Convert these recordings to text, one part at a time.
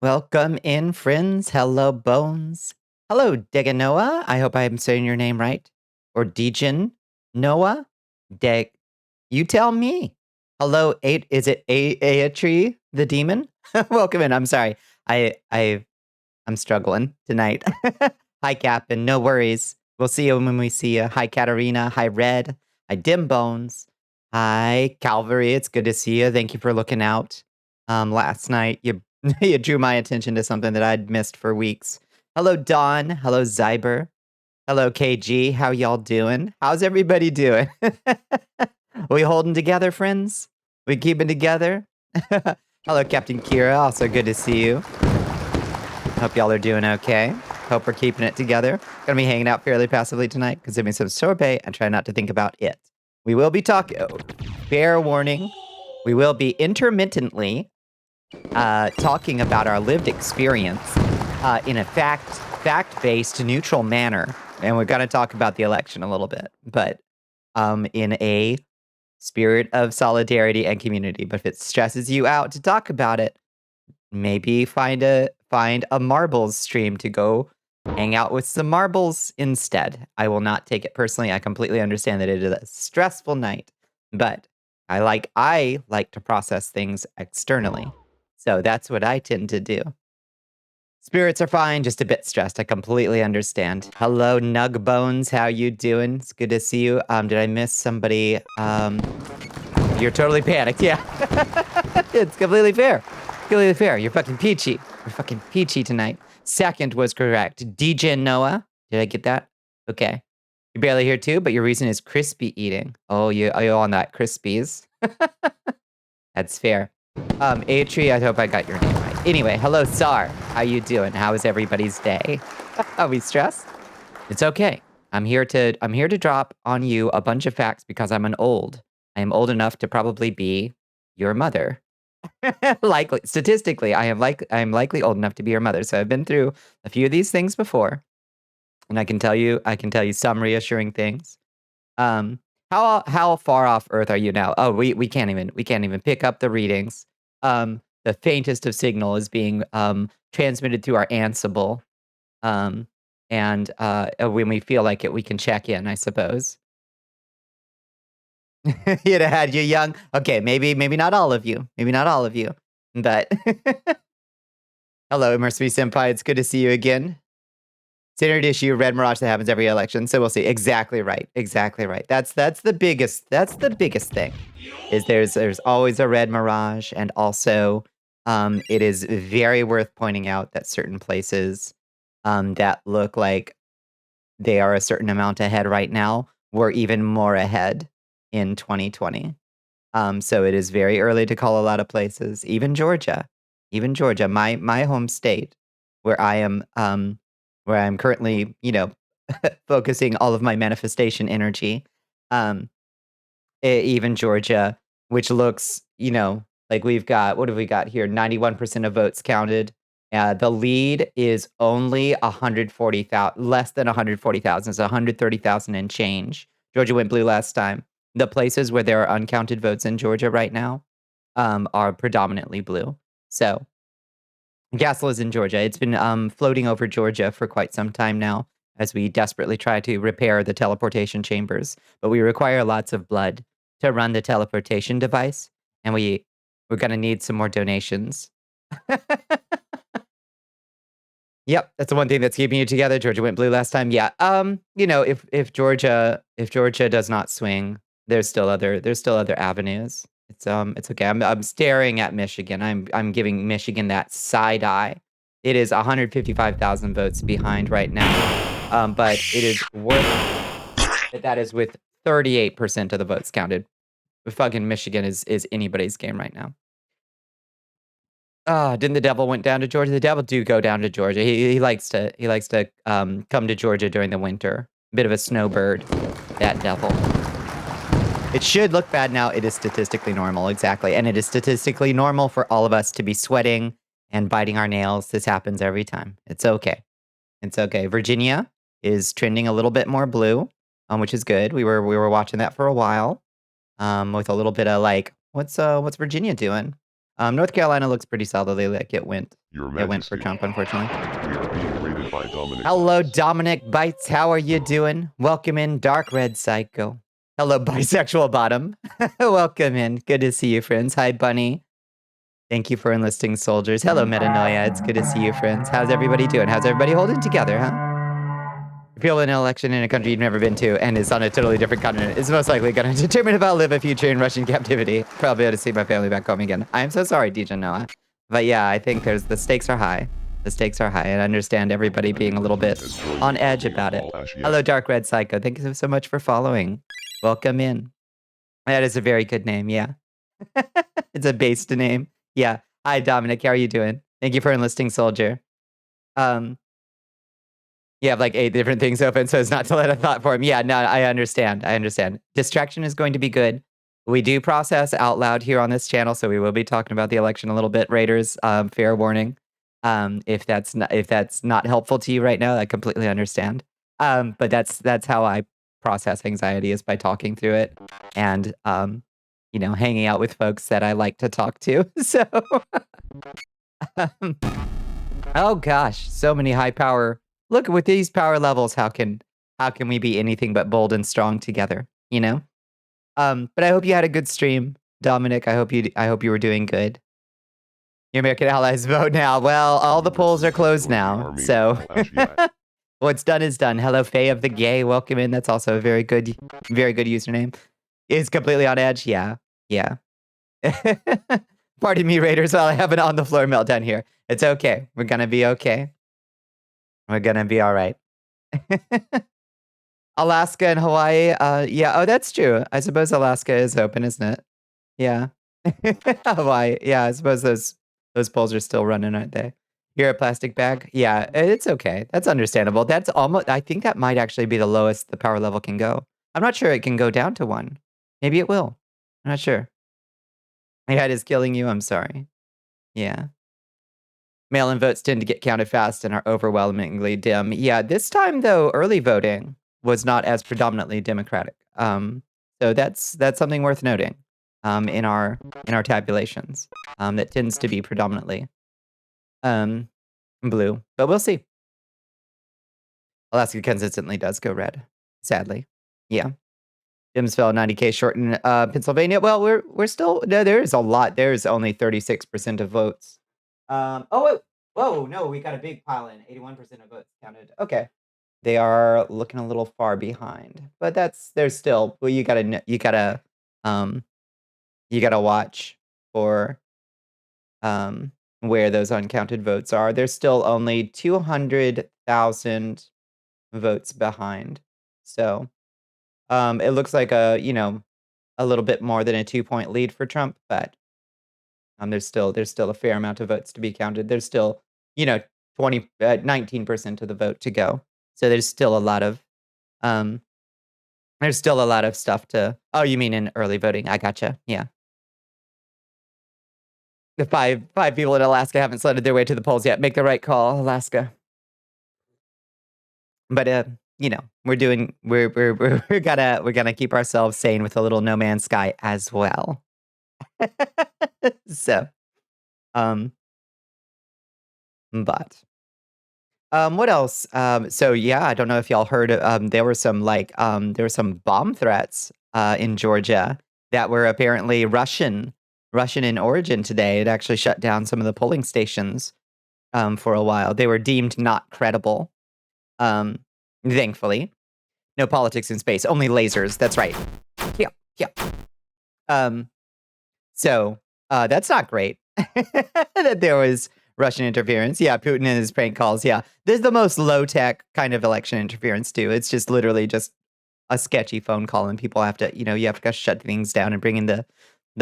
Welcome in, friends. Hello, Bones. Hello, Deganoa. I hope I'm saying your name right. Or Dejin Noah? Deg. You tell me. Hello, is it Aatri the demon? Welcome in. I'm sorry. I'm struggling tonight. Hi, Captain. No worries. We'll see you when we see you. Hi, Katarina. Hi, Red. Hi, Dim Bones. Hi, Calvary. It's good to see you. Thank you for looking out. Last night you you drew my attention to something that I'd missed for weeks. Hello, Dawn. Hello, Zyber. Hello, KG. How y'all doing? How's everybody doing? We holding together, friends? We keeping together? Hello, Captain Kira. Also good to see you. Hope y'all are doing okay. Hope we're keeping it together. Gonna be hanging out fairly passively tonight, consuming some sorbet and try not to think about it. We will be talking, fair warning, we will be intermittently talking about our lived experience in a fact-based, neutral manner. And we're gonna talk about the election a little bit, but in a spirit of solidarity and community. But if it stresses you out to talk about it, maybe find a marbles stream to go hang out with some marbles instead. I will not take it personally. I completely understand that it is a stressful night, but I like to process things externally. So that's what I tend to do. Spirits are fine, just a bit stressed. I completely understand. Hello, Nug Bones. How you doing? It's good to see you. Did I miss somebody? You're totally panicked. Yeah. It's completely fair. Completely fair. You're fucking peachy. You're fucking peachy tonight. Second was correct. DJ Noah. Did I get that? Okay. You're barely here too, but your reason is crispy eating. Oh, you're on that Crispies. That's fair. Atri, I hope I got your name right. Anyway, hello, Sar. How you doing? How is everybody's day? Are we stressed? It's okay. I'm here to drop on you a bunch of facts because I am old enough to probably be your mother. Likely, statistically, I am likely old enough to be your mother. So I've been through a few of these things before, and I can tell you some reassuring things. How far off Earth are you now? Oh, we can't even pick up the readings. The faintest of signal is being transmitted through our Ansible. And when we feel like it, we can check in, I suppose. You'd have had you young. Okay, maybe not all of you. Maybe not all of you. But hello, Immersive Senpai. It's good to see you again. Standard issue, red mirage that happens every election. So we'll see. Exactly right. Exactly right. That's the biggest thing. Is there's always a red mirage, and also it is very worth pointing out that certain places that look like they are a certain amount ahead right now were even more ahead in 2020. So it is very early to call a lot of places, even Georgia, my home state, where I am currently, focusing all of my manifestation energy. Even Georgia, which looks, like we've got, what have we got here? 91% of votes counted. The lead is only 140,000, less than 140,000. It's 130,000 and change. Georgia went blue last time. The places where there are uncounted votes in Georgia right now are predominantly blue. So Gassel is in Georgia. It's been floating over Georgia for quite some time now as we desperately try to repair the teleportation chambers. But we require lots of blood to run the teleportation device, and we're going to need some more donations. Yep, that's the one thing that's keeping you together. Georgia went blue last time. Yeah. If Georgia does not swing, there's still other avenues. It's okay. I'm staring at Michigan. I'm giving Michigan that side eye. It is 155,000 votes behind right now. But it is worth that is with 38% of the votes counted. Fucking Michigan is anybody's game right now. Didn't the devil went down to Georgia? The devil do go down to Georgia. He likes to come to Georgia during the winter. Bit of a snowbird, that devil. It should look bad now. It is statistically normal, exactly. And it is statistically normal for all of us to be sweating and biting our nails. This happens every time. It's okay. It's okay. Virginia is trending a little bit more blue, which is good. We were watching that for a while, with a little bit of like, what's Virginia doing? North Carolina looks pretty solidly like it went. Your It went for Majesty, Trump, unfortunately. we are being raided by Dominic. Hello, Bites. Dominic Bites. How are you doing? Welcome in, Dark Red Psycho. Hello, Bisexual Bottom. Welcome in. Good to see you, friends. Hi, Bunny. Thank you for enlisting soldiers. Hello, Metanoia. It's good to see you, friends. How's everybody doing? How's everybody holding together, huh? If you're in an election in a country you've never been to and is on a totally different continent, it's most likely going to determine if I'll live a future in Russian captivity. Probably able to see my family back home again. I'm so sorry, DJ Noah. But yeah, I think the stakes are high. The stakes are high, and I understand everybody being a little bit on edge about it. Hello, Dark Red Psycho. Thank you so much for following. Welcome in. That is a very good name, yeah. It's a based name. Yeah. Hi, Dominic. How are you doing? Thank you for enlisting soldier. You have like 8 different things open, so it's not to let a thought form. Yeah, no, I understand. I understand. Distraction is going to be good. We do process out loud here on this channel, so we will be talking about the election a little bit. Raiders, fair warning. If that's not helpful to you right now, I completely understand. But that's how I process anxiety, is by talking through it and hanging out with folks that I like to talk to. So oh gosh, so many high power. Look, with these power levels, how can we be anything but bold and strong together, you know? But I hope you had a good stream, Dominic. I hope you were doing good. Your American allies vote now. Well, all the polls are closed now, so what's done is done. Hello, Faye of the Gay. Welcome in. That's also a very good username. Is completely on edge. Yeah. Pardon me, Raiders, while I have an on the floor meltdown here. It's okay. We're gonna be okay. We're gonna be all right. Alaska and Hawaii. Yeah. Oh, that's true. I suppose Alaska is open, isn't it? Yeah. Hawaii. Yeah. I suppose those polls are still running, aren't they? You're a plastic bag. Yeah. It's okay. That's understandable. That's almost. I think that might actually be the lowest the power level can go. I'm not sure it can go down to 1. Maybe it will. I'm not sure. My head is killing you. I'm sorry. Yeah. Mail-in votes tend to get counted fast and are overwhelmingly dim. Yeah, this time though, early voting was not as predominantly Democratic. So that's something worth noting in our tabulations. That tends to be predominantly blue, but we'll see. Alaska consistently does go red, sadly. Yeah. Dims fell 90K short in Pennsylvania. Well, we're still no. There is a lot. There's only 36% of votes. Oh, wait. Whoa, no, we got a big pile in. 81% of votes counted. Okay. They are looking a little far behind, but there's still, well, you gotta watch for where those uncounted votes are. There's still only 200,000 votes behind. So, it looks like a little bit more than a 2-point lead for Trump, but there's still a fair amount of votes to be counted. There's still, 19% of the vote to go. So there's still a lot of stuff to. Oh, you mean in early voting? I gotcha. Yeah. The five people in Alaska haven't sledded their way to the polls yet. Make the right call, Alaska. But we're gonna keep ourselves sane with a little No Man's Sky as well. So, but what else? So yeah, I don't know if y'all heard. There were some bomb threats in Georgia that were apparently Russian in origin today. It actually shut down some of the polling stations for a while. They were deemed not credible. Thankfully, no politics in space, only lasers. That's right. Yeah. So that's not great that there was Russian interference. Yeah, Putin and his prank calls. Yeah, this is the most low-tech kind of election interference too. It's just literally just a sketchy phone call, and people have to, you have to shut things down and bring in the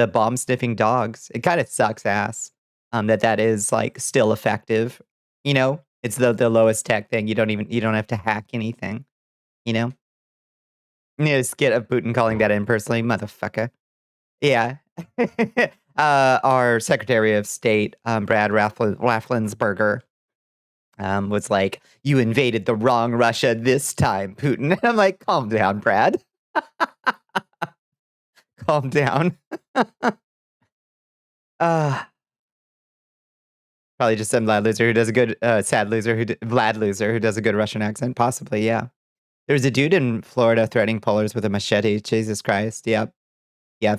bomb-sniffing dogs. It kind of sucks ass that is like still effective. It's the lowest tech thing. You don't have to hack anything. Skit of Putin calling that in personally, motherfucker. Yeah. Our Secretary of State, Brad Rafflensberger, was like, "You invaded the wrong Russia this time, Putin." And I'm like, "Calm down, Brad. Calm down." Probably just some Vlad loser who does a good, sad loser Vlad loser who does a good Russian accent. Possibly, yeah. There's a dude in Florida threatening polars with a machete. Jesus Christ. Yep. Yeah,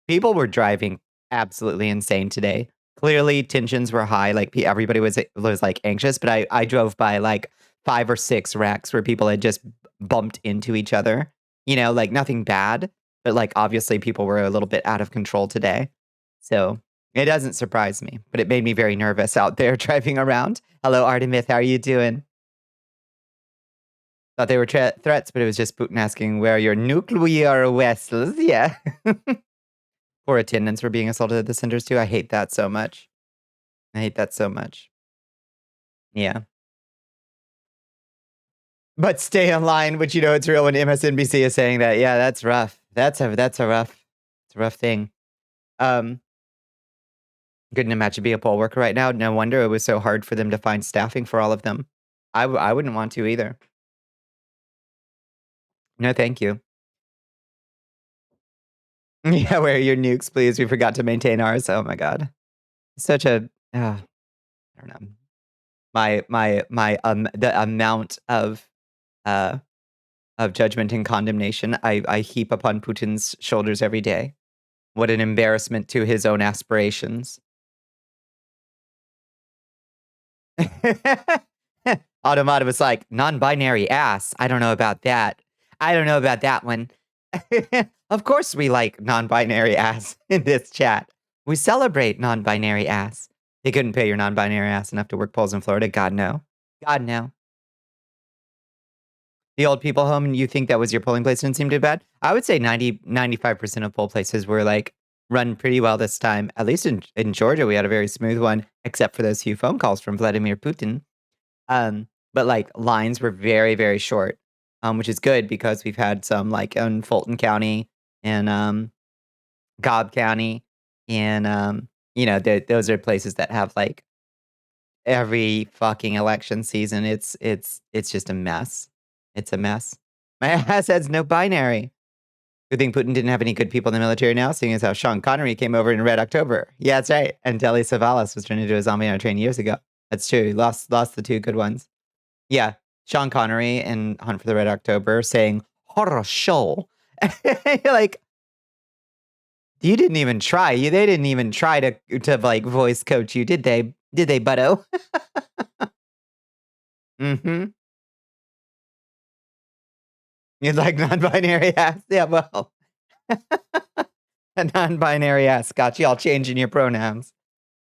people were driving absolutely insane today. Clearly, tensions were high. Like everybody was like anxious, but I drove by like 5 or 6 wrecks where people had just bumped into each other. Like nothing bad, but like obviously people were a little bit out of control today. So it doesn't surprise me, but it made me very nervous out there driving around. Hello, Artemith. How are you doing? Thought they were threats, but it was just Putin asking where your nuclear vessels. Yeah. Poor attendants were being assaulted at the centers too. I hate that so much. I hate that so much. Yeah. But stay online, which it's real when MSNBC is saying that. Yeah, that's rough. It's a rough thing. Couldn't imagine being a poll worker right now. No wonder it was so hard for them to find staffing for all of them. I wouldn't want to either. No, thank you. Yeah, where are your nukes, please? We forgot to maintain ours. Oh my god. Such a I don't know. The amount of judgment and condemnation I heap upon Putin's shoulders every day. What an embarrassment to his own aspirations. Automotive was like, non-binary ass. I don't know about that. I don't know about that one. Of course we like non-binary ass in this chat. We celebrate non-binary ass. They couldn't pay your non-binary ass enough to work polls in Florida. God, no. God, no. The old people home, you think that was your polling place didn't seem too bad? I would say 95% of poll places were like run pretty well this time. At least in Georgia, we had a very smooth one, except for those few phone calls from Vladimir Putin. But like lines were very, very short, which is good because we've had some like in Fulton County and Cobb County, and those are places that have like every fucking election season. It's just a mess. It's a mess. My ass has no binary. Good thing Putin didn't have any good people in the military now, seeing as how Sean Connery came over in Red October. Yeah, that's right. And Telly Savalas was turned into a zombie on a train years ago. That's true. He lost the 2 good ones. Yeah, Sean Connery in Hunt for the Red October saying horror show. Like, you didn't even try. They didn't even try to like voice coach you, did they? Did they, butto? Mm-hmm. You'd like non-binary ass? Yeah, well. A non-binary ass got you all changing your pronouns.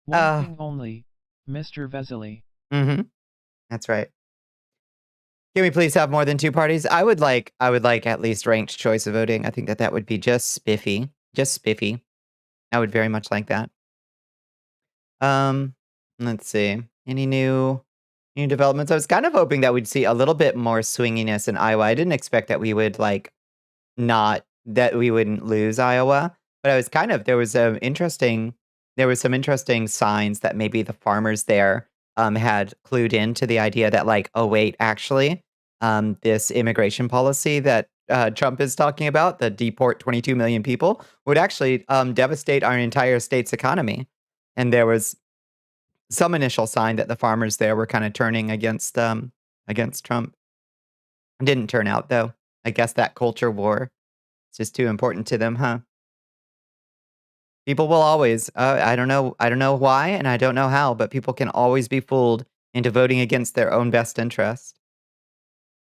One thing only, Mr. Vesely. Mm-hmm. That's right. Can we please have more than 2 parties? I would like at least ranked choice of voting. I think that would be just spiffy. Just spiffy. I would very much like that. Let's see. Any new developments? I was kind of hoping that we'd see a little bit more swinginess in Iowa. I didn't expect that we would that we wouldn't lose Iowa, but I was there was some interesting signs that maybe the farmers there had clued into the idea that like, oh wait, actually, this immigration policy that Trump is talking about, the deport 22 million people, would actually devastate our entire state's economy. And there was some initial sign that the farmers there were kind of turning against Trump. It didn't turn out though. I guess that culture war is just too important to them, huh? People will always, I don't know why and I don't know how, but people can always be fooled into voting against their own best interest.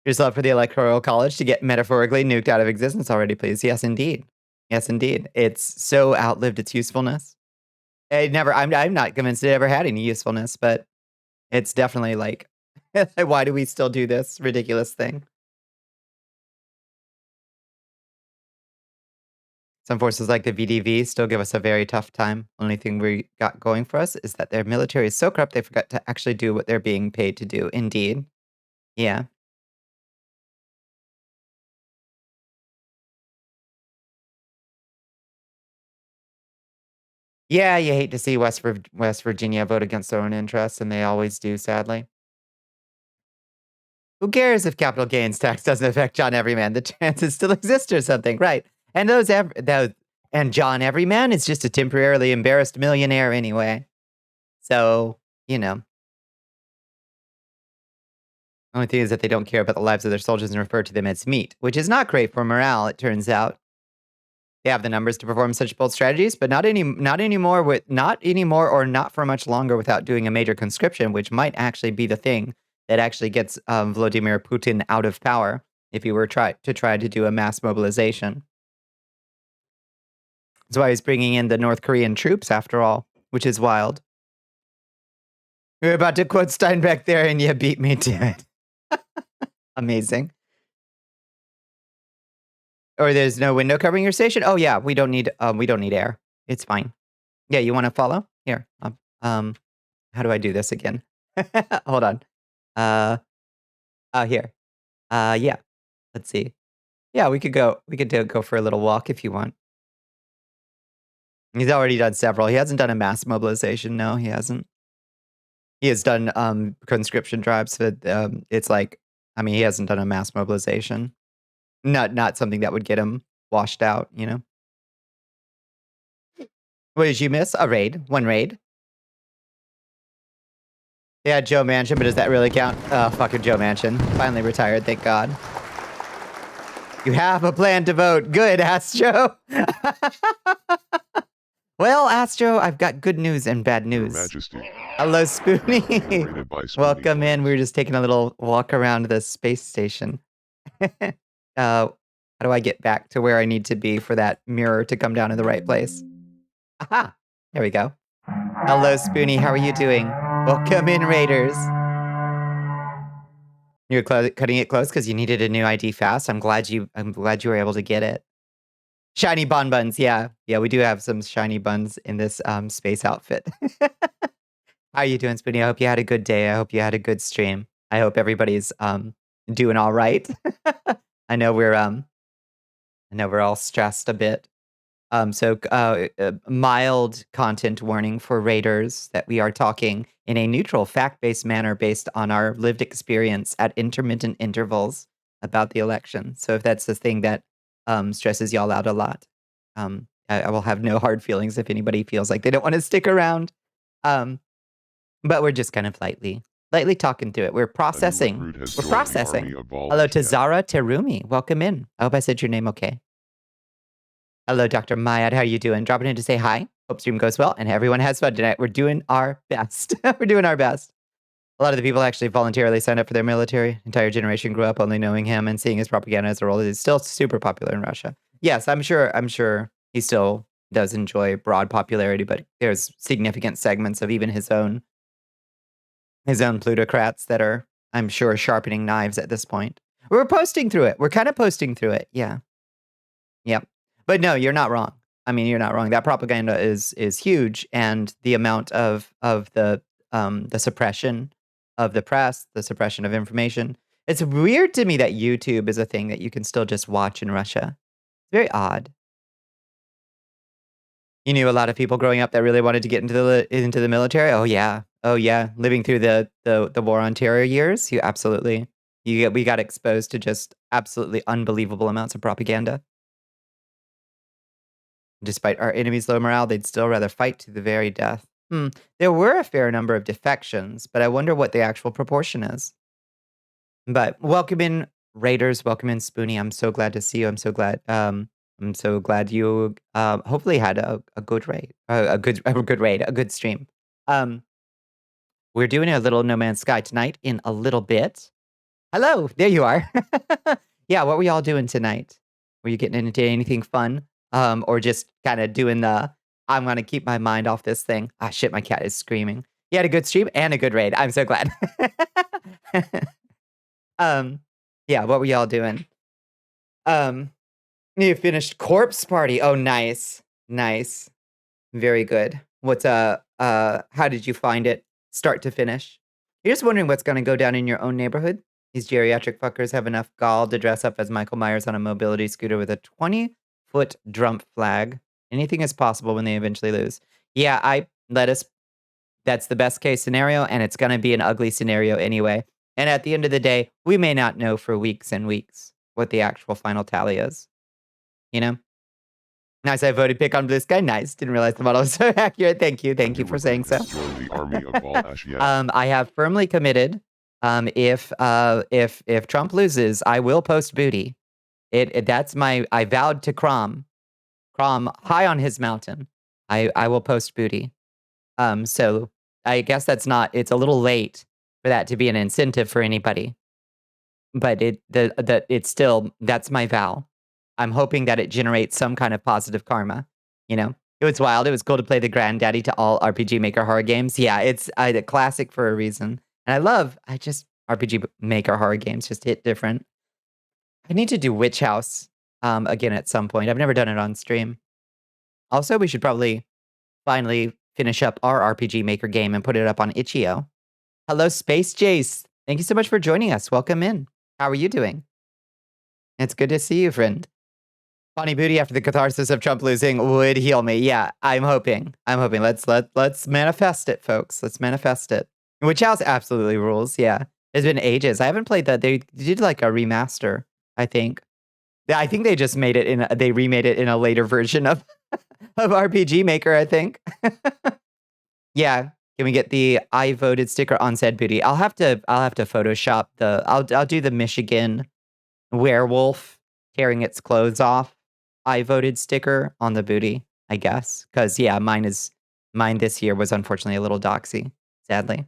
Here's love for the Electoral College to get metaphorically nuked out of existence already, please. Yes, indeed. Yes, indeed. It's so outlived its usefulness. I'm not convinced it ever had any usefulness, but it's definitely like, why do we still do this ridiculous thing? Some forces like the VDV still give us a very tough time. Only thing we got going for us is that their military is so corrupt they forgot to actually do what they're being paid to do. Indeed. Yeah. Yeah, you hate to see West Virginia vote against their own interests, and they always do, sadly. Who cares if capital gains tax doesn't affect John Everyman? The chances still exist or something, right? And and John Everyman is just a temporarily embarrassed millionaire anyway. So you know. Only thing is that they don't care about the lives of their soldiers and refer to them as meat, which is not great for morale, it turns out. They have the numbers to perform such bold strategies, but not anymore or not for much longer without doing a major conscription, which might actually be the thing that actually gets Vladimir Putin out of power if he were try to do a mass mobilization. That's why he's bringing in the North Korean troops after all, which is wild. You're about to quote Steinbeck there, and you beat me to it. Amazing. Or there's no window covering your station? Oh yeah, we don't need air. It's fine. Yeah, you want to follow? Here. How do I do this again? Hold on. Here. Yeah. Let's see. Yeah, we could go for a little walk if you want. He's already done several. He hasn't done a mass mobilization. No, he hasn't. He has done conscription drives, but it's like, I mean, he hasn't done a mass mobilization. Not something that would get him washed out, you know? What did you miss? A raid. One raid. Yeah, Joe Manchin, but does that really count? Oh, fucking Joe Manchin. Finally retired, thank God. You have a plan to vote. Good, Astro. Well, Astro, I've got good news and bad news. Your Majesty. Hello, Spoonie. Rated by Spoonie. Welcome in. We were just taking a little walk around the space station. How do I get back to where I need to be for that mirror to come down in the right place? Aha! There we go. Hello, Spoonie. How are you doing? Welcome in, Raiders. You're cutting it close because you needed a new ID fast. I'm glad you were able to get it. Shiny bonbons, yeah. Yeah, we do have some shiny buns in this space outfit. How are you doing, Spoonie? I hope you had a good day. I hope you had a good stream. I hope everybody's doing all right. I know we're all stressed a bit. Mild content warning for Raiders that we are talking in a neutral, fact-based manner based on our lived experience at intermittent intervals about the election. So if that's the thing that stresses y'all out a lot, I will have no hard feelings if anybody feels like they don't want to stick around. But we're just kind of lightly talking through it. We're processing. We're processing. Hello to Zara Terumi. Welcome in. I hope I said your name okay. Hello, Dr. Mayad. How are you doing? Dropping in to say hi. Hope stream goes well and everyone has fun tonight. We're doing our best. We're doing our best. A lot of the people actually voluntarily signed up for their military. Entire generation grew up only knowing him and seeing his propaganda as a role. He's still super popular in Russia. Yes, I'm sure he still does enjoy broad popularity, but there's significant segments of even his own plutocrats that are, I'm sure, sharpening knives at this point. We're posting through it. We're kind of posting through it. Yeah. Yep. But no, you're not wrong. I mean, you're not wrong. That propaganda is huge, and the amount of the suppression of the press, the suppression of information. It's weird to me that YouTube is a thing that you can still just watch in Russia. It's very odd. You knew a lot of people growing up that really wanted to get into the military. Oh yeah, living through the war on terror years. We got exposed to just absolutely unbelievable amounts of propaganda. Despite our enemies' low morale, they'd still rather fight to the very death. There were a fair number of defections, but I wonder what the actual proportion is. But welcome in, Raiders. Welcome in, Spoonie. I'm so glad to see you. I'm so glad you hopefully had a good raid, a good stream. We're doing a little No Man's Sky tonight in a little bit. Hello, there you are. Yeah, what were y'all doing tonight? Were you getting into anything fun? Or just kind of doing I'm going to keep my mind off this thing. Ah, shit, my cat is screaming. You had a good stream and a good raid. I'm so glad. Yeah, what were y'all doing? You finished Corpse Party. Oh, nice. Nice. Very good. How did you find it start to finish? You're just wondering what's going to go down in your own neighborhood? These geriatric fuckers have enough gall to dress up as Michael Myers on a mobility scooter with a 20-foot Trump flag. Anything is possible when they eventually lose. Yeah, that's the best case scenario, and it's going to be an ugly scenario anyway. And at the end of the day, we may not know for weeks and weeks what the actual final tally is. You know? Nice, I voted pick on Blue Sky. Nice. Didn't realize the model was so accurate. Thank you. Thank you Have for saying so. Join the army of Ball Ash yet? I have firmly committed. If Trump loses, I will post booty. That's I vowed to Crom high on his mountain. I will post booty. So I guess it's a little late for that to be an incentive for anybody. But it's still, that's my vow. I'm hoping that it generates some kind of positive karma, you know? It was wild. It was cool to play the granddaddy to all RPG Maker horror games. Yeah, it's a classic for a reason. And RPG Maker horror games just hit different. I need to do Witch House again at some point. I've never done it on stream. Also, we should probably finally finish up our RPG Maker game and put it up on itch.io. Hello, Space Jace. Thank you so much for joining us. Welcome in. How are you doing? It's good to see you, friend. Bonnie Booty after the catharsis of Trump losing would heal me. Yeah, I'm hoping. Let's manifest it, folks. Let's manifest it. Witch House absolutely rules. Yeah, it's been ages. I haven't played that. They did like a remaster, I think. Yeah, I think they just made it they remade it in a later version of RPG Maker, I think. Yeah. Can we get the I voted sticker on said booty? I'll have to Photoshop I'll do the Michigan werewolf tearing its clothes off I voted sticker on the booty, I guess. Cause yeah, mine this year was unfortunately a little doxy, sadly.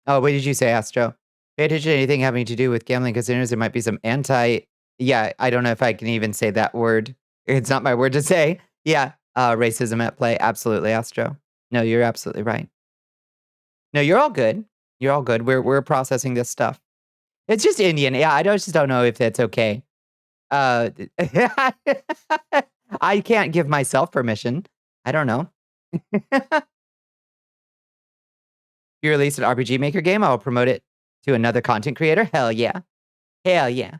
Oh, what did you say, Astro? Pay attention to anything having to do with gambling casinos. There might be some yeah, I don't know if I can even say that word. It's not my word to say. Yeah, racism at play. Absolutely, Astro. No, you're absolutely right. No, you're all good. You're all good. We're processing this stuff. It's just Indian. Yeah, just don't know if that's okay. I can't give myself permission. I don't know. You release an RPG Maker game, I'll promote it to another content creator. Hell yeah. Hell yeah.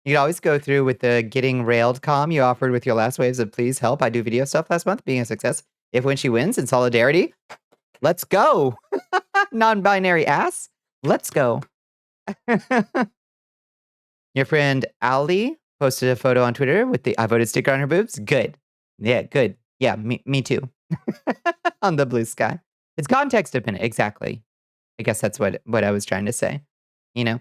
You could always go through with the getting railed comm you offered with your last waves of please help. I do video stuff last month, being a success. If when she wins in solidarity, let's go. Non-binary ass. Let's go. Your friend Ali posted a photo on Twitter with the I voted sticker on her boobs. Good. Yeah, good. Yeah, me too. On the blue sky. It's context dependent. Exactly. I guess that's what I was trying to say. You know?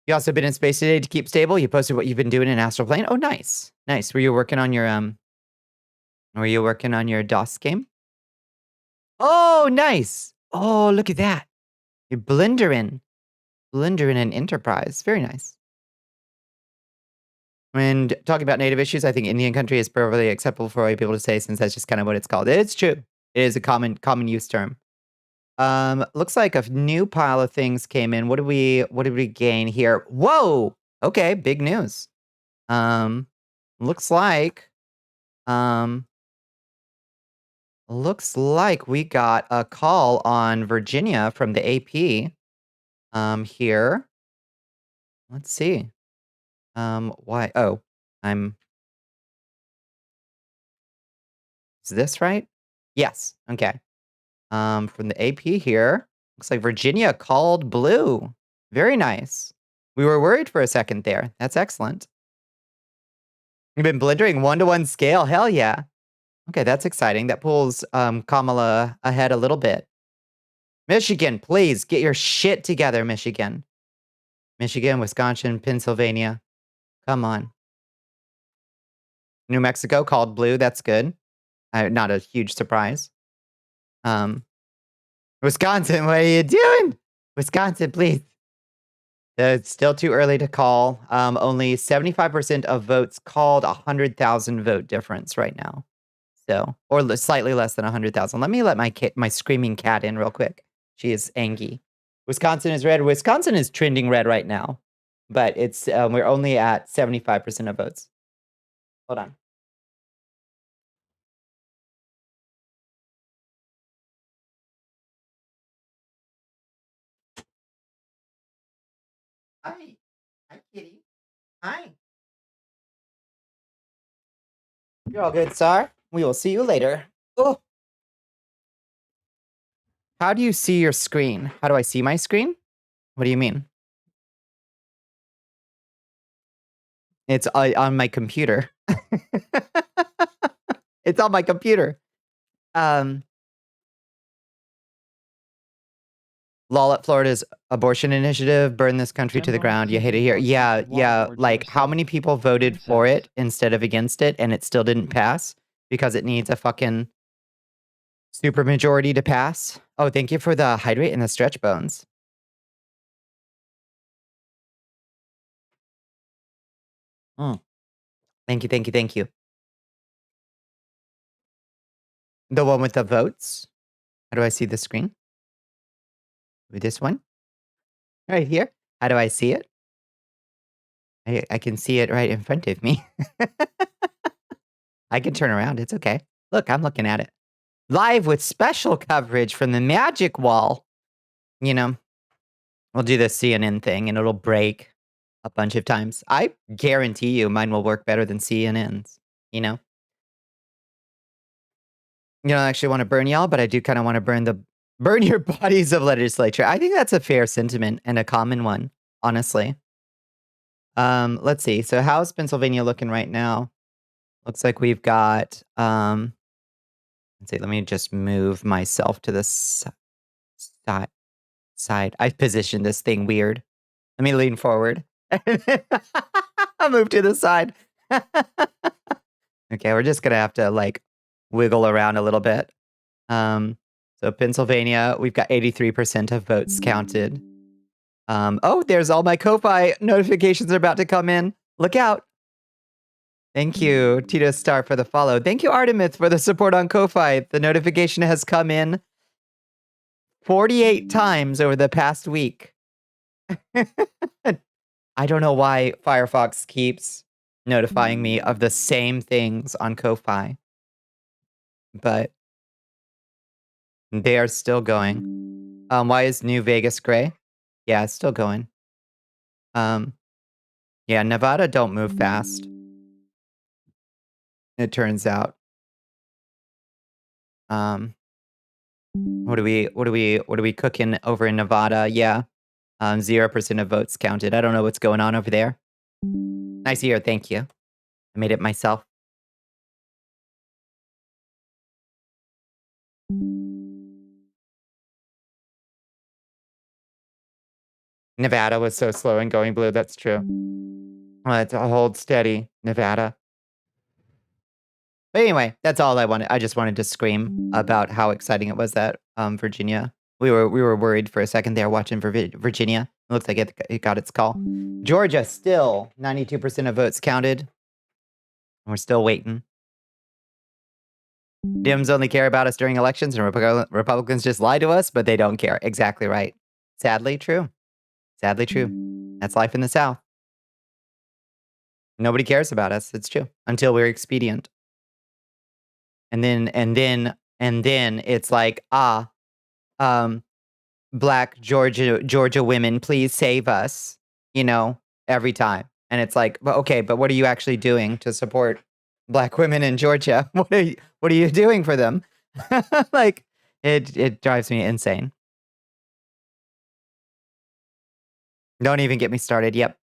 You also been in space today to keep stable. You posted what you've been doing in astral plane. Oh, nice. Nice. Were you working on your DOS game? Oh, nice. Oh, look at that. You're blendering an enterprise. Very nice. And talking about native issues, I think Indian country is perfectly acceptable for white people to say, since that's just kind of what it's called. It's true. It is a common use term. Looks like a new pile of things came in. What did we gain here? Whoa! Okay, big news. Looks like we got a call on Virginia from the AP. Here. Let's see. Why? Oh, is this right? Yes. Okay. From the AP here. Looks like Virginia called blue. Very nice. We were worried for a second there. That's excellent. You've been blendering 1-to-1 scale. Hell yeah. Okay, that's exciting. That pulls Kamala ahead a little bit. Michigan, please get your shit together, Michigan. Michigan, Wisconsin, Pennsylvania. Come on. New Mexico called blue. That's good. Not a huge surprise. Wisconsin, what are you doing? Wisconsin, please. It's still too early to call. Only 75% of votes called, 100,000 vote difference right now. So, or slightly less than 100,000. Let me let my screaming cat in real quick. She is angry. Wisconsin is red. Wisconsin is trending red right now, but it's we're only at 75% of votes. Hold on. Hi. Hi, kitty. Hi. You're all good, sir. We will see you later. Oh. How do you see your screen? How do I see my screen? What do you mean? It's on my computer. It's on my computer. Lol at Florida's abortion initiative, burn this country to the ground. You hate it here. Yeah. Like, how many people voted for it instead of against it, and it still didn't pass because it needs a fucking super majority to pass? Oh, thank you for the hydrate and the stretch bones. Thank you. The one with the votes? How do I see the screen? With this one? Right here? How do I see it? I can see it right in front of me. I can turn around. It's okay. Look, I'm looking at it. Live with special coverage from the magic wall. You know, we'll do the CNN thing and it'll break a bunch of times. I guarantee you mine will work better than CNN's, you know? You don't actually want to burn y'all, but I do kind of want to burn your bodies of legislature. I think that's a fair sentiment and a common one, honestly. Let's see. So how's Pennsylvania looking right now? Looks like we've got let's see, let me just move myself to the side. I positioned this thing weird. Let me lean forward. I'll move to the side. Okay, we're just gonna have to like wiggle around a little bit. So Pennsylvania, we've got 83% of votes counted. Oh, there's all my Ko-Fi notifications are about to come in. Look out. Thank you, Tito Star, for the follow. Thank you, Artemis, for the support on Ko-Fi. The notification has come in 48 times over the past week. I don't know why Firefox keeps notifying me of the same things on Ko-Fi, but they are still going. Why is New Vegas gray? Yeah, it's still going. Yeah, Nevada don't move fast. It turns out. What are we cooking over in Nevada? Yeah. 0% of votes counted. I don't know what's going on over there. Nice to hear. Thank you. I made it myself. Nevada was so slow in going blue. That's true. Well, it's a hold steady, Nevada. But anyway, that's all I wanted. I just wanted to scream about how exciting it was that Virginia. We were worried for a second there watching for Virginia. It looks like it got its call. Georgia still 92% of votes counted. We're still waiting. Dems only care about us during elections, and Republicans just lie to us, but they don't care. Exactly right. Sadly true. Sadly true. That's life in the South. Nobody cares about us. It's true. Until we're expedient. And then it's like, Black Georgia women, please save us, you know, every time. And it's like, but okay, but what are you actually doing to support Black women in Georgia? What are you doing for them? Like, it drives me insane. Don't even get me started. Yep.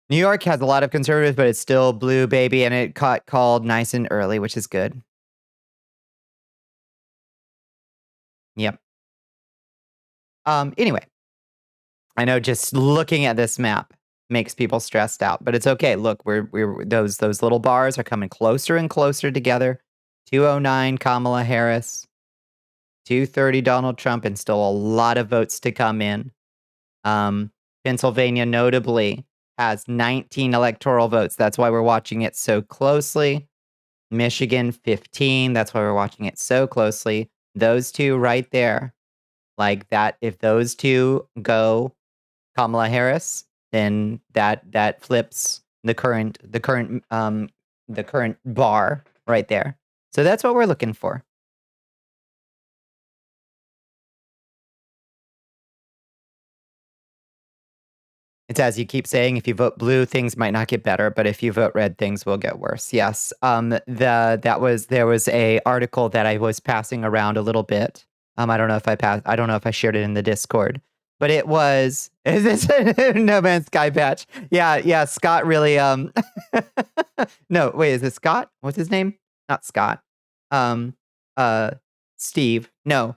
New York has a lot of conservatives, but it's still blue, baby, and it called nice and early, which is good. Yep. Anyway, I know just looking at this map makes people stressed out, but it's okay. Look, we're those little bars are coming closer and closer together. 209 Kamala Harris, 230 Donald Trump, and still a lot of votes to come in. Pennsylvania notably has 19 electoral votes. That's why we're watching it so closely. Michigan 15. That's why we're watching it so closely. Those two right there. Like that, if those two go Kamala Harris, then that flips the current bar right there. So that's what we're looking for. It's as you keep saying, if you vote blue, things might not get better, but if you vote red, things will get worse. Yes. There was a article that I was passing around a little bit. I don't know if I shared it in the Discord, but it was is this No Man's Sky patch? Yeah. Scott really no, wait, is it Scott? What's his name? Not Scott. Um, Steve. No.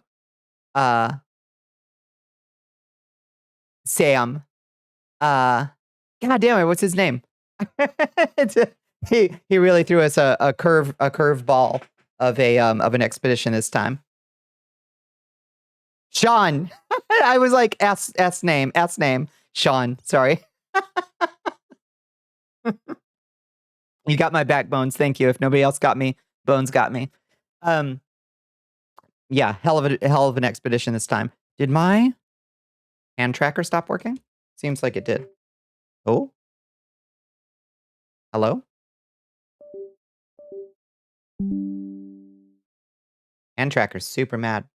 Uh, Sam. God damn it, what's his name? He really threw us a curve ball of an expedition this time. Sean. I was like S name. Sean, sorry. You got my back, Bones. Thank you. If nobody else got me, Bones got me. Yeah, hell of an expedition this time. Did my hand tracker stop working? Seems like it did. Oh. Hello? Hand tracker's super mad.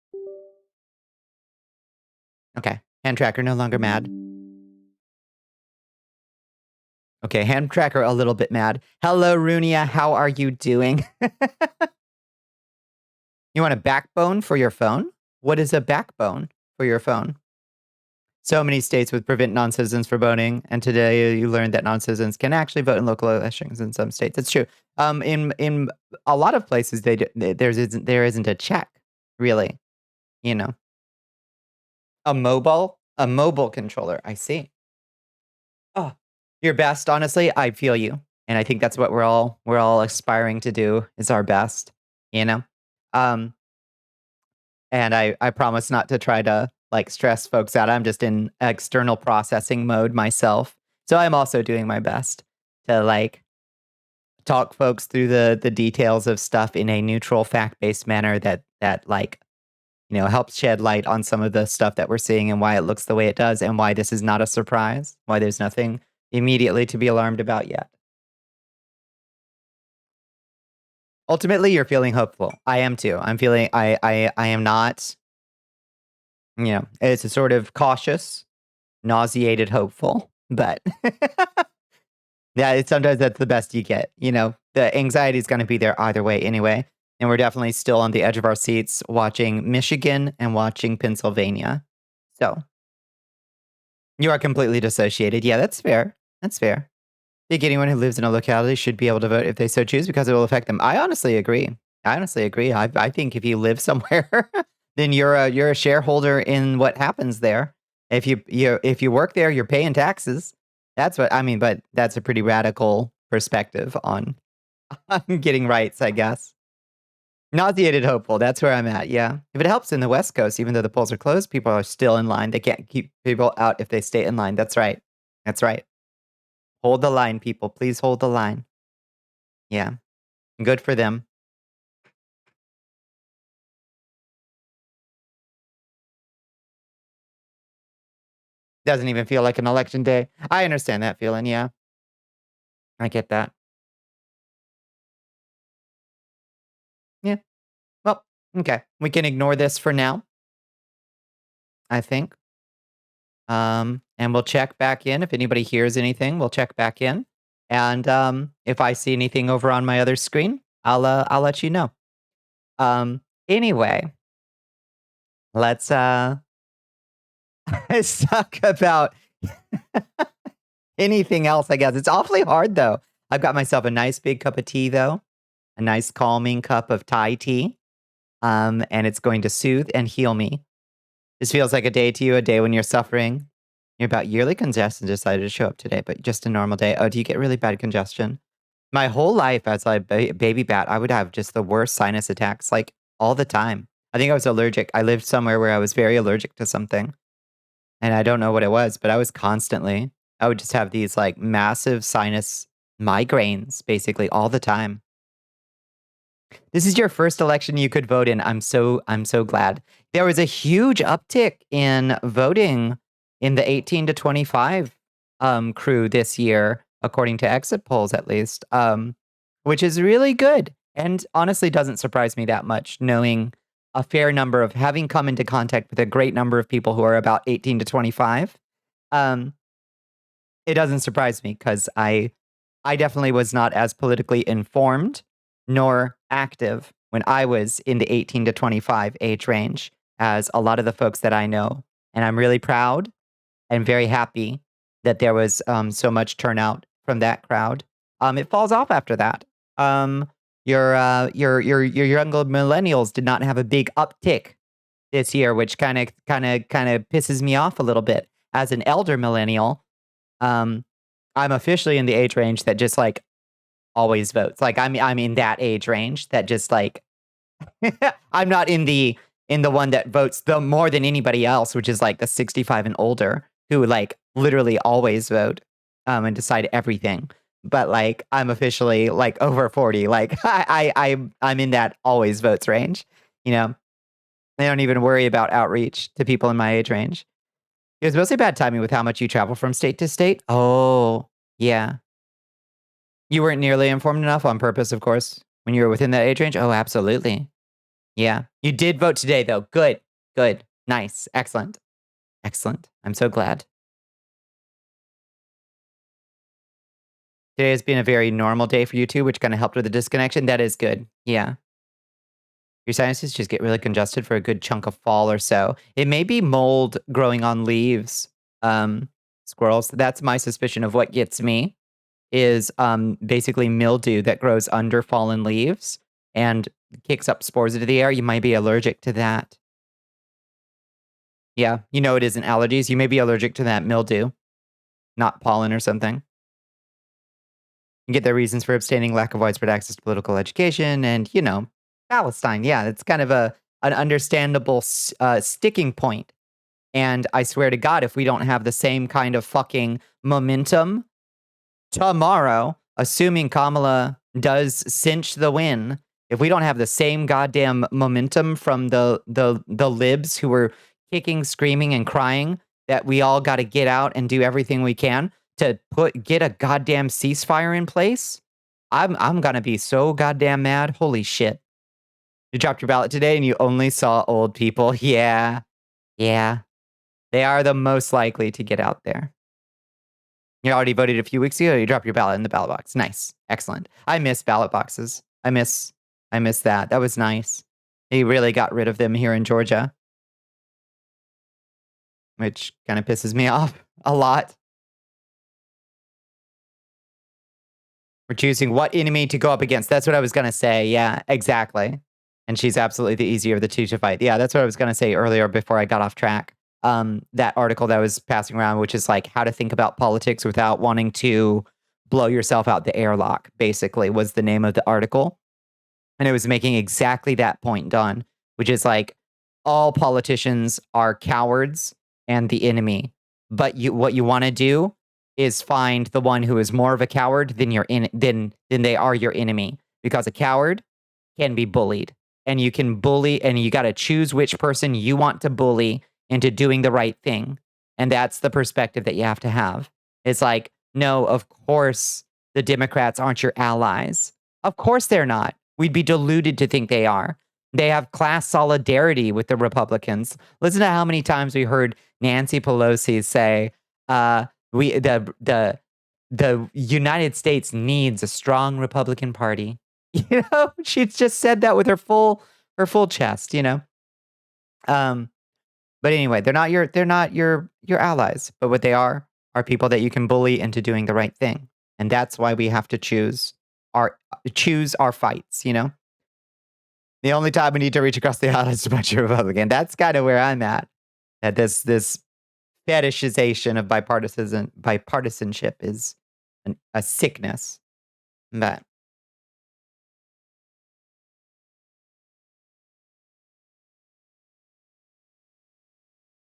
Okay. Hand tracker no longer mad. Okay, hand tracker a little bit mad. Hello, Runia. How are you doing? You want a backbone for your phone? What is a backbone for your phone? So many states would prevent non-citizens from voting, and today you learned that non-citizens can actually vote in local elections in some states. It's true. In a lot of places, there isn't a check, really. You know, a mobile controller. I see. Oh, your best. Honestly, I feel you, and I think that's what we're all aspiring to do is our best. You know, um, and I promise not to try to like stress folks out. I'm just in external processing mode myself. So I'm also doing my best to like talk folks through the details of stuff in a neutral fact-based manner that like, helps shed light on some of the stuff that we're seeing and why it looks the way it does and why this is not a surprise, why there's nothing immediately to be alarmed about yet. Ultimately, you're feeling hopeful. I am too. I'm feeling I am not. It's a sort of cautious, nauseated hopeful, but yeah, sometimes that's the best you get. The anxiety is going to be there either way anyway. And we're definitely still on the edge of our seats watching Michigan and watching Pennsylvania. So you are completely dissociated. Yeah, that's fair. That's fair. I think anyone who lives in a locality should be able to vote if they so choose because it will affect them. I honestly agree. I think if you live somewhere, then you're a shareholder in what happens there. If you work there, you're paying taxes. That's what I mean, but that's a pretty radical perspective on getting rights, I guess. Nauseated hopeful. That's where I'm at. Yeah. If it helps in the West Coast, even though the polls are closed, people are still in line. They can't keep people out if they stay in line. That's right. That's right. Hold the line, people. Please hold the line. Yeah. Good for them. Doesn't even feel like an election day. I understand that feeling. Yeah. I get that. Yeah. Well, okay. We can ignore this for now, I think. And we'll check back in. If anybody hears anything, we'll check back in. And if I see anything over on my other screen, I'll let you know. Anyway, let's let's talk about anything else, I guess. It's awfully hard though. I've got myself a nice big cup of tea though. A nice calming cup of Thai tea. And it's going to soothe and heal me. This feels like a day to you, a day when you're suffering. You're about yearly congestion decided to show up today, but just a normal day. Oh, do you get really bad congestion? My whole life as a baby bat, I would have just the worst sinus attacks, like all the time. I think I was allergic. I lived somewhere where I was very allergic to something. And I don't know what it was, but I would just have these like massive sinus migraines basically all the time. This is your first election you could vote in. I'm so glad. There was a huge uptick in voting in the 18 to 25 crew this year, according to exit polls at least, which is really good. And honestly doesn't surprise me that much, knowing a fair number of having come into contact with a great number of people who are about 18 to 25. It doesn't surprise me because I definitely was not as politically informed nor active when I was in the 18 to 25 age range as a lot of the folks that I know. And I'm really proud and very happy that there was so much turnout from that crowd. It falls off after that. Your younger millennials did not have a big uptick this year, which kind of pisses me off a little bit. As an elder millennial, I'm officially in the age range that just like always votes. Like I'm in that age range that just like I'm not in the one that votes the more than anybody else, which is like the 65 and older who like literally always vote and decide everything. But like I'm officially like over 40. Like I'm in that always votes range. You know, I don't even worry about outreach to people in my age range. It was mostly bad timing with how much you travel from state to state. Oh, yeah. You weren't nearly informed enough on purpose, of course, when you were within that age range. Oh, absolutely. Yeah. You did vote today, though. Good. Good. Nice. Excellent. Excellent. I'm so glad. Today has been a very normal day for you too, which kind of helped with the disconnection. That is good. Yeah. Your sinuses just get really congested for a good chunk of fall or so. It may be mold growing on leaves, squirrels. That's my suspicion of what gets me is basically mildew that grows under fallen leaves and kicks up spores into the air. You might be allergic to that. Yeah, you know it isn't allergies. You may be allergic to that mildew, not pollen or something. You get their reasons for abstaining, lack of widespread access to political education, and, you know, Palestine. Yeah, it's kind of an understandable sticking point. And I swear to God, if we don't have the same kind of fucking momentum tomorrow, assuming Kamala does cinch the win, if we don't have the same goddamn momentum from the libs who were kicking, screaming, and crying that we all got to get out and do everything we can to get a goddamn ceasefire in place, I'm gonna be so goddamn mad. Holy shit. You dropped your ballot today and you only saw old people. Yeah. Yeah. They are the most likely to get out there. You already voted a few weeks ago. You dropped your ballot in the ballot box. Nice. Excellent. I miss ballot boxes. I miss that. That was nice. They really got rid of them here in Georgia, which kind of pisses me off a lot. We're choosing what enemy to go up against. That's what I was going to say. Yeah, exactly. And she's absolutely the easier of the two to fight. Yeah, that's what I was going to say earlier before I got off track. That article that was passing around, which is like how to think about politics without wanting to blow yourself out the airlock, basically, was the name of the article. And it was making exactly that point, Don, which is like all politicians are cowards and the enemy. But what you want to do is find the one who is more of a coward than they are your enemy. Because a coward can be bullied. And you can bully, and you got to choose which person you want to bully into doing the right thing. And that's the perspective that you have to have. It's like, no, of course the Democrats aren't your allies. Of course they're not. We'd be deluded to think they are. They have class solidarity with the Republicans. Listen to how many times we heard Nancy Pelosi say, the United States needs a strong Republican Party. You know, she's just said that with her full chest, you know. But anyway, they're not your allies, but what they are people that you can bully into doing the right thing. And that's why we have to choose our fights, you know. The only time we need to reach across the aisle is to punch a Republican. That's kind of where I'm at. That this fetishization of bipartisanship is a sickness. But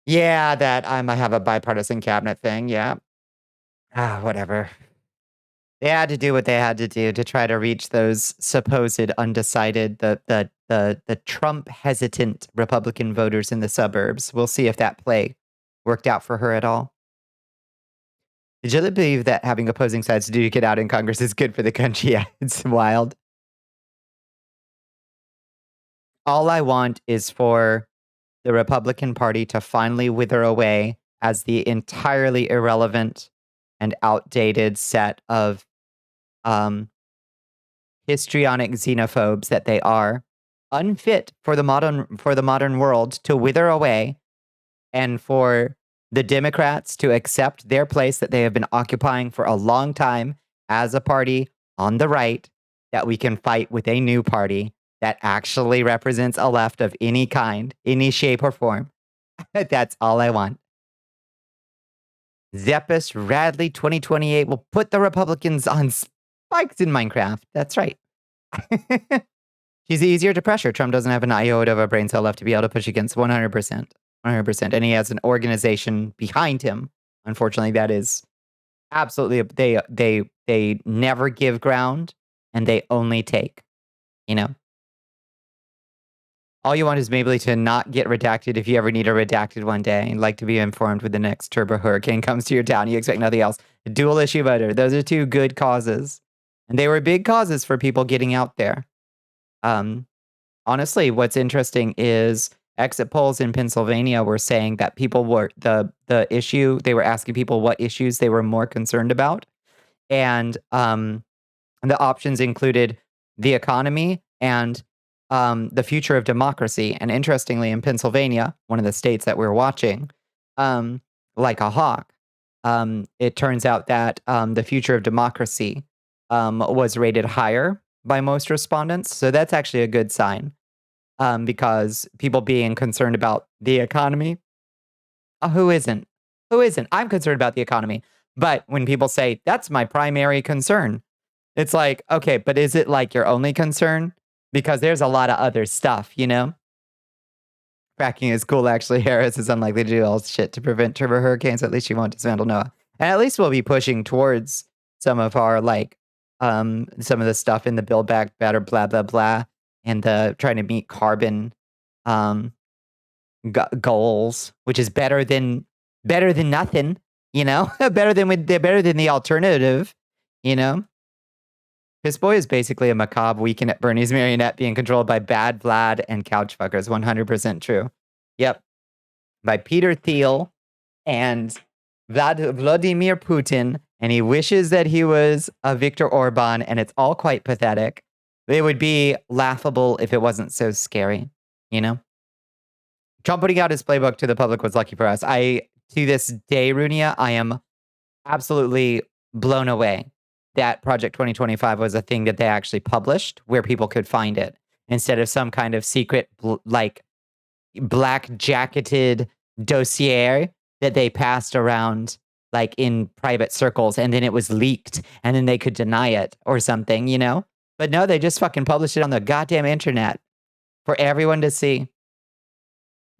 yeah, that I might have a bipartisan cabinet thing. Yeah. Whatever. They had to do what they had to do to try to reach those supposed undecided, the Trump hesitant Republican voters in the suburbs. We'll see if that play worked out for her at all. Did you believe that having opposing sides to duke it out in Congress is good for the country? Yeah, it's wild. All I want is for the Republican Party to finally wither away as the entirely irrelevant and outdated set of histrionic xenophobes that they are, unfit for the modern world, to wither away, and for the Democrats to accept their place that they have been occupying for a long time as a party on the right, that we can fight with a new party that actually represents a left of any kind, any shape or form. That's all I want. Zeppis Radley 2028 will put the Republicans on spikes in Minecraft. That's right. He's easier to pressure. Trump doesn't have an iota of a brain cell left to be able to push against 100%. 100%. And he has an organization behind him. Unfortunately, that is absolutely, they never give ground and they only take, you know? All you want is maybe to not get redacted if you ever need a redacted one day and like to be informed when the next turbo hurricane comes to your town. You expect nothing else. Dual issue voter. Those are two good causes. And they were big causes for people getting out there. Honestly, what's interesting is exit polls in Pennsylvania were saying that people were the issue. They were asking people what issues they were more concerned about. And the options included the economy and the future of democracy. And interestingly, in Pennsylvania, one of the states that we're watching, like a hawk, it turns out that the future of democracy was rated higher by most respondents. So that's actually a good sign, because people being concerned about the economy, who isn't? Who isn't? I'm concerned about the economy. But when people say, that's my primary concern, it's like, okay, but is it like your only concern? Because there's a lot of other stuff, you know? Fracking is cool, actually. Harris is unlikely to do all shit to prevent turbo hurricanes. At least she won't dismantle NOAA. And at least we'll be pushing towards some of our, like, some of the stuff in the Build Back Better, blah, blah, blah, and the trying to meet carbon goals, which is better than nothing, you know? better than the alternative, you know? His boy is basically a macabre weekend at Bernie's marionette being controlled by bad Vlad and couch fuckers. 100% true. Yep. By Peter Thiel and Vladimir Putin. And he wishes that he was a Viktor Orban, and it's all quite pathetic. It would be laughable if it wasn't so scary, you know? Trump putting out his playbook to the public was lucky for us. To this day, Runia, I am absolutely blown away that Project 2025 was a thing that they actually published where people could find it instead of some kind of secret, like, black jacketed dossier that they passed around, like, in private circles, and then it was leaked and then they could deny it or something, you know? But no, they just fucking published it on the goddamn internet for everyone to see.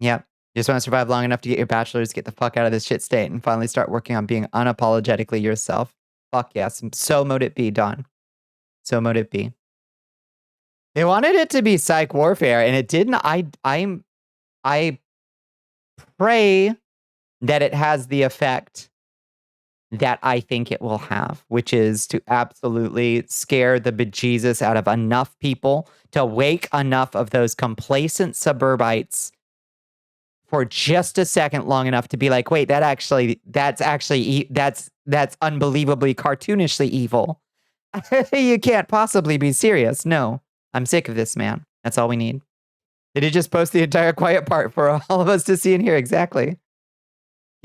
Yep. You just want to survive long enough to get your bachelor's, get the fuck out of this shit state, and finally start working on being unapologetically yourself. Fuck yes. So mote it be, Don. So mote it be. They wanted it to be psych warfare, and it didn't. I pray that it has the effect that I think it will have, which is to absolutely scare the bejesus out of enough people, to wake enough of those complacent suburbites for just a second long enough to be like, wait, that's unbelievably cartoonishly evil. You can't possibly be serious. No, I'm sick of this, man. That's all we need. Did he just post the entire quiet part for all of us to see and hear? Exactly.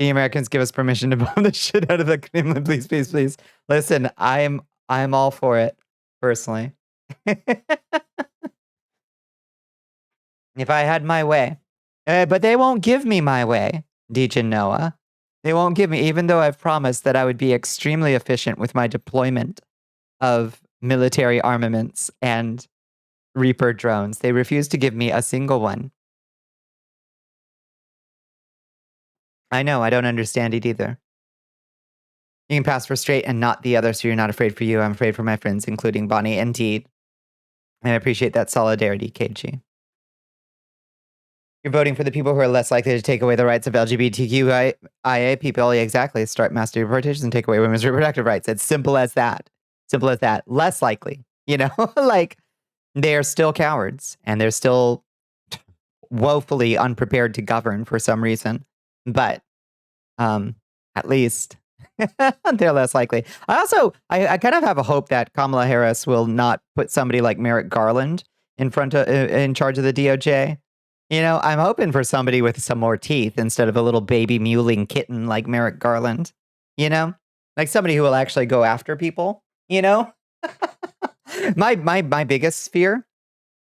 The Americans give us permission to bomb the shit out of the Kremlin. Please, please, please. Listen, I'm all for it, personally. If I had my way. But they won't give me my way, Deej and Noah. They won't give me, even though I've promised that I would be extremely efficient with my deployment of military armaments and Reaper drones. They refuse to give me a single one. I know, I don't understand it either. You can pass for straight and not the other, so you're not afraid for you. I'm afraid for my friends, including Bonnie and Teed. And I appreciate that solidarity, KG. You're voting for the people who are less likely to take away the rights of LGBTQIA people. Yeah, exactly. Start mass deportations and take away women's reproductive rights. It's simple as that. Simple as that. Less likely, you know? Like, they're still cowards, and they're still woefully unprepared to govern for some reason. But at least they're less likely. I kind of have a hope that Kamala Harris will not put somebody like Merrick Garland in charge of the DOJ. You know, I'm hoping for somebody with some more teeth instead of a little baby mewling kitten like Merrick Garland. You know? Like somebody who will actually go after people, you know? My biggest fear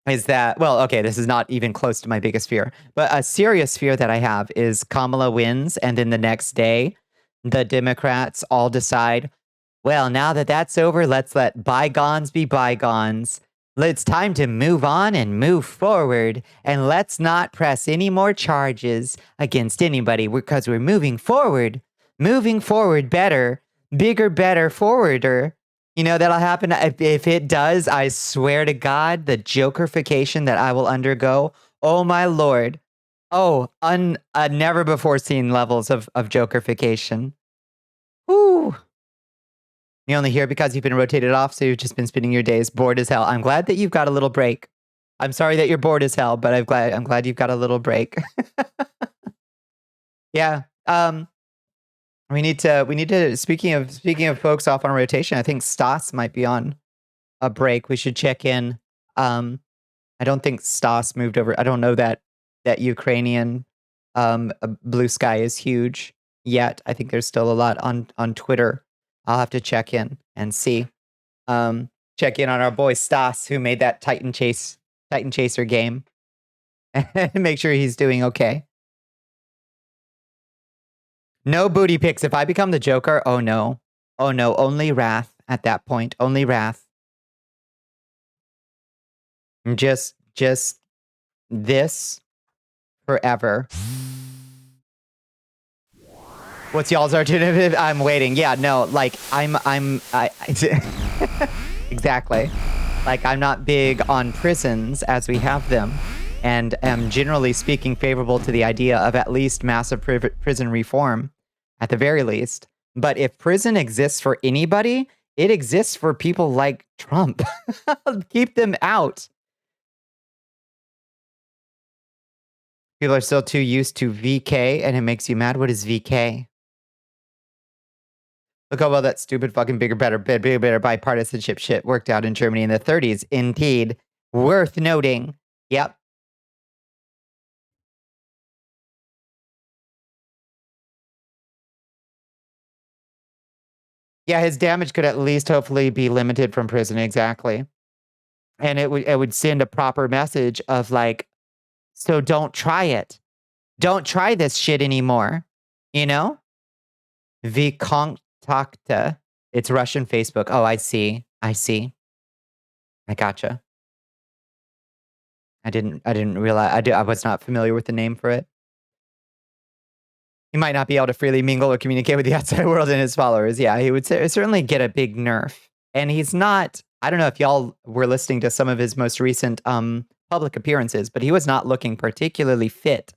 is that, well, okay, this is not even close to my biggest fear, but a serious fear that I have is Kamala wins, and then the next day, the Democrats all decide, well, now that that's over, let's let bygones be bygones. It's time to move on and move forward, and let's not press any more charges against anybody because we're moving forward. Moving forward better, bigger, better, forwarder. You know, that'll happen. If it does, I swear to God, the Jokerification that I will undergo, oh my Lord. Oh, never before seen levels of Jokerification. Whoo. You only hear because you've been rotated off, so you've just been spending your days bored as hell. I'm glad that you've got a little break. I'm sorry that you're bored as hell, but I'm glad you've got a little break. Yeah. We need to speaking of folks off on rotation, I think Stas might be on a break. We should check in. I don't think Stas moved over. I don't know that Ukrainian blue sky is huge yet. I think there's still a lot on Twitter. I'll have to check in and see. Check in on our boy Stas, who made that Titan Chaser game. And make sure he's doing okay. No booty pics. If I become the Joker, oh no. Oh no, only wrath at that point. Only wrath. Just this forever. What's y'all's alternative? I'm waiting. Yeah, no, like exactly. Like I'm not big on prisons as we have them, and am generally speaking favorable to the idea of at least massive prison reform, at the very least. But if prison exists for anybody, it exists for people like Trump. Keep them out. People are still too used to VK, and it makes you mad. What is VK? Look how well that stupid fucking bigger, better bipartisanship shit worked out in Germany in the 30s. Indeed. Worth noting. Yep. Yeah, his damage could at least hopefully be limited from prison. Exactly. And it would send a proper message of like, so don't try it. Don't try this shit anymore. You know? Vkontakta. It's Russian Facebook. Oh, I see. I gotcha. I didn't realize. I was not familiar with the name for it. He might not be able to freely mingle or communicate with the outside world and his followers. Yeah, he would certainly get a big nerf. And he's not, I don't know if y'all were listening to some of his most recent public appearances, but he was not looking particularly fit.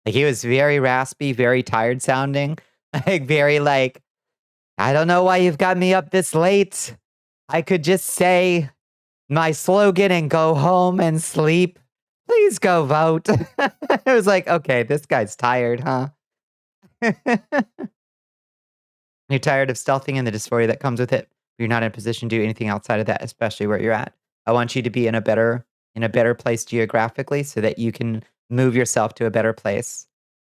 Like he was very raspy, very tired sounding, like very like, I don't know why you've got me up this late. I could just say my slogan and go home and sleep. Please go vote. It was like, okay, this guy's tired, huh? You're tired of stealthing and the dysphoria that comes with it. You're not in a position to do anything outside of that, especially where you're at. I want you to be in a better place geographically so that you can move yourself to a better place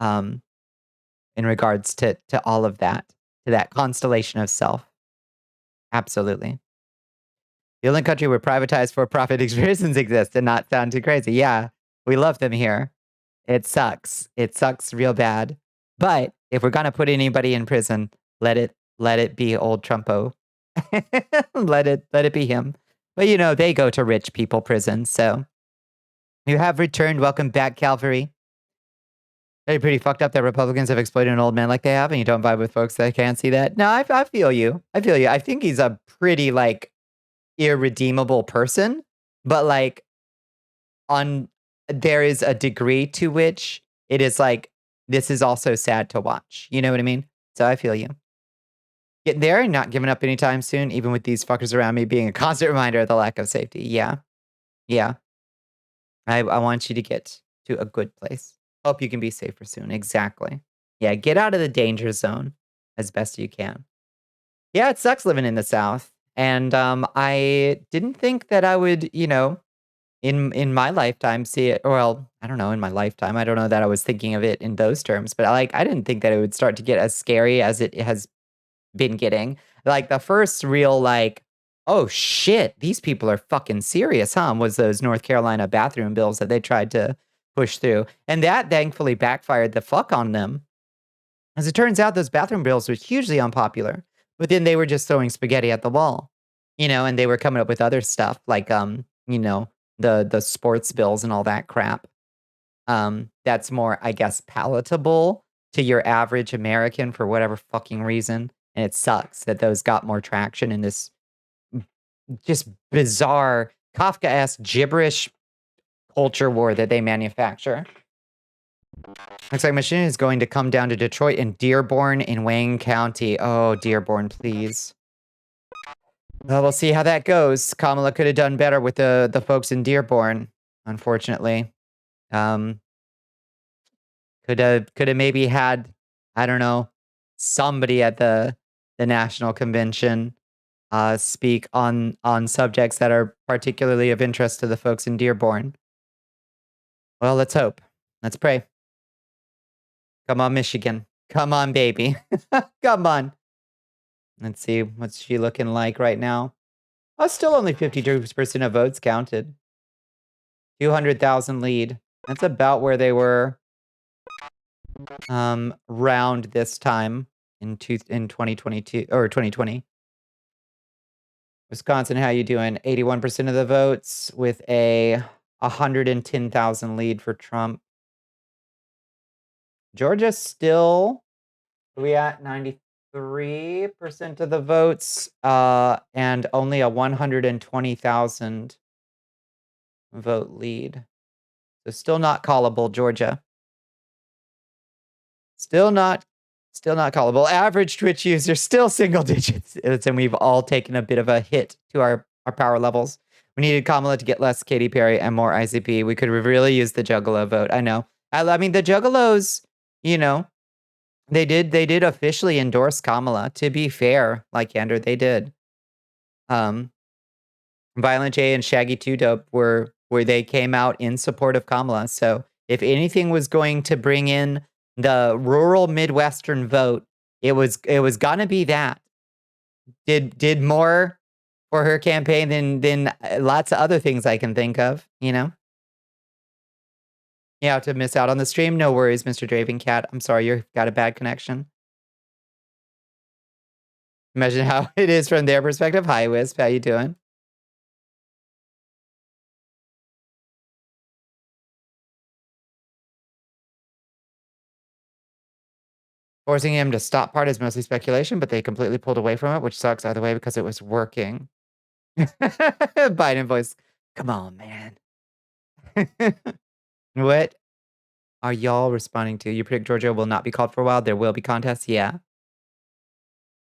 in regards to all of that, to that constellation of self. Absolutely. The only country where privatized for-profit prisons exist and not sound too crazy. Yeah, we love them here. It sucks. It sucks real bad. But if we're gonna put anybody in prison, let it be old Trumpo. let it be him. But you know, they go to rich people prisons, so you have returned. Welcome back, Calvary. They're pretty fucked up that Republicans have exploited an old man like they have, and you don't vibe with folks that can't see that. No, I feel you. I feel you. I think he's a pretty like irredeemable person, but like there is a degree to which it is like this is also sad to watch. You know what I mean? So I feel you. Getting there and not giving up anytime soon, even with these fuckers around me being a constant reminder of the lack of safety. Yeah. Yeah. I want you to get to a good place. Hope you can be safer soon. Exactly. Yeah, get out of the danger zone as best you can. Yeah, it sucks living in the South. And I didn't think that I would, you know, in my lifetime see it. Well, I don't know, in my lifetime. I don't know that I was thinking of it in those terms, but I didn't think that it would start to get as scary as it has been getting. Like the first real like, oh shit, these people are fucking serious, huh? Was those North Carolina bathroom bills that they tried to push through. And that thankfully backfired the fuck on them. As it turns out, those bathroom bills were hugely unpopular, but then they were just throwing spaghetti at the wall, and they were coming up with other stuff like, the sports bills and all that crap. That's more, I guess, palatable to your average American for whatever fucking reason. And it sucks that those got more traction in this just bizarre Kafka-esque gibberish culture war that they manufacture. Looks like machine is going to come down to Detroit and Dearborn in Wayne County. Oh, Dearborn, please. Well, we'll see how that goes. Kamala could have done better with the folks in Dearborn, unfortunately. Could have maybe had, I don't know, somebody at the national convention speak on subjects that are particularly of interest to the folks in Dearborn. Well, let's hope. Let's pray. Come on, Michigan. Come on, baby. Come on. Let's see. What's she looking like right now? Oh, still only 52% of votes counted. 200,000 lead. That's about where they were round this time in 2022 or 2020. Wisconsin, how you doing? 81% of the votes with a 110,000 lead for Trump. Georgia still, we at 93% of the votes, and only a 120,000 vote lead. So still not callable, Georgia. Still not callable. Average Twitch user still single digits, and we've all taken a bit of a hit to our power levels. We needed Kamala to get less Katy Perry and more ICP. We could really use the Juggalo vote. I know. I mean, the Juggalos, they did officially endorse Kamala. To be fair, like Andrew, they did. Violent J and Shaggy 2 Dope where they came out in support of Kamala. So if anything was going to bring in the rural Midwestern vote, it was gonna be that. Did more for her campaign than lots of other things I can think of, Yeah, to miss out on the stream, no worries, Mr. Draven Cat. I'm sorry, you've got a bad connection. Imagine how it is from their perspective. Hi, Wisp, how you doing? Forcing him to stop part is mostly speculation, but they completely pulled away from it, which sucks either way because it was working. Biden voice. Come on, man. What are y'all responding to? You predict Georgia will not be called for a while? There will be contests? Yeah.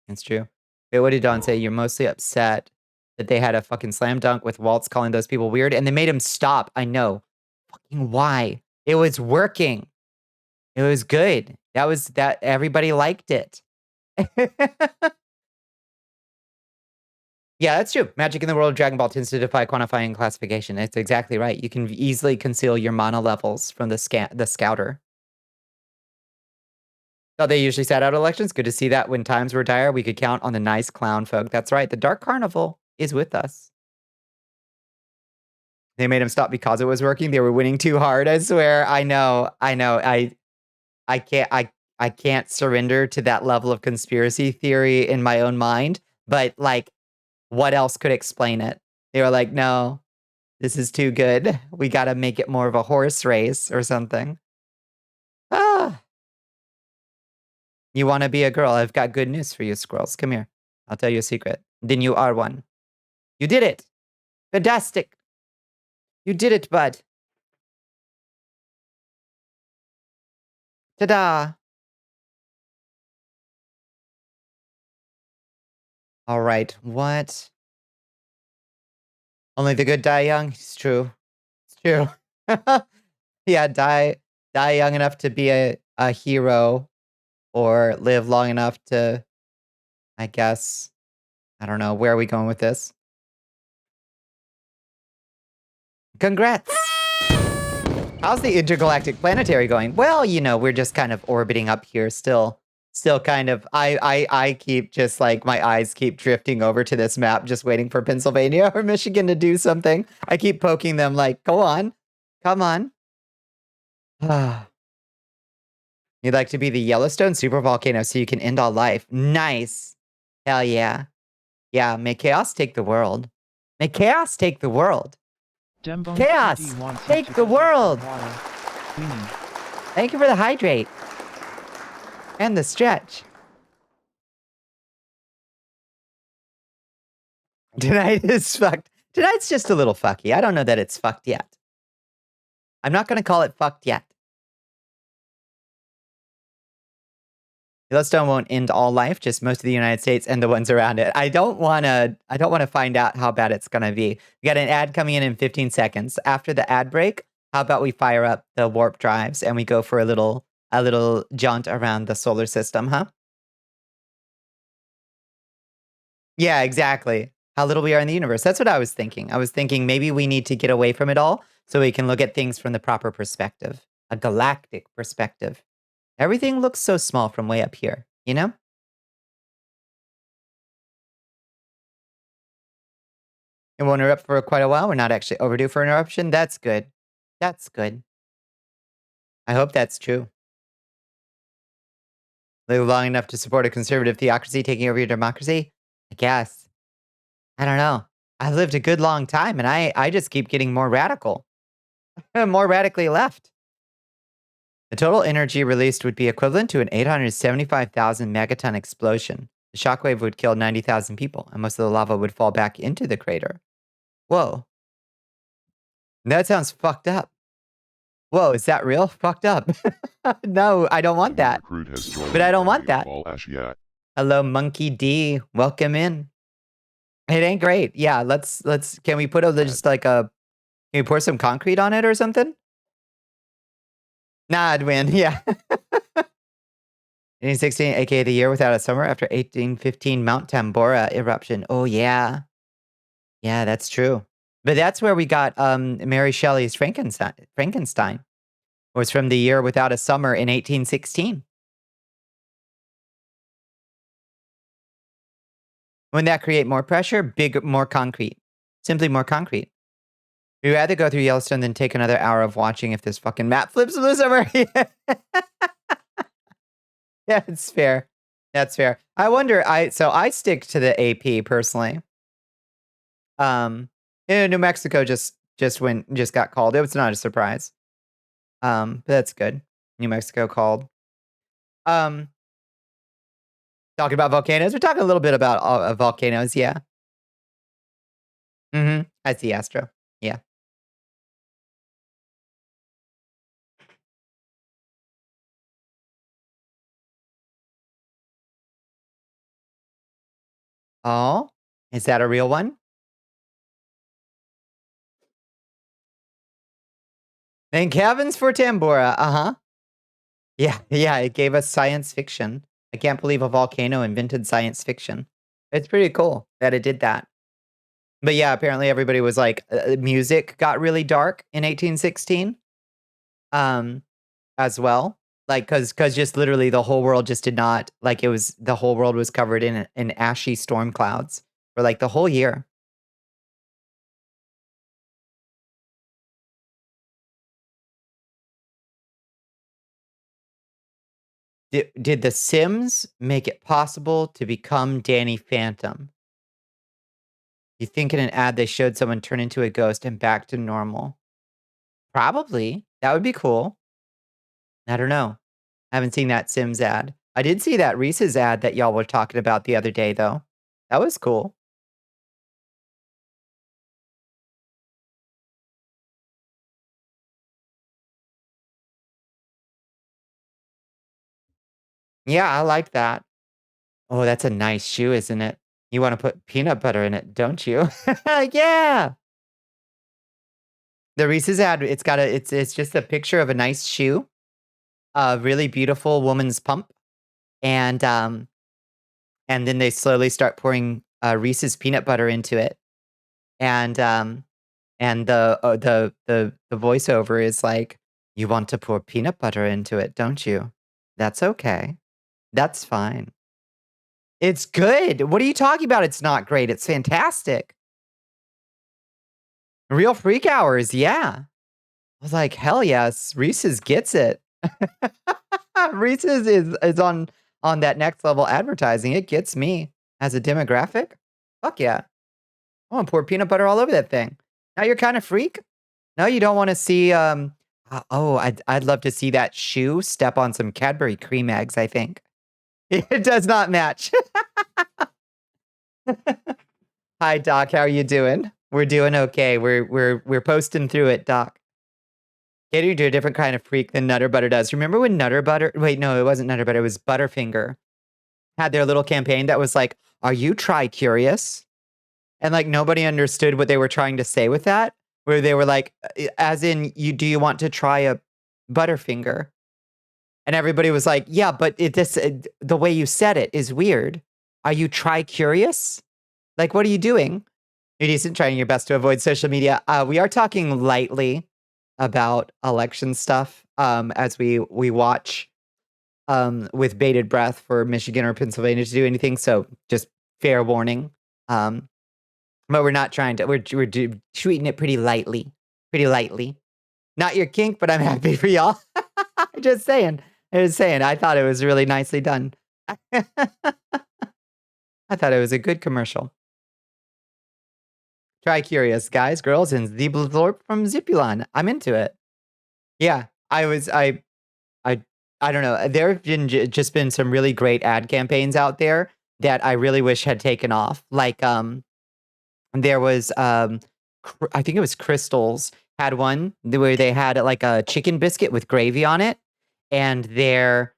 It's true. Wait, what did Don say? You're mostly upset that they had a fucking slam dunk with Waltz calling those people weird, and they made him stop. I know. Fucking why? It was working. It was good. That everybody liked it. Yeah, that's true. Magic in the world of Dragon Ball tends to defy quantifying classification. It's exactly right. You can easily conceal your mana levels from the scouter. Oh, they usually sat out elections. Good to see that when times were dire, we could count on the nice clown folk. That's right. The Dark Carnival is with us. They made him stop because it was working. They were winning too hard. I swear. I know. I can't surrender to that level of conspiracy theory in my own mind. But like, what else could explain it? They were like, no, this is too good. We got to make it more of a horse race or something. Ah. You want to be a girl? I've got good news for you, squirrels. Come here. I'll tell you a secret. Then you are one. You did it. Fantastic. You did it, bud. Ta-da. All right. What? Only the good die young? It's true. It's true. Yeah, die young enough to be a hero or live long enough to, I guess, I don't know. Where are we going with this? Congrats. How's the Intergalactic Planetary going? Well, you know, we're just kind of orbiting up here still. Still kind of, I keep just like, my eyes keep drifting over to this map, just waiting for Pennsylvania or Michigan to do something. I keep poking them like, go on, come on. You'd like to be the Yellowstone supervolcano so you can end all life. Nice. Hell yeah. Yeah, may chaos take the world. May chaos take the world. Dembones Chaos, 3D wants you take to the go get some world. water. Weenie. Thank you for the hydrate. And the stretch. Tonight is fucked. Tonight's just a little fucky. I don't know that it's fucked yet. I'm not going to call it fucked yet. Yellowstone won't end all life, just most of the United States and the ones around it. I don't want to find out how bad it's going to be. We got an ad coming in 15 seconds. After the ad break, how about we fire up the warp drives and we go for a little jaunt around the solar system, huh? Yeah, exactly. How little we are in the universe. That's what I was thinking. I was thinking maybe we need to get away from it all so we can look at things from the proper perspective, a galactic perspective. Everything looks so small from way up here, you know? It won't erupt for quite a while. We're not actually overdue for an eruption. That's good. That's good. I hope that's true. Live long enough to support a conservative theocracy taking over your democracy? I guess. I don't know. I've lived a good long time and I just keep getting more radical. More radically left. The total energy released would be equivalent to an 875,000 megaton explosion. The shockwave would kill 90,000 people, and most of the lava would fall back into the crater. Whoa. That sounds fucked up. Whoa, is that real? Fucked up. No, I don't want that. But I don't want that. Hello, Monkey D. Welcome in. It ain't great. Yeah, let's can we put just like can we pour some concrete on it or something? Nah, I'd win. Yeah. 1816, aka the year without a summer after 1815 Mount Tambora eruption. Oh yeah. Yeah, that's true. But that's where we got Mary Shelley's Frankenstein. It was from the year without a summer in 1816. Wouldn't that create more pressure? More concrete. Simply more concrete. We'd rather go through Yellowstone than take another hour of watching if this fucking map flips in the summer. Yeah, it's fair. That's fair. I wonder, so I stick to the AP personally. New Mexico just got called. It was not a surprise. But that's good. New Mexico called. Talking about volcanoes. We're talking a little bit about volcanoes, yeah. I see Astro. Yeah. Oh, is that a real one? Thank heavens for Tambora. Uh-huh. Yeah, it gave us science fiction. I can't believe a volcano invented science fiction. It's pretty cool that it did that. But yeah, apparently everybody was like, music got really dark in 1816. As well. Like, cause just literally the whole world just did not, like the whole world was covered in ashy storm clouds for like the whole year. Did The Sims make it possible to become Danny Phantom? You think in an ad they showed someone turn into a ghost and back to normal? Probably. That would be cool. I don't know. I haven't seen that Sims ad. I did see that Reese's ad that y'all were talking about the other day, though. That was cool. Yeah, I like that. Oh, that's a nice shoe, isn't it? You wanna put peanut butter in it, don't you? Yeah! The Reese's ad, it's just a picture of a nice shoe, a really beautiful woman's pump, and then they slowly start pouring, Reese's peanut butter into it, and And the voiceover is like, "You want to pour peanut butter into it, don't you? That's okay. That's fine." It's good. What are you talking about? It's not great. It's fantastic. Real freak hours, yeah. I was like, "Hell yes, Reese's gets it." Reese's is on that next level advertising. It gets me as a demographic. Fuck yeah. I wanna pour peanut butter all over that thing. Now you're kinda freak? No, you don't wanna see, oh, I'd love to see that shoe step on some Cadbury cream eggs, I think. It does not match. Hi, Doc, how are you doing? We're doing okay. We're posting through it, Doc. Cater to a different kind of freak than Nutter Butter does. Remember when Nutter Butter wait, no, it wasn't Nutter Butter, it was Butterfinger, had their little campaign that was like, "Are you tri-curious?" And, like, nobody understood what they were trying to say with that, where they were like, as in, do you want to try a Butterfinger?" And everybody was like, "Yeah, but the way you said it is weird. Are you tri-curious? Like, what are you doing?" You're decent, trying your best to avoid social media. We are talking lightly about election stuff, as we watch, with bated breath for Michigan or Pennsylvania to do anything, so just fair warning. But we're not trying to treating it pretty lightly, pretty lightly. Not your kink, but I'm happy for y'all. Just saying. Just saying. I thought it was really nicely done. I thought it was a good commercial. Try curious, guys, girls, and Zeeblethorpe from Zipulon. I'm into it. Yeah, I don't know. There have been just been some really great ad campaigns out there that I really wish had taken off. Like, there was, I think it was Crystals had one where they had like a chicken biscuit with gravy on it, and their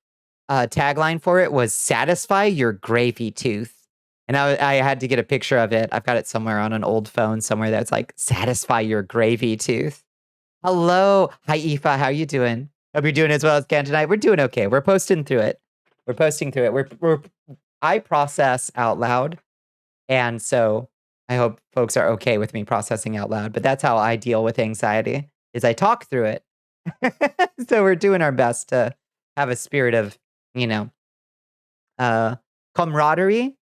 tagline for it was "Satisfy your gravy tooth." And I had to get a picture of it. I've got it somewhere on an old phone somewhere that's like "Satisfy your gravy tooth." Hello, hi Aoife, how you doing? Hope you're doing as well as can tonight. We're doing okay. We're posting through it. We're posting through it. I process out loud. And so I hope folks are okay with me processing out loud, but that's how I deal with anxiety is I talk through it. So we're doing our best to have a spirit of, you know, uh, camaraderie,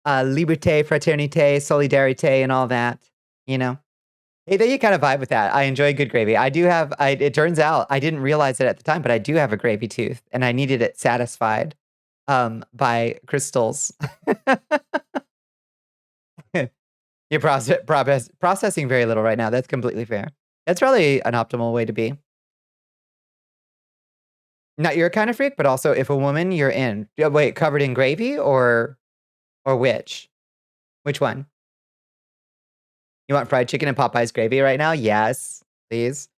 liberté, fraternité, solidarité, and all that, you know. Hey, you kind of vibe with that. I enjoy good gravy. I do have, it turns out, I didn't realize it at the time, but I do have a gravy tooth and I needed it satisfied by crystals. You're processing very little right now. That's completely fair. That's probably an optimal way to be. Not your kind of freak, but also if a woman, you're in. Wait, covered in gravy or which? Which one? You want fried chicken and Popeye's gravy right now? Yes, please.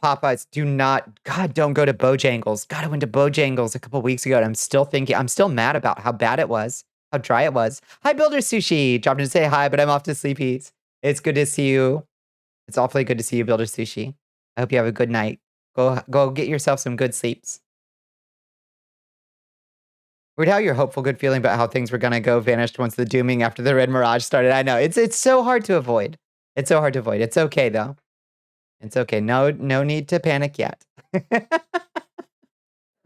Popeyes, do not. God, don't go to Bojangles. God, I went to Bojangles a couple weeks ago, and I'm still mad about how bad it was, how dry it was. Hi, Builder Sushi. Dropped in to say hi, but I'm off to sleepies. It's good to see you. It's awfully good to see you, Builder Sushi. I hope you have a good night. Go get yourself some good sleeps. Weird how your hopeful, good feeling about how things were gonna go vanished once the dooming after the Red Mirage started. I know it's so hard to avoid. It's so hard to avoid. It's okay though. It's okay. No need to panic yet.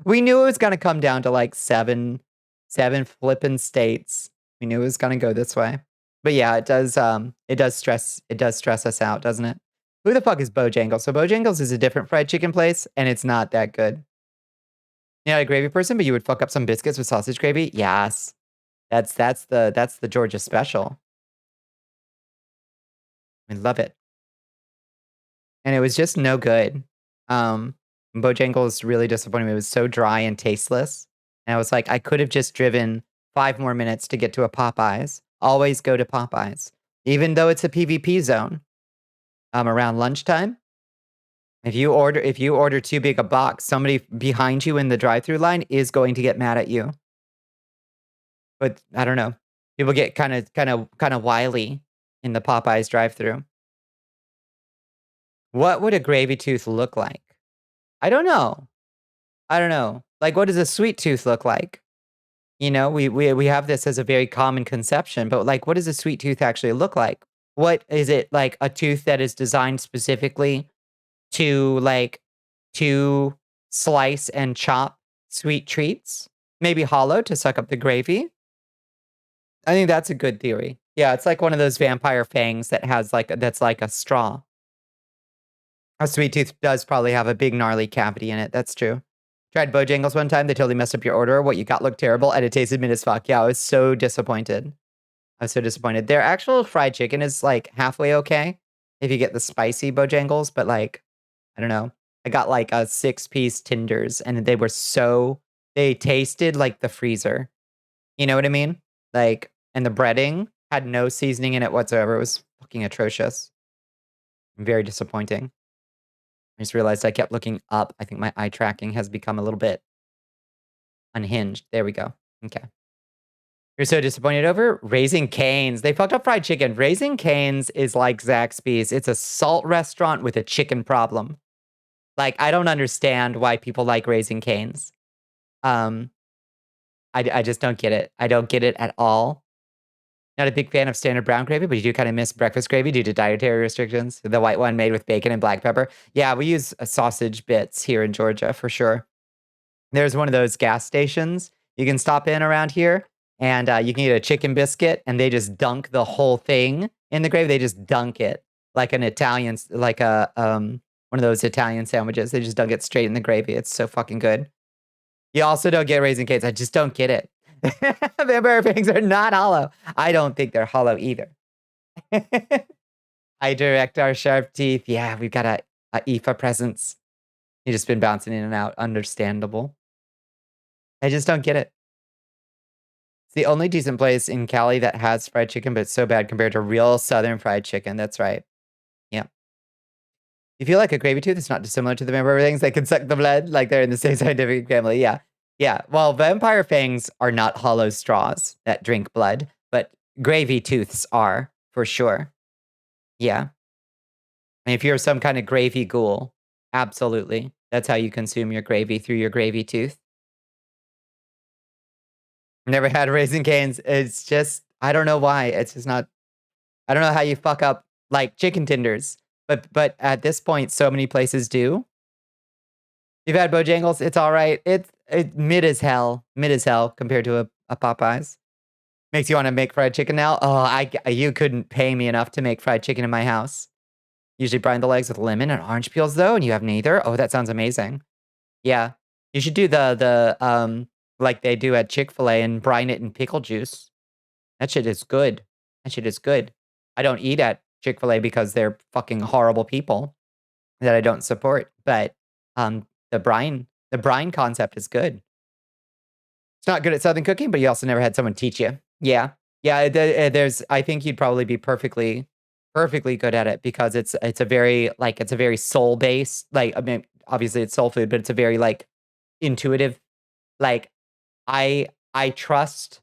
We knew it was gonna come down to like seven flippin' states. We knew it was gonna go this way. But yeah, it does stress us out, doesn't it? Who the fuck is Bojangles? So Bojangles is a different fried chicken place, and it's not that good. You're not a gravy person, but you would fuck up some biscuits with sausage gravy? Yes. That's the Georgia special. I love it. And it was just no good. Bojangles really disappointed me. It was so dry and tasteless. And I was like, I could have just driven 5 more minutes to get to a Popeyes. Always go to Popeyes. Even though it's a PvP zone. Around lunchtime. If you order too big a box, somebody behind you in the drive-through line is going to get mad at you. But I don't know. People get kind of wily in the Popeyes drive-through. What would a gravy tooth look like? I don't know. I don't know. Like, what does a sweet tooth look like? You know, we have this as a very common conception, but like, what does a sweet tooth actually look like? What is it, like a tooth that is designed specifically to slice and chop sweet treats? Maybe hollow to suck up the gravy? I think that's a good theory. Yeah, it's like one of those vampire fangs that has that's like a straw. A sweet tooth does probably have a big gnarly cavity in it. That's true. Tried Bojangles one time. They totally messed up your order. What you got looked terrible, and it tasted mid as fuck. Yeah, I was so disappointed. I was so disappointed. Their actual fried chicken is like halfway okay if you get the spicy Bojangles, but like, I don't know. I got like a 6-piece tenders, and they tasted like the freezer. You know what I mean? Like, and the breading had no seasoning in it whatsoever. It was fucking atrocious. Very disappointing. I just realized I kept looking up. I think my eye tracking has become a little bit unhinged. There we go. Okay. You're so disappointed over Raising Cane's. They fucked up fried chicken. Raising Cane's is like Zaxby's. It's a salt restaurant with a chicken problem. Like, I don't understand why people like Raising Cane's. I just don't get it. I don't get it at all. Not a big fan of standard brown gravy, but you do kind of miss breakfast gravy due to dietary restrictions. The white one made with bacon and black pepper. Yeah, we use sausage bits here in Georgia for sure. There's one of those gas stations you can stop in around here, and you can get a chicken biscuit, and they just dunk the whole thing in the gravy. They just dunk it like an Italian, like a one of those Italian sandwiches. They just dunk it straight in the gravy. It's so fucking good. You also don't get Raising Cane's. I just don't get it. Vampire fangs are not hollow. I don't think they're hollow either. I direct our sharp teeth. Yeah, we've got a IFA presence. You just been bouncing in and out. Understandable. I just don't get it. It's the only decent place in Cali that has fried chicken, but it's so bad compared to real Southern fried chicken. That's right. Yeah. You feel like a gravy tooth is not dissimilar to the vampire fangs. They can suck the blood like they're in the same scientific family. Yeah. Yeah. Well, vampire fangs are not hollow straws that drink blood, but gravy tooths are for sure. Yeah. And if you're some kind of gravy ghoul, absolutely. That's how you consume your gravy, through your gravy tooth. Never had Raising Cane's. It's just, I don't know why. It's just not, I don't know how you fuck up like chicken tenders. But at this point, so many places do. You've had Bojangles. It's all right. It's mid as hell compared to a Popeyes. Makes you want to make fried chicken now. Oh, you couldn't pay me enough to make fried chicken in my house. Usually brine the legs with lemon and orange peels though, and you have neither. Oh, that sounds amazing. Yeah, you should do the like they do at Chick-fil-A and brine it in pickle juice. That shit is good. That shit is good. I don't eat at Chick-fil-A because they're fucking horrible people that I don't support. But the brine concept is good. It's not good at Southern cooking, but you also never had someone teach you. Yeah. Yeah, there's I think you'd probably be perfectly good at it because it's a very soul-based, like, I mean, obviously it's soul food, but it's a very like intuitive, like I trust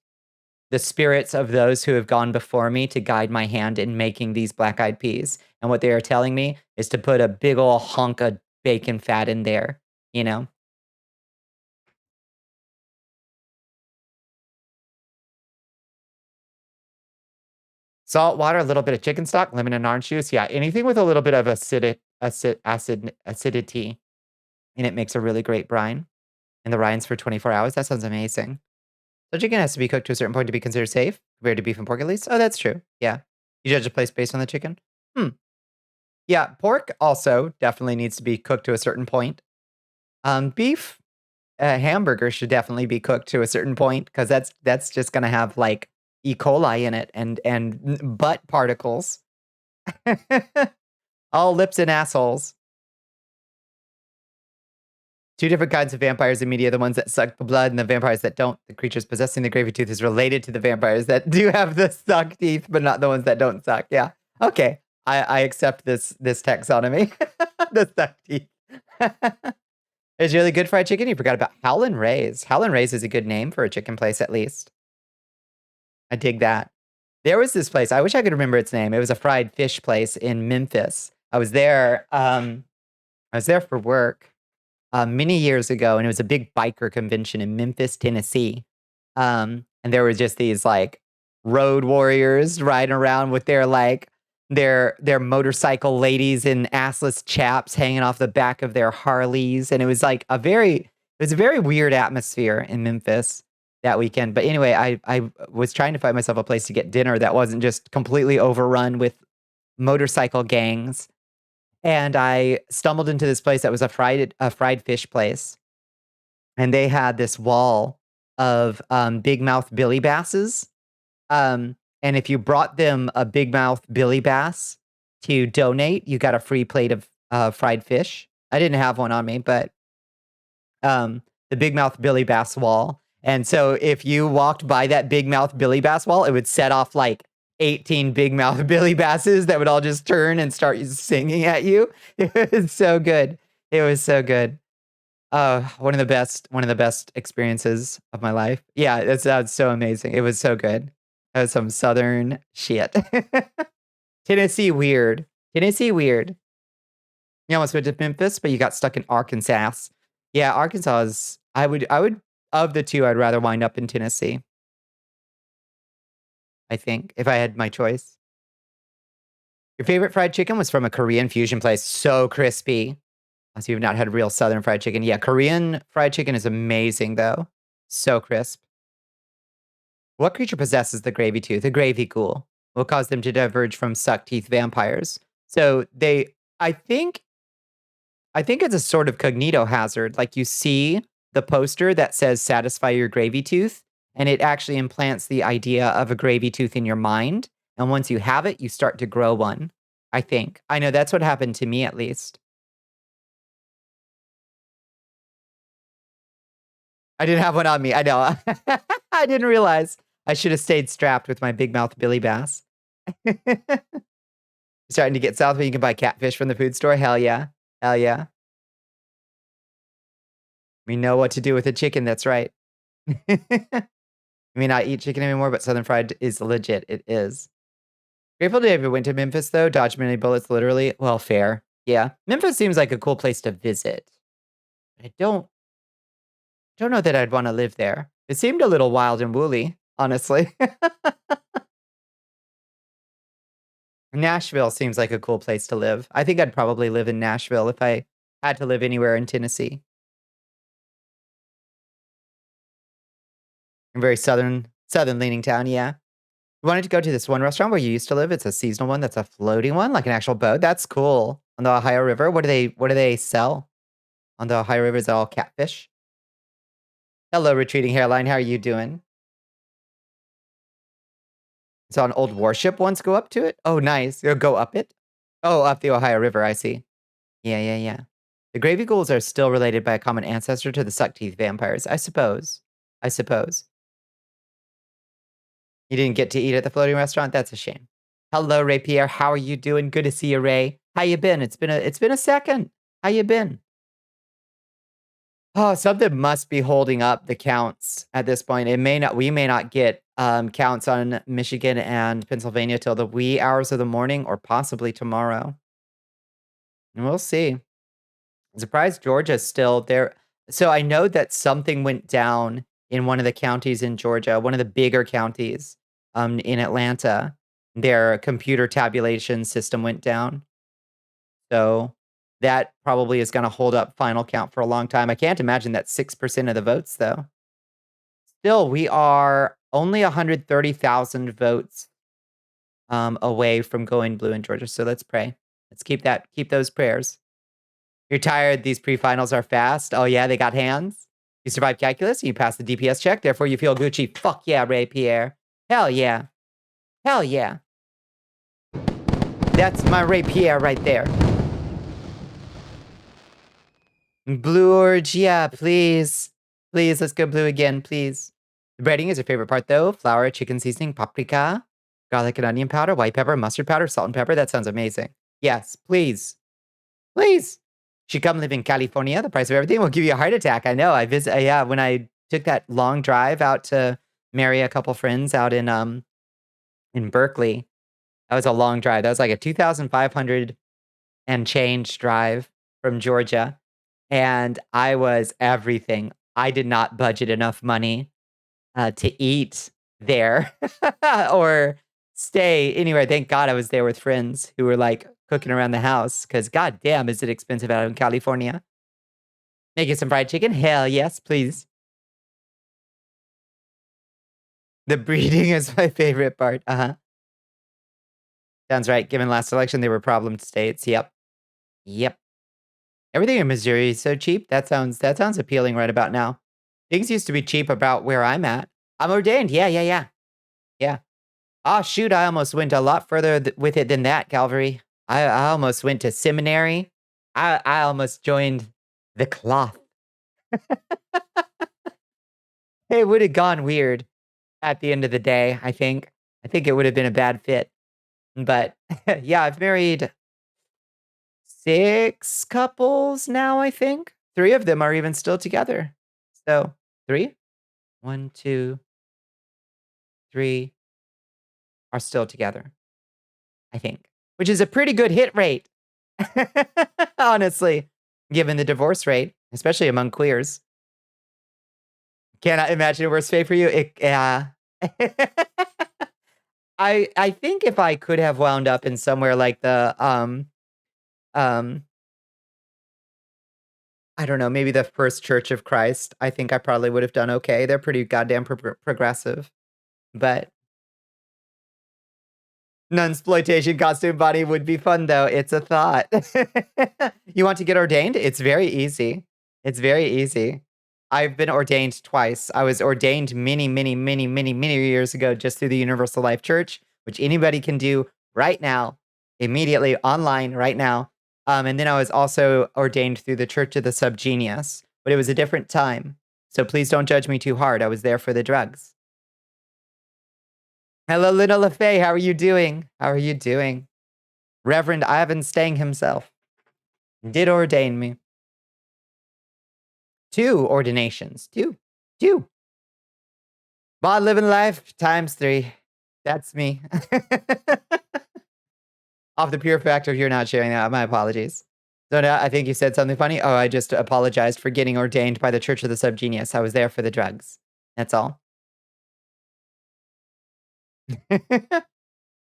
the spirits of those who have gone before me to guide my hand in making these black-eyed peas. And what they are telling me is to put a big ol' hunk of bacon fat in there, you know? Salt, water, a little bit of chicken stock, lemon and orange juice. Yeah, anything with a little bit of acidity and it makes a really great brine. And the rinds for 24 hours. That sounds amazing. So chicken has to be cooked to a certain point to be considered safe compared to beef and pork at least. Oh, that's true. Yeah. You judge a place based on the chicken? Yeah, pork also definitely needs to be cooked to a certain point. Beef, hamburger should definitely be cooked to a certain point because that's just gonna have like E. coli in it and butt particles. All lips and assholes. Two different kinds of vampires in media, the ones that suck the blood and the vampires that don't. The creatures possessing the gravy tooth is related to the vampires that do have the suck teeth, but not the ones that don't suck. Yeah. Okay. I accept this taxonomy. The suck teeth. It's really good fried chicken. You forgot about Howlin' Ray's. Howlin' Ray's is a good name for a chicken place, at least. I dig that. There was this place. I wish I could remember its name. It was a fried fish place in Memphis. I was there for work many years ago, and it was a big biker convention in Memphis, Tennessee. And there were just these like road warriors riding around with their like their motorcycle ladies in assless chaps hanging off the back of their Harleys, and it was like a very weird atmosphere in Memphis that weekend. But anyway, I was trying to find myself a place to get dinner that wasn't just completely overrun with motorcycle gangs, and I stumbled into this place that was a fried fish place, and they had this wall of big mouth billy basses. And if you brought them a big mouth billy bass to donate, you got a free plate of fried fish. I didn't have one on me, but the big mouth billy bass wall. And so if you walked by that big mouth billy bass wall, it would set off like 18 big mouth billy basses that would all just turn and start singing at you. It was so good. It was so good. One of the best experiences of my life. Yeah, that's so amazing. It was so good. That was some Southern shit. Tennessee weird. Tennessee weird. You almost went to Memphis, but you got stuck in Arkansas. Yeah, Arkansas is. I would of the two, I'd rather wind up in Tennessee. I think if I had my choice. Your favorite fried chicken was from a Korean fusion place. So crispy. Unless you've not had real Southern fried chicken. Yeah, Korean fried chicken is amazing though. So crisp. What creature possesses the gravy tooth? A gravy ghoul will cause them to diverge from suck teeth vampires. So I think it's a sort of cognito hazard. Like you see the poster that says satisfy your gravy tooth, and it actually implants the idea of a gravy tooth in your mind. And once you have it, you start to grow one. I think. I know that's what happened to me at least. I didn't have one on me. I know. I didn't realize. I should have stayed strapped with my big mouth Billy Bass. Starting to get south where you can buy catfish from the food store. Hell yeah. Hell yeah. We know what to do with a chicken. That's right. I may not eat chicken anymore, but Southern Fried is legit. It is. Grateful to have you went to Memphis, though. Dodged many bullets, literally. Well, fair. Yeah. Memphis seems like a cool place to visit. I don't know that I'd want to live there. It seemed a little wild and woolly, honestly. Nashville seems like a cool place to live. I think I'd probably live in Nashville if I had to live anywhere in Tennessee. A very southern leaning town, yeah. You wanted to go to this one restaurant where you used to live. It's a seasonal one. That's a floating one, like an actual boat. That's cool. On the Ohio River. What do they sell on the Ohio River? Is it all catfish? Hello, retreating hairline. How are you doing? So an old warship once go up to it? Oh, nice. You'll go up it? Oh, up the Ohio River, I see. Yeah. The gravy ghouls are still related by a common ancestor to the suck teeth vampires, I suppose. You didn't get to eat at the floating restaurant? That's a shame. Hello, Ray Pierre. How are you doing? Good to see you, Ray. How you been? It's been a second. How you been? Oh, something must be holding up the counts at this point. We may not get counts on Michigan and Pennsylvania till the wee hours of the morning or possibly tomorrow. And we'll see. I'm surprised Georgia's still there. So I know that something went down in one of the counties in Georgia, one of the bigger counties in Atlanta. Their computer tabulation system went down. So that probably is going to hold up final count for a long time. I can't imagine that 6% of the votes, though. Still, we are only 130,000 votes away from going blue in Georgia. So let's pray. Let's keep those prayers. You're tired. These pre-finals are fast. Oh, yeah, they got hands. You survived calculus. You passed the DPS check. Therefore, you feel Gucci. Fuck yeah, Ray Pierre. Hell yeah. Hell yeah. That's my Ray Pierre right there. Blue orange, yeah, please. Please, let's go blue again, please. The breading is your favorite part, though. Flour, chicken seasoning, paprika, garlic and onion powder, white pepper, mustard powder, salt and pepper. That sounds amazing. Yes, please. Please. Should come live in California. The price of everything will give you a heart attack. I know. Yeah, when I took that long drive out to marry a couple friends out in Berkeley, that was a long drive. That was like a 2,500 and change drive from Georgia. And I was everything. I did not budget enough money to eat there or stay anywhere. Thank God I was there with friends who were like cooking around the house because god damn, is it expensive out in California. Making some fried chicken? Hell yes, please. The breeding is my favorite part. Uh-huh. Sounds right. Given last election, they were problem states. Yep. Yep. Everything in Missouri is so cheap. That sounds appealing right about now. Things used to be cheap about where I'm at. I'm ordained. Yeah. Oh, shoot. I almost went a lot further with it than that, Calvary. I almost went to seminary. I almost joined the cloth. It would have gone weird at the end of the day, I think. I think it would have been a bad fit. But yeah, I've married 6 couples now, I think. 3 of them are even still together. So 3? 1, 2, 3 are still together, I think, which is a pretty good hit rate. Honestly, given the divorce rate, especially among queers. Cannot imagine a worse fate for you. I think if I could have wound up in somewhere like the um I don't know, maybe the First Church of Christ, I think I probably would have done okay. They're pretty goddamn progressive. But nunsploitation costume body would be fun though. It's a thought. You want to get ordained? It's very easy. It's very easy. I've been ordained twice. I was ordained many years ago just through the Universal Life Church, which anybody can do right now, immediately online right now. And then I was also ordained through the Church of the Subgenius, but it was a different time. So please don't judge me too hard. I was there for the drugs. Hello, little LaFay. How are you doing? How are you doing? Reverend Ivan Stang himself did ordain me. 2 ordinations. 2. Bod living life times 3. That's me. Off the pure fact of you're not sharing that. My apologies. So now I think you said something funny. Oh, I just apologized for getting ordained by the Church of the Subgenius. I was there for the drugs. That's all.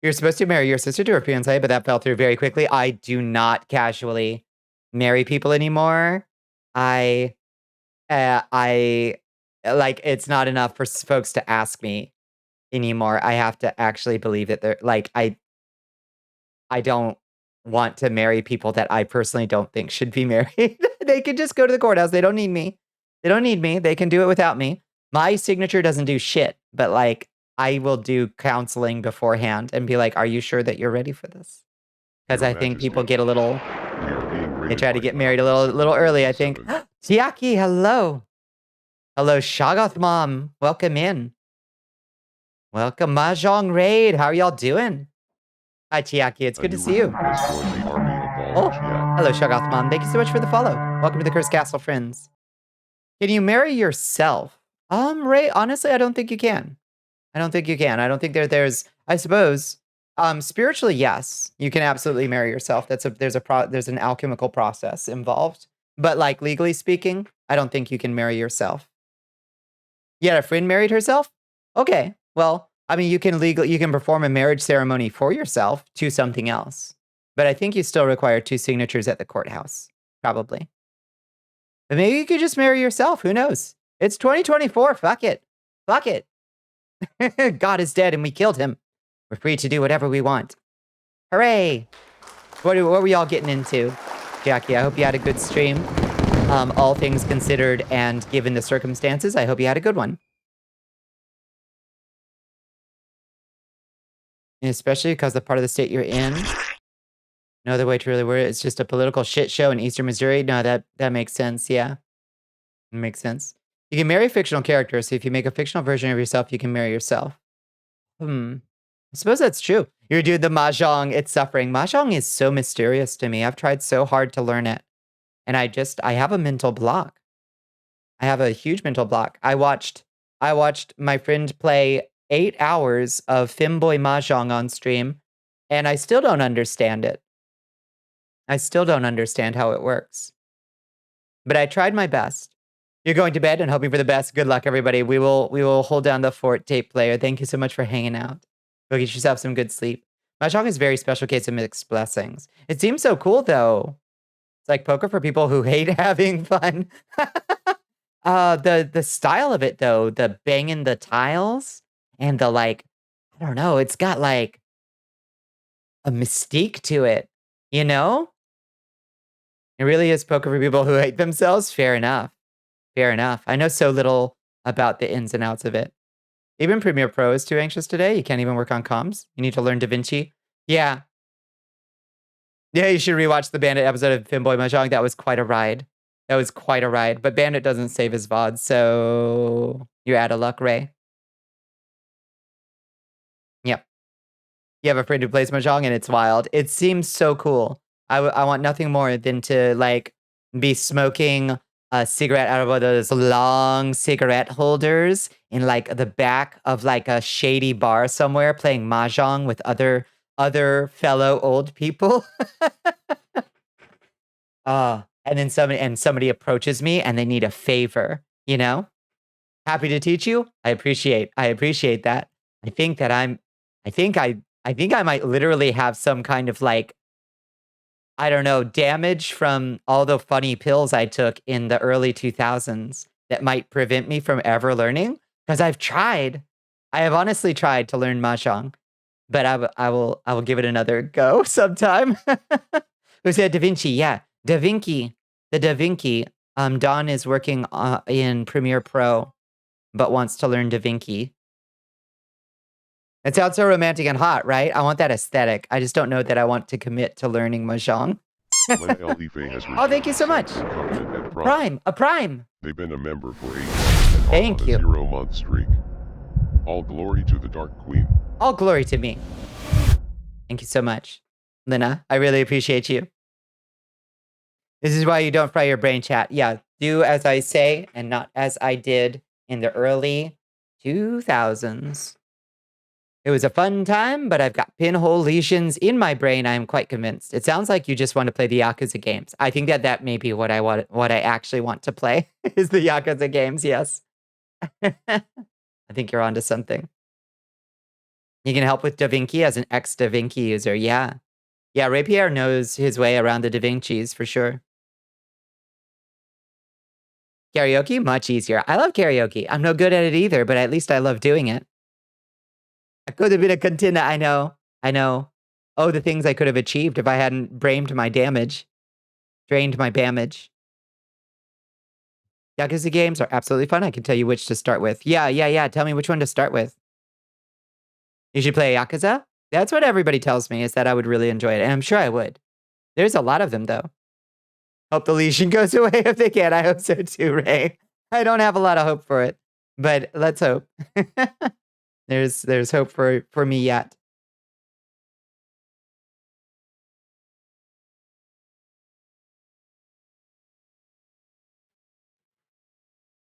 You're supposed to marry your sister to her fiancé, but that fell through very quickly. I do not casually marry people anymore. I like, it's not enough for folks to ask me anymore. I have to actually believe that they're like, I don't want to marry people that I personally don't think should be married. They can just go to the courthouse. They don't need me. They don't need me. They can do it without me. My signature doesn't do shit, but like, I will do counseling beforehand and be like, are you sure that you're ready for this? Because Your I think Majesty, people get a little, we are being they raided try to by get married a little early, I think. 7. Tiaki, hello. Hello, Shagath Mom. Welcome in. Welcome, Mahjong Raid. How are y'all doing? Hi, Chiaki. It's good to see you. Destroyed the army of Oh, Bonnicula. hello, Shagath Mom. Thank you so much for the follow. Welcome to the Cursed Castle, friends. Can you marry yourself? Ray, honestly, I don't think you can. I don't think you can. I don't think there's, I suppose, spiritually, yes, you can absolutely marry yourself. There's an alchemical process involved. But like legally speaking, I don't think you can marry yourself. Yeah, a friend married herself? Okay. Well, I mean, you can perform a marriage ceremony for yourself to something else. But I think you still require 2 signatures at the courthouse, probably. But maybe you could just marry yourself. Who knows? It's 2024. Fuck it. Fuck it. God is dead and we killed him. We're free to do whatever we want. Hooray. What were y'all getting into? Jackie, I hope you had a good stream. All things considered and given the circumstances, I hope you had a good one. Especially because the part of the state you're in. No other way to really word it. It's just a political shit show in Eastern Missouri. No, that makes sense. Yeah. It makes sense. You can marry fictional characters. So if you make a fictional version of yourself, you can marry yourself. I suppose that's true. You're doing the Mahjong. It's suffering. Mahjong is so mysterious to me. I've tried so hard to learn it. And I have a mental block. I have a huge mental block. I watched my friend play 8 hours of Femboy Mahjong on stream, and I still don't understand it. I still don't understand how it works. But I tried my best. You're going to bed and hoping for the best. Good luck, everybody. We will hold down the fort, tape player. Thank you so much for hanging out. Go get yourself some good sleep. Mahjong is a very special case of mixed blessings. It seems so cool, though. It's like poker for people who hate having fun. The style of it, though, the banging the tiles and the, like, I don't know, it's got, like, a mystique to it, you know? It really is poker for people who hate themselves. Fair enough. Fair enough. I know so little about the ins and outs of it. Even Premiere Pro is too anxious today. You can't even work on comms. You need to learn DaVinci. Yeah. Yeah, you should rewatch the Bandit episode of Finboy Mahjong. That was quite a ride. That was quite a ride. But Bandit doesn't save his VOD, so you're out of luck, Ray. Yep. You have a friend who plays Mahjong and it's wild. It seems so cool. I want nothing more than to, like, be smoking a cigarette out of one of those long cigarette holders in, like, the back of, like, a shady bar somewhere playing Mahjong with other fellow old people. And then somebody approaches me and they need a favor, you know? Happy to teach you. I appreciate that. I think I might literally have some kind of, like, I don't know, damage from all the funny pills I took in the early 2000s that might prevent me from ever learning. Because I've tried. I have honestly tried to learn Mahjong, but I will give it another go sometime. Who said Da Vinci? Yeah, Da Vinci. The Da Vinci. Don is working in Premiere Pro, but wants to learn Da Vinci. It sounds so romantic and hot, right? I want that aesthetic. I just don't know that I want to commit to learning Mahjong. Oh, thank you so much. A prime. They've been a member for 8 months and thank on you. a 0-month streak. All glory to the Dark Queen. All glory to me. Thank you so much. Lina, I really appreciate you. This is why you don't fry your brain, chat. Yeah, do as I say and not as I did in the early 2000s. It was a fun time, but I've got pinhole lesions in my brain, I'm quite convinced. It sounds like you just want to play the Yakuza games. I think that may be what I actually want to play, is the Yakuza games, yes. I think you're onto something. You can help with DaVinci as an ex-DaVinci user, yeah. Yeah, Ray Pierre knows his way around the DaVincis, for sure. Karaoke, much easier. I love karaoke. I'm no good at it either, but at least I love doing it. I could have been a contender, I know. Oh, the things I could have achieved if I hadn't drained my damage. Yakuza games are absolutely fun. I can tell you which to start with. Yeah. Tell me which one to start with. You should play Yakuza? That's what everybody tells me, is that I would really enjoy it. And I'm sure I would. There's a lot of them, though. Hope the lesion goes away if they can. I hope so too, Ray. I don't have a lot of hope for it, but let's hope. There's hope for me yet.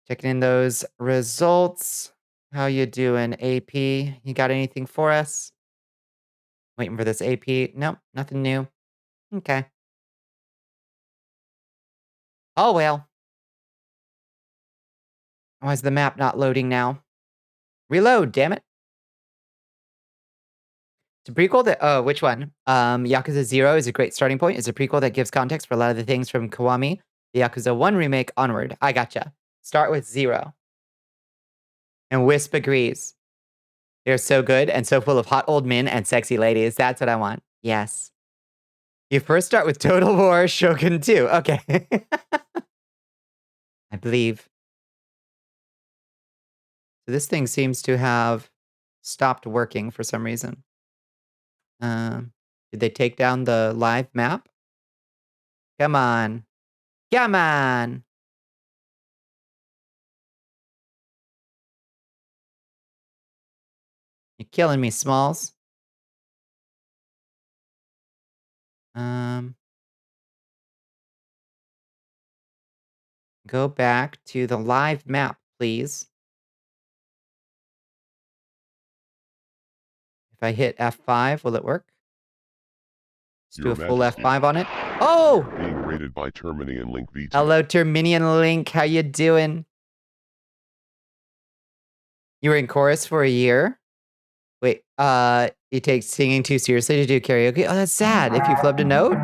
Checking in those results. How you doing, AP? You got anything for us? Waiting for this AP. Nope, nothing new. Okay. Oh, well. Why is the map not loading now? Reload, damn it. It's a prequel that, oh, which one? Yakuza 0 is a great starting point. It's a prequel that gives context for a lot of the things from Kiwami, the Yakuza 1 remake onward. I gotcha. Start with 0. And Wisp agrees. They're so good and so full of hot old men and sexy ladies. That's what I want. Yes. You first start with Total War Shogun 2. Okay. I believe. So this thing seems to have stopped working for some reason. Did they take down the live map? Come on. Come on. You're killing me, Smalls. Go back to the live map, please. If I hit F5, will it work? Let's do a full F5 on it. Oh! Being rated by Terminian Link VT. Hello, Terminian Link. How you doing? You were in chorus for a year? Wait, you take singing too seriously to do karaoke? Oh, that's sad. If you flubbed a note,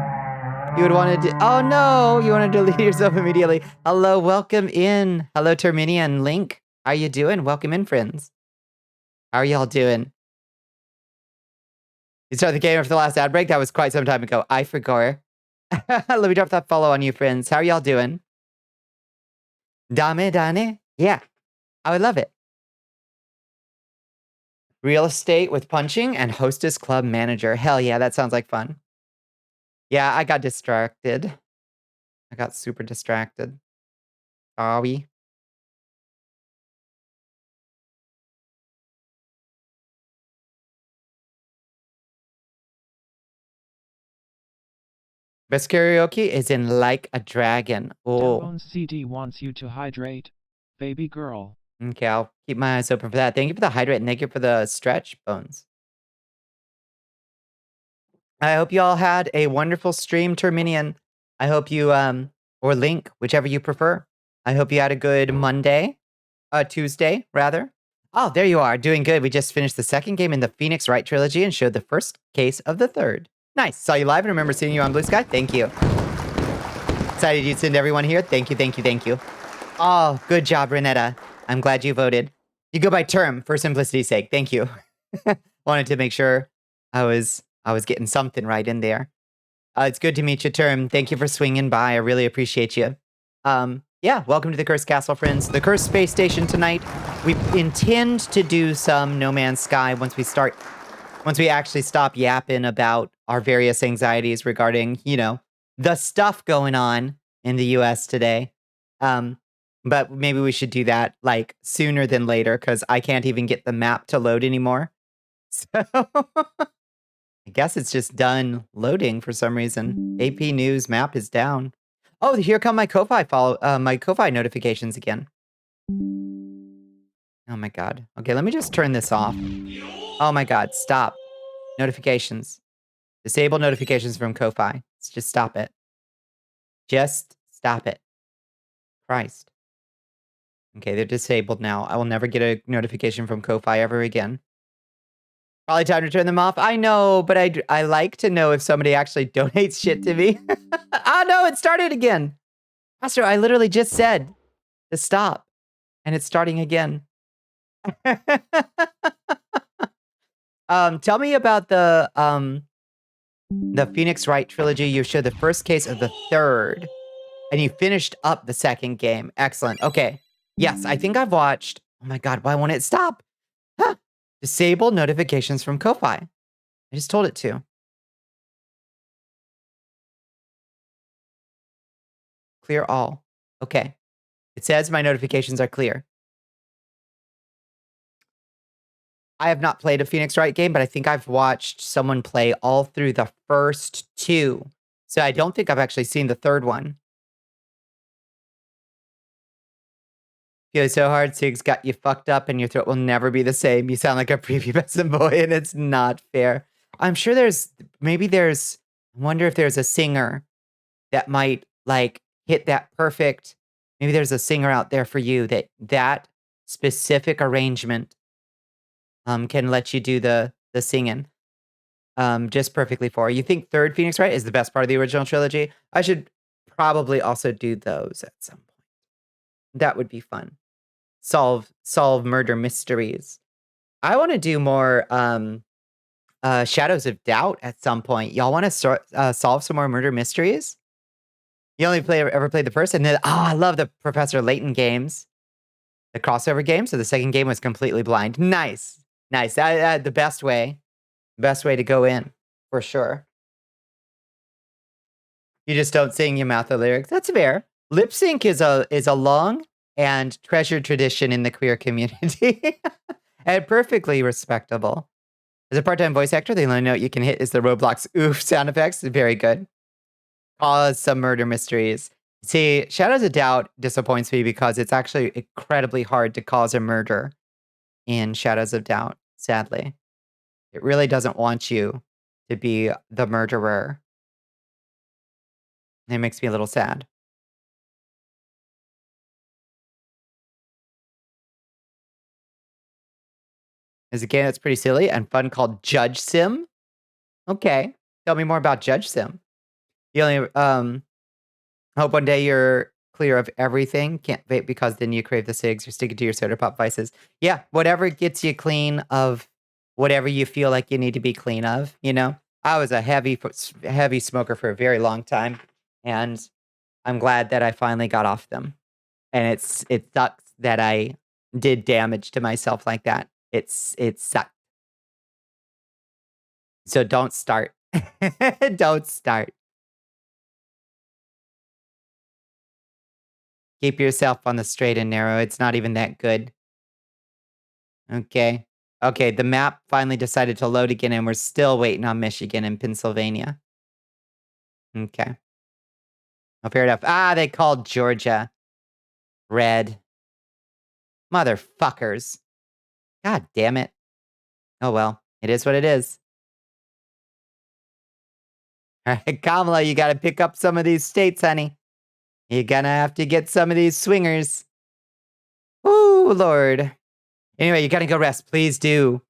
you would want to oh no, you want to delete yourself immediately. Hello, welcome in. Hello, Terminian Link. How you doing? Welcome in, friends. How are y'all doing? You started the game after the last ad break? That was quite some time ago. I forgot. Let me drop that follow on you, friends. How are y'all doing? Dane? Yeah, I would love it. Real estate with punching and hostess club manager. Hell yeah, that sounds like fun. Yeah, I got distracted. I got super distracted. Sorry. Best karaoke is in Like a Dragon. Oh, Dembones CD wants you to hydrate. Baby girl. okay. I'll keep my eyes open for that. Thank you for the hydrate and thank you for the stretch, Bones. I hope you all had a wonderful stream, Terminian. I hope you, or Link, whichever you prefer. I hope you had a good Monday, Tuesday, rather. Oh, there you are, doing good. We just finished the second game in the Phoenix Wright trilogy and showed the first case of the third. Nice. Saw you live and remember seeing you on Blue Sky. Thank you. Excited you send everyone here. Thank you, thank you, thank you. Oh, good job, Renetta. I'm glad you voted. You go by term for simplicity's sake. Thank you. Wanted to make sure I was getting something right in there. It's good to meet you, Term. Thank you for swinging by. I really appreciate you. Yeah, welcome to the Cursed Castle, friends. The Cursed Space Station tonight. We intend to do some No Man's Sky once we actually stop yapping about our various anxieties regarding, the stuff going on in the US today. But maybe we should do that like sooner than later because I can't even get the map to load anymore. So I guess it's just done loading for some reason. AP News map is down. Oh, here come my Ko-Fi my Ko-Fi notifications again. Oh my god. Okay, let me just turn this off. Oh my god, stop. Notifications. Disable notifications from Ko-Fi. Let's just stop it. Just stop it. Christ. Okay, they're disabled now. I will never get a notification from Ko-Fi ever again. Probably time to turn them off. I know, but I like to know if somebody actually donates shit to me. Oh no, it started again. Pastor, I literally just said to stop, and it's starting again. Tell me about the Phoenix Wright trilogy. You showed the first case of the third, and you finished up the second game. Excellent. Okay. Yes, I think I've watched. Oh my god, why won't it stop? Huh. Disable notifications from Ko-Fi. I just told it to. Clear all. Okay. It says my notifications are clear. I have not played a Phoenix Wright game, but I think I've watched someone play all through the first two. So I don't think I've actually seen the third one. Feels so hard. Sig's got you fucked up and your throat will never be the same. You sound like a prepubescent boy and it's not fair. I'm sure I wonder if there's a singer that might like hit that perfect. Maybe there's a singer out there for you that specific arrangement can let you do the singing just perfectly for you. Think third Phoenix Wright is the best part of the original trilogy? I should probably also do those at some point. That would be fun. Solve murder mysteries. I want to do more Shadows of Doubt at some point. Y'all want to solve some more murder mysteries? You only ever played the first, and then I love the Professor Layton games, the crossover game. So the second game was completely blind. Nice. The best way to go in for sure. You just don't sing, you mouth the lyrics. That's fair. Lip sync is a long and treasured tradition in the queer community, and perfectly respectable. As a part-time voice actor, the only note you can hit is the Roblox oof sound effects. Very good. Cause some murder mysteries. See, Shadows of Doubt disappoints me because it's actually incredibly hard to cause a murder in Shadows of Doubt, sadly. It really doesn't want you to be the murderer. It makes me a little sad. Is a game that's pretty silly and fun called Judge Sim. Okay. Tell me more about Judge Sim. You only hope one day you're clear of everything. Can't vape because then you crave the cigs. You're sticking to your soda pop vices. Yeah, whatever gets you clean of whatever you feel like you need to be clean of, you know? I was a heavy smoker for a very long time, and I'm glad that I finally got off them. And it sucks that I did damage to myself like that. It sucked. So don't start. Don't start. Keep yourself on the straight and narrow. It's not even that good. Okay. Okay, the map finally decided to load again, and we're still waiting on Michigan and Pennsylvania. Okay. Oh, fair enough. Ah, they called Georgia red. Motherfuckers. God damn it. Oh, well. It is what it is. All right, Kamala, you got to pick up some of these states, honey. You're gonna have to get some of these swingers. Ooh, Lord. Anyway, you gotta go rest. Please do.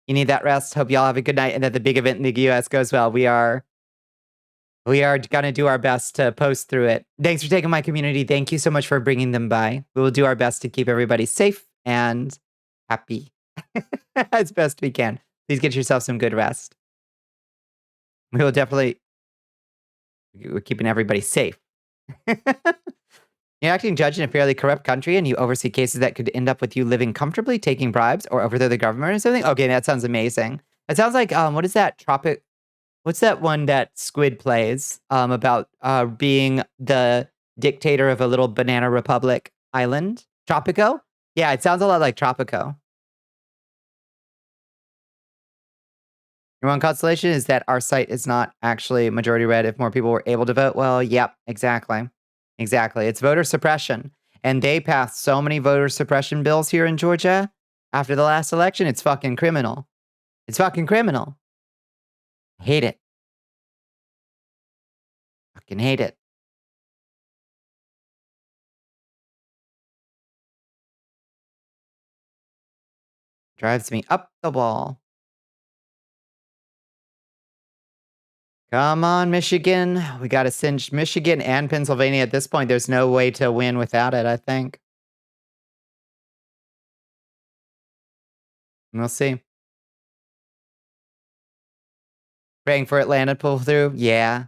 You need that rest. Hope y'all have a good night and that the big event in the US goes well. We are gonna do our best to post through it. Thanks for taking my community. Thank you so much for bringing them by. We will do our best to keep everybody safe and happy as best we can. Please get yourself some good rest. We will definitely, we're keeping everybody safe. You're acting judge in a fairly corrupt country and you oversee cases that could end up with you living comfortably, taking bribes, or overthrow the government or something? Okay, that sounds amazing. It sounds like, what is that what's that one that Squid plays, about, being the dictator of a little banana republic island? Tropico? Yeah, it sounds a lot like Tropico. Your one consolation is that our site is not actually majority red if more people were able to vote. Well, yep, exactly. Exactly. It's voter suppression. And they passed so many voter suppression bills here in Georgia after the last election. It's fucking criminal. It's fucking criminal. Hate it. Fucking hate it. Drives me up the wall. Come on, Michigan. We got to cinch Michigan and Pennsylvania at this point. There's no way to win without it, I think. We'll see. Praying for Atlanta to pull through? Yeah.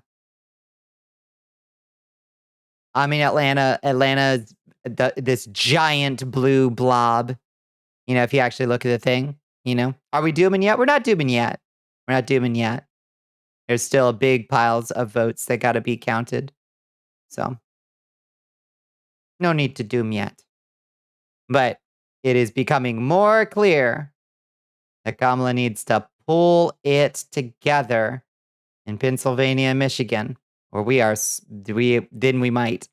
I mean, Atlanta's this giant blue blob. You know, if you actually look at the thing, you know. Are we dooming yet? We're not dooming yet. We're not dooming yet. There's still big piles of votes that got to be counted. So, no need to doom yet. But it is becoming more clear that Kamala needs to pull it together in Pennsylvania and Michigan, or we might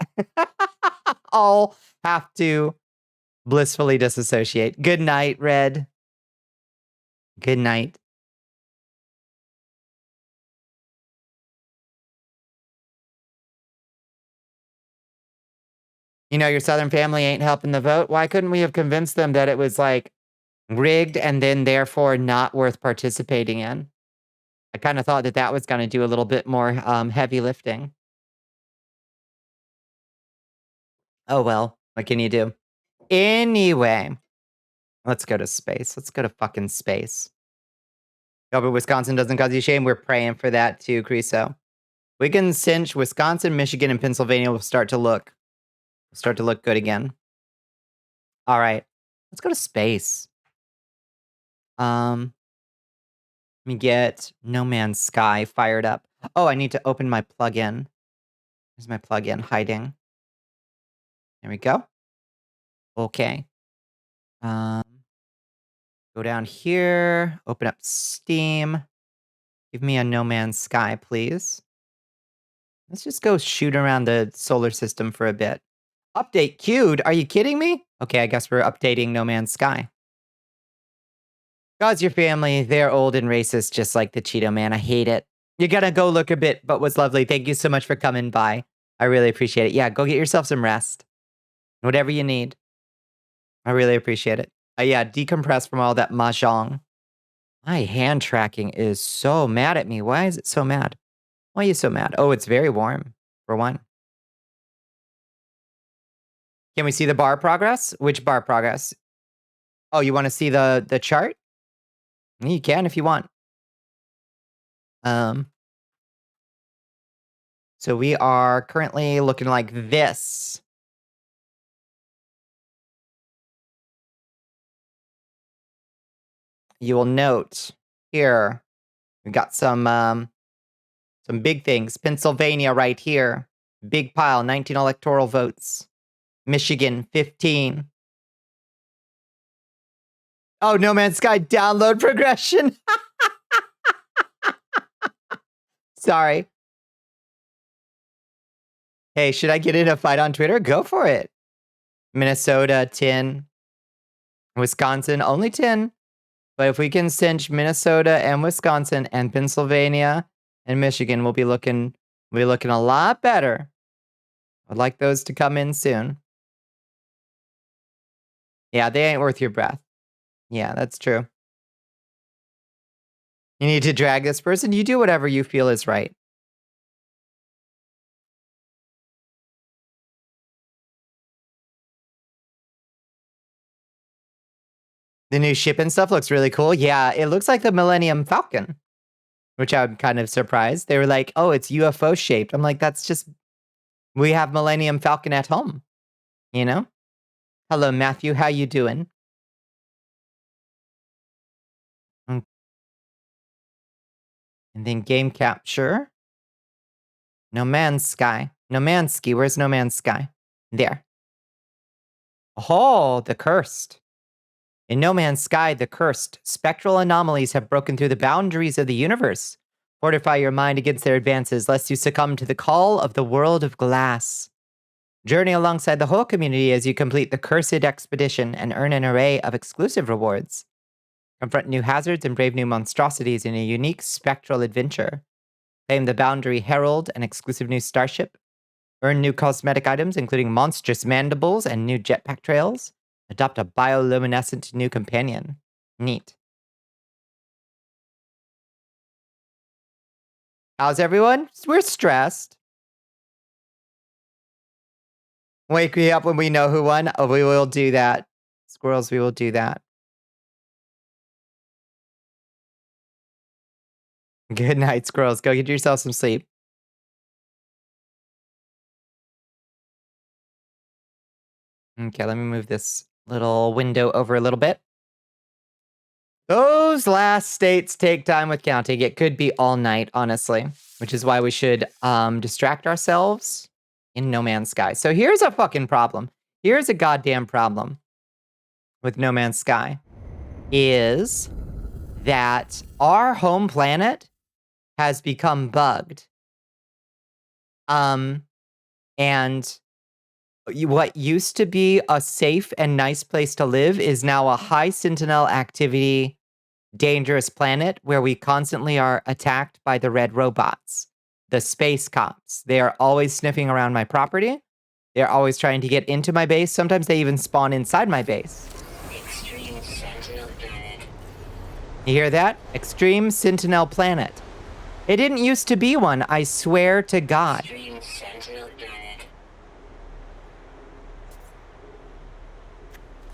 all have to blissfully disassociate. Good night, Red. Good night. You know, your Southern family ain't helping the vote. Why couldn't we have convinced them that it was like rigged and then therefore not worth participating in? I kind of thought that that was going to do a little bit more heavy lifting. Oh, well, what can you do? Anyway, let's go to space. Let's go to fucking space. Hope Wisconsin doesn't cause you shame. We're praying for that too, Creso. We can cinch Wisconsin, Michigan, and Pennsylvania will start to look good again. All right, let's go to space. Let me get No Man's Sky fired up. Oh, I need to open my plugin. There's my plugin hiding. There we go. Okay. Go down here, open up Steam. Give me a No Man's Sky, please. Let's just go shoot around the solar system for a bit. Update queued? Are you kidding me? Okay, I guess we're updating No Man's Sky. God's your family. They're old and racist, just like the Cheeto Man. I hate it. You're gonna go look a bit, but was lovely. Thank you so much for coming by. I really appreciate it. Yeah, go get yourself some rest. Whatever you need. I really appreciate it. Yeah, decompress from all that mahjong. My hand tracking is so mad at me. Why is it so mad? Why are you so mad? Oh, it's very warm, for one. Can we see the bar progress? Which bar progress? Oh, you want to see the chart? You can if you want. So we are currently looking like this. You will note here, we got some big things. Pennsylvania right here. Big pile, 19 electoral votes. Michigan, 15. Oh, No Man's Sky download progression. Sorry. Hey, should I get in a fight on Twitter? Go for it. Minnesota, 10. Wisconsin, only 10. But if we can cinch Minnesota and Wisconsin and Pennsylvania and Michigan, we'll be looking a lot better. I'd like those to come in soon. Yeah, they ain't worth your breath. Yeah, that's true. You need to drag this person. You do whatever you feel is right. The new ship and stuff looks really cool. Yeah, it looks like the Millennium Falcon, which I'm kind of surprised. They were like, oh, it's UFO shaped. I'm like, that's just, we have Millennium Falcon at home, you know? Hello, Matthew. How you doing? And then game capture. No Man's Sky. No Man's Ski. Where's No Man's Sky? There. Oh, the Cursed. In No Man's Sky, the Cursed, spectral anomalies have broken through the boundaries of the universe. Fortify your mind against their advances, lest you succumb to the call of the world of glass. Journey alongside the whole community as you complete the Cursed Expedition and earn an array of exclusive rewards. Confront new hazards and brave new monstrosities in a unique spectral adventure. Claim the Boundary Herald, an exclusive new starship. Earn new cosmetic items, including monstrous mandibles and new jetpack trails. Adopt a bioluminescent new companion. Neat. How's everyone? We're stressed. Wake me up when we know who won. Oh, we will do that. Squirrels, we will do that. Good night, squirrels. Go get yourself some sleep. Okay, let me move this little window over a little bit. Those last states take time with counting. It could be all night, honestly, which is why we should distract ourselves in No Man's Sky. So here's a fucking problem. Here's a goddamn problem with No Man's Sky is that our home planet has become bugged. And what used to be a safe and nice place to live is now a high sentinel activity, dangerous planet where we constantly are attacked by the red robots, the space cops. They are always sniffing around my property. They're always trying to get into my base. Sometimes they even spawn inside my base. Extreme Sentinel Planet. You hear that? Extreme Sentinel Planet. It didn't used to be one, I swear to God. Extreme Sentinel Planet.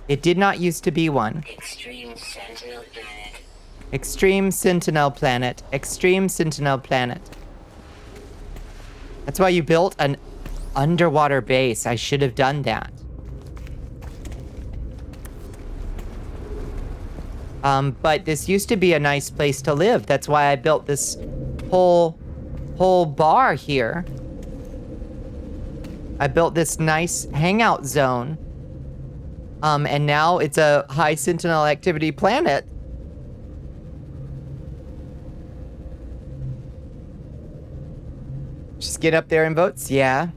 It did not used to be one. Extreme Sentinel Planet. Extreme Sentinel Planet. Extreme Sentinel Planet. That's why you built an underwater base. I should have done that. But this used to be a nice place to live. That's why I built this whole bar here. I built this nice hangout zone. And now it's a high sentinel activity planet. Just get up there and votes? Yeah.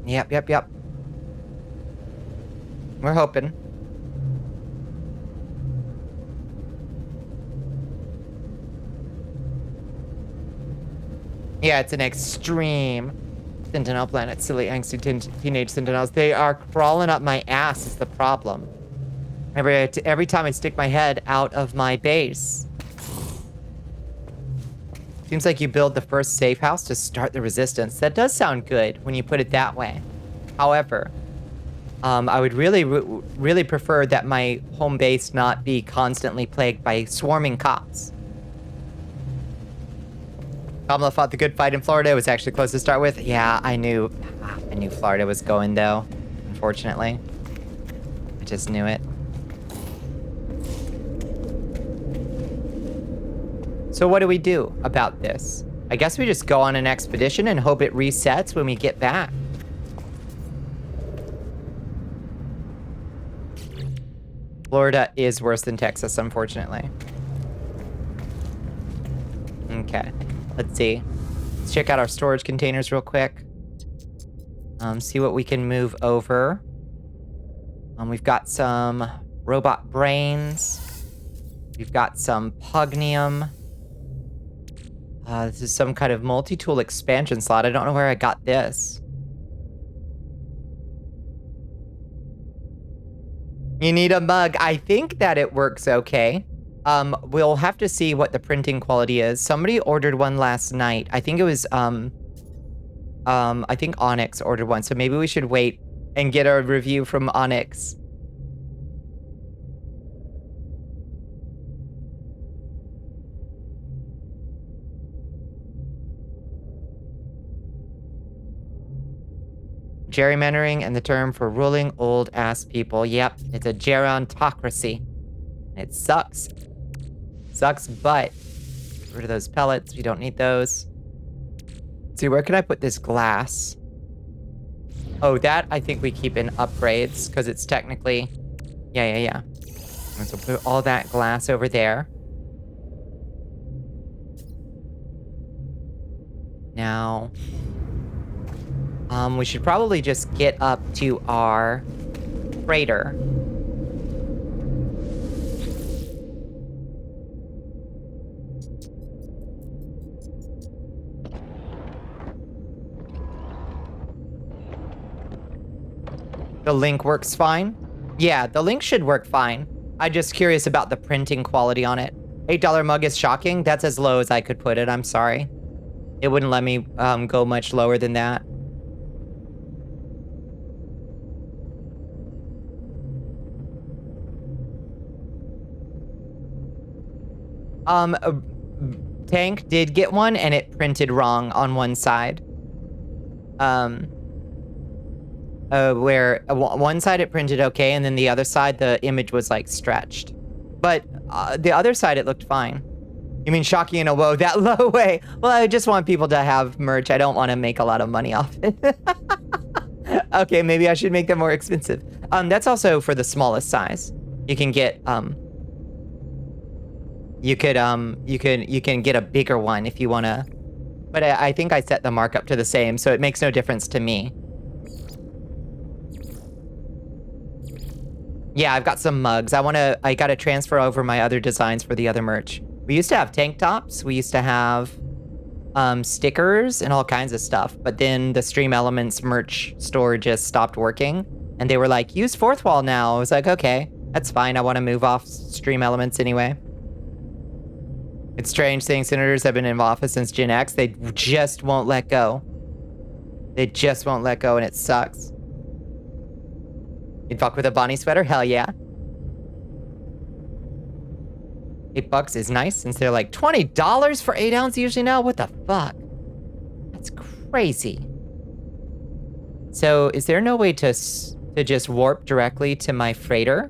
Yep. We're hoping. Yeah, it's an extreme sentinel planet. Silly, angsty teenage sentinels. They are crawling up my ass is the problem. Every time I stick my head out of my base. Seems like you build the first safe house to start the resistance. That does sound good when you put it that way. However, I would really prefer that my home base not be constantly plagued by swarming cops. Kamala fought the good fight in Florida. It was actually close to start with. Yeah, I knew Florida was going though. Unfortunately, I just knew it. So what do we do about this? I guess we just go on an expedition and hope it resets when we get back. Florida is worse than Texas, unfortunately. Okay, let's see. Let's check out our storage containers real quick. See what we can move over. We've got some robot brains. We've got some pugnium. This is some kind of multi-tool expansion slot. I don't know where I got this. You need a mug. I think that it works okay. We'll have to see what the printing quality is. Somebody ordered one last night. I think it was, I think Onyx ordered one. So maybe we should wait and get a review from Onyx. Gerrymandering and the term for ruling old-ass people. Yep, it's a gerontocracy. It sucks. Sucks, but get rid of those pellets. We don't need those. Let's see, where can I put this glass? Oh, that I think we keep in upgrades because it's technically... Yeah. So put all that glass over there. Now... we should probably just get up to our freighter. The link works fine? Yeah, the link should work fine. I'm just curious about the printing quality on it. $8 mug is shocking. That's as low as I could put it. I'm sorry. It wouldn't let me go much lower than that. Tank did get one, and it printed wrong on one side. Where one side it printed okay, and then the other side the image was like stretched. But the other side it looked fine. You mean shocking in a whoa that low way? Well, I just want people to have merch. I don't want to make a lot of money off it. Okay, maybe I should make them more expensive. That's also for the smallest size. You can get you can get a bigger one if you want to. But I think I set the markup to the same, so it makes no difference to me. Yeah, I've got some mugs. I gotta transfer over my other designs for the other merch. We used to have tank tops. We used to have stickers and all kinds of stuff. But then the Stream Elements merch store just stopped working. And they were like, use fourth wall now. I was like, okay, that's fine. I want to move off Stream Elements anyway. It's strange saying senators have been in office since Gen X. They just won't let go. They just won't let go, and it sucks. You'd fuck with a Bonnie sweater? Hell yeah. $8 is nice since they're like $20 for 8 ounce usually now? What the fuck? That's crazy. So is there no way to just warp directly to my freighter?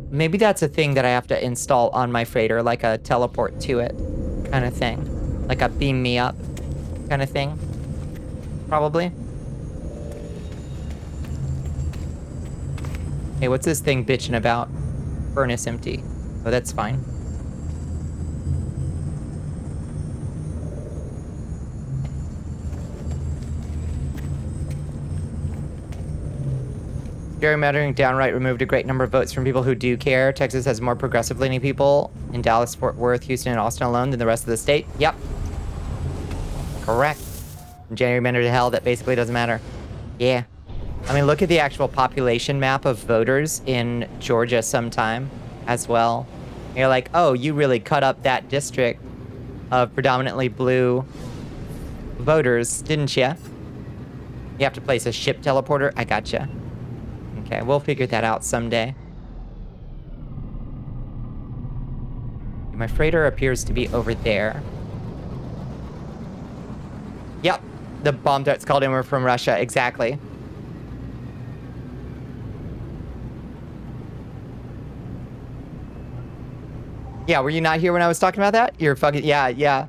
Maybe that's a thing that I have to install on my freighter, like a teleport to it kind of thing. Like a beam me up kind of thing. Probably. Hey, what's this thing bitching about? Furnace empty. Oh, that's fine. Gerrymandering downright removed a great number of votes from people who do care. Texas has more progressive-leaning people in Dallas, Fort Worth, Houston, and Austin alone than the rest of the state. Yep. Correct. Gerrymandered to hell, that basically doesn't matter. Yeah. I mean, look at the actual population map of voters in Georgia sometime as well. You're like, oh, you really cut up that district of predominantly blue voters, didn't ya? You have to place a ship teleporter? I gotcha. Okay, we'll figure that out someday. My freighter appears to be over there. Yep, the bomb threats called in were from Russia, exactly. Yeah, were you not here when I was talking about that? You're fucking, yeah.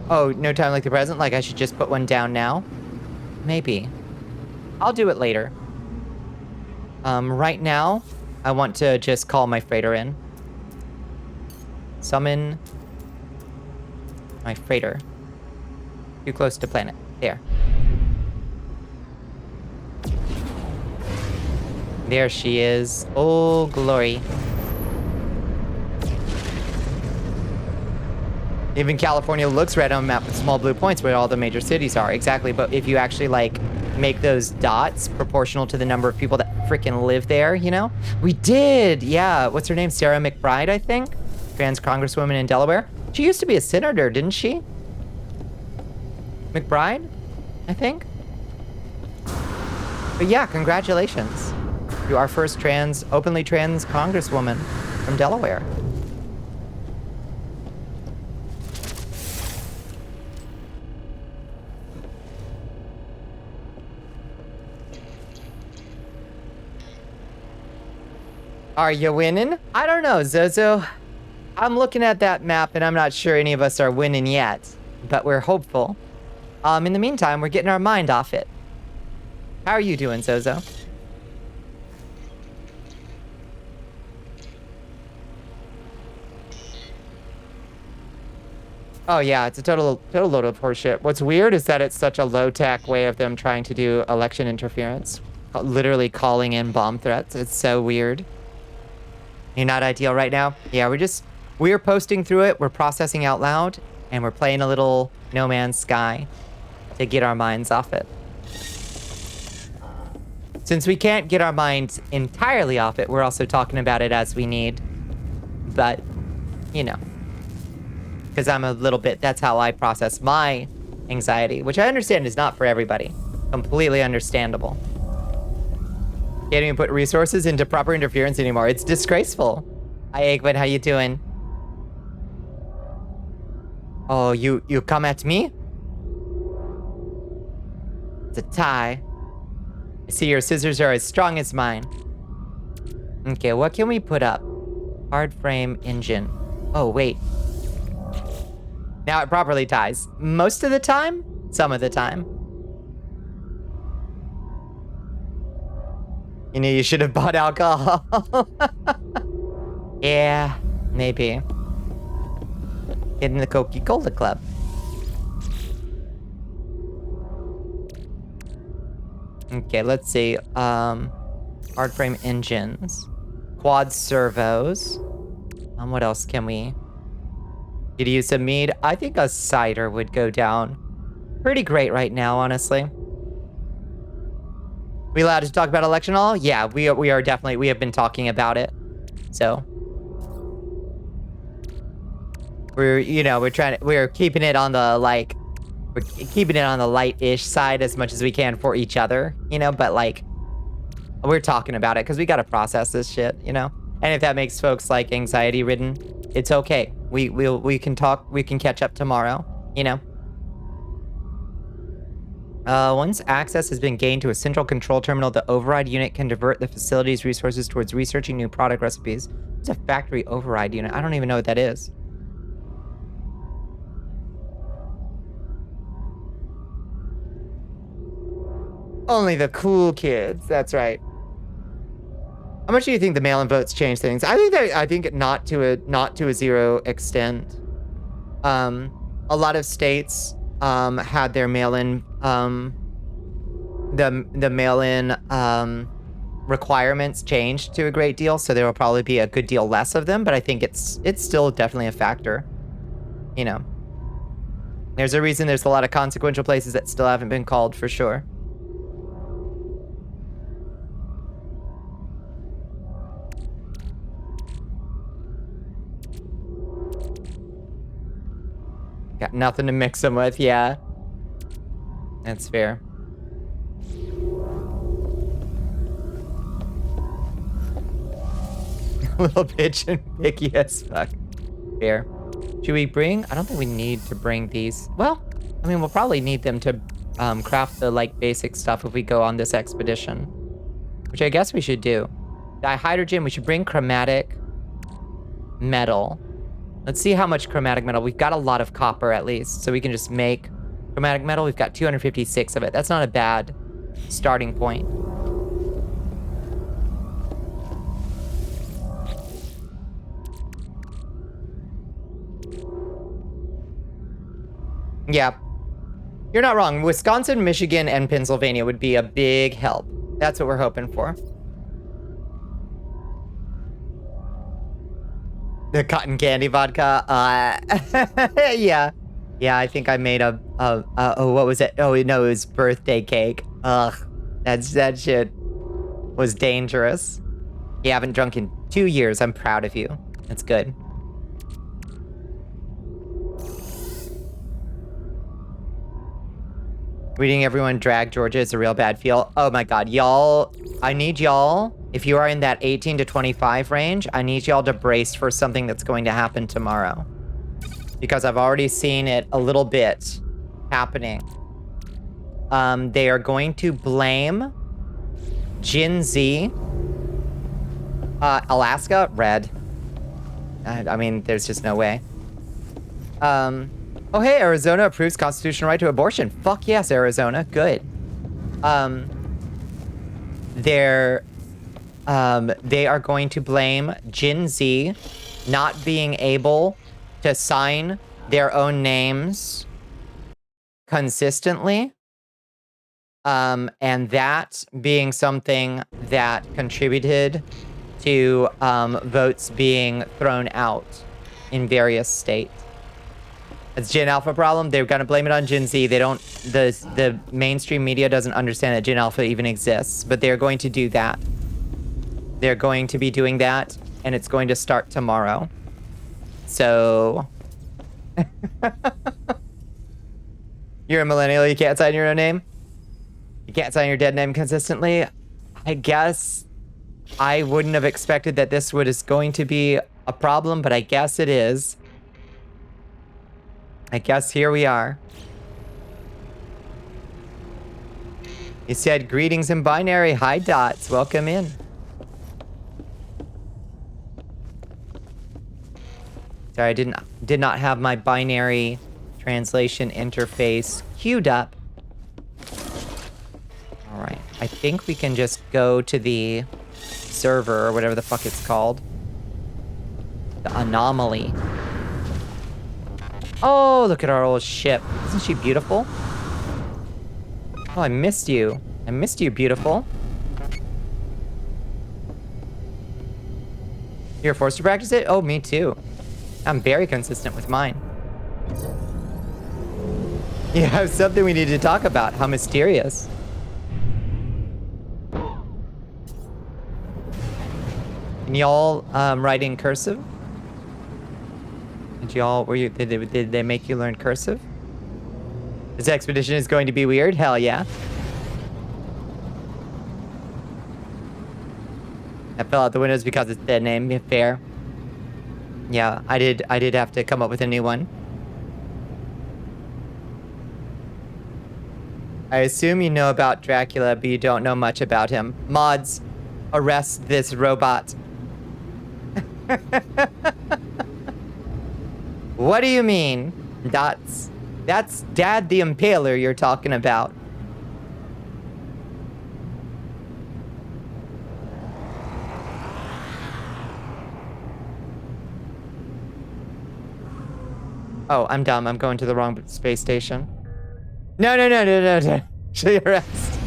Oh, no time like the present? Like I should just put one down now? Maybe. I'll do it later. Right now, I want to just call my freighter in. Summon my freighter. Too close to planet. There. There she is. Oh, glory. Even California looks red on a map with small blue points where all the major cities are. Exactly, but if you actually, like, make those dots proportional to the number of people that freaking live there, you know? We did! Yeah, what's her name? Sarah McBride, I think? Trans congresswoman in Delaware. She used to be a senator, didn't she? McBride, I think? But yeah, congratulations. You are our first openly trans congresswoman from Delaware. Are you winning? I don't know, Zozo. I'm looking at that map and I'm not sure any of us are winning yet, but we're hopeful. In the meantime, we're getting our mind off it. How are you doing, Zozo? Oh yeah, it's a total load of horseshit. What's weird is that it's such a low-tech way of them trying to do election interference. Literally calling in bomb threats. It's so weird. You're not ideal right now? Yeah, we're posting through it, we're processing out loud, and we're playing a little No Man's Sky to get our minds off it. Since we can't get our minds entirely off it, we're also talking about it as we need. But, you know. Because I'm a little bit, that's how I process my anxiety, which I understand is not for everybody. Completely understandable. Can't even put resources into proper interference anymore. It's disgraceful. Hi, Eggman, how you doing? Oh, you come at me? It's a tie. I see your scissors are as strong as mine. Okay, what can we put up? Hard frame engine. Oh, wait. Now it properly ties. Most of the time? Some of the time. You know, you should have bought alcohol. Yeah, maybe. Get in the Coca-Cola Club. Okay, let's see. Hard frame engines. Quad servos. What else can we... Could you use some mead? I think a cider would go down pretty great right now, honestly. We allowed to talk about election hall? Yeah, we are definitely, we have been talking about it. So. We're, you know, we're keeping it on the, like, we're keeping it on the light-ish side as much as we can for each other, you know, but, like, we're talking about it because we got to process this shit, you know? And if that makes folks, like, anxiety-ridden, it's okay. We can talk, we can catch up tomorrow, you know? Once access has been gained to a central control terminal, the override unit can divert the facility's resources towards researching new product recipes. It's a factory override unit. I don't even know what that is. Only the cool kids. That's right. How much do you think the mail-in votes change things? I think not to a zero extent. A lot of states had their mail-in the mail-in requirements changed to a great deal, so there will probably be a good deal less of them, but I think it's still definitely a factor, you know. There's a reason there's a lot of consequential places that still haven't been called for sure. Got nothing to mix them with, yeah. That's fair. Little bitch and picky as fuck. Fair. Should we bring? I don't think we need to bring these. Well, I mean, we'll probably need them to craft the like basic stuff if we go on this expedition, which I guess we should do. Dihydrogen. We should bring chromatic metal. Let's see how much chromatic metal. We've got a lot of copper at least, so we can just make chromatic metal. We've got 256 of it. That's not a bad starting point. Yeah, you're not wrong. Wisconsin, Michigan, and Pennsylvania would be a big help. That's what we're hoping for. The cotton candy vodka. Yeah. Yeah, I think I made oh, what was it? Oh, no, it was birthday cake. Ugh, that shit was dangerous. You haven't drunk in 2 years. I'm proud of you. That's good. Reading everyone drag Georgia is a real bad feel. Oh my god, y'all. I need y'all, if you are in that 18 to 25 range, I need y'all to brace for something that's going to happen tomorrow. Because I've already seen it a little bit happening. They are going to blame Gen Z. Alaska, red. I mean, there's just no way. Oh, hey, Arizona approves constitutional right to abortion. Fuck yes, Arizona. Good. They are going to blame Gen Z not being able to sign their own names consistently. And that being something that contributed to votes being thrown out in various states. It's Gen Alpha problem. They're gonna blame it on Gen Z. They don't. The mainstream media doesn't understand that Gen Alpha even exists, but they're going to do that. They're going to be doing that, and it's going to start tomorrow. So, you're a millennial. You can't sign your own name. You can't sign your dead name consistently. I guess I wouldn't have expected that this is going to be a problem, but I guess it is. I guess here we are. He said, greetings in binary. Hi, Dots. Welcome in. Sorry, I did not have my binary translation interface queued up. All right. I think we can just go to the server or whatever the fuck it's called. The anomaly. Oh, look at our old ship. Isn't she beautiful? Oh, I missed you. I missed you, beautiful. You're forced to practice it? Oh, me too. I'm very consistent with mine. Yeah, something we need to talk about. How mysterious. Can y'all write in cursive? Did y'all, did they make you learn cursive? This expedition is going to be weird? Hell yeah. I fell out the windows because it's dead name. Fair. Yeah, I did have to come up with a new one. I assume you know about Dracula, but you don't know much about him. Mods, arrest this robot. What do you mean? That's Dad the Impaler you're talking about. Oh, I'm dumb. I'm going to the wrong space station. No. Show your rest.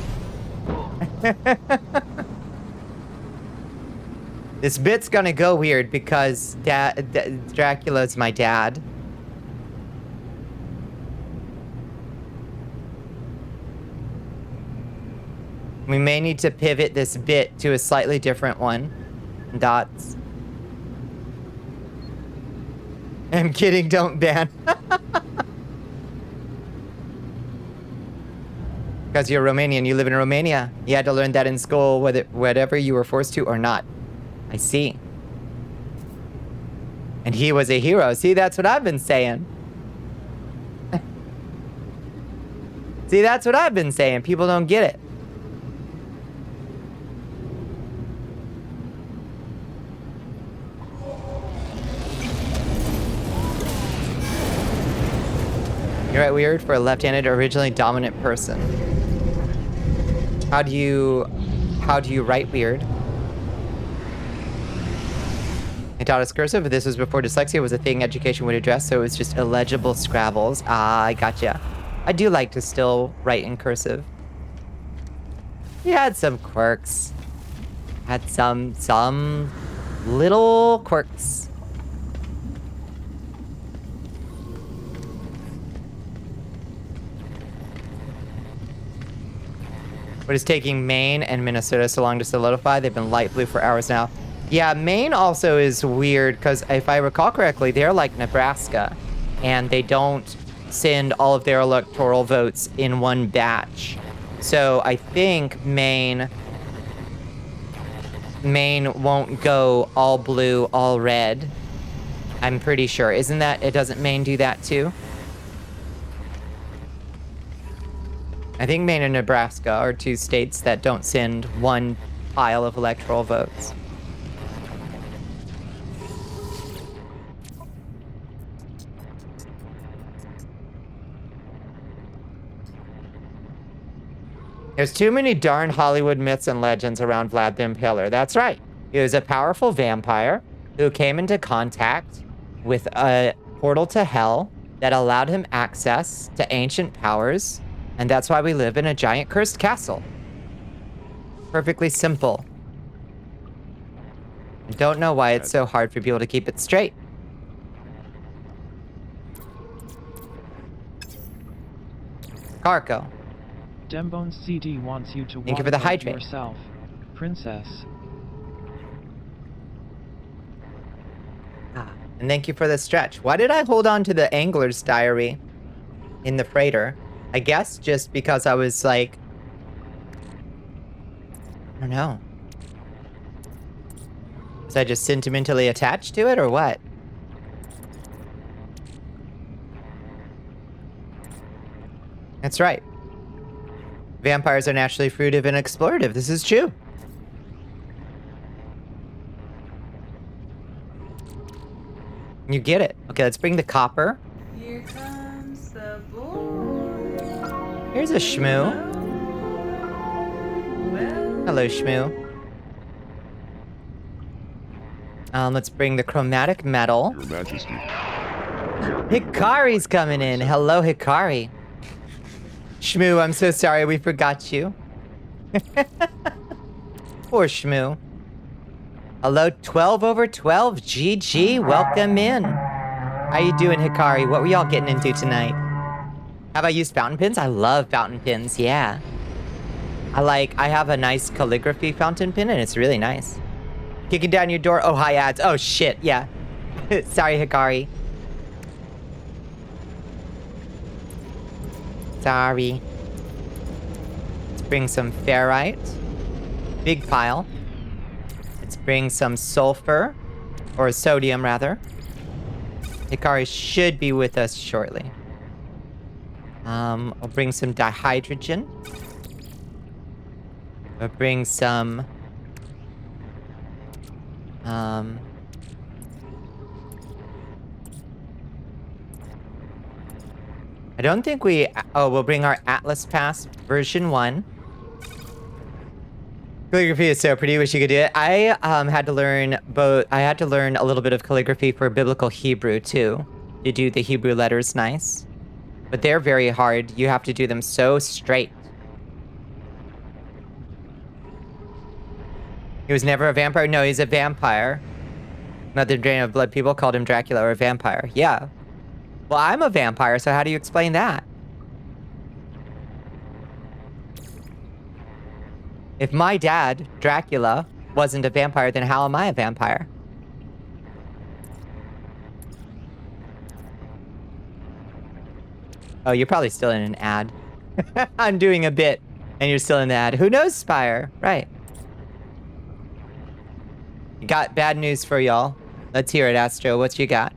This bit's gonna go weird because Dracula's my dad. We may need to pivot this bit to a slightly different one. Dots. I'm kidding, don't ban. Because you're Romanian, you live in Romania. You had to learn that in school, whatever you were forced to or not. I see. And he was a hero. See, that's what I've been saying. See, that's what I've been saying. People don't get it. You're right, weird for a left-handed, originally dominant person. How do you write weird? I taught us cursive, but this was before dyslexia was a thing education would address, so it was just illegible scrabbles. Ah, I gotcha. I do like to still write in cursive. He had some quirks. Had some little quirks. But it's taking Maine and Minnesota so long to solidify. They've been light blue for hours now. Yeah, Maine also is weird because if I recall correctly, they're like Nebraska. And they don't send all of their electoral votes in one batch. So I think Maine won't go all blue, all red. I'm pretty sure. Isn't that, doesn't Maine do that too? I think Maine and Nebraska are two states that don't send one pile of electoral votes. There's too many darn Hollywood myths and legends around Vlad the Impaler. That's right. He was a powerful vampire who came into contact with a portal to hell that allowed him access to ancient powers. And that's why we live in a giant cursed castle. Perfectly simple. I don't know why it's so hard for people to keep it straight. Carco. Dembone's CD wants you to Thank you for the waterboard hydrate. yourself, princess. And thank you for the stretch. Why did I hold on to the Angler's Diary in the freighter? I guess just because I was like, I don't know. Was I just sentimentally attached to it or what? That's right. Vampires are naturally fruitive and explorative. This is true. You get it. Okay, let's bring the copper. Here comes the boy. Here's a shmoo. Well, Hello, shmoo. Let's bring the chromatic metal. Your Majesty. Hikari's coming in. Hello, Hikari. Shmoo, I'm so sorry we forgot you. Poor Shmoo. Hello, 12 over 12. GG, welcome in. How you doing, Hikari? What were y'all getting into tonight? Have I used fountain pens? I love fountain pens, yeah. I have a nice calligraphy fountain pen and it's really nice. Kicking down your door. Oh, hi, ads. Oh, shit, yeah. Sorry, Hikari. Sorry. Let's bring some ferrite. Big pile. Let's bring some sulfur. Or sodium, rather. Hikari should be with us shortly. I'll bring some dihydrogen. I'll bring some... I don't think we... Oh, we'll bring our Atlas Pass version 1. Calligraphy is so pretty. Wish you could do it. I had to learn both... I had to learn a little bit of calligraphy for biblical Hebrew, too. To do the Hebrew letters nice. But they're very hard. You have to do them so straight. He was never a vampire? No, he's a vampire. Another drain of blood people called him Dracula or a vampire. Yeah. Well, I'm a vampire, so how do you explain that? If my dad, Dracula, wasn't a vampire, then how am I a vampire? Oh, you're probably still in an ad. I'm doing a bit, and you're still in the ad. Who knows, Spire? Right. Got bad news for y'all. Let's hear it, Astro. What you got?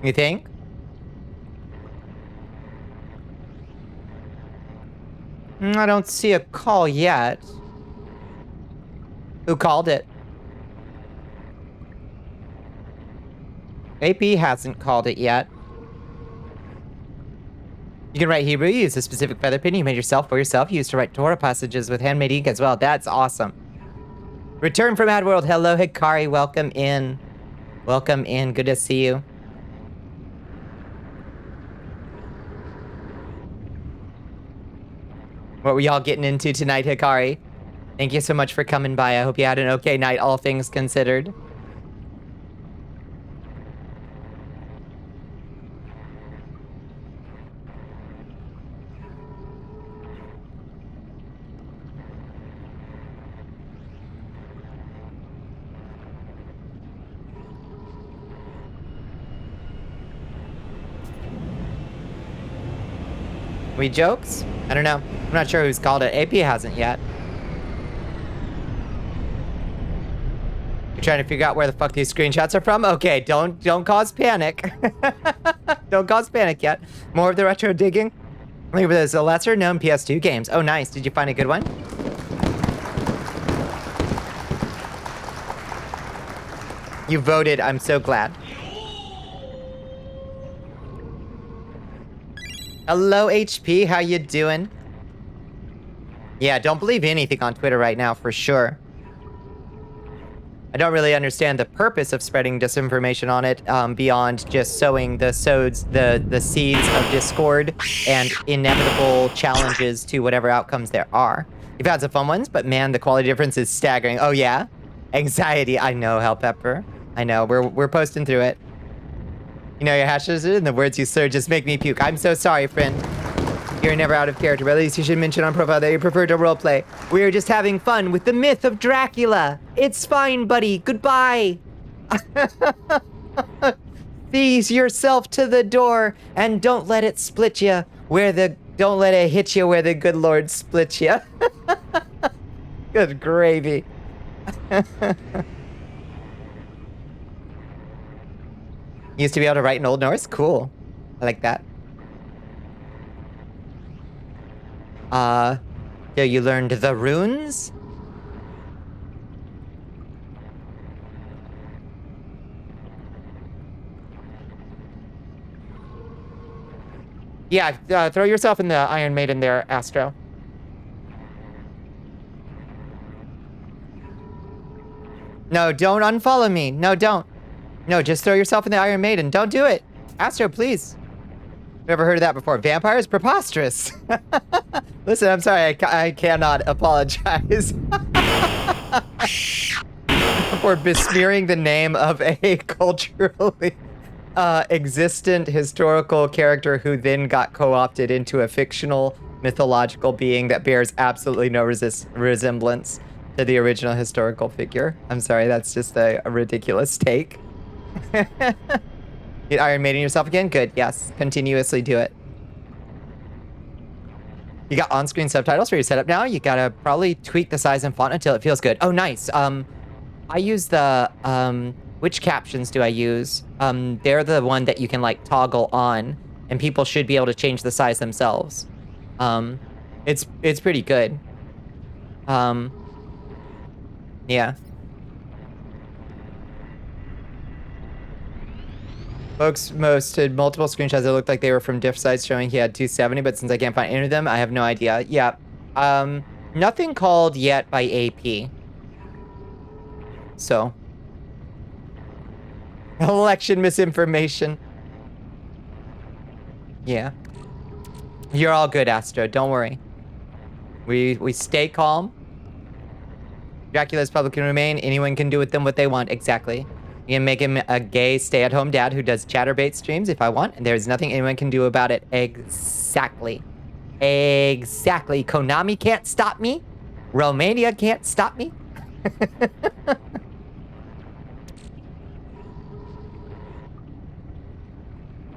You think? I don't see a call yet. Who called it? AP hasn't called it yet. You can write Hebrew, use a specific feather pen you made yourself for yourself. You used to write Torah passages with handmade ink as well. That's awesome. Return from Ad World. Hello, Hikari. Welcome in. Welcome in. Good to see you. What were y'all getting into tonight, Hikari? Thank you so much for coming by. I hope you had an okay night, all things considered. We jokes? I don't know. I'm not sure who's called it. AP hasn't yet. You're trying to figure out where the fuck these screenshots are from? Okay, don't cause panic. Don't cause panic yet. More of the retro digging. Look at this. A lesser known PS2 games. Oh, nice. Did you find a good one? You voted. I'm so glad. Hello, HP. How you doing? Yeah, don't believe anything on Twitter right now, for sure. I don't really understand the purpose of spreading disinformation on it, beyond just sowing the seeds of discord and inevitable challenges to whatever outcomes there are. You've had some fun ones, but man, the quality difference is staggering. Oh yeah? Anxiety. I know, Hellpepper. I know. We're posting through it. You know your hashes and the words you slur just make me puke. I'm so sorry, friend. You're never out of character, but at least you should mention on profile that you prefer to roleplay. We are just having fun with the myth of Dracula. It's fine, buddy. Goodbye. Fees yourself to the door and don't let it split you don't let it hit you where the good Lord split you. Good gravy. Used to be able to write in Old Norse? Cool. I like that. So you learned the runes? Yeah, throw yourself in the Iron Maiden there, Astro. No, don't unfollow me. No, don't. No, just throw yourself in the Iron Maiden. Don't do it. Astro, please. Never heard of that before. Vampires? Preposterous. Listen, I'm sorry. I cannot apologize for besmearing the name of a culturally existent historical character who then got co-opted into a fictional mythological being that bears absolutely no resemblance to the original historical figure. I'm sorry. That's just a ridiculous take. You Iron Maiden yourself again? Good, yes. Continuously do it. You got on-screen subtitles for your setup now. You gotta probably tweak the size and font until it feels good. Oh, nice. I use the, which captions do I use? They're the one that you can, like, toggle on, and people should be able to change the size themselves. It's pretty good. Yeah. Folks posted multiple screenshots that looked like they were from diff sites showing he had 270, but since I can't find any of them, I have no idea. Yeah. Nothing called yet by AP. So. Election misinformation. Yeah. You're all good, Astro. Don't worry. We stay calm. Dracula's public can remain. Anyone can do with them what they want. Exactly. You can make him a gay stay-at-home dad who does chatterbait streams if I want, and there's nothing anyone can do about it. Exactly. Exactly. Konami can't stop me. Romania can't stop me.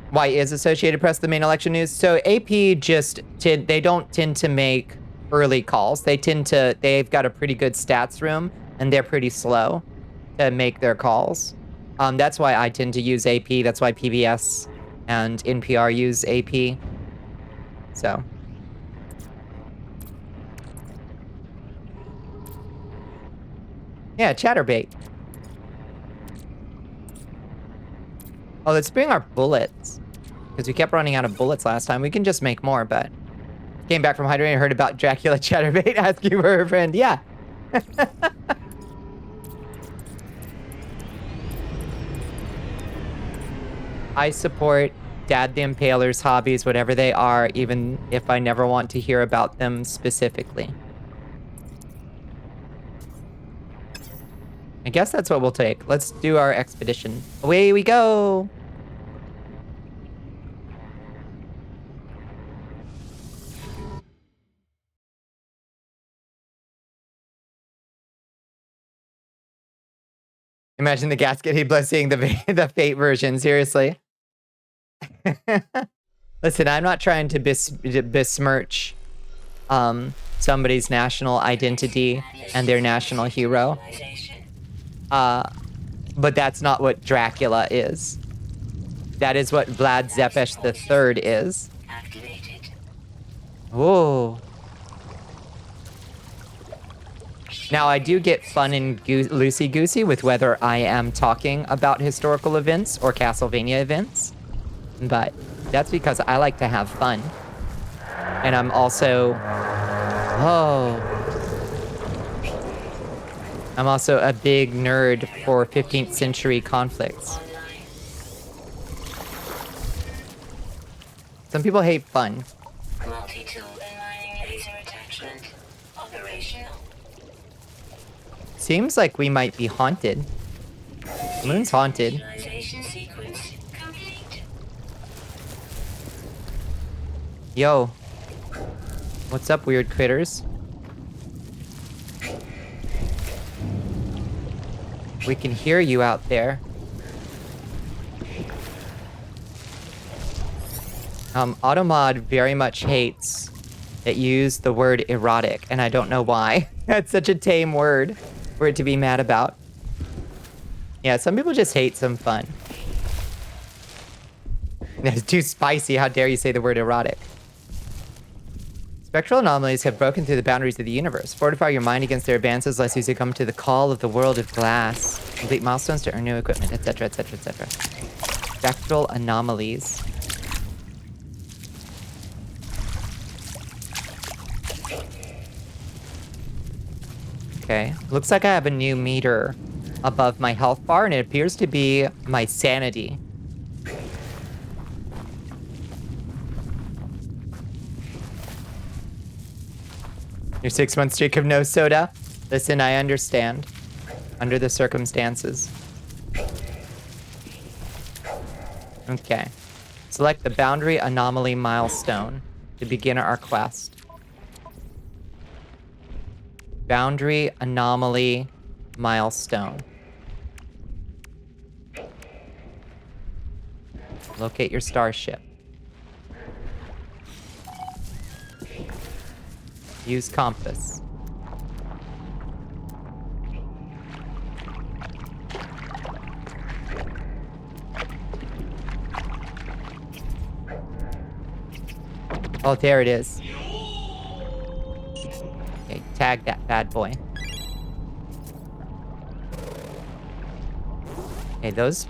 Why is Associated Press the main election news? So AP just they don't tend to make early calls. They've got a pretty good stats room, and they're pretty slow to make their calls. That's why I tend to use AP. That's why PBS and NPR use AP. So. Yeah, chatterbait. Oh, let's bring our bullets. Because we kept running out of bullets last time. We can just make more, but... Came back from hydrating and heard about Dracula chatterbait asking for her friend. Yeah. I support Dad the Impaler's hobbies, whatever they are, even if I never want to hear about them specifically. I guess that's what we'll take. Let's do our expedition. Away we go! Imagine the gasket he blessed seeing the Fate version, seriously. Listen, I'm not trying to besmirch somebody's national identity and their national hero. But that's not what Dracula is. That is what Vlad Zepes III is. Whoa. Now, I do get fun and loosey-goosey with whether I am talking about historical events or Castlevania events. But that's because I like to have fun. And I'm also... Oh... I'm also a big nerd for 15th century conflicts. Some people hate fun. Multi-tool and mining laser attachment operational. Seems like we might be haunted. The moon's haunted. Visualization sequence complete. Yo. What's up, weird critters? We can hear you out there. Automod very much hates that you use the word erotic, and I don't know why. That's such a tame word for it to be mad about. Yeah, some people just hate some fun. That's too spicy. How dare you say the word erotic? Spectral anomalies have broken through the boundaries of the universe. Fortify your mind against their advances lest you succumb to the call of the world of glass. Complete milestones to earn new equipment, etc., etc., etc. Spectral anomalies. Okay. Looks like I have a new meter above my health bar, and it appears to be my sanity. Your 6-month streak of no soda? Listen, I understand. Under the circumstances. Okay. Select the boundary anomaly milestone to begin our quest. Boundary anomaly milestone. Locate your starship. Use compass. Oh, there it is. Okay, tag that bad boy. Okay, those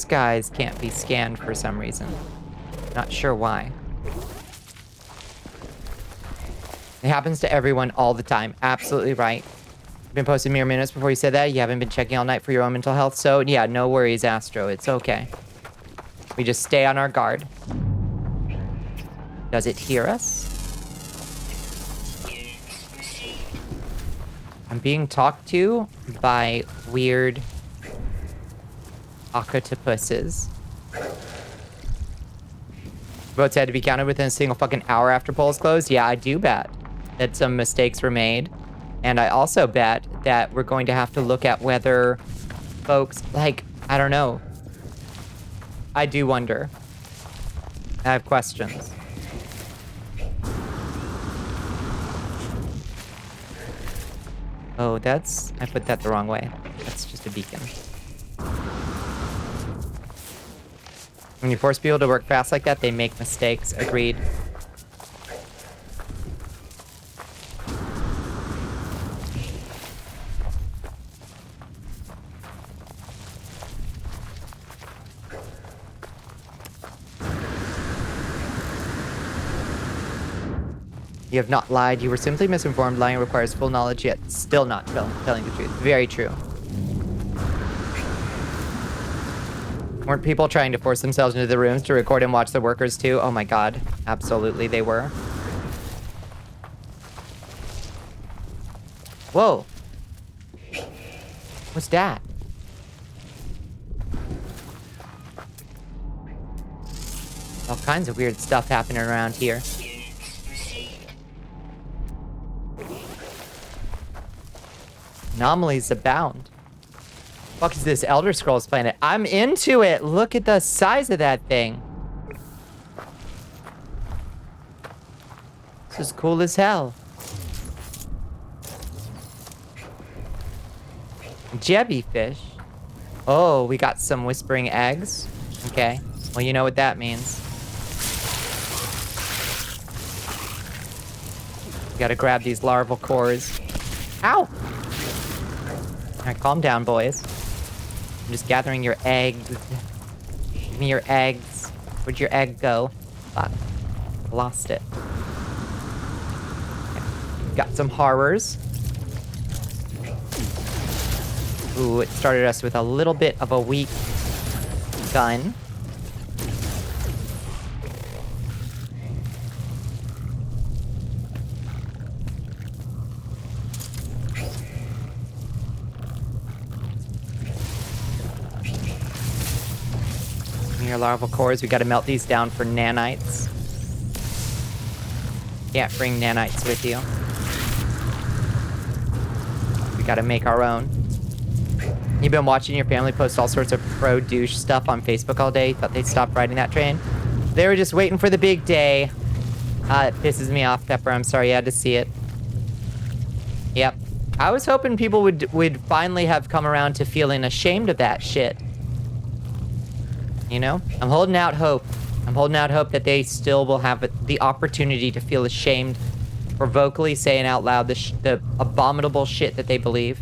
guys can't be scanned for some reason. Not sure why. It happens to everyone all the time. Absolutely right. You've been posting mere minutes before you said that. You haven't been checking all night for your own mental health. So, yeah, no worries, Astro. It's okay. We just stay on our guard. Does it hear us? I'm being talked to by weird octopuses. Votes had to be counted within a single fucking hour after polls closed. Yeah, I do bet that some mistakes were made. And I also bet that we're going to have to look at whether folks, like, I don't know. I do wonder. I have questions. Oh, I put that the wrong way. That's just a beacon. When you force people to work fast like that, they make mistakes. Agreed. You have not lied. You were simply misinformed. Lying requires full knowledge, yet still not telling the truth. Very true. Weren't people trying to force themselves into the rooms to record and watch the workers too? Oh my god. Absolutely they were. Whoa. What's that? All kinds of weird stuff happening around here. Anomalies abound. Fuck is this Elder Scrolls planet? I'm into it. Look at the size of that thing. This is cool as hell. Jellyfish. Oh, we got some whispering eggs. Okay. Well, you know what that means. We gotta grab these larval cores. Ow! Alright, calm down, boys. I'm just gathering your eggs. Give me your eggs. Where'd your egg go? Fuck. Lost it. Okay. Got some horrors. Ooh, it started us with a little bit of a weak gun. Your larval cores, we gotta melt these down for nanites. Can't bring nanites with you. We gotta make our own. You've been watching your family post all sorts of pro-douche stuff on Facebook all day. Thought they'd stop riding that train. They were just waiting for the big day. It pisses me off, Pepper. I'm sorry you had to see it. Yep. I was hoping people would finally have come around to feeling ashamed of that shit. You know? I'm holding out hope. I'm holding out hope that they still will have the opportunity to feel ashamed for vocally saying out loud the abominable shit that they believe.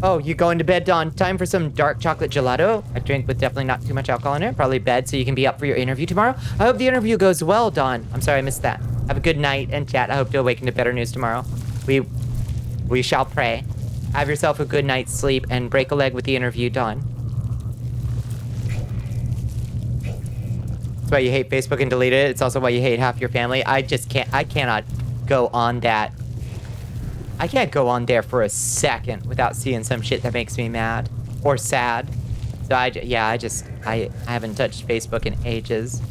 Oh, you going to bed, Dawn? Time for some dark chocolate gelato. A drink with definitely not too much alcohol in it. Probably bed so you can be up for your interview tomorrow. I hope the interview goes well, Dawn. I'm sorry I missed that. Have a good night and chat. I hope to awaken to better news tomorrow. We shall pray. Have yourself a good night's sleep and break a leg with the interview, Dawn. That's why you hate Facebook and delete it. It's also why you hate half your family. I cannot go on that. I can't go on there for a second without seeing some shit that makes me mad or sad. So I haven't touched Facebook in ages.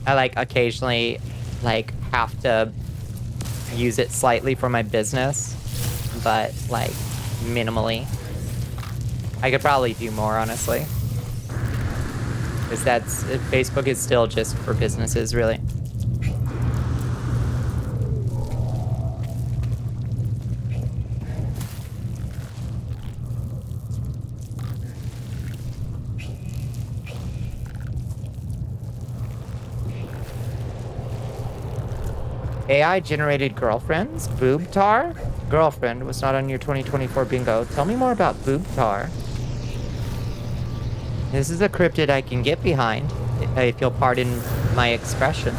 I like occasionally like have to use it slightly for my business, but like minimally. I could probably do more, honestly. Because Facebook is still just for businesses, really. AI-generated girlfriends? Boob tar? Girlfriend was not on your 2024 bingo. Tell me more about boob tar. This is a cryptid I can get behind, if you'll pardon my expression.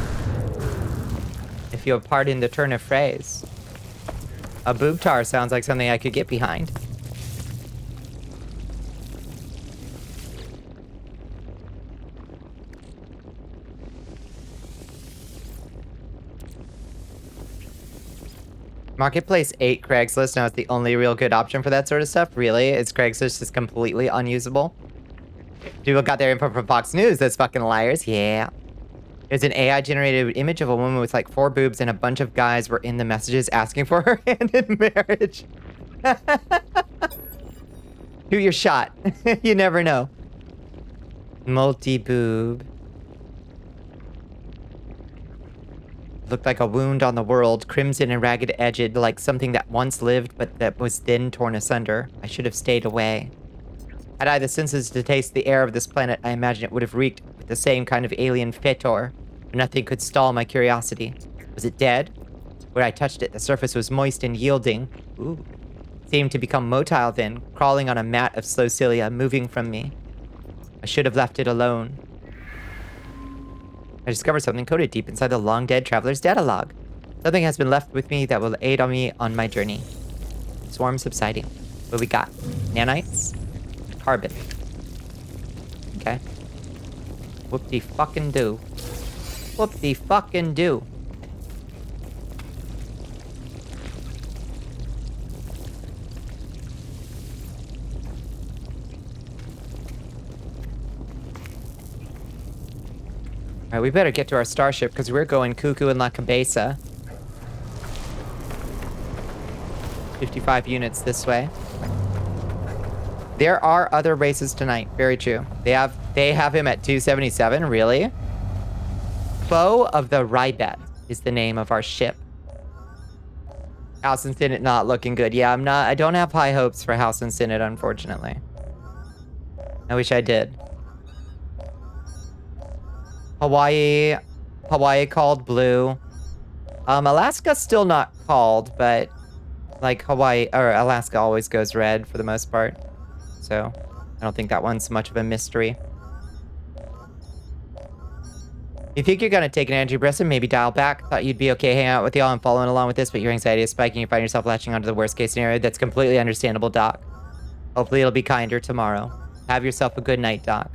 If you'll pardon the turn of phrase. A boob tar sounds like something I could get behind. Marketplace 8 Craigslist now is the only real good option for that sort of stuff. Really? Is Craigslist just completely unusable? People got their info from Fox News. Those fucking liars. Yeah. There's an AI-generated image of a woman with like 4 boobs, and a bunch of guys were in the messages asking for her hand in marriage. Shoot your shot. You never know. Multi-boob. Looked like a wound on the world, crimson and ragged-edged, like something that once lived, but that was then torn asunder. I should have stayed away. Had I the senses to taste the air of this planet, I imagine it would have reeked with the same kind of alien fetor, but nothing could stall my curiosity. Was it dead? Where I touched it, the surface was moist and yielding. Ooh. Seemed to become motile then, crawling on a mat of slow cilia, moving from me. I should have left it alone. I discovered something coded deep inside the long-dead traveler's data log. Something has been left with me that will aid on me on my journey. Swarm subsiding. What we got? Nanites? Carbon. Okay. Whoop-de-fucking-do. Whoop-de-fucking-do. Alright, we better get to our starship because we're going cuckoo in La Cabeza. 55 units this way. There are other races tonight. Very true. They have him at 277. Really? Foe of the Rybet is the name of our ship. House and Senate not looking good. Yeah, I don't have high hopes for House and Senate, unfortunately. I wish I did. Hawaii called blue. Alaska's still not called, but like Hawaii or Alaska always goes red for the most part. So I don't think that one's much of a mystery. You think you're gonna take an antidepressant, maybe dial back? Thought you'd be okay hanging out with y'all and following along with this, but your anxiety is spiking. You find yourself latching onto the worst case scenario. That's completely understandable, Doc. Hopefully it'll be kinder tomorrow. Have yourself a good night, Doc.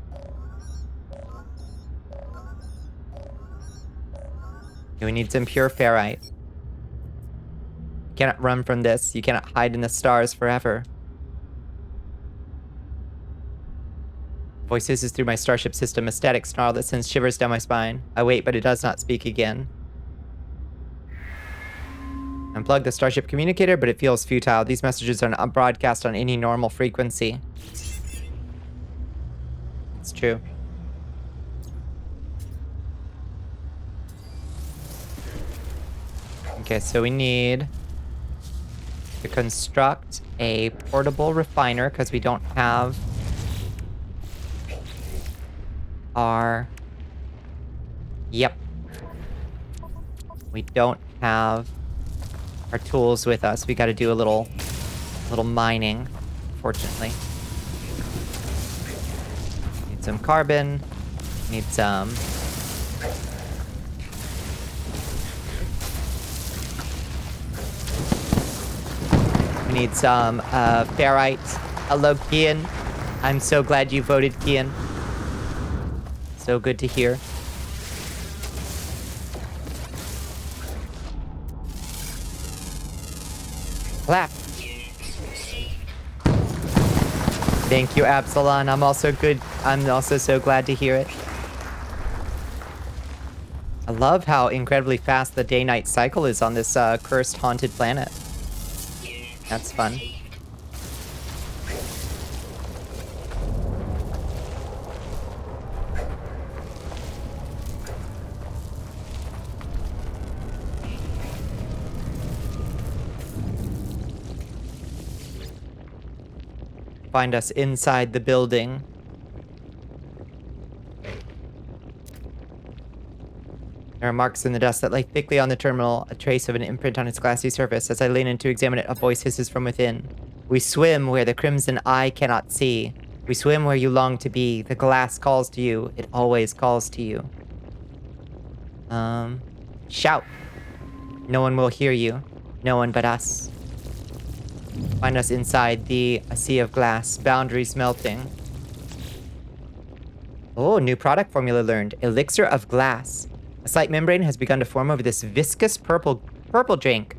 We need some pure ferrite. You cannot run from this. You cannot hide in the stars forever. Voice hisses through my starship system, a static snarl that sends shivers down my spine. I wait, but it does not speak again. Unplug the starship communicator, but it feels futile. These messages are not broadcast on any normal frequency. It's true. Okay, so we need to construct a portable refiner because we don't have our... Yep. We don't have our tools with us. We got to do a little mining, fortunately. Need some carbon. Need some... We need some ferrite. Hello, Kian. I'm so glad you voted, Kian. So good to hear. Clap. Thank you, Absalon. I'm also so glad to hear it. I love how incredibly fast the day-night cycle is on this cursed haunted planet. That's fun. Find us inside the building. There are marks in the dust that lay thickly on the terminal, a trace of an imprint on its glassy surface. As I lean in to examine it, a voice hisses from within. We swim where the crimson eye cannot see. We swim where you long to be. The glass calls to you. It always calls to you. Shout. No one will hear you. No one but us. Find us inside a sea of glass, boundaries melting. Oh, new product formula learned. Elixir of glass. A slight membrane has begun to form over this viscous purple drink.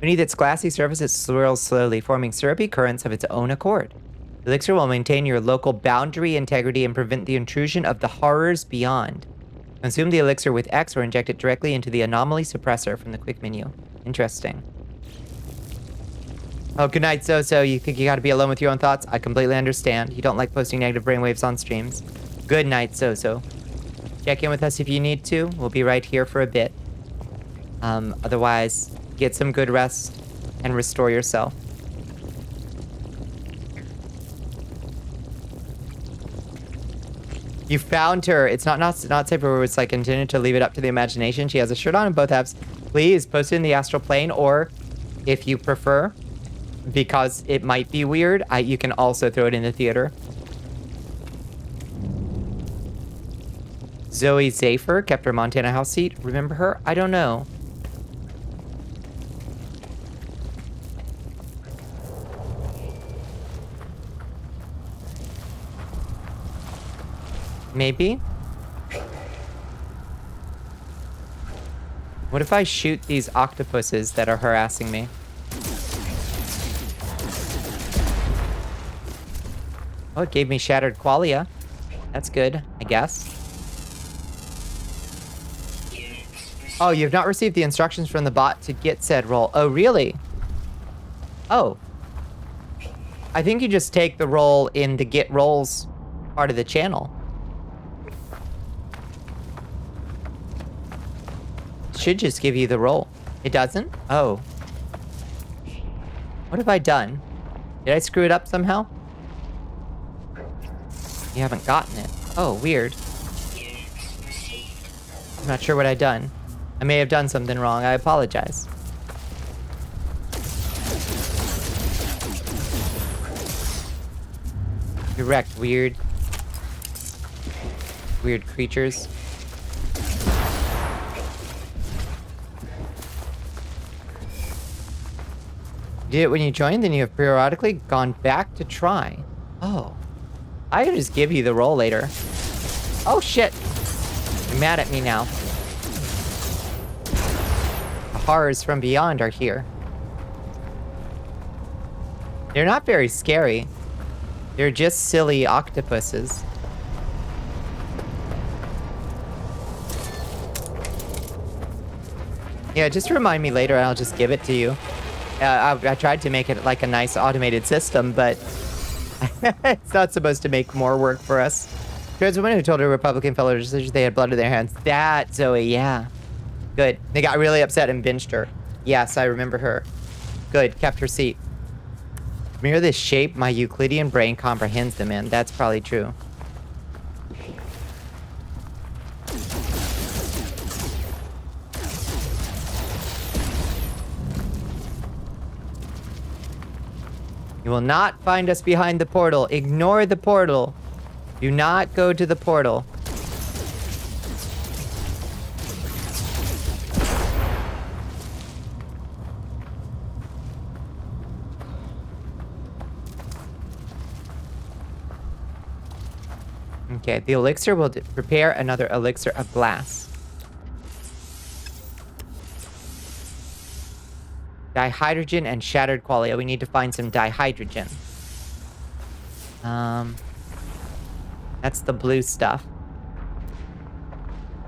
Beneath its glassy surface, it swirls slowly, forming syrupy currents of its own accord. The elixir will maintain your local boundary integrity and prevent the intrusion of the horrors beyond. Consume the elixir with X or inject it directly into the anomaly suppressor from the quick menu. Interesting. Oh, good night, So. You think you gotta be alone with your own thoughts? I completely understand. You don't like posting negative brainwaves on streams. Good night, So. Check in with us if you need to. We'll be right here for a bit. Otherwise, get some good rest and restore yourself. You found her. It's not safe where it's like intended to leave it up to the imagination. She has a shirt on in both halves. Please post it in the astral plane, or if you prefer, because it might be weird, you can also throw it in the theater. Zoe Zafer kept her Montana house seat. Remember her? I don't know. Maybe? What if I shoot these octopuses that are harassing me? Oh, it gave me shattered qualia. That's good, I guess. Oh, you've not received the instructions from the bot to get said roll. Oh, really? Oh. I think you just take the roll in the get rolls part of the channel. Should just give you the roll. It doesn't? Oh. What have I done? Did I screw it up somehow? You haven't gotten it. Oh, weird. I'm not sure what I've done. I may have done something wrong. I apologize. Direct weird creatures. You did it when you joined, then you have periodically gone back to try. Oh. I can just give you the roll later. Oh, shit. You're mad at me now. The horrors from beyond are here. They're not very scary. They're just silly octopuses. Yeah, just remind me later and I'll just give it to you. I tried to make it like a nice automated system, but it's not supposed to make more work for us. There's a woman who told her Republican fellow legislators they had blood in their hands. That, Zoe, yeah. Good. They got really upset and benched her. Yes, I remember her. Good. Kept her seat. Mirror this shape, my Euclidean brain comprehends them in. That's probably true. You will not find us behind the portal. Ignore the portal. Do not go to the portal. Okay, the elixir will prepare another elixir of glass. Dihydrogen and shattered qualia. We need to find some dihydrogen. That's the blue stuff.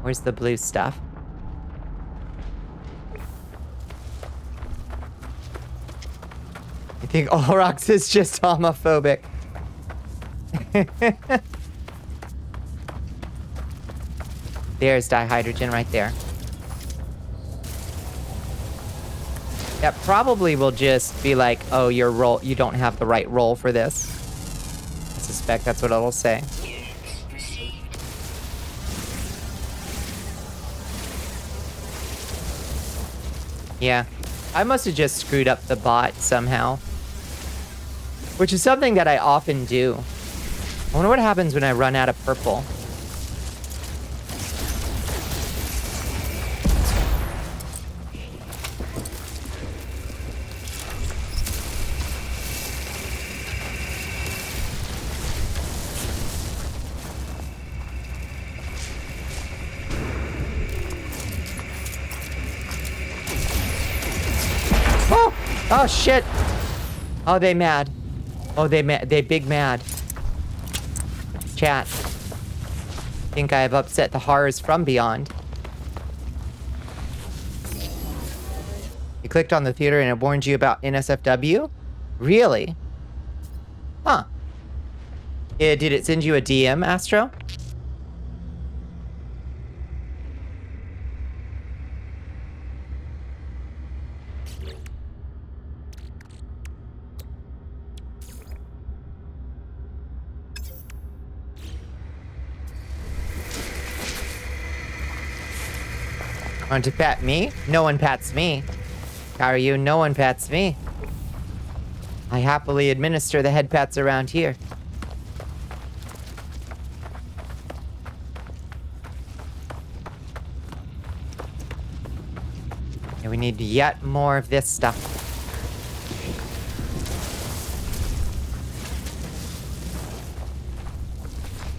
Where's the blue stuff? I think Olrox is just homophobic. There's dihydrogen right there. That probably will just be like, oh, your roll, you don't have the right roll for this. I suspect that's what it'll say. Yeah, I must have just screwed up the bot somehow. Which is something that I often do. I wonder what happens when I run out of purple. Oh! Oh, shit. Oh, they mad. Oh, they big mad. Chat. Think I have upset the horrors from beyond. You clicked on the theater and it warned you about NSFW? Really? Huh. Yeah, did it send you a DM, Astro? Want to pat me? No one pats me. How are you? No one pats me. I happily administer the head pats around here. And we need yet more of this stuff.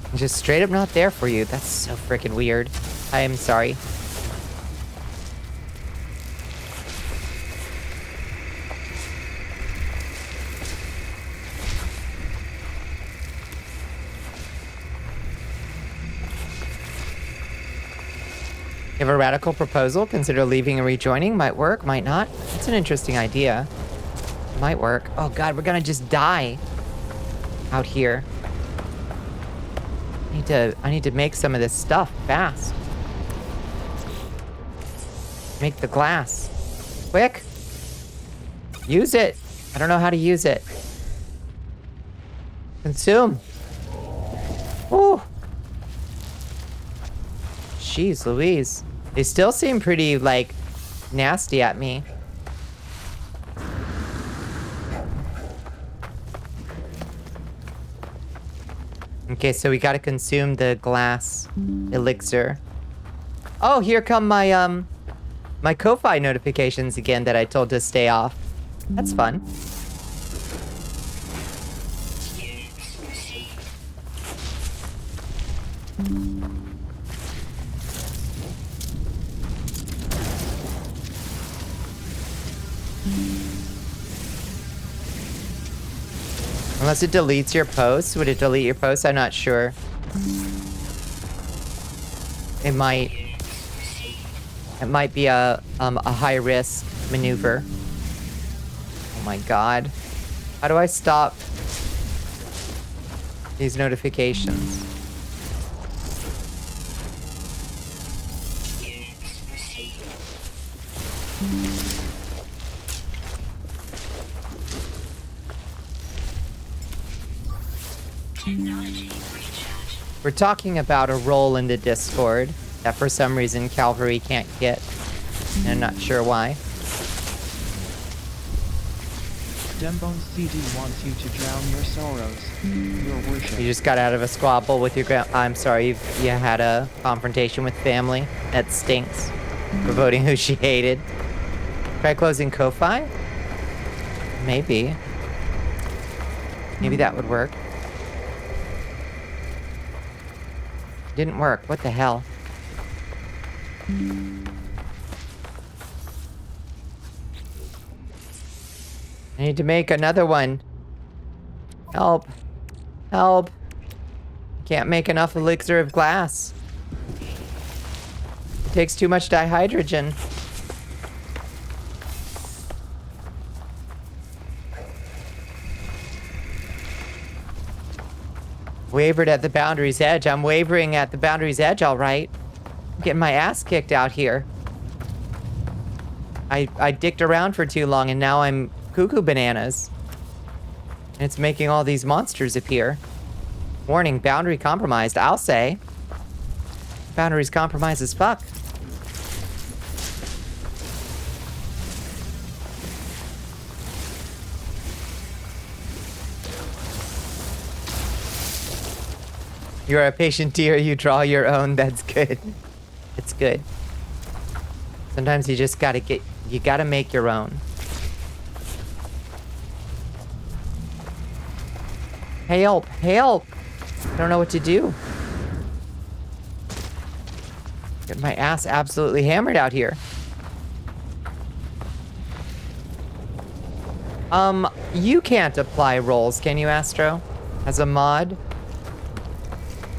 I'm just straight up not there for you. That's so freaking weird. I am sorry. You have a radical proposal? Consider leaving and rejoining? Might work, might not. That's an interesting idea. Might work. Oh god, we're gonna just die out here. I need to make some of this stuff fast. Make the glass. Quick! Use it! I don't know how to use it. Consume! Ooh! Jeez Louise. They still seem pretty, like, nasty at me. Okay, so we gotta consume the glass elixir. Oh, here come my, my Ko-Fi notifications again that I told to stay off. That's fun. Unless it deletes your posts. Would it delete your posts? I'm not sure. It might. It might be a high-risk maneuver. Oh my god. How do I stop these notifications? We're talking about a role in the Discord that for some reason Calvary can't get. And I'm not sure why. Dembone's CD wants you to drown your sorrows. Your worship. You just got out of a squabble with your I'm sorry, you had a confrontation with family. That stinks. For voting who she hated. Try closing Ko-Fi? Maybe. Maybe that would work. Didn't work. What the hell? I need to make another one. Help. Help. Can't make enough elixir of glass. It takes too much dihydrogen. Wavered at the boundary's edge. I'm wavering at the boundary's edge, all right. I'm getting my ass kicked out here. I dicked around for too long and now I'm cuckoo bananas. And it's making all these monsters appear. Warning, boundary compromised, I'll say. Boundary's compromised as fuck. You're a patient deer, you draw your own, that's good. It's good. Sometimes you just gotta you gotta make your own. Help, help! I don't know what to do. Get my ass absolutely hammered out here. You can't apply roles, can you, Astro? As a mod?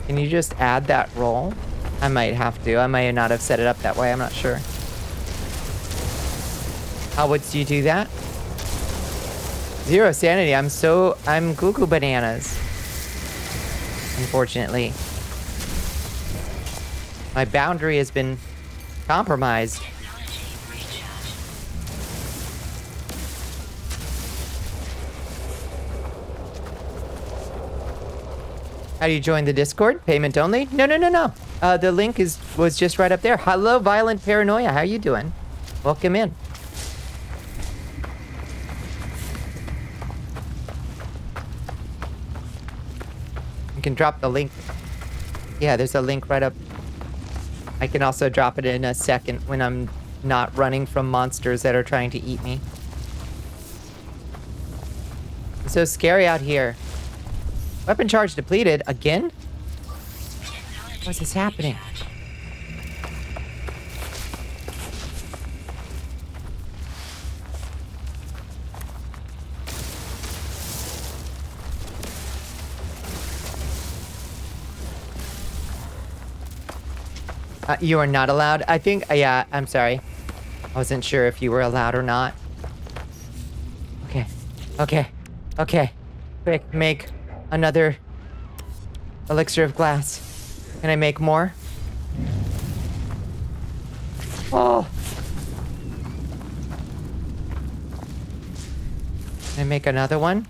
Can you just add that role? I might have to. I might not have set it up that way. I'm not sure. How would you do that? 0 sanity. I'm goo bananas. Unfortunately. My boundary has been compromised. Technology recharge. How do you join the Discord? Payment only? No. The link was just right up there. Hello, Violent Paranoia. How you doing? Welcome in. You can drop the link. Yeah, there's a link right up. I can also drop it in a second when I'm not running from monsters that are trying to eat me. It's so scary out here. Weapon charge depleted. Again? What's this happening? You are not allowed? I think, yeah, I'm sorry. I wasn't sure if you were allowed or not. Okay. Quick, make another elixir of glass. Can I make more? Oh! Can I make another one?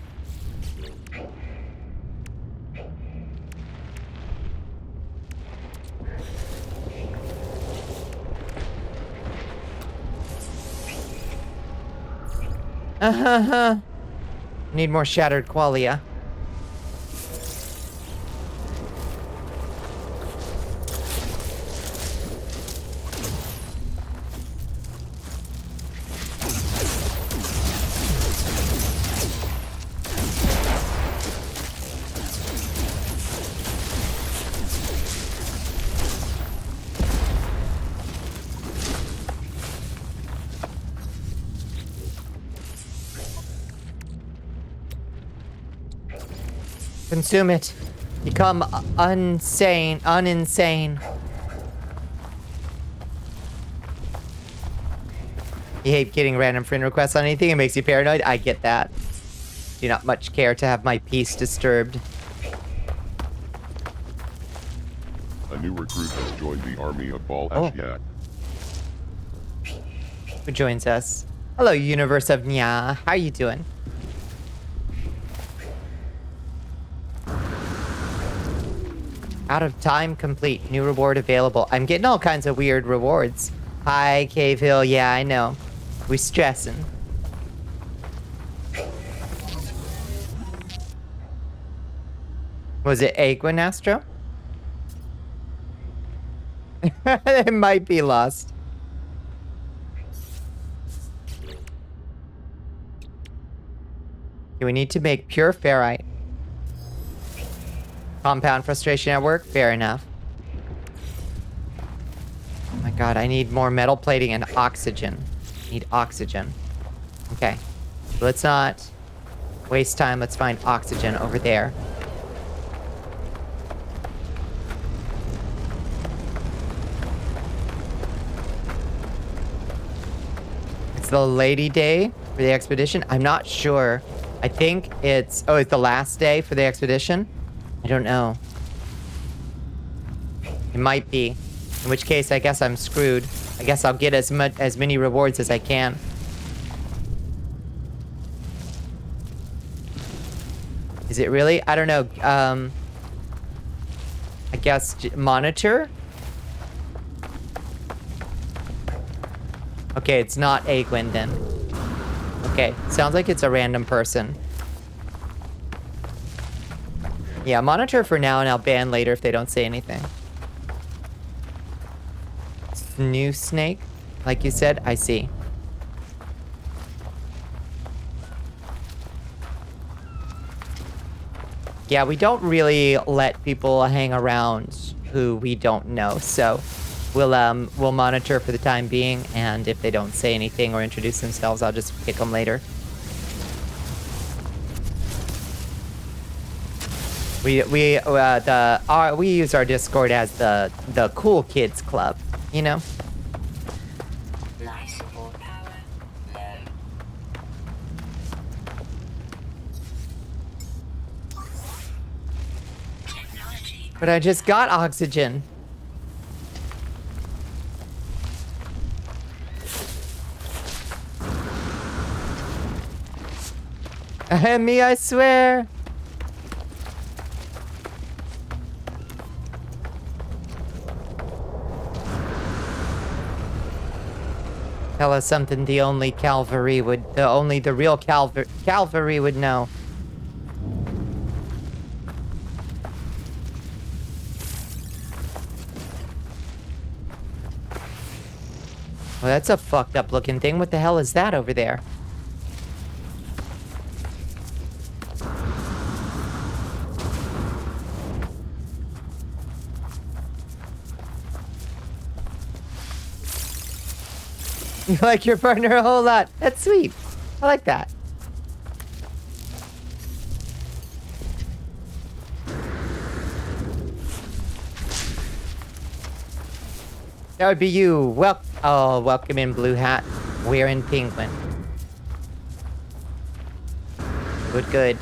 Need more shattered qualia. Consume it. Become uninsane. You hate getting random friend requests on anything. It makes you paranoid. I get that. Do not much care to have my peace disturbed. A new recruit has joined the army of Bal Oh. Ashyak. Who joins us? Hello, universe of Nya. How you doing? Out of time complete. New reward available. I'm getting all kinds of weird rewards. Hi, Cave Hill. Yeah, I know. We stressing. Was it Aguin Astro? It might be lost. Okay, we need to make pure ferrite. Compound frustration at work? Fair enough. Oh my god, I need more metal plating and oxygen. Need oxygen. Okay. Let's not waste time. Let's find oxygen over there. It's the Lady Day for the expedition. I'm not sure. I think it's... Oh, it's the last day for the expedition? I don't know. It might be. In which case, I guess I'm screwed. I guess I'll get as many rewards as I can. Is it really? I don't know. I guess monitor? Okay, it's not Aguin then. Okay, sounds like it's a random person. Yeah, monitor for now, and I'll ban later if they don't say anything. New snake, like you said, I see. Yeah, we don't really let people hang around who we don't know, so we'll monitor for the time being, and if they don't say anything or introduce themselves, I'll just pick them later. We use our Discord as the cool kids club, you know. Life support power low. Technology. But I just got oxygen. Me, I swear. Tell us something the only cavalry would, only the real cavalry would know. Well, that's a fucked up looking thing. What the hell is that over there? You like your partner a whole lot. That's sweet. I like that. That would be you. Welcome in, blue hat. Wearing penguin. Good, good.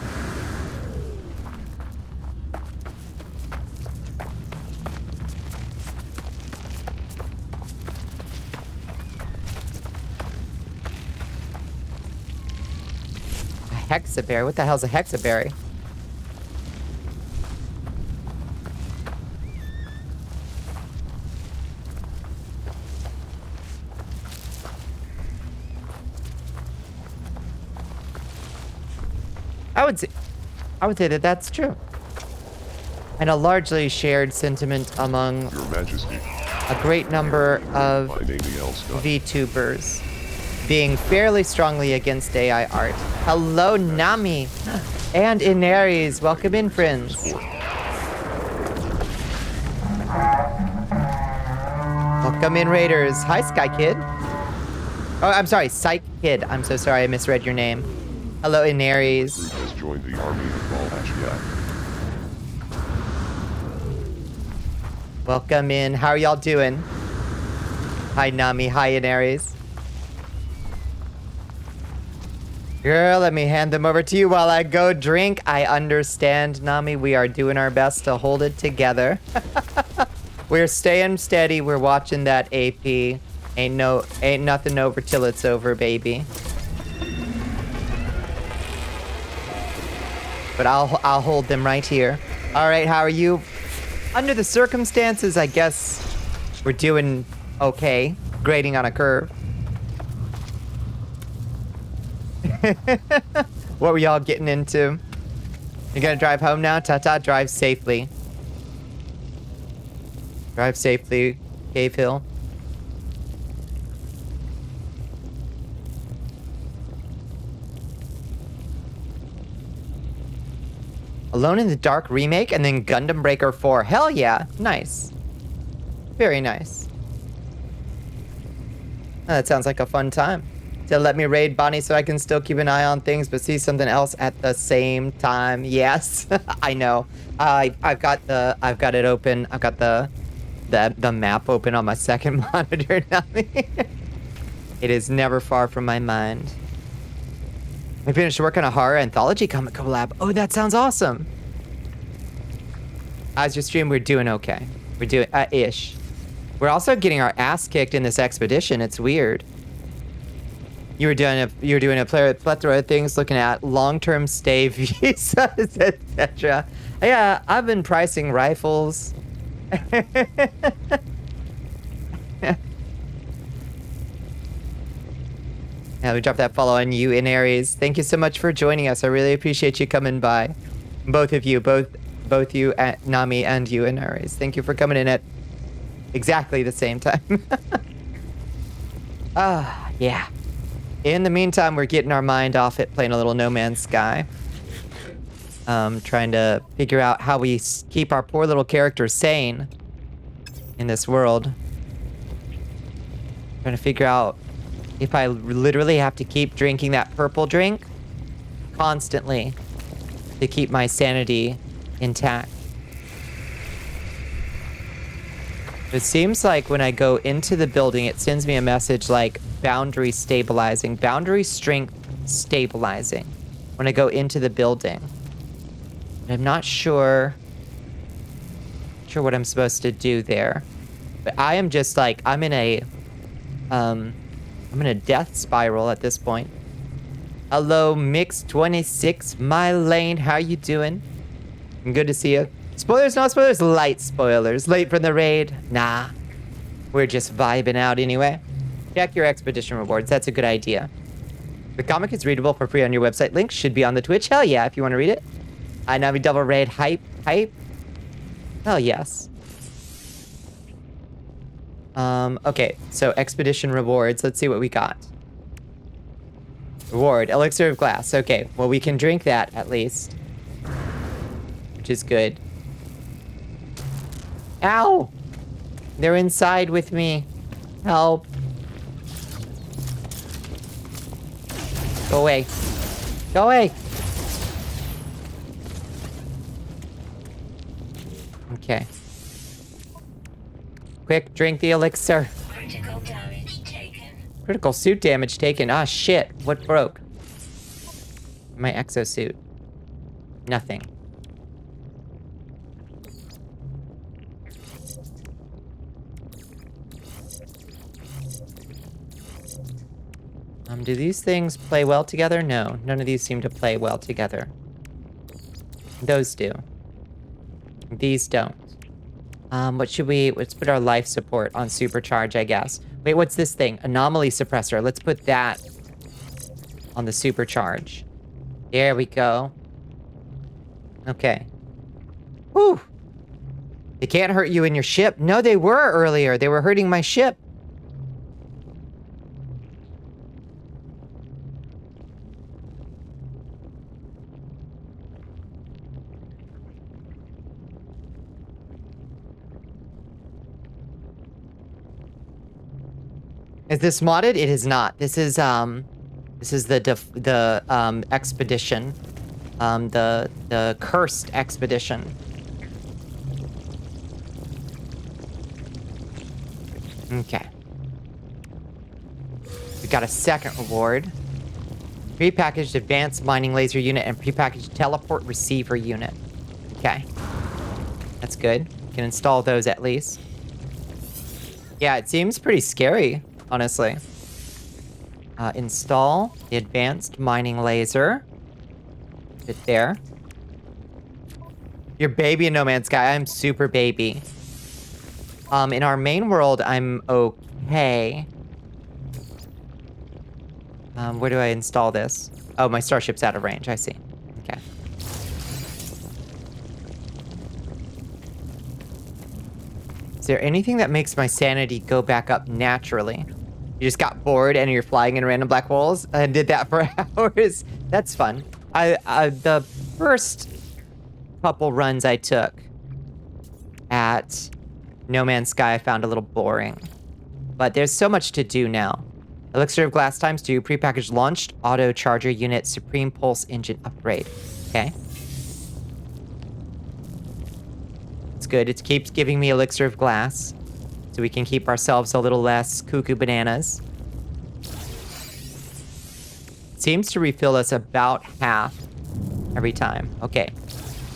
Hexaberry? What the hell's a hexaberry? I would say that that's true. And a largely shared sentiment among Your Majesty, a great number of my name is Scott. VTubers being fairly strongly against AI art. Hello, Nami. And Inaries. Welcome in, friends. Welcome in, Raiders. Hi, Sky Kid. Oh, I'm sorry, Psych Kid. I'm so sorry, I misread your name. Hello, Inaries. Group has joined the army of Bonnicula. Welcome in. How are y'all doing? Hi, Nami. Hi, Inaries. Girl, let me hand them over to you while I go drink. I understand, Nami. We are doing our best to hold it together. We're staying steady. We're watching that AP. Ain't nothing over till it's over, baby. But I'll hold them right here. All right, how are you? Under the circumstances, I guess we're doing okay. Grading on a curve. What were y'all getting into? You gonna drive home now? Tata, drive safely. Drive safely, Cave Hill. Alone in the Dark remake and then Gundam Breaker 4. Hell yeah. Nice. Very nice. Oh, that sounds like a fun time. To let me raid Bonnie so I can still keep an eye on things but see something else at the same time. Yes. I know. I've got it open. I've got the map open on my second monitor now. It is never far from my mind. We finished work on a horror anthology comic collab. Oh, that sounds awesome. How's your stream? We're doing okay. We're doing ish. We're also getting our ass kicked in this expedition. It's weird. You were doing a plethora of things, looking at long-term stay visas, etc. Yeah, I've been pricing rifles. Yeah, we dropped that follow on you in Aries. Thank you so much for joining us. I really appreciate you coming by. Both of you, both you, Nami, and you in Aries. Thank you for coming in at exactly the same time. Yeah. In the meantime, we're getting our mind off it, playing a little No Man's Sky. Trying to figure out how we keep our poor little characters sane in this world. Trying to figure out if I literally have to keep drinking that purple drink constantly to keep my sanity intact. It seems like when I go into the building, it sends me a message like boundary stabilizing, boundary strength stabilizing when I go into the building. And I'm not sure what I'm supposed to do there. But I am just like, I'm in a death spiral at this point. Hello, Mix26, my lane, how you doing? Good to see you. Spoilers, not spoilers, light spoilers. Late from the raid? Nah. We're just vibing out anyway. Check your expedition rewards, that's a good idea. The comic is readable for free on your website. Link should be on the Twitch. Hell yeah, if you want to read it. I Navi double raid, hype. Hell yes. Okay, so expedition rewards. Let's see what we got. Reward, elixir of glass. Okay, well, we can drink that at least, which is good. Ow! They're inside with me. Help. Go away. Go away. Okay. Quick, drink the elixir. Critical damage taken. Critical suit damage taken. Ah, shit. What broke? My exosuit. Nothing. Do these things play well together? No, none of these seem to play well together. Those do. These don't. What should we... Let's put our life support on supercharge, I guess. Wait, what's this thing? Anomaly suppressor. Let's put that on the supercharge. There we go. Okay. Whew. They can't hurt you in your ship. No, they were earlier. They were hurting my ship. Is this modded? It is not. This is the expedition. The cursed expedition. Okay. We got a second reward. Prepackaged advanced mining laser unit and prepackaged teleport receiver unit. Okay. That's good. We can install those at least. Yeah, it seems pretty scary, honestly. Install the advanced mining laser. Fit there. You're baby in No Man's Sky. I'm super baby. In our main world, I'm okay. Where do I install this? Oh, my starship's out of range. I see. Okay. Is there anything that makes my sanity go back up naturally? You just got bored and you're flying in random black holes and did that for hours? That's fun. The first couple runs I took at No Man's Sky I found a little boring. But there's so much to do now. Elixir of Glass ×2, prepackaged launched auto charger unit, Supreme Pulse engine upgrade. Okay. It's good. It keeps giving me Elixir of Glass, so we can keep ourselves a little less cuckoo bananas. It seems to refill us about half every time. Okay.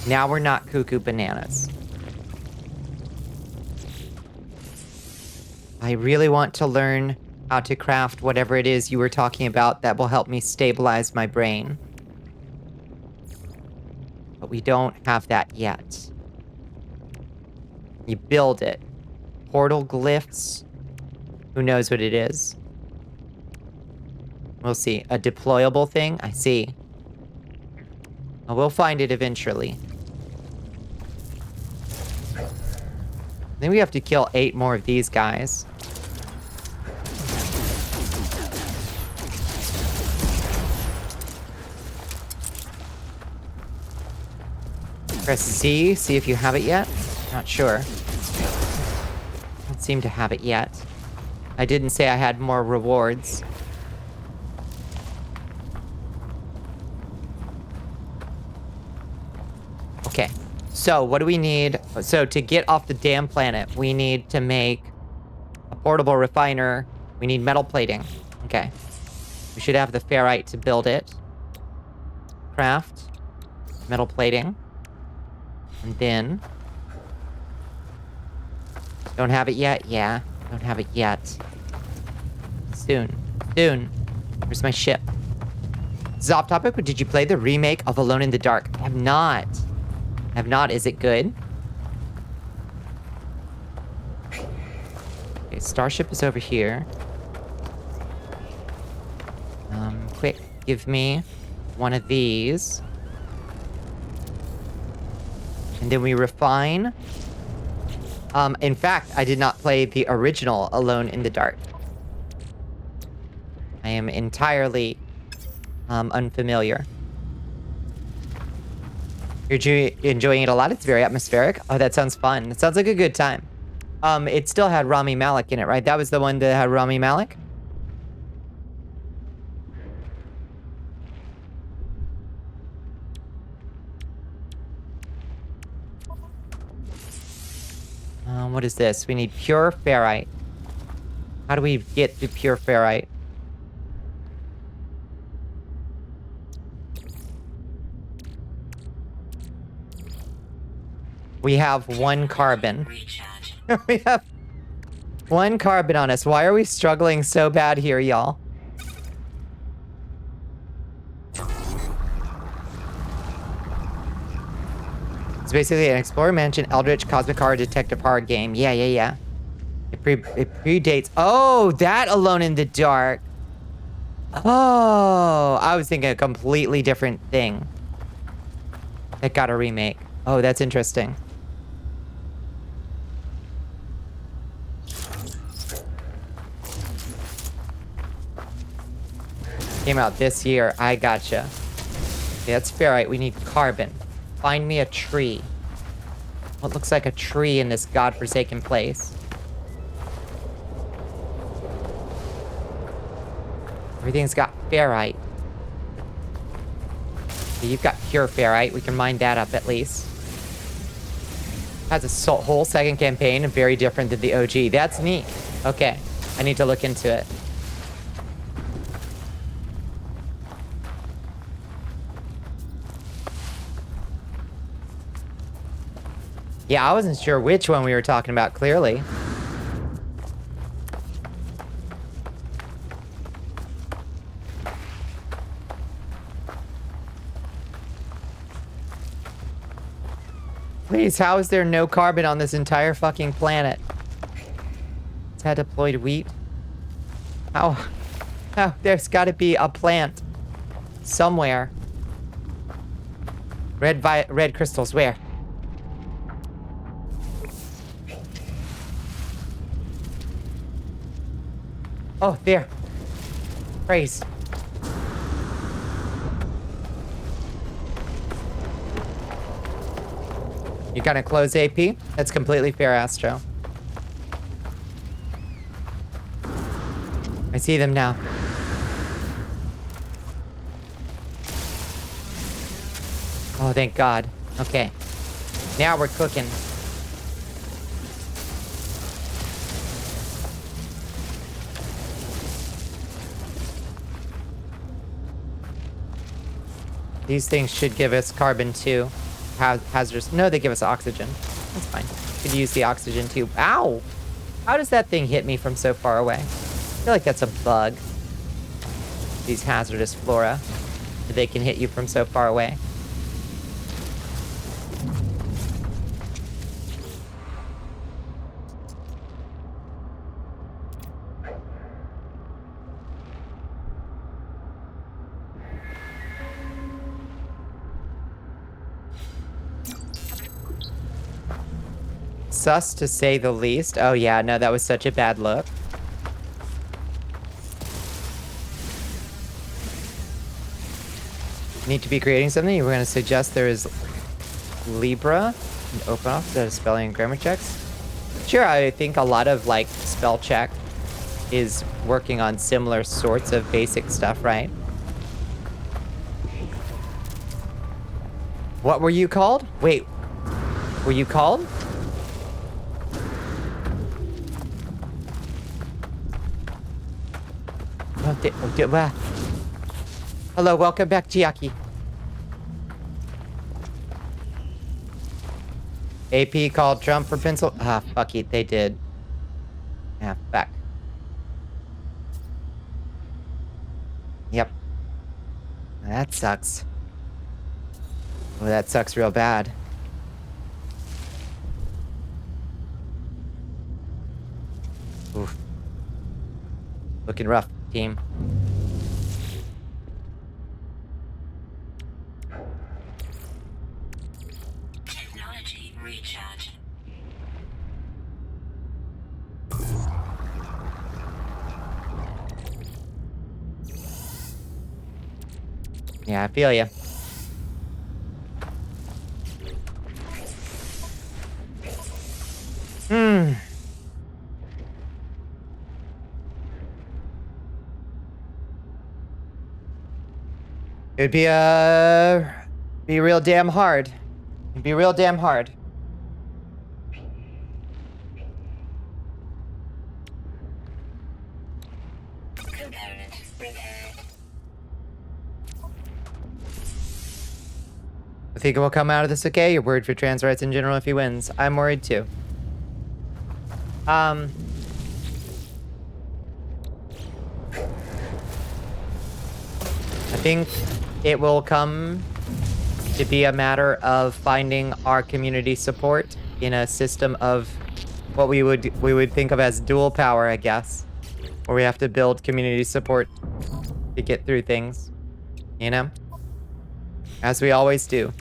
Now we're not cuckoo bananas. I really want to learn how to craft whatever it is you were talking about that will help me stabilize my brain. But we don't have that yet. You build it. Portal glyphs. Who knows what it is? We'll see. A deployable thing? I see. Well, we'll find it eventually. Then we have to kill 8 more of these guys. Press Z, see if you have it yet. Not sure. Don't seem to have it yet. I didn't say I had more rewards. Okay, So what do we need? So to get off the damn planet, we need to make a portable refiner. We need metal plating. Okay. We should have the ferrite to build it. Craft. Metal plating. And then... Don't have it yet? Yeah. Don't have it yet. Soon. Soon. Where's my ship? This is off topic, but did you play the remake of Alone in the Dark? I have not. I have not. Is it good? Okay, Starship is over here. Quick, give me one of these. And then we refine. In fact, I did not play the original Alone in the Dark. I am entirely unfamiliar. You're enjoying it a lot? It's very atmospheric. Oh, that sounds fun. It sounds like a good time. It still had Rami Malek in it, right? That was the one that had Rami Malek? What is this? We need pure ferrite. How do we get the pure ferrite? We have 1 carbon. Recharge. We have 1 carbon on us. Why are we struggling so bad here, y'all? It's basically an Explorer Mansion, Eldritch, Cosmic Horror, Detective Horror game. Yeah. It predates... Oh, that Alone in the Dark. Oh, I was thinking a completely different thing. That got a remake. Oh, that's interesting. Came out this year. I gotcha. Okay, that's ferrite. We need carbon. Find me a tree. What looks like a tree in this godforsaken place? Everything's got ferrite. Okay, you've got pure ferrite. We can mine that up at least. Has a whole second campaign, very different than the OG. That's neat. Okay, I need to look into it. Yeah, I wasn't sure which one we were talking about, clearly. Please, how is there no carbon on this entire fucking planet? It's had deployed wheat. How? There's gotta be a plant. Somewhere. Red crystals, where? Oh, there. Praise. You gonna close AP? That's completely fair, Astro. I see them now. Oh, thank God. Okay. Now we're cooking. These things should give us carbon too. Hazardous. No, they give us oxygen. That's fine. Could use the oxygen too. Ow! How does that thing hit me from so far away? I feel like that's a bug. These hazardous flora. They can hit you from so far away. Sus to say the least. Oh yeah, no, that was such a bad look. Need to be creating something? You were going to suggest there is Libra and open off the spelling and grammar checks? Sure, I think a lot of like spell check is working on similar sorts of basic stuff, right? What were you called? Wait, Were you called? Hello, welcome back, Chiaki. AP called Trump for pencil. Ah, fuck it, they did. Ah, fuck. Yep. That sucks. Oh, that sucks real bad. Oof. Looking rough, team. Technology recharge. Yeah, I feel ya. Hmm. It'd be real damn hard. It'd be real damn hard. Component repaired. I think it will come out of this okay. Your word for trans rights in general if he wins. I'm worried too. I think it will come to be a matter of finding our community support in a system of what we would think of as dual power, I guess. Where we have to build community support to get through things. You know? As we always do.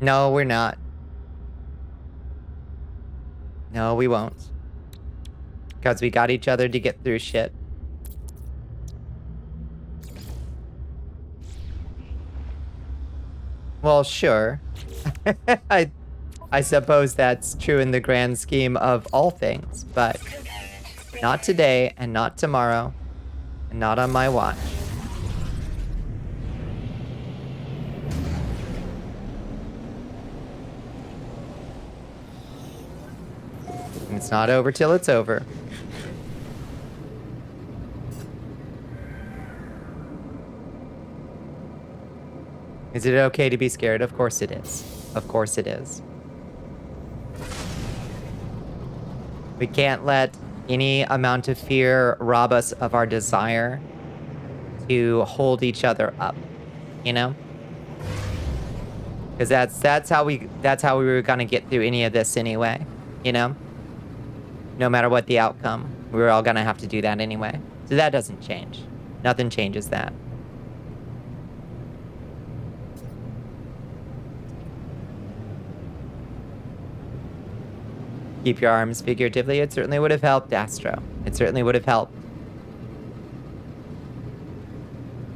No, we're not. No, we won't. Because we got each other to get through shit. Well, sure. I suppose that's true in the grand scheme of all things, but not today and not tomorrow and not on my watch. And it's not over till it's over. Is it okay to be scared? Of course it is. Of course it is. We can't let any amount of fear rob us of our desire to hold each other up, you know? Because that's how we were gonna get through any of this anyway, you know? No matter what the outcome, we were all gonna have to do that anyway. So that doesn't change. Nothing changes that. Keep your arms figuratively. It certainly would have helped, Astro. It certainly would have helped.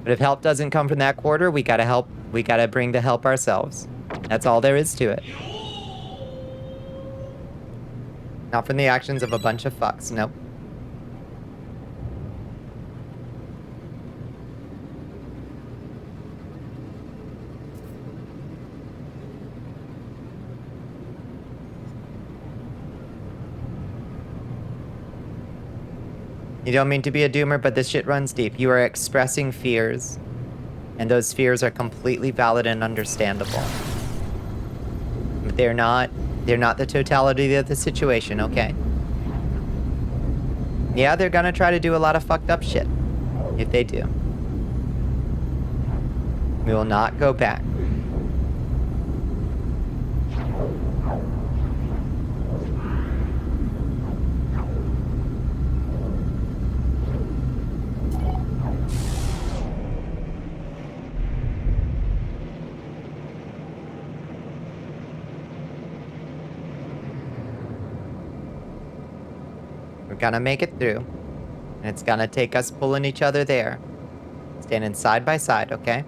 But if help doesn't come from that quarter, we gotta help. We gotta bring the help ourselves. That's all there is to it. Not from the actions of a bunch of fucks. Nope. You don't mean to be a doomer, but this shit runs deep. You are expressing fears, and those fears are completely valid and understandable. But they're not the totality of the situation, okay? Yeah, they're gonna try to do a lot of fucked up shit. If they do. We will not go back. We're gonna make it through. And it's gonna take us pulling each other there. Standing side by side, okay?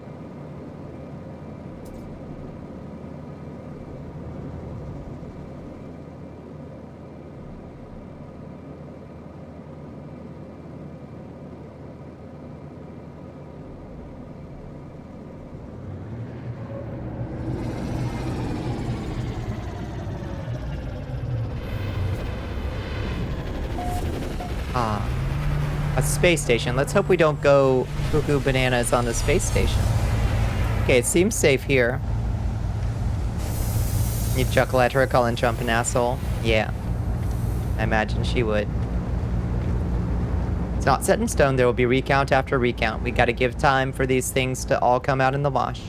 A space station. Let's hope we don't go cuckoo bananas on the space station. Okay, it seems safe here. You chuckle at her, calling Trump an asshole? Yeah. I imagine she would. It's not set in stone. There will be recount after recount. We gotta give time for these things to all come out in the wash.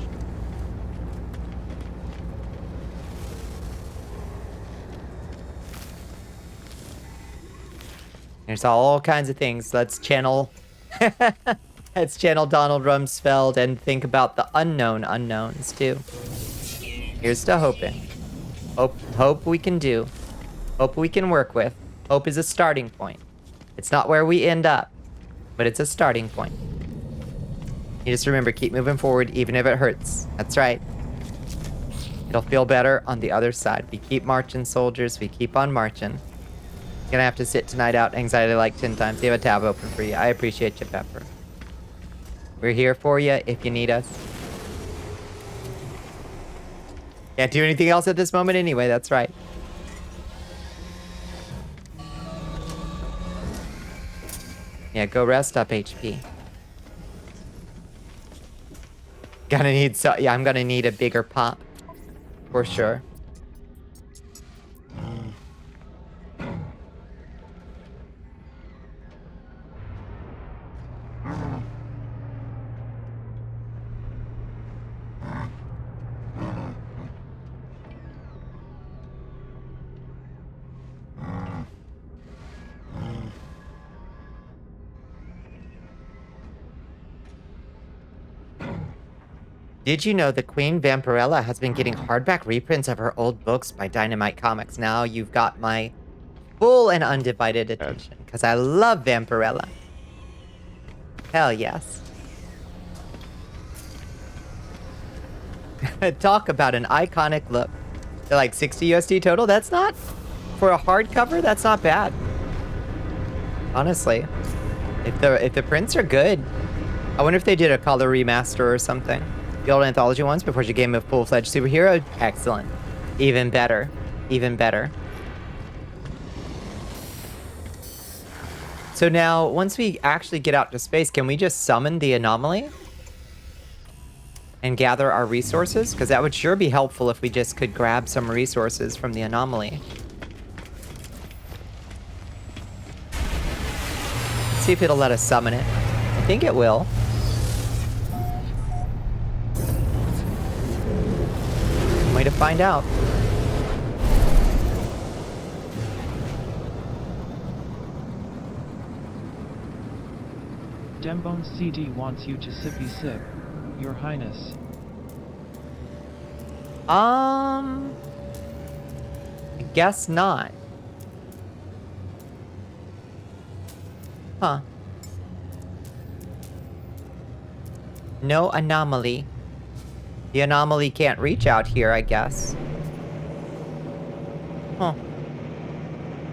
There's all kinds of things. Let's channel... Let's channel Donald Rumsfeld and think about the unknown unknowns, too. Here's to hoping. Hope we can do. Hope we can work with. Hope is a starting point. It's not where we end up, but it's a starting point. You just remember, keep moving forward even if it hurts. That's right. It'll feel better on the other side. We keep marching, soldiers. We keep on marching. Gonna have to sit tonight out anxiety like 10 times. You have a tab open for you. I appreciate you, Pepper. We're here for you if you need us. Can't do anything else at this moment anyway, that's right. Yeah, go rest up, HP. Gonna need yeah, I'm gonna need a bigger pop. For sure. Did you know that Queen Vampirella has been getting hardback reprints of her old books by Dynamite Comics? Now you've got my full and undivided attention, because I love Vampirella. Hell yes. Talk about an iconic look. They're like 60 USD total? That's not... For a hardcover, that's not bad. Honestly. If the prints are good. I wonder if they did a color remaster or something. The old anthology ones before she became a full-fledged superhero? Excellent. Even better. Even better. So now, once we actually get out to space, can we just summon the anomaly? And gather our resources? Because that would sure be helpful if we just could grab some resources from the anomaly. Let's see if it'll let us summon it. I think it will. Way to find out. Dembone CD wants you to sippy sip, Your Highness. I guess not. Huh. No anomaly. The anomaly can't reach out here, I guess. Huh.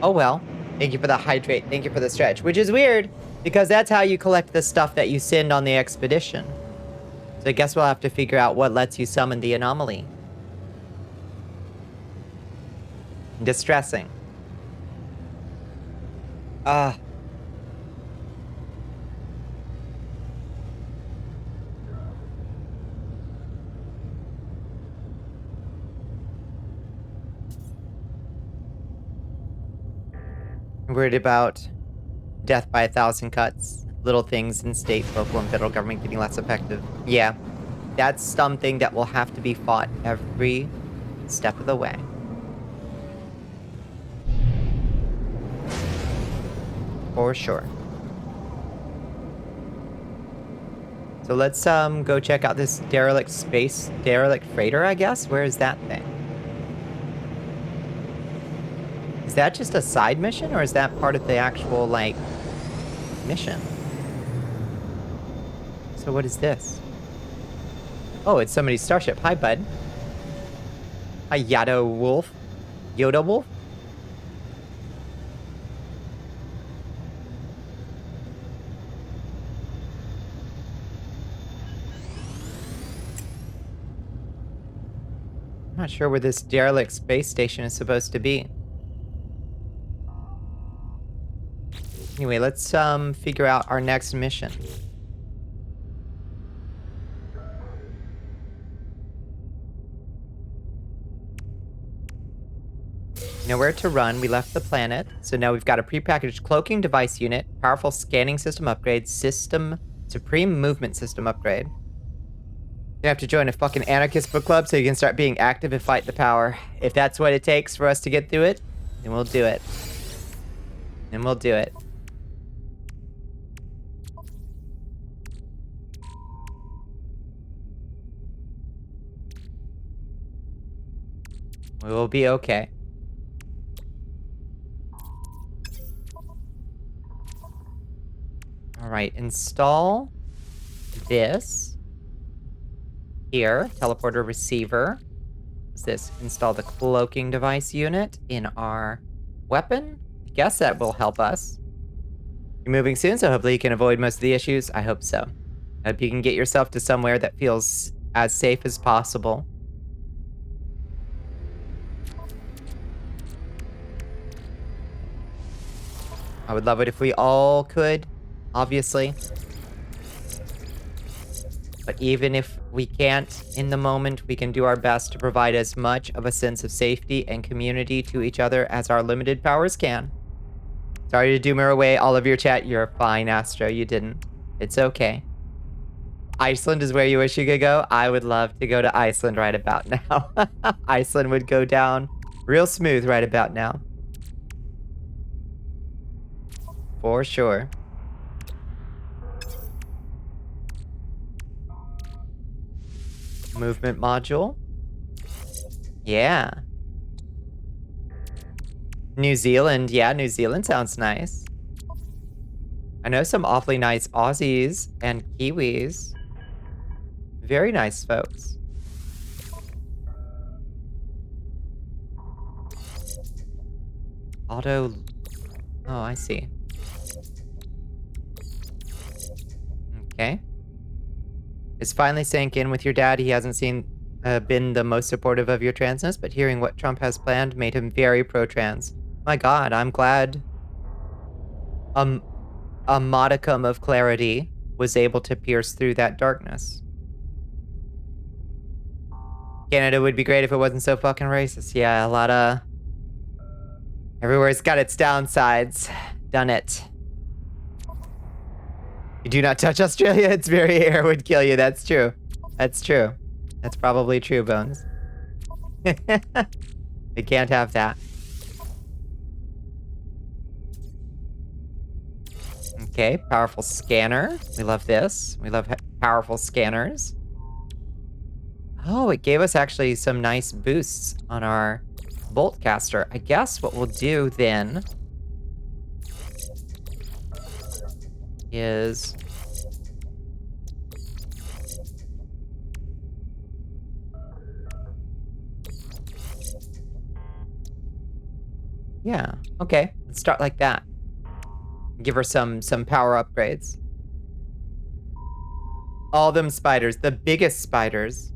Oh well. Thank you for the hydrate. Thank you for the stretch. Which is weird, because that's how you collect the stuff that you send on the expedition. So I guess we'll have to figure out what lets you summon the anomaly. Distressing. Worried about death by 1,000 cuts, little things in state, local, and federal government getting less effective. Yeah, that's something that will have to be fought every step of the way. For sure. So let's go check out this derelict freighter, I guess. Where is that thing? Is that just a side mission, or is that part of the actual, like, mission? So what is this? Oh, it's somebody's starship. Hi, bud. Hi, Yoda Wolf. Yoda Wolf? I'm not sure where this derelict space station is supposed to be. Anyway, let's figure out our next mission. Nowhere to run. We left the planet. So now we've got a prepackaged cloaking device unit, powerful scanning system upgrade, supreme movement system upgrade. You have to join a fucking anarchist book club so you can start being active and fight the power. If that's what it takes for us to get through it, then we'll do it. Then we'll do it. We will be okay. All right, install this here. Teleporter receiver. What's this? Install the cloaking device unit in our weapon. I guess that will help us. You're moving soon, so hopefully you can avoid most of the issues. I hope so. I hope you can get yourself to somewhere that feels as safe as possible. I would love it if we all could, obviously. But even if we can't in the moment, we can do our best to provide as much of a sense of safety and community to each other as our limited powers can. Sorry to doomer away all of your chat. You're fine, Astro. You didn't. It's okay. Iceland is where you wish you could go. I would love to go to Iceland right about now. Iceland would go down real smooth right about now. For sure. Movement module. Yeah. New Zealand. Yeah, New Zealand sounds nice. I know some awfully nice Aussies and Kiwis. Very nice folks. Auto... Oh, I see. Okay. It's finally sank in with your dad. He hasn't been the most supportive of your transness, but hearing what Trump has planned made him very pro-trans. My God, I'm glad a modicum of clarity was able to pierce through that darkness. Canada would be great if it wasn't so fucking racist. Yeah, a lot of... Everywhere's got its downsides. Done it. You do not touch Australia, its very air would kill you. That's true. That's true. That's probably true, Bones. We can't have that. Okay, powerful scanner. We love this. We love powerful scanners. Oh, it gave us actually some nice boosts on our bolt caster. I guess what we'll do then is yeah, okay. Let's start like that. Give her some power upgrades. All them spiders, the biggest spiders.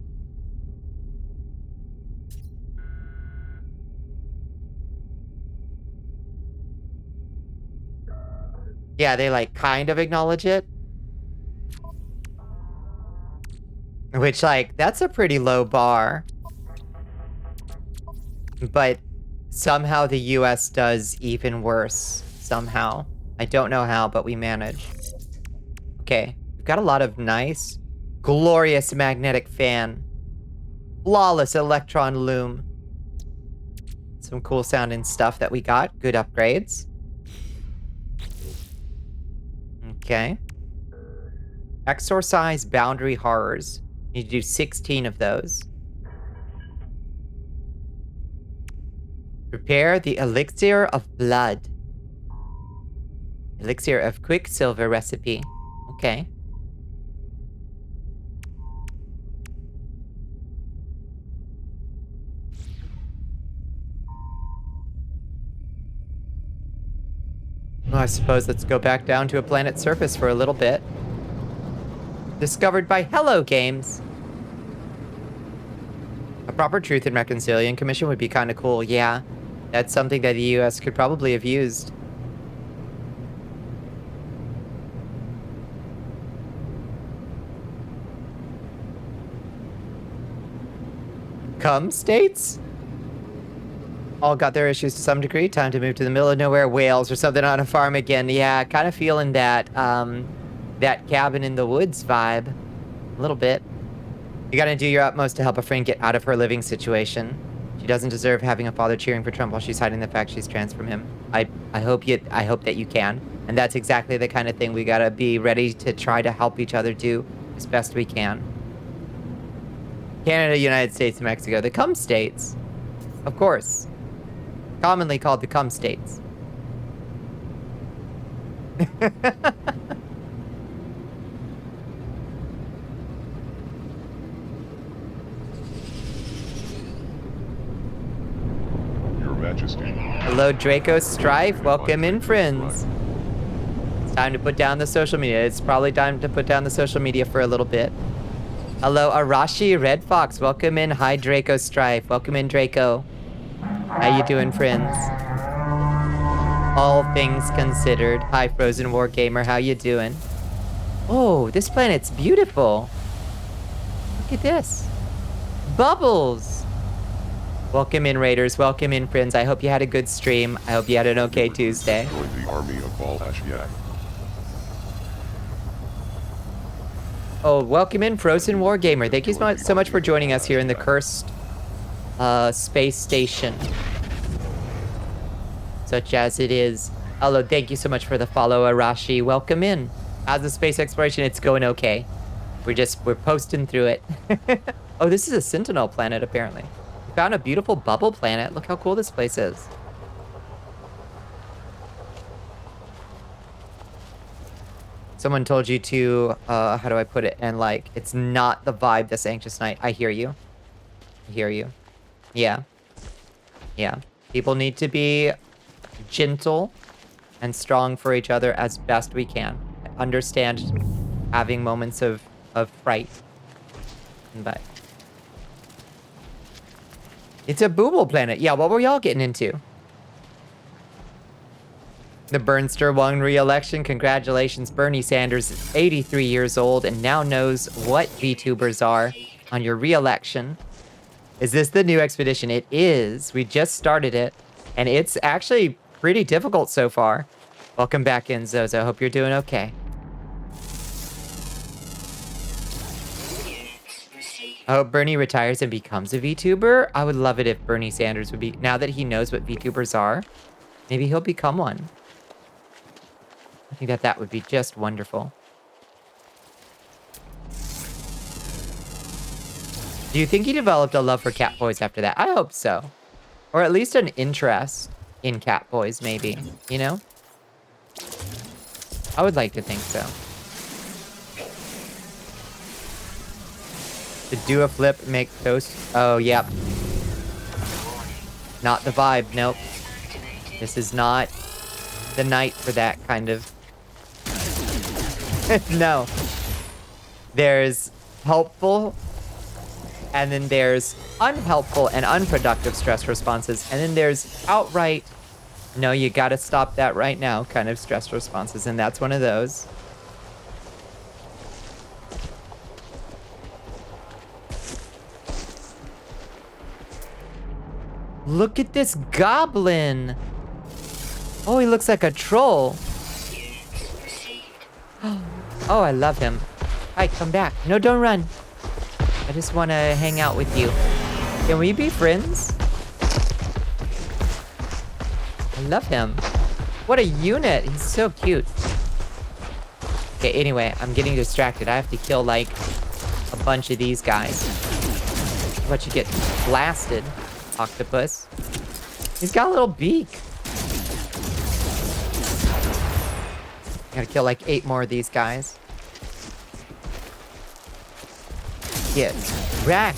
Yeah, they like kind of acknowledge it. Which like, that's a pretty low bar. But somehow the US does even worse. Somehow. I don't know how, but we manage. Okay, we've got a lot of nice, glorious magnetic fan. Flawless electron loom. Some cool sounding stuff that we got. Good upgrades. Okay. Exorcise boundary horrors. Need to do 16 of those. Prepare the elixir of blood. Elixir of Quicksilver recipe. Okay. Well, I suppose let's go back down to a planet's surface for a little bit. Discovered by Hello Games. A proper Truth and Reconciliation Commission would be kind of cool. Yeah, that's something that the US could probably have used. Come states? All got their issues to some degree. Time to move to the middle of nowhere, Wales, or something on a farm again. Yeah, kind of feeling that, that cabin in the woods vibe. A little bit. You gotta do your utmost to help a friend get out of her living situation. She doesn't deserve having a father cheering for Trump while she's hiding the fact she's trans from him. I hope that you can. And that's exactly the kind of thing we gotta be ready to try to help each other do as best we can. Canada, United States, and Mexico. The cum states. Of course. Commonly called the cum states. Your Majesty. Hello, Draco Strife. Welcome in, friends. It's time to put down the social media. It's probably time to put down the social media for a little bit. Hello, Arashi Red Fox. Welcome in. Hi, Draco Strife. Welcome in, Draco. How you doing, friends? All things considered. Hi, Frozen War Gamer. How you doing? Oh, this planet's beautiful. Look at this. Bubbles. Welcome in, Raiders. Welcome in, friends. I hope you had a good stream. I hope you had an okay Tuesday. Join the army of Bal Ashiak. Oh, welcome in, Frozen War Gamer. Thank you so much for joining us here in the cursed space station. Such as it is. Hello, thank you so much for the follow, Arashi. Welcome in. How's the space exploration? It's going okay. We're posting through it. Oh, this is a Sentinel planet, apparently. We found a beautiful bubble planet. Look how cool this place is. Someone told you to, how do I put it? And like, it's not the vibe this anxious night. I hear you. I hear you. Yeah. Yeah. People need to be gentle and strong for each other as best we can. I understand having moments of fright. But it's a booble planet. Yeah, what were y'all getting into? The Burnster won re-election. Congratulations. Bernie Sanders is 83 years old and now knows what VTubers are on your re-election. Is this the new expedition? It is. We just started it. And it's actually pretty difficult so far. Welcome back in, Zozo. Hope you're doing okay. I hope Bernie retires and becomes a VTuber. I would love it if Bernie Sanders would be... Now that he knows what VTubers are, maybe he'll become one. I think that would be just wonderful. Do you think he developed a love for cat boys after that? I hope so. Or at least an interest in cat boys, maybe. You know? I would like to think so. To do a flip, make toast. Oh, yep. Not the vibe, nope. This is not the night for that kind of... No. There's helpful, and then there's unhelpful and unproductive stress responses, and then there's outright, no, you gotta stop that right now kind of stress responses, and that's one of those. Look at this goblin! Oh, he looks like a troll. Oh, I love him. Hi, come back. No, don't run. I just want to hang out with you. Can we be friends? I love him. What a unit. He's so cute. Okay, anyway, I'm getting distracted. I have to kill, like, a bunch of these guys. How about you get blasted, octopus? He's got a little beak. Gotta kill like 8 more of these guys. Get wrecked.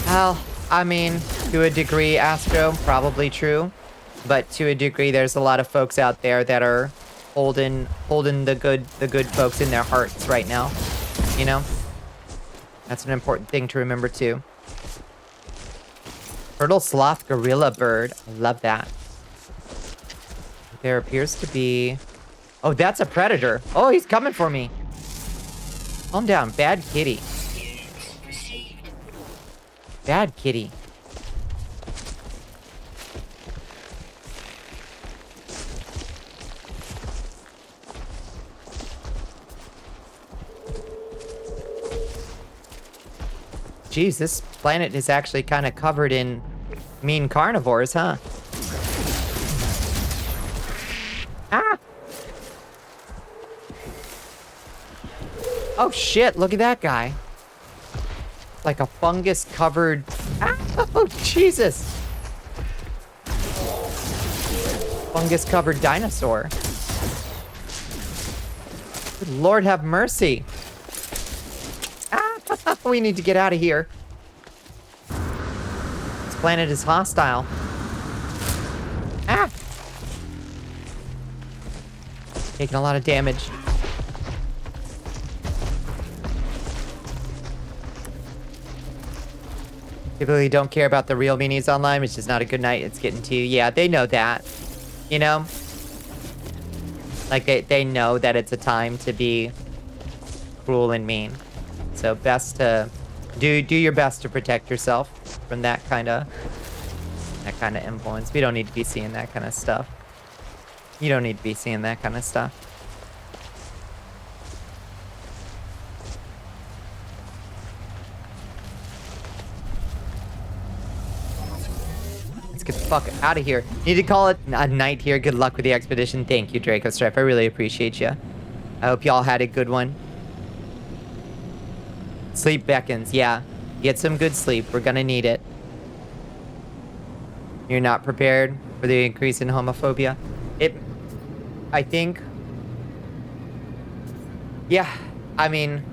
Well, I mean, to a degree, Astro, probably true. But to a degree, there's a lot of folks out there that are holding the good folks in their hearts right now. You know? That's an important thing to remember too. Turtle, sloth, gorilla, bird. I love that. There appears to be... Oh, that's a predator. Oh, he's coming for me. Calm down. Bad kitty. Bad kitty. Geez, this planet is actually kind of covered in mean carnivores, huh? Ah! Oh shit, look at that guy. Like a fungus-covered... Ah! Oh, Jesus! Fungus-covered dinosaur. Good Lord have mercy. Ah! We need to get out of here. This planet is hostile. Ah! Taking a lot of damage. Typically don't care about the real meanies online, which is not a good night. It's getting to you. Yeah, they know that. You know? Like, they know that it's a time to be cruel and mean. So best to... Do your best to protect yourself from that kind of influence. We don't need to be seeing that kind of stuff. You don't need to be seeing that kind of stuff. Let's get the fuck out of here. Need to call it a night here. Good luck with the expedition. Thank you, Draco Stripe. I really appreciate you. I hope y'all had a good one. Sleep beckons. Yeah. Get some good sleep. We're gonna need it. You're not prepared for the increase in homophobia? I think... Yeah. I mean...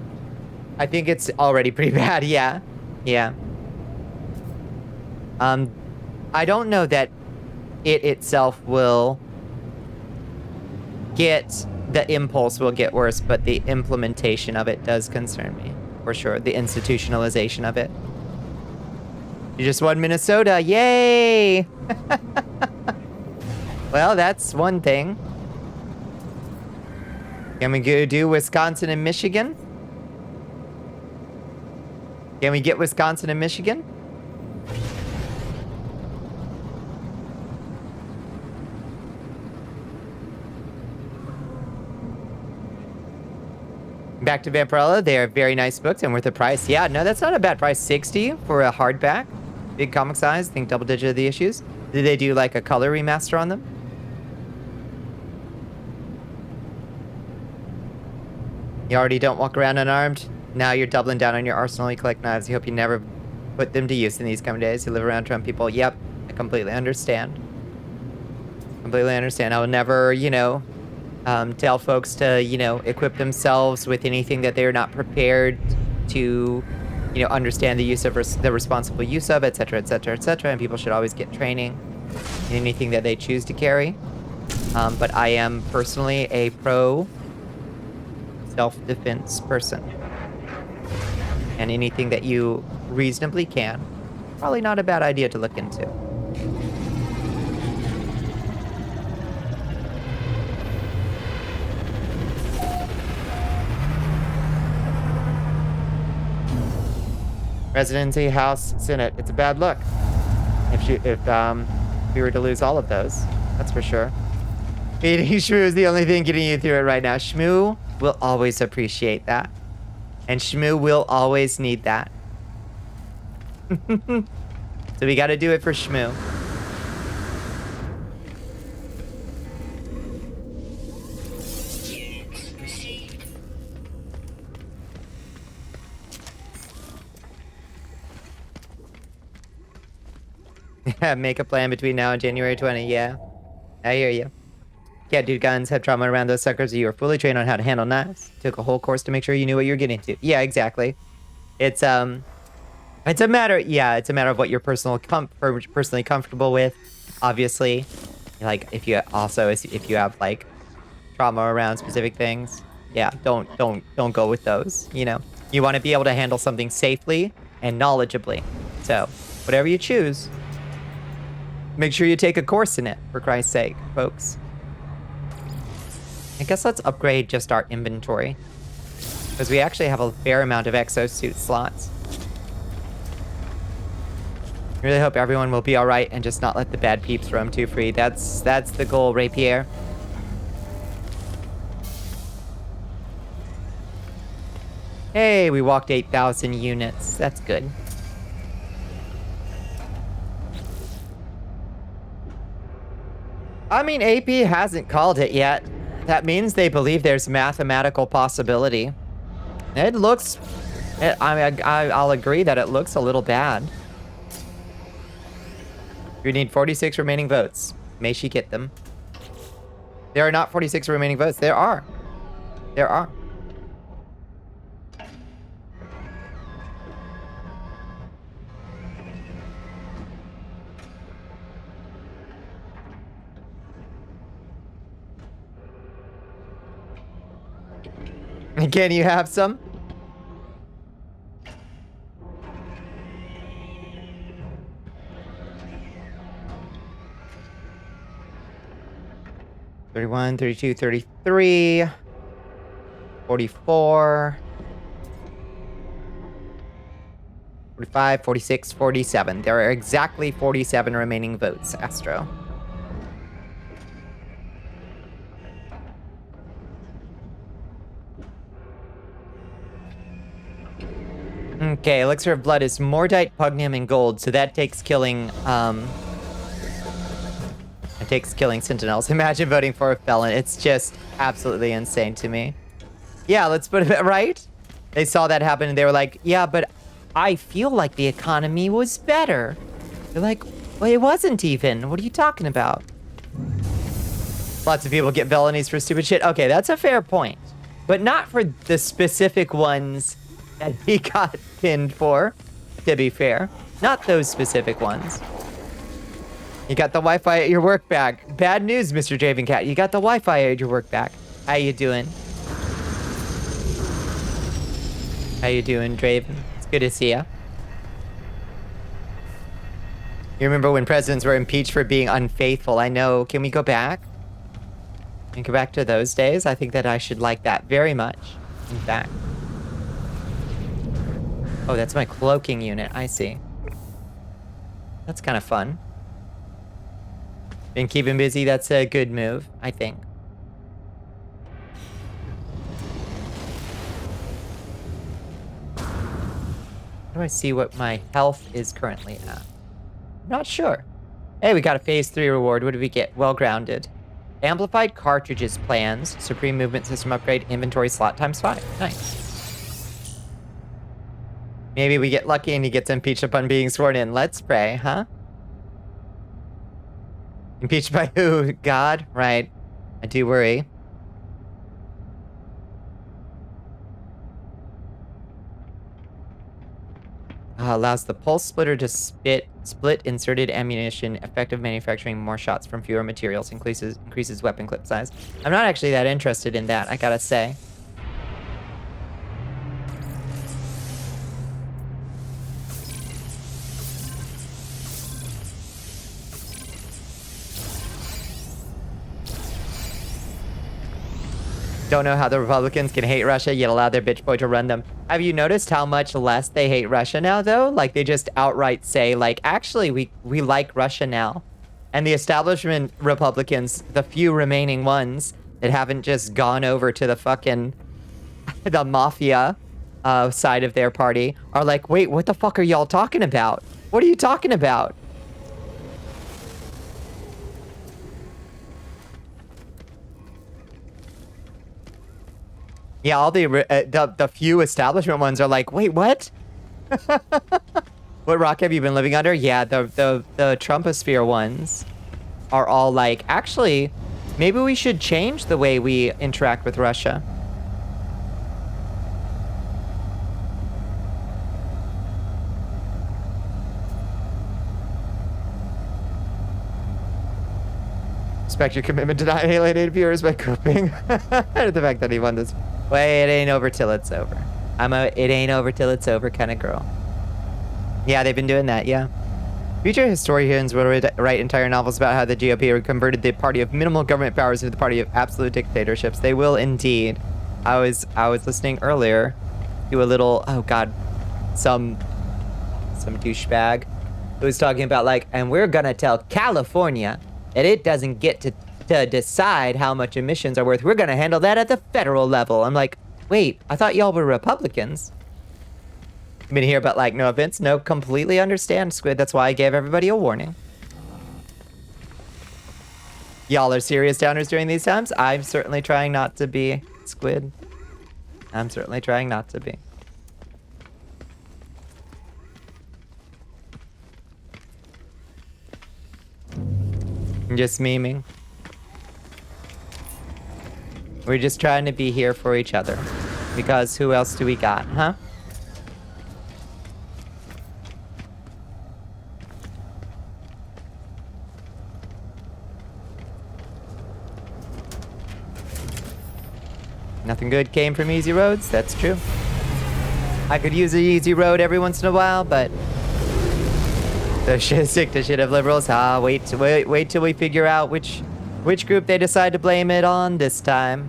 I think it's already pretty bad. Yeah. Yeah. I don't know that it itself will get... The impulse will get worse, but the implementation of it does concern me. For sure. The institutionalization of it. You just won Minnesota. Yay! Well, that's one thing. Can we go do Wisconsin and Michigan? Can we get Wisconsin and Michigan? Back to Vampirella. They are very nice books and worth the price. Yeah, no, that's not a bad price. $60 for a hardback. Big comic size. I think double digit of the issues. Did they do like a color remaster on them? You already don't walk around unarmed. Now you're doubling down on your arsenal. You collect knives. You hope you never put them to use in these coming days. You live around Trump people. Yep, I completely understand. Completely understand. I will never, you know, tell folks to, you know, equip themselves with anything that they're not prepared to, you know, understand the use of the responsible use of, etc., etc., etc. And people should always get training in anything that they choose to carry. But I am personally a pro self-defense person. And anything that you reasonably can, probably not a bad idea to look into. Presidency, House, Senate. It's a bad look. If we were to lose all of those, that's for sure. Feeding Shmoo is the only thing getting you through it right now. Shmoo will always appreciate that. And Shmoo will always need that. So we gotta do it for Shmoo. Yeah, make a plan between now and January 20. Yeah, I hear you. Can't do guns, have trauma around those suckers. You are fully trained on how to handle knives. Took a whole course to make sure you knew what you're getting into. Yeah, exactly. It's a matter. Yeah, it's a matter of what you're personally comfortable with. Obviously, like if you have like trauma around specific things. Yeah, don't go with those. You know, you want to be able to handle something safely and knowledgeably. So whatever you choose. Make sure you take a course in it, for Christ's sake, folks. I guess let's upgrade just our inventory. Because we actually have a fair amount of exosuit slots. Really hope everyone will be alright and just not let the bad peeps roam too free. That's the goal, Rapier. Hey, we walked 8,000 units. That's good. I mean, AP hasn't called it yet. That means they believe there's mathematical possibility. It looks... I'll agree that it looks a little bad. You need 46 remaining votes. May she get them. There are not 46 remaining votes. There are. There are. Can you have some? $31, $32, $33, $44, $45, $46, $47. There are exactly 47 remaining votes, Astro. Okay, Elixir of Blood is Mordite, Pugnium, and Gold, so that takes killing, it takes killing Sentinels. Imagine voting for a felon. It's just absolutely insane to me. Yeah, let's put it right. They saw that happen and they were like, yeah, but I feel like the economy was better. They're like, well, it wasn't even. What are you talking about? Lots of people get felonies for stupid shit. Okay, that's a fair point. But not for the specific ones that he got pinned for, to be fair. Not those specific ones. You got the Wi-Fi at your work back. Bad news, Mr. Dravencat. You got the Wi-Fi at your work back. How you doing? How you doing, Draven? It's good to see ya. You remember when presidents were impeached for being unfaithful? I know. Can we go back? Can we go back to those days? I think that I should like that very much. In fact. Oh, that's my cloaking unit. I see. That's kind of fun. Been keeping busy. That's a good move, I think. How do I see what my health is currently at? I'm not sure. Hey, we got a phase 3 reward. What did we get? Well grounded. Amplified cartridges plans. Supreme movement system upgrade. Inventory slot times 5. Nice. Maybe we get lucky and he gets impeached upon being sworn in. Let's pray, huh? Impeached by who? God? Right. I do worry. Allows the pulse splitter to split inserted ammunition. Effective manufacturing more shots from fewer materials. Increases weapon clip size. I'm not actually that interested in that, I gotta say. Don't know how the Republicans can hate Russia, yet allow their bitch boy to run them. Have you noticed how much less they hate Russia now, though? Like, they just outright say, like, actually, we like Russia now. And the establishment Republicans, the few remaining ones that haven't just gone over to the fucking, the mafia side of their party, are like, wait, what the fuck are y'all talking about? What are you talking about? Yeah, all the few establishment ones are like, wait, what? What rock have you been living under? Yeah, the Trumposphere ones are all like, actually, maybe we should change the way we interact with Russia. Respect your commitment to not alienating viewers by coping. The fact that he won this. Wait, it ain't over till it's over. I'm a it ain't over till it's over kind of girl. Yeah, they've been doing that, yeah. Future historians will write entire novels about how the GOP converted the party of minimal government powers into the party of absolute dictatorships. They will indeed. I was listening earlier to a little, oh god, some douchebag who was talking about like, and we're gonna tell California that it doesn't get to decide how much emissions are worth. We're gonna handle that at the federal level. I'm like, wait, I thought y'all were Republicans. You been here, but like, no offense, no, completely understand, Squid. That's why I gave everybody a warning. Y'all are serious downers during these times. I'm certainly trying not to be, Squid. I'm certainly trying not to be. I'm just memeing. We're just trying to be here for each other. Because who else do we got, huh? Nothing good came from easy roads, that's true. I could use an easy road every once in a while, but the stick to shit of liberals. Wait till we figure out which group they decide to blame it on this time.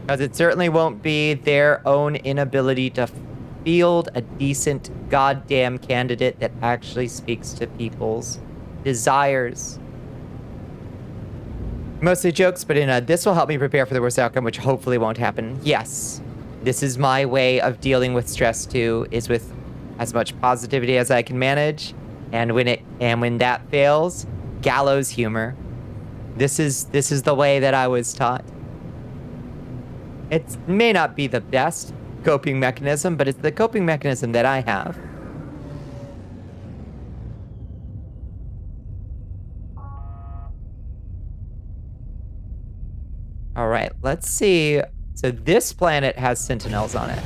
Because it certainly won't be their own inability to field a decent goddamn candidate that actually speaks to people's desires. Mostly jokes, but this will help me prepare for the worst outcome, which hopefully won't happen. Yes, this is my way of dealing with stress too, is with as much positivity as I can manage, and when that fails, gallows humor. This is the way that I was taught. It may not be the best coping mechanism, but it's the coping mechanism that I have. All right, let's see. So this planet has sentinels on it.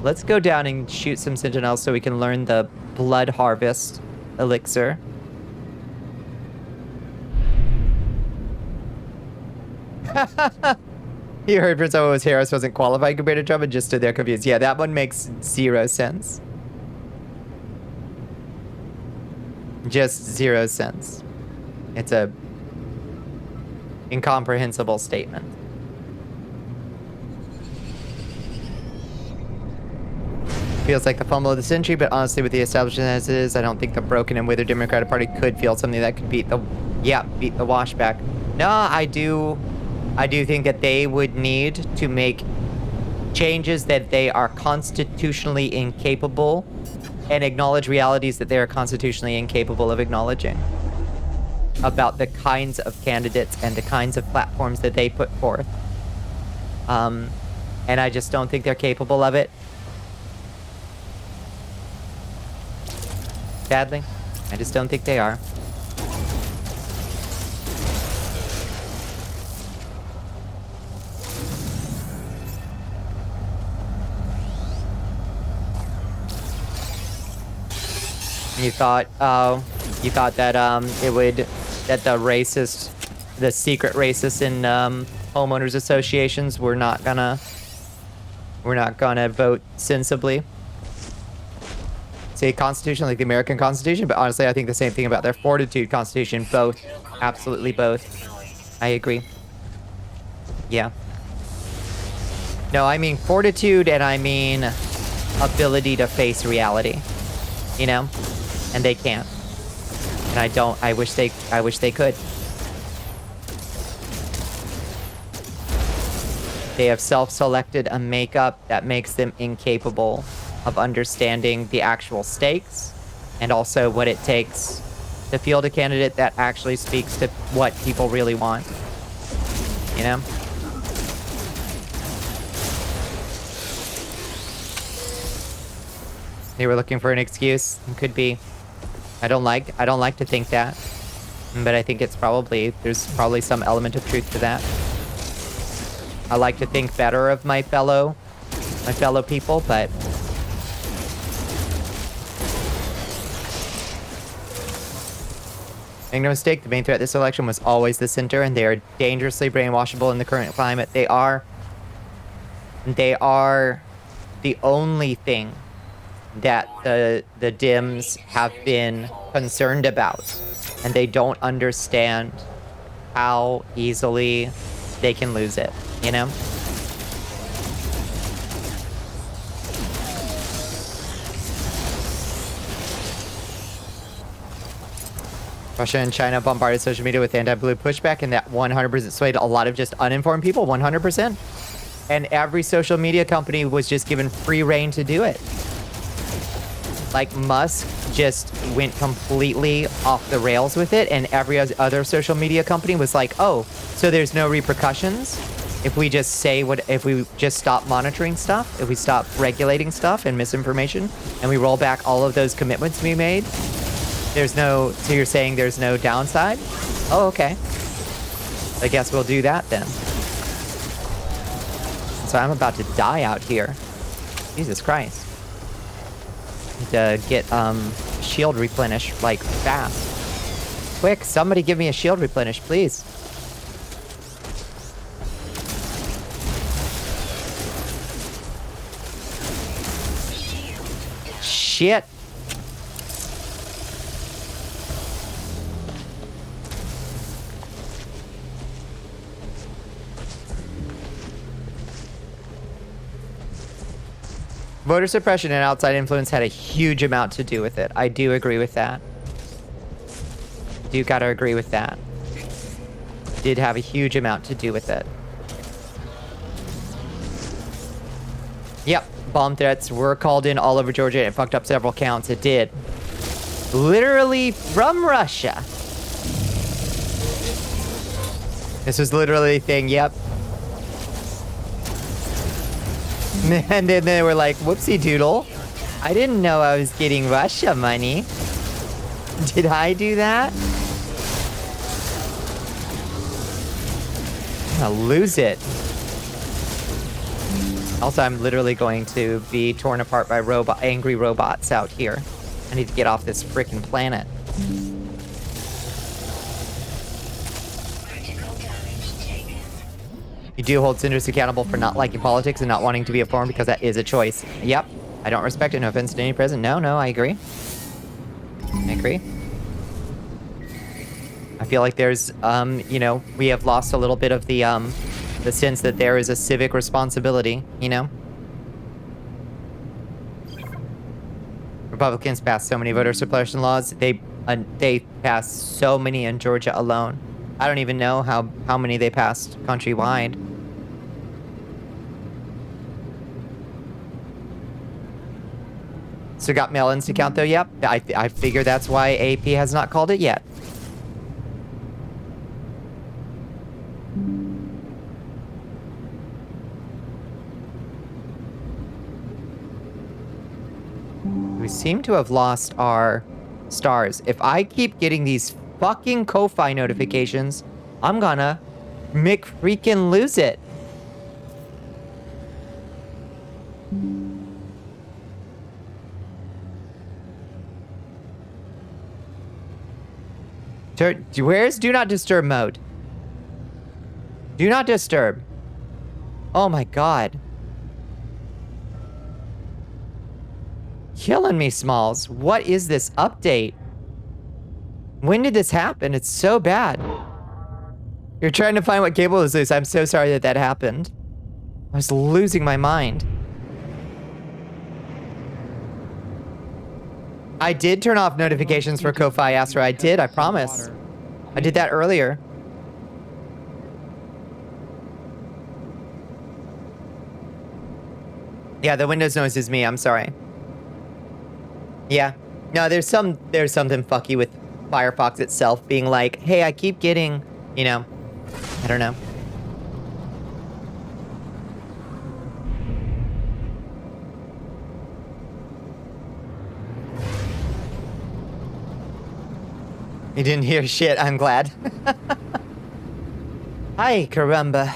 Let's go down and shoot some sentinels so we can learn the blood harvest elixir. You heard Prince Owen's Harris wasn't qualified compared to Trump and just stood there confused. Yeah, that one makes 0 sense. Just 0 sense. It's a incomprehensible statement. Feels like the fumble of the century, but honestly, with the establishment as it is, I don't think the broken and withered Democratic Party could field something that could beat the washback. No, I do think that they would need to make changes that they are constitutionally incapable and acknowledge realities that they are constitutionally incapable of acknowledging about the kinds of candidates and the kinds of platforms that they put forth. And I just don't think they're capable of it. Sadly, I just don't think they are. You thought that the secret racists in homeowners associations were not gonna vote sensibly. Say Constitution like the American Constitution, but honestly, I think the same thing about their Fortitude Constitution. Both, absolutely both. I agree. Yeah. No, I mean fortitude, and I mean ability to face reality. You know, and they can't. And I don't. I wish they could. They have self-selected a makeup that makes them incapable of understanding the actual stakes and also what it takes to field a candidate that actually speaks to what people really want. You know? They were looking for an excuse. It could be. I don't like to think that. But I think there's probably some element of truth to that. I like to think better of my fellow people, but make no mistake, the main threat this election was always the center, and they are dangerously brainwashable in the current climate. They are the only thing that the Dims have been concerned about, and they don't understand how easily they can lose it, you know? Russia and China bombarded social media with anti-blue pushback, and that 100% swayed a lot of just uninformed people, 100%. And every social media company was just given free reign to do it. Like, Musk just went completely off the rails with it, and every other social media company was like, oh, so there's no repercussions if we just say if we just stop monitoring stuff, if we stop regulating stuff and misinformation, and we roll back all of those commitments we made? So you're saying there's no downside? Oh, okay. I guess we'll do that then. So I'm about to die out here. Jesus Christ. Need to get shield replenish like fast. Quick, somebody give me a shield replenish, please. Shit. Voter suppression and outside influence had a huge amount to do with it. I do agree with that. Do gotta agree with that. Did have a huge amount to do with it. Yep, bomb threats were called in all over Georgia and it fucked up several counts. It did. Literally from Russia. This was literally a thing, yep. And then they were like, whoopsie doodle. I didn't know I was getting Russia money. Did I do that? I'm gonna lose it. Also, I'm literally going to be torn apart by angry robots out here. I need to get off this freaking planet. You do hold Cinders accountable for not liking politics and not wanting to be informed because that is a choice. Yep. I don't respect it. No offense to any president. No, I agree. I agree. I feel like there's, you know, we have lost a little bit of the sense that there is a civic responsibility, you know? Republicans passed so many voter suppression laws. They passed so many in Georgia alone. I don't even know how many they passed countrywide. So got mail-ins to count though? Yep. I figure that's why AP has not called it yet. We seem to have lost our stars. If I keep getting these fucking Ko-Fi notifications, I'm gonna freaking lose it. Where's Do Not Disturb mode? Do Not Disturb. Oh my god. Killing me, Smalls. What is this update? When did this happen? It's so bad. You're trying to find what cable is loose. I'm so sorry that happened. I was losing my mind. I did turn off notifications for Ko-Fi Astro. I did, I promise. I did that earlier. Yeah, the Windows noise is me. I'm sorry. Yeah. No, there's something fucky with Firefox itself being like, hey, I keep getting, you know, I don't know. You didn't hear shit, I'm glad. Hi, caramba.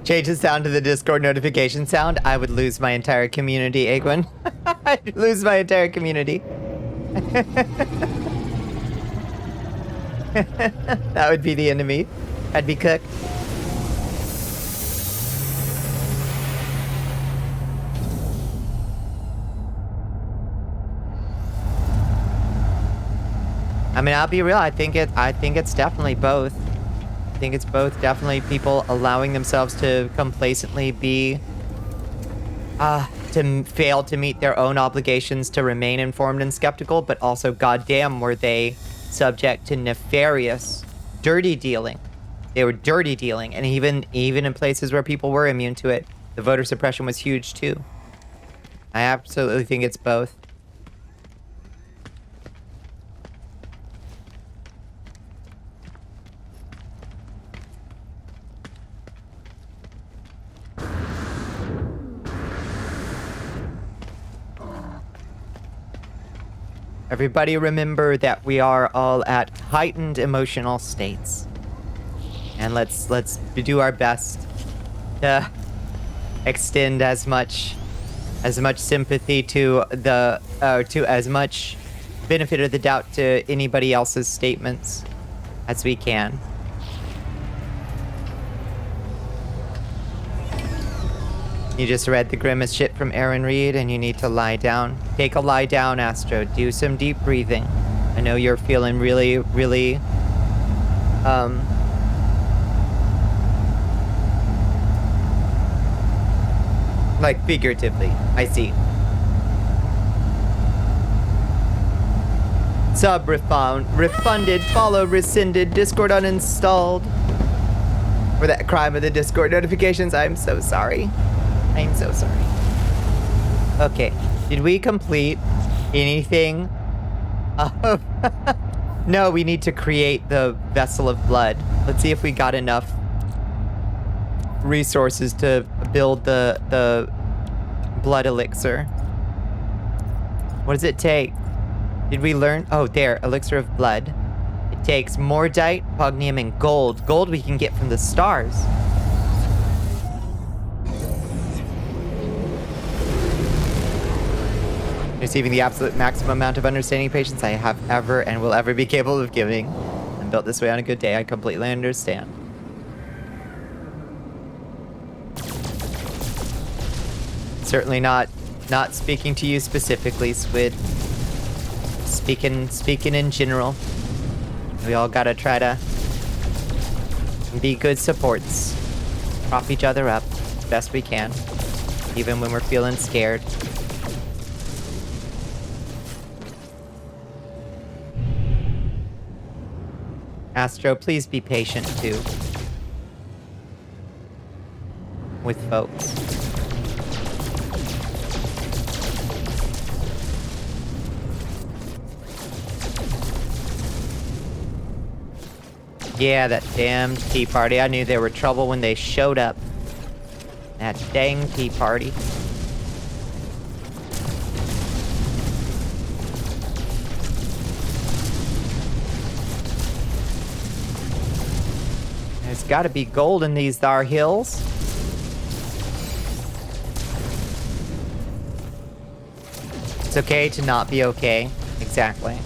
Change the sound to the Discord notification sound. I would lose my entire community, Egwin. I'd lose my entire community. That would be the enemy. I'd be cooked. I mean, I'll be real. I think it's definitely both. I think it's both. Definitely people allowing themselves to complacently be, to fail to meet their own obligations to remain informed and skeptical, but also, goddamn, were they subject to nefarious, dirty dealing. They were dirty dealing, and even in places where people were immune to it, the voter suppression was huge too. I absolutely think it's both. Everybody remember that we are all at heightened emotional states. And let's do our best to extend as much sympathy to as much benefit of the doubt to anybody else's statements as we can. You just read the grimmest shit from Aaron Reed and you need to lie down. Take a lie down, Astro. Do some deep breathing. I know you're feeling really, really, like figuratively. I see. Sub refunded, follow rescinded, Discord uninstalled. For that crime of the Discord notifications, I'm so sorry. I'm so sorry. Okay, did we complete anything? No, we need to create the vessel of blood. Let's see if we got enough resources to build the blood elixir. What does it take? Did we learn? Oh, there, elixir of blood. It takes mordite, pugnium, and gold. Gold we can get from the stars. Receiving the absolute maximum amount of understanding and patience I have ever and will ever be capable of giving. I'm built this way on a good day. I completely understand. Certainly not speaking to you specifically, Squid. Speaking in general. We all gotta try to be good supports. Prop each other up as best we can. Even when we're feeling scared. Astro, please be patient too. With folks. Yeah, that damn tea party. I knew they were trouble when they showed up. That dang tea party. There's gotta be gold in these thar hills. It's okay to not be okay. Exactly.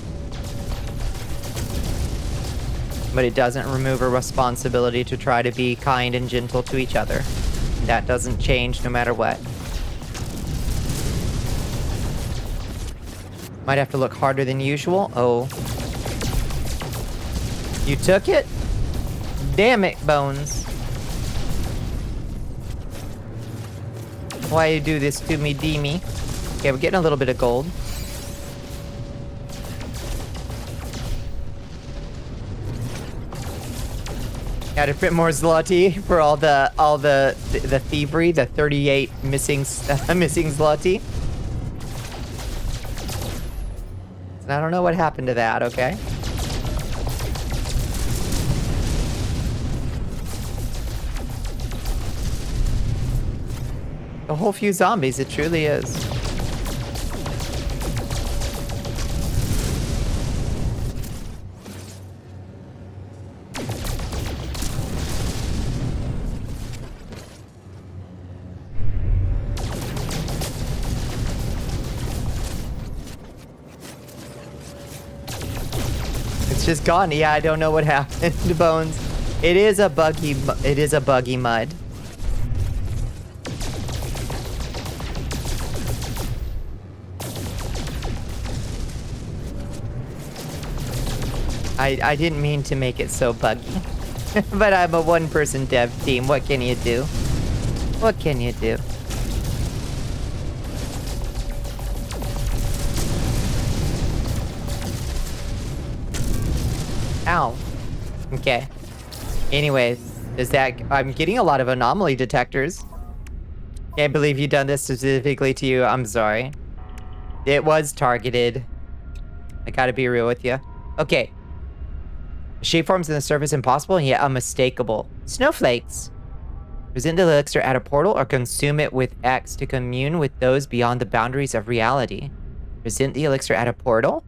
But it doesn't remove a responsibility to try to be kind and gentle to each other. That doesn't change no matter what. Might have to look harder than usual. Oh. You took it? Damn it, Bones. Why you do this to me, Deemy? Okay, we're getting a little bit of gold. Got to print more zloty for all the thievery, the 38 missing zloty. I don't know what happened to that, okay? A whole few zombies, it truly is. It's just gone. Yeah, I don't know what happened to Bones. It is a buggy mud. I didn't mean to make it so buggy. But I'm a one-person dev team. What can you do? What can you do? Ow. Okay. Anyways, I'm getting a lot of anomaly detectors. Can't believe you done this specifically to you. I'm sorry. It was targeted. I gotta be real with you. Okay. Shapeforms in the surface impossible and yet unmistakable. Snowflakes. Present the elixir at a portal or consume it with X to commune with those beyond the boundaries of reality. Present the elixir at a portal?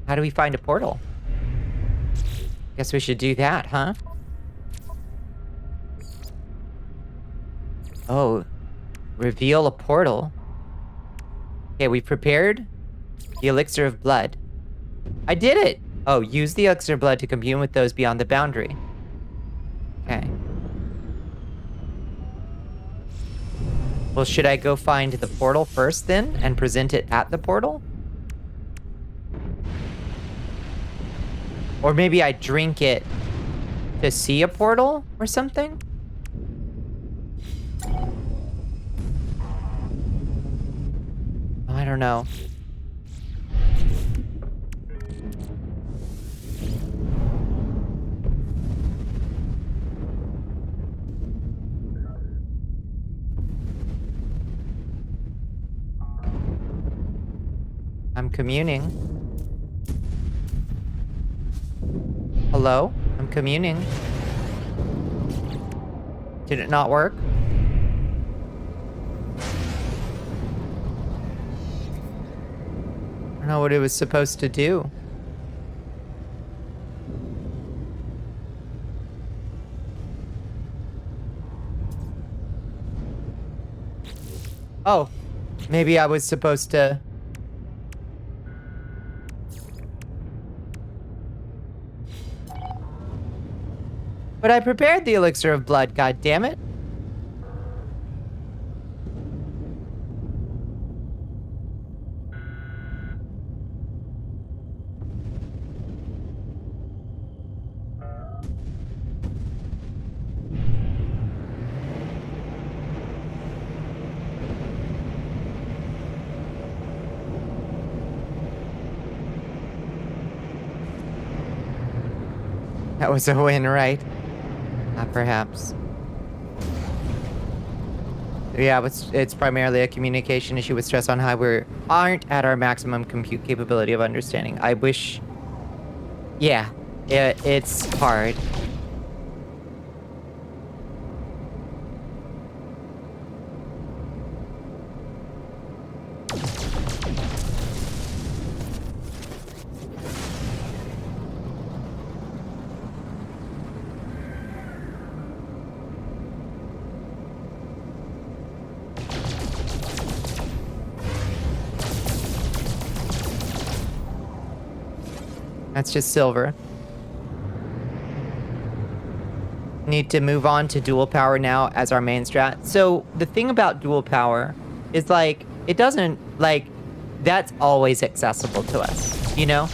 How do we find a portal? Guess we should do that, huh? Oh. Reveal a portal. Okay, we prepared the elixir of blood. I did it! Oh, use the elixir of blood to commune with those beyond the boundary. Okay. Well, should I go find the portal first then and present it at the portal? Or maybe I drink it to see a portal or something? I don't know. I'm communing. Hello? I'm communing. Did it not work? I don't know what it was supposed to do. Oh, maybe I was supposed to... But I prepared the elixir of blood, god damn it. That was a win, right? Perhaps. Yeah, it's primarily a communication issue with stress on high. We aren't at our maximum compute capability of understanding. I wish... Yeah, it's hard. That's just silver. Need to move on to dual power now as our main strat. So the thing about dual power is like, it doesn't, like, that's always accessible to us, you know?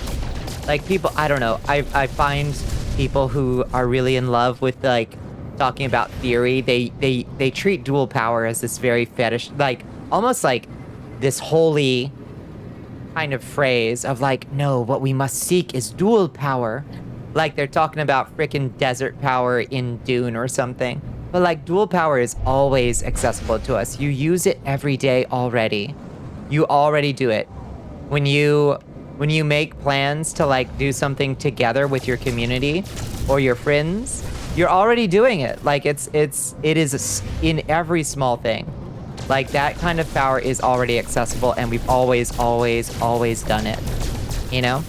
Like people, I don't know, I find people who are really in love with like talking about theory, they treat dual power as this very fetish, like almost like this holy kind of phrase of like, no, what we must seek is dual power. Like they're talking about frickin' desert power in Dune or something. But like dual power is always accessible to us. You use it every day already. You already do it. When you make plans to like do something together with your community or your friends, you're already doing it. Like it is in every small thing. Like, that kind of power is already accessible, and we've always done it. You know?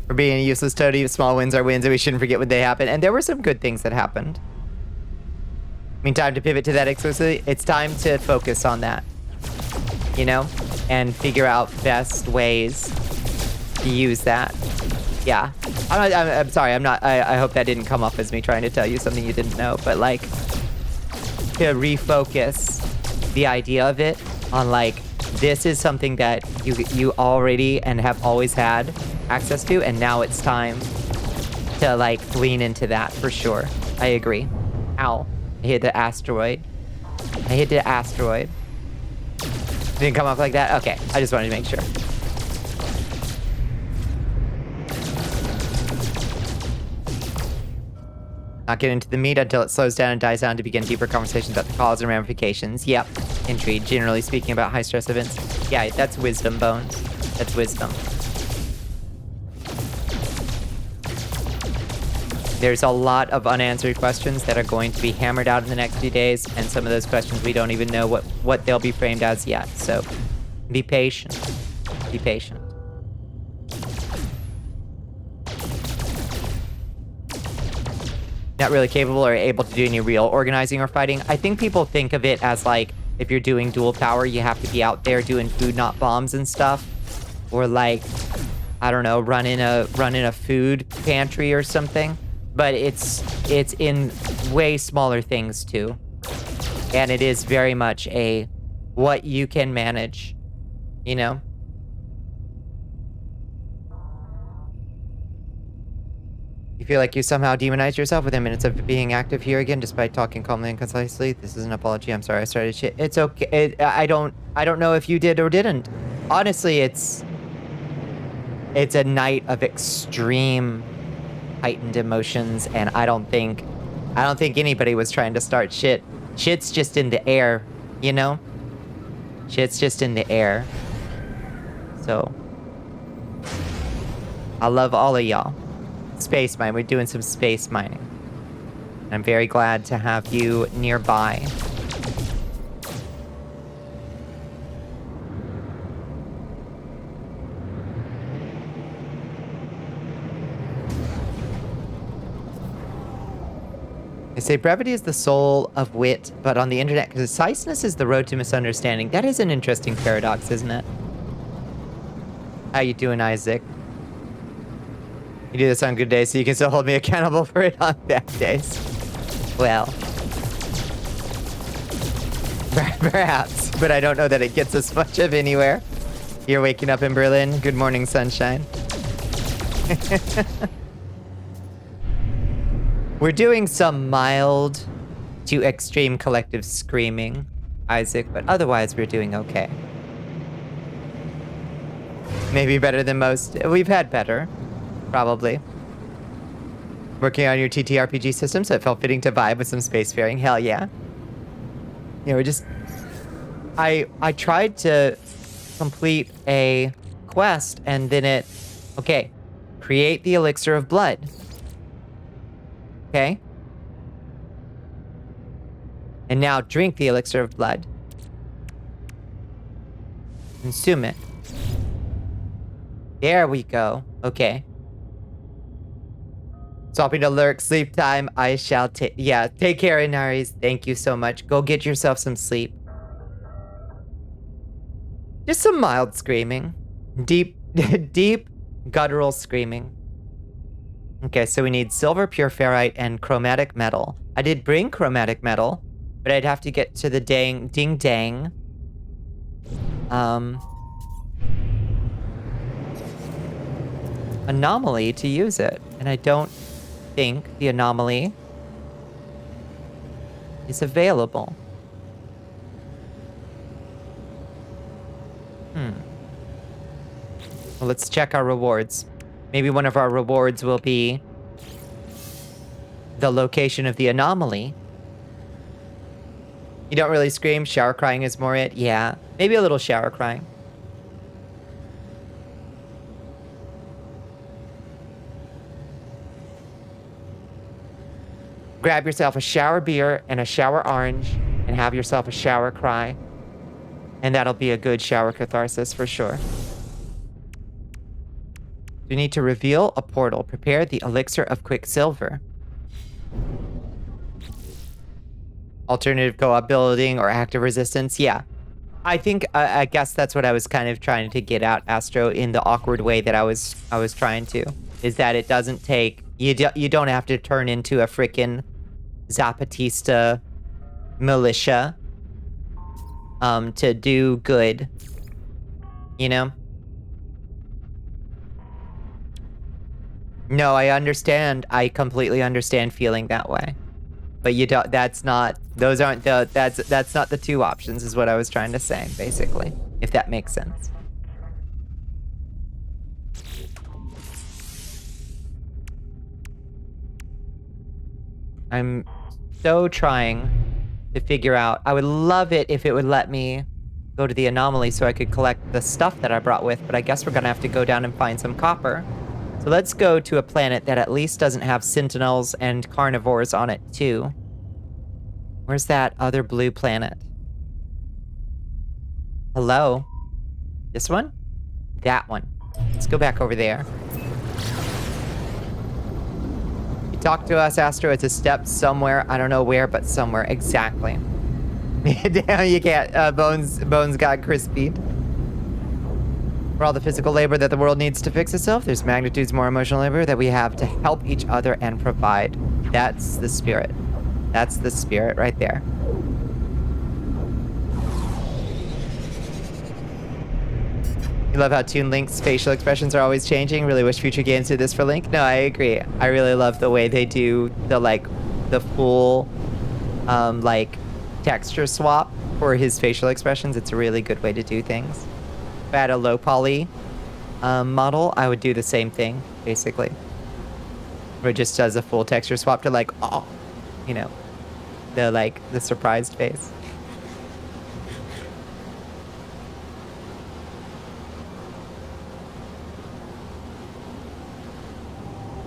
For being a useless toady, small wins are wins, and we shouldn't forget when they happen. And there were some good things that happened. I mean, time to pivot to that explicitly. It's time to focus on that. You know? And figure out best ways to use that. Yeah. I'm sorry, I hope that didn't come off as me trying to tell you something you didn't know, but like... to refocus the idea of it on like, this is something that you already and have always had access to, and now it's time to like lean into that for sure. I agree. Ow. I hit the asteroid. Didn't come off like that? Okay, I just wanted to make sure. Not get into the meat until it slows down and dies down to begin deeper conversations about the cause and ramifications. Yep. Intrigue, generally speaking about high stress events. Yeah, that's wisdom, Bones. That's wisdom. There's a lot of unanswered questions that are going to be hammered out in the next few days, and some of those questions we don't even know what they'll be framed as yet. So be patient. Be patient. Not really capable or able to do any real organizing or fighting. I think people think of it as like, if you're doing dual power, you have to be out there doing food, not bombs and stuff. Or like, I don't know, running a food pantry or something. But it's in way smaller things too. And it is very much a what you can manage, you know? You feel like you somehow demonized yourself within minutes of being active here again, despite talking calmly and concisely. This is an apology. I'm sorry I started shit. It's okay. I don't know if you did or didn't. Honestly, it's a night of extreme heightened emotions, and I don't think anybody was trying to start shit. Shit's just in the air, you know? Shit's just in the air. So I love all of y'all. Space mine. We're doing some space mining. I'm very glad to have you nearby. They say brevity is the soul of wit, but on the internet, conciseness is the road to misunderstanding. That is an interesting paradox, isn't it? How you doing, Isaac? You do this on good days, so you can still hold me accountable for it on bad days. Well, perhaps, but I don't know that it gets us much of anywhere. You're waking up in Berlin. Good morning, sunshine. We're doing some mild to extreme collective screaming, Isaac, but otherwise we're doing okay. Maybe better than most. We've had better. Probably. Working on your TTRPG system, so it felt fitting to vibe with some spacefaring. Hell yeah. You know, we're just... I tried to complete a quest, and then it... Okay. Create the elixir of blood. Okay. And now drink the elixir of blood. Consume it. There we go. Okay. Stopping to lurk, sleep time, I shall take... Yeah, take care, Inaris. Thank you so much. Go get yourself some sleep. Just some mild screaming. Deep, deep, guttural screaming. Okay, so we need silver, pure ferrite, and chromatic metal. I did bring chromatic metal, but I'd have to get to the ding-dang. Anomaly to use it. And I don't think the anomaly is available. Well, let's check our rewards. Maybe one of our rewards will be the location of the anomaly. You don't really scream. Shower crying is more it. Yeah, maybe a little shower crying. Grab yourself a shower beer and a shower orange and have yourself a shower cry. And that'll be a good shower catharsis for sure. You need to reveal a portal. Prepare the elixir of quicksilver. Alternative co-op building or active resistance. Yeah. I think, I guess that's what I was kind of trying to get at, Astro, in the awkward way that I was trying to. Is that it doesn't take... You don't have to turn into a frickin' Zapatista militia to do good. You know? No, I understand. I completely understand feeling that way. But you don't, that's not, those aren't the, that's not the two options is what I was trying to say, basically. If that makes sense. I'm so trying to figure out, I would love it if it would let me go to the anomaly so I could collect the stuff that I brought with, but I guess we're gonna have to go down and find some copper. So let's go to a planet that at least doesn't have sentinels and carnivores on it too. Where's that other blue planet? Hello? This one? That one. Let's go back over there. You talk to us, Astro. It's a step somewhere. I don't know where, but somewhere. Exactly. Damn, you can't. Bones got crispy. For all the physical labor that the world needs to fix itself, there's magnitudes more emotional labor that we have to help each other and provide. That's the spirit. That's the spirit right there. You love how Toon Link's facial expressions are always changing. Really wish future games did this for Link. No, I agree. I really love the way they do the full, texture swap for his facial expressions. It's a really good way to do things. If I had a low poly model, I would do the same thing, basically. Where it just does a full texture swap to you know, the surprised face.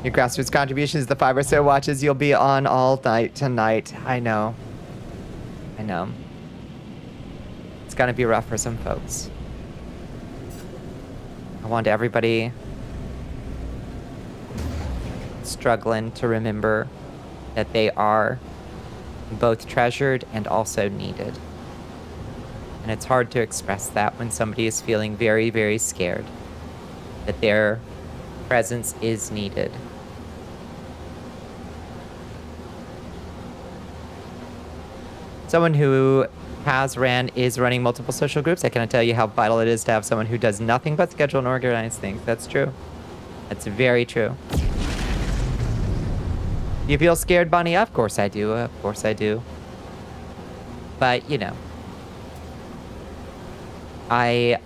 Your grassroots contribution is the 5 or so watches you'll be on all night tonight. I know. I know. It's gonna be rough for some folks. I want everybody struggling to remember that they are both treasured and also needed. And it's hard to express that when somebody is feeling very, very scared that their presence is needed. Someone who is running multiple social groups. I cannot tell you how vital it is to have someone who does nothing but schedule and organize things. That's true. That's very true. You feel scared, Bonnie? Of course I do. Of course I do. But, you know. I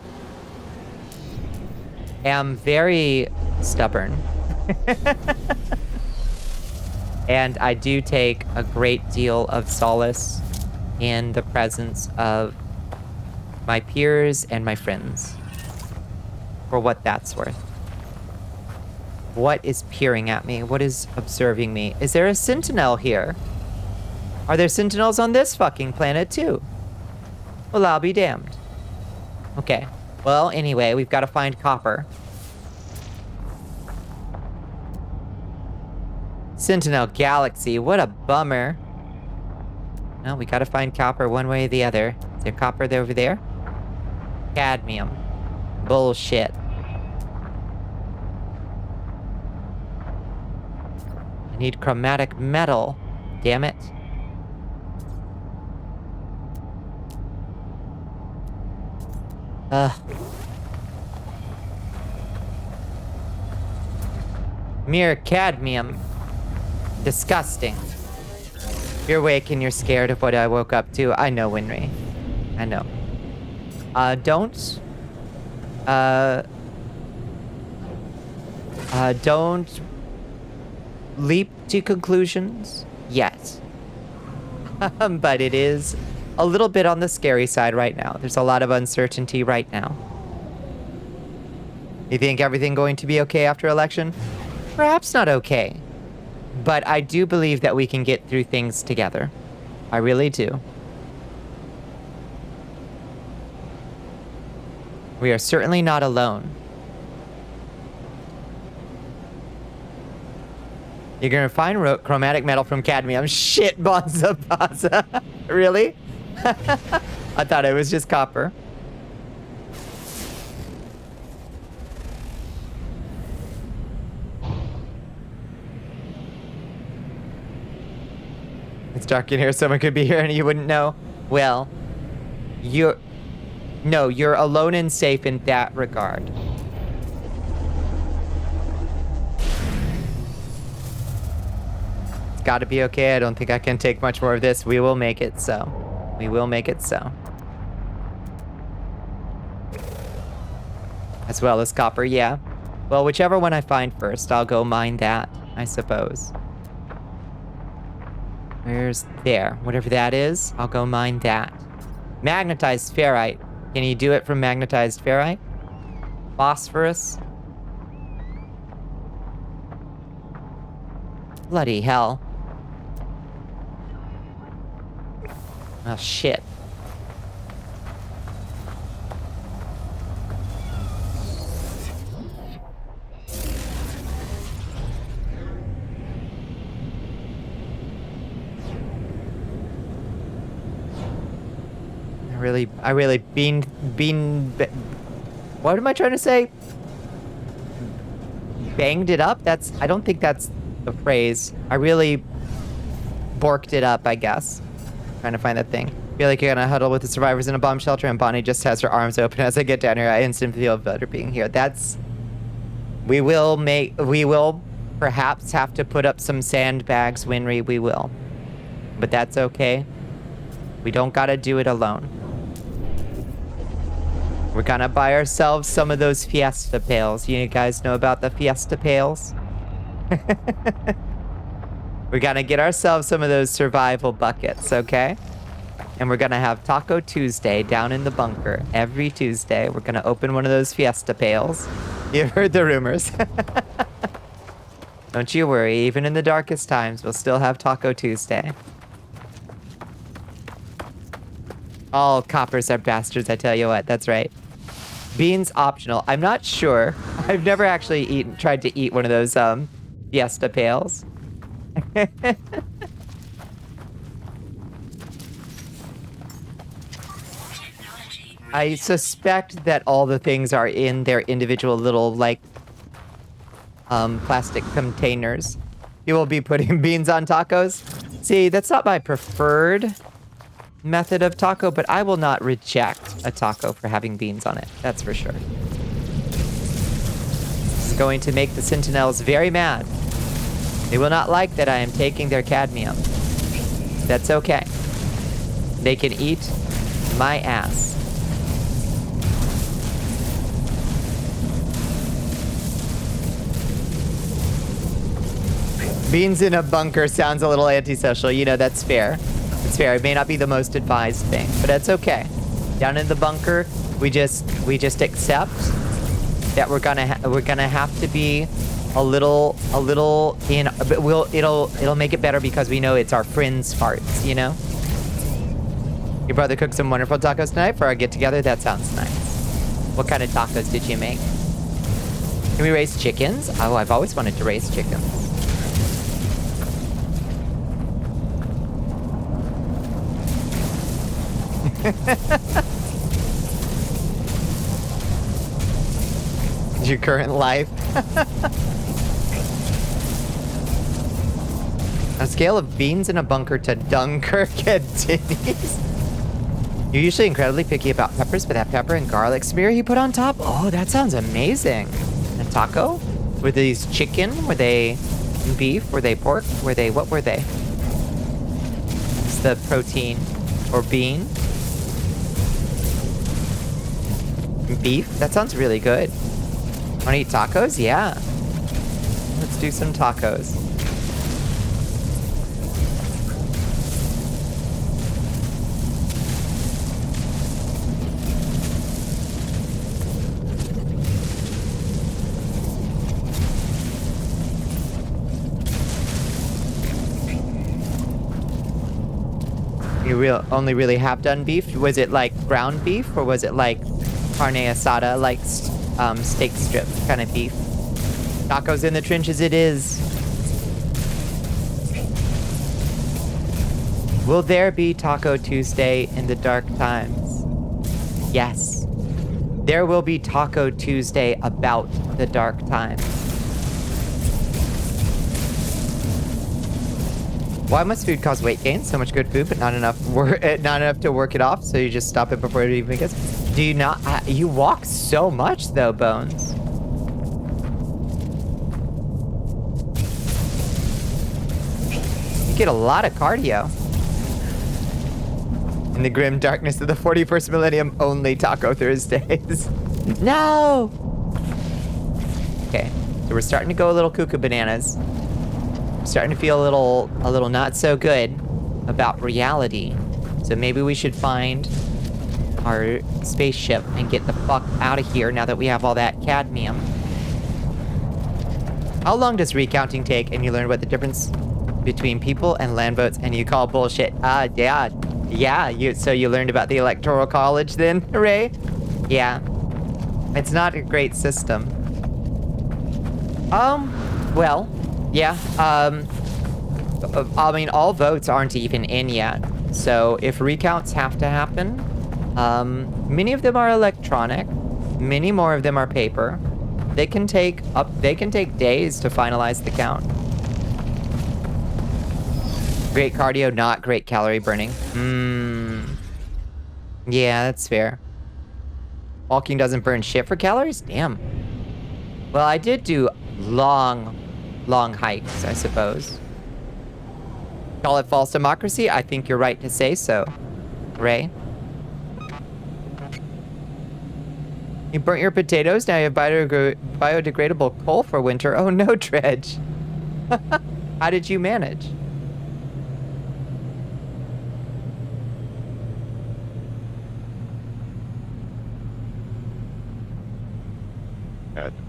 am very stubborn. And I do take a great deal of solace in the presence of my peers and my friends. For what that's worth. What is peering at me? What is observing me? Is there a sentinel here? Are there sentinels on this fucking planet too? Well, I'll be damned. Okay. Well, anyway, we've got to find copper. Sentinel Galaxy, what a bummer. No, we gotta find copper one way or the other. Is there copper over there? Cadmium. Bullshit. I need chromatic metal. Damn it. Ugh. Mere cadmium. Disgusting. You're awake and you're scared of what I woke up to. I know, Winry. I know. Don't leap to conclusions yet. But it is a little bit on the scary side right now. There's a lot of uncertainty right now. You think everything going to be okay after election? Perhaps not okay. But I do believe that we can get through things together. I really do. We are certainly not alone. You're gonna find chromatic metal from cadmium. Shit, Bonza Baza. Really? I thought it was just copper. It's dark in here. Someone could be here and you wouldn't know. Well, No, you're alone and safe in that regard. It's gotta be okay. I don't think I can take much more of this. We will make it so. We will make it so. As well as copper, yeah. Well, whichever one I find first, I'll go mine that, I suppose. Where's there? Whatever that is, I'll go mine that. Magnetized ferrite. Can you do it from magnetized ferrite? Phosphorus? Bloody hell. Oh, shit. I really what am I trying to say? Banged it up? I don't think that's the phrase. I really borked it up, I guess. Trying to find that thing. Feel like you're gonna huddle with the survivors in a bomb shelter, and Bonnie just has her arms open. As I get down here, I instantly feel better being here. We will perhaps have to put up some sandbags, Winry, we will. But that's okay. We don't gotta do it alone. We're gonna buy ourselves some of those Fiesta pails. You guys know about the Fiesta pails? We're gonna get ourselves some of those survival buckets, okay? And we're gonna have Taco Tuesday down in the bunker every Tuesday. We're gonna open one of those Fiesta pails. You've heard the rumors. Don't you worry, even in the darkest times, we'll still have Taco Tuesday. All coppers are bastards, I tell you what, that's right. Beans optional. I'm not sure. I've never actually tried to eat one of those Fiesta pails. I suspect that all the things are in their individual little, like, plastic containers. You will be putting beans on tacos? See, that's not my preferred method of taco, but I will not reject a taco for having beans on it. That's for sure. This is going to make the Sentinels very mad. They will not like that I am taking their cadmium. That's okay. They can eat my ass. Beans in a bunker sounds a little antisocial. You know, that's fair. It's fair. It may not be the most advised thing, but that's okay. Down in the bunker, we just accept that we're gonna have to be a little in. But it'll make it better because we know it's our friends' farts. You know. Your brother cooked some wonderful tacos tonight for our get together. That sounds nice. What kind of tacos did you make? Can we raise chickens? Oh, I've always wanted to raise chickens. Your current life. A scale of beans in a bunker to Dunkirk at Denny's. You're usually incredibly picky about peppers, but that pepper and garlic smear you put on top? Oh, that sounds amazing. A taco? Were these chicken? Were they beef? Were they pork? What were they? It's the protein. Or bean? Beef? That sounds really good. Wanna eat tacos? Yeah. Let's do some tacos. You only really have done beef? Was it like ground beef or was it like carne asada, like steak strip kind of beef? Tacos in the trenches it is. Will there be Taco Tuesday in the dark times? Yes. There will be Taco Tuesday about the dark times. Why must food cause weight gain? So much good food, but not enough not enough to work it off. So you just stop it before it even gets. Do you not? You walk so much though, Bones. You get a lot of cardio. In the grim darkness of the 41st millennium, only Taco Thursdays. No. Okay, so we're starting to go a little cuckoo bananas. Starting to feel a little not so good about reality. So maybe we should find our spaceship and get the fuck out of here now that we have all that cadmium. How long does recounting take and you learn what the difference between people and land votes and you call bullshit? Yeah. So you learned about the Electoral College then, Ray? Yeah. It's not a great system. Well, yeah, I mean, all votes aren't even in yet. So if recounts have to happen, many of them are electronic, many more of them are paper. They can take days to finalize the count. Great cardio, not great calorie burning. Yeah, that's fair. Walking doesn't burn shit for calories? Damn. Well, I did do long hikes, I suppose. Call it false democracy? I think you're right to say so, Ray. You burnt your potatoes, now you have biodegradable coal for winter. Oh no, Dredge. How did you manage?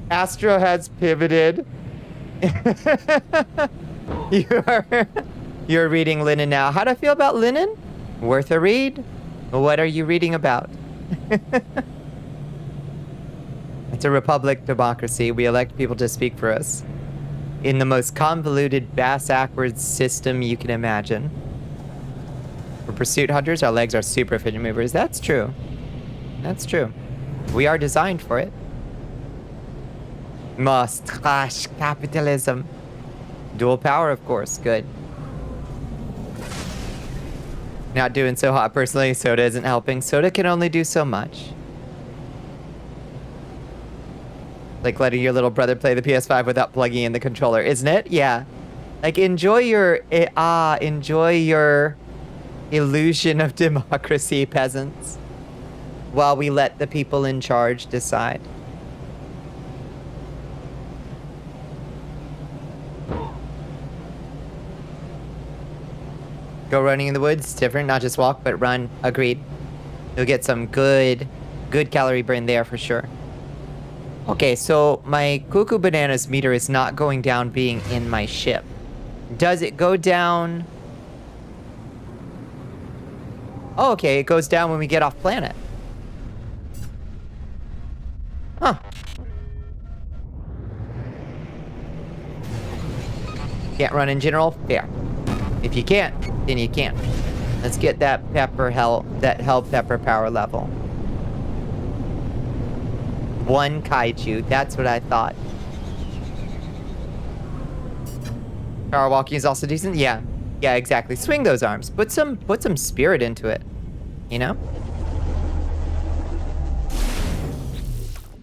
Astro has pivoted. You're reading Linen now. How do I feel about Linen? Worth a read? What are you reading about? It's a republic democracy. We elect people to speak for us. In the most convoluted, bass-backwards system you can imagine. For pursuit hunters, our legs are super efficient movers. That's true. That's true. We are designed for it. Must crash capitalism. Dual power, of course. Good. Not doing so hot personally. Soda isn't helping. Soda can only do so much. Like letting your little brother play the PS5 without plugging in the controller, isn't it? Yeah. Like enjoy your illusion of democracy, peasants, while we let the people in charge decide. Go running in the woods, different, not just walk, but run. Agreed. You'll get some good calorie burn there for sure. Okay, so my cuckoo bananas meter is not going down being in my ship. Does it go down? Oh, okay, it goes down when we get off planet. Huh. Can't run in general? Fair. If you can't, then you can't. Let's get that hell pepper power level. 1 kaiju, that's what I thought. Power walking is also decent? Yeah. Yeah, exactly. Swing those arms. Put some spirit into it. You know?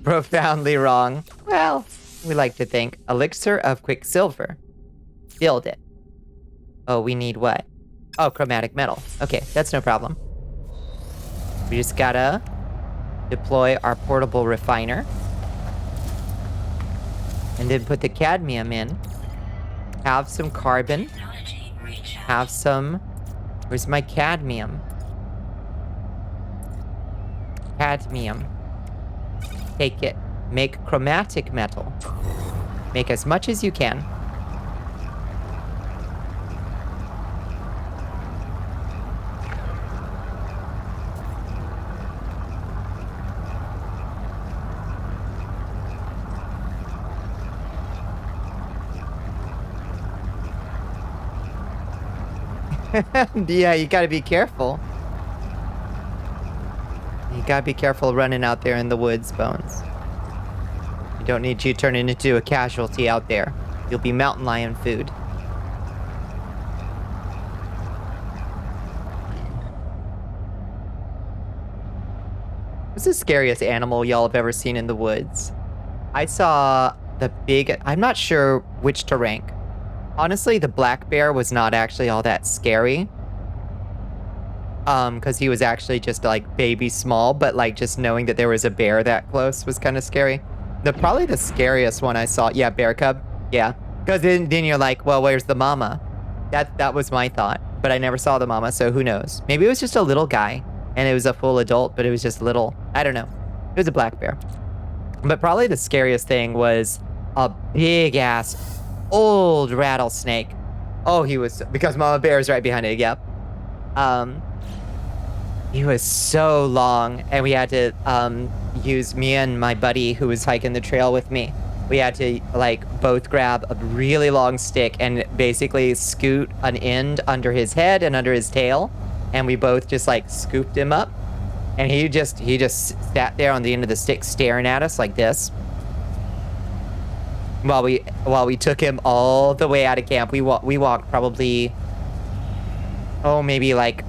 Profoundly wrong. Well, we like to think. Elixir of Quicksilver. Build it. Oh, we need what? Oh, chromatic metal. Okay, that's no problem. We just gotta deploy our portable refiner. And then put the cadmium in. Have some carbon. Have some... Where's my cadmium? Cadmium. Take it. Make chromatic metal. Make as much as you can. Yeah, you gotta be careful. You gotta be careful running out there in the woods, Bones. You don't need you turning into a casualty out there. You'll be mountain lion food. What's the scariest animal y'all have ever seen in the woods? I saw the big... I'm not sure which to rank. Honestly, the black bear was not actually all that scary. Because he was actually just like baby small, but like just knowing that there was a bear that close was kind of scary. Probably the scariest one I saw, yeah, bear cub, yeah. Because then you're like, well, where's the mama? That was my thought, but I never saw the mama, so who knows? Maybe it was just a little guy, and it was a full adult, but it was just little. I don't know. It was a black bear. But probably the scariest thing was a big ass old rattlesnake. Oh, he was, because mama bear is right behind it, yep. He was so long, and we had to use, me and my buddy who was hiking the trail with me, we had to like both grab a really long stick and basically scoot an end under his head and under his tail, and we both just like scooped him up, and he just sat there on the end of the stick staring at us like this while we took him all the way out of camp. We walked probably, oh, maybe like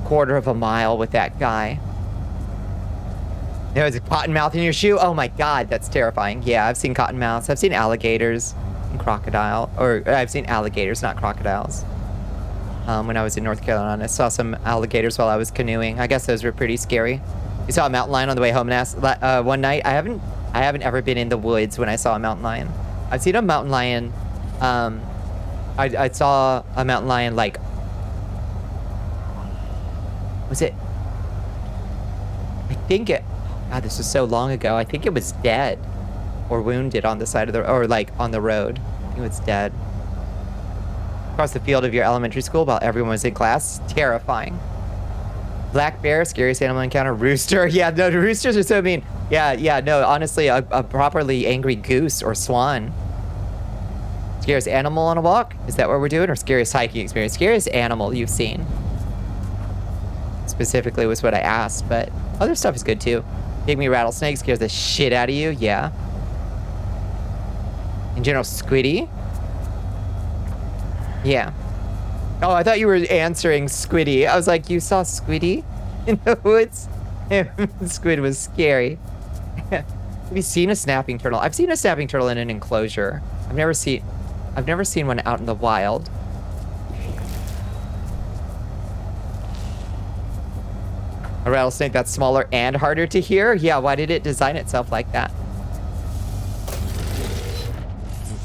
quarter of a mile with that guy. There was a cottonmouth in your shoe. Oh my god, that's terrifying. Yeah, I've seen cottonmouths. I've seen alligators and crocodile, or I've seen alligators, not crocodiles. When I was in North Carolina, I saw some alligators while I was canoeing. I guess those were pretty scary. You saw a mountain lion on the way home one night. I haven't ever been in the woods when I saw a mountain lion. I've seen a mountain lion. I saw a mountain lion like, was it? I think it, God, this was so long ago. I think it was dead or wounded on the side of the, or like on the road. I think it was dead. Across the field of your elementary school while everyone was in class. Terrifying. Black bear, scariest animal encounter. Rooster. Yeah, no, the roosters are so mean. Yeah, no, honestly, a properly angry goose or swan. Scariest animal on a walk? Is that what we're doing? Or scariest hiking experience? Scariest animal you've seen. Specifically was what I asked, but other stuff is good too. Pygmy rattlesnake scares the shit out of you, yeah. In general, squiddy. Yeah. Oh, I thought you were answering squiddy. I was like, you saw squiddy in the woods? Squid was scary. Have you seen a snapping turtle? I've seen a snapping turtle in an enclosure. I've never seen one out in the wild. A rattlesnake that's smaller and harder to hear? Yeah, why did it design itself like that?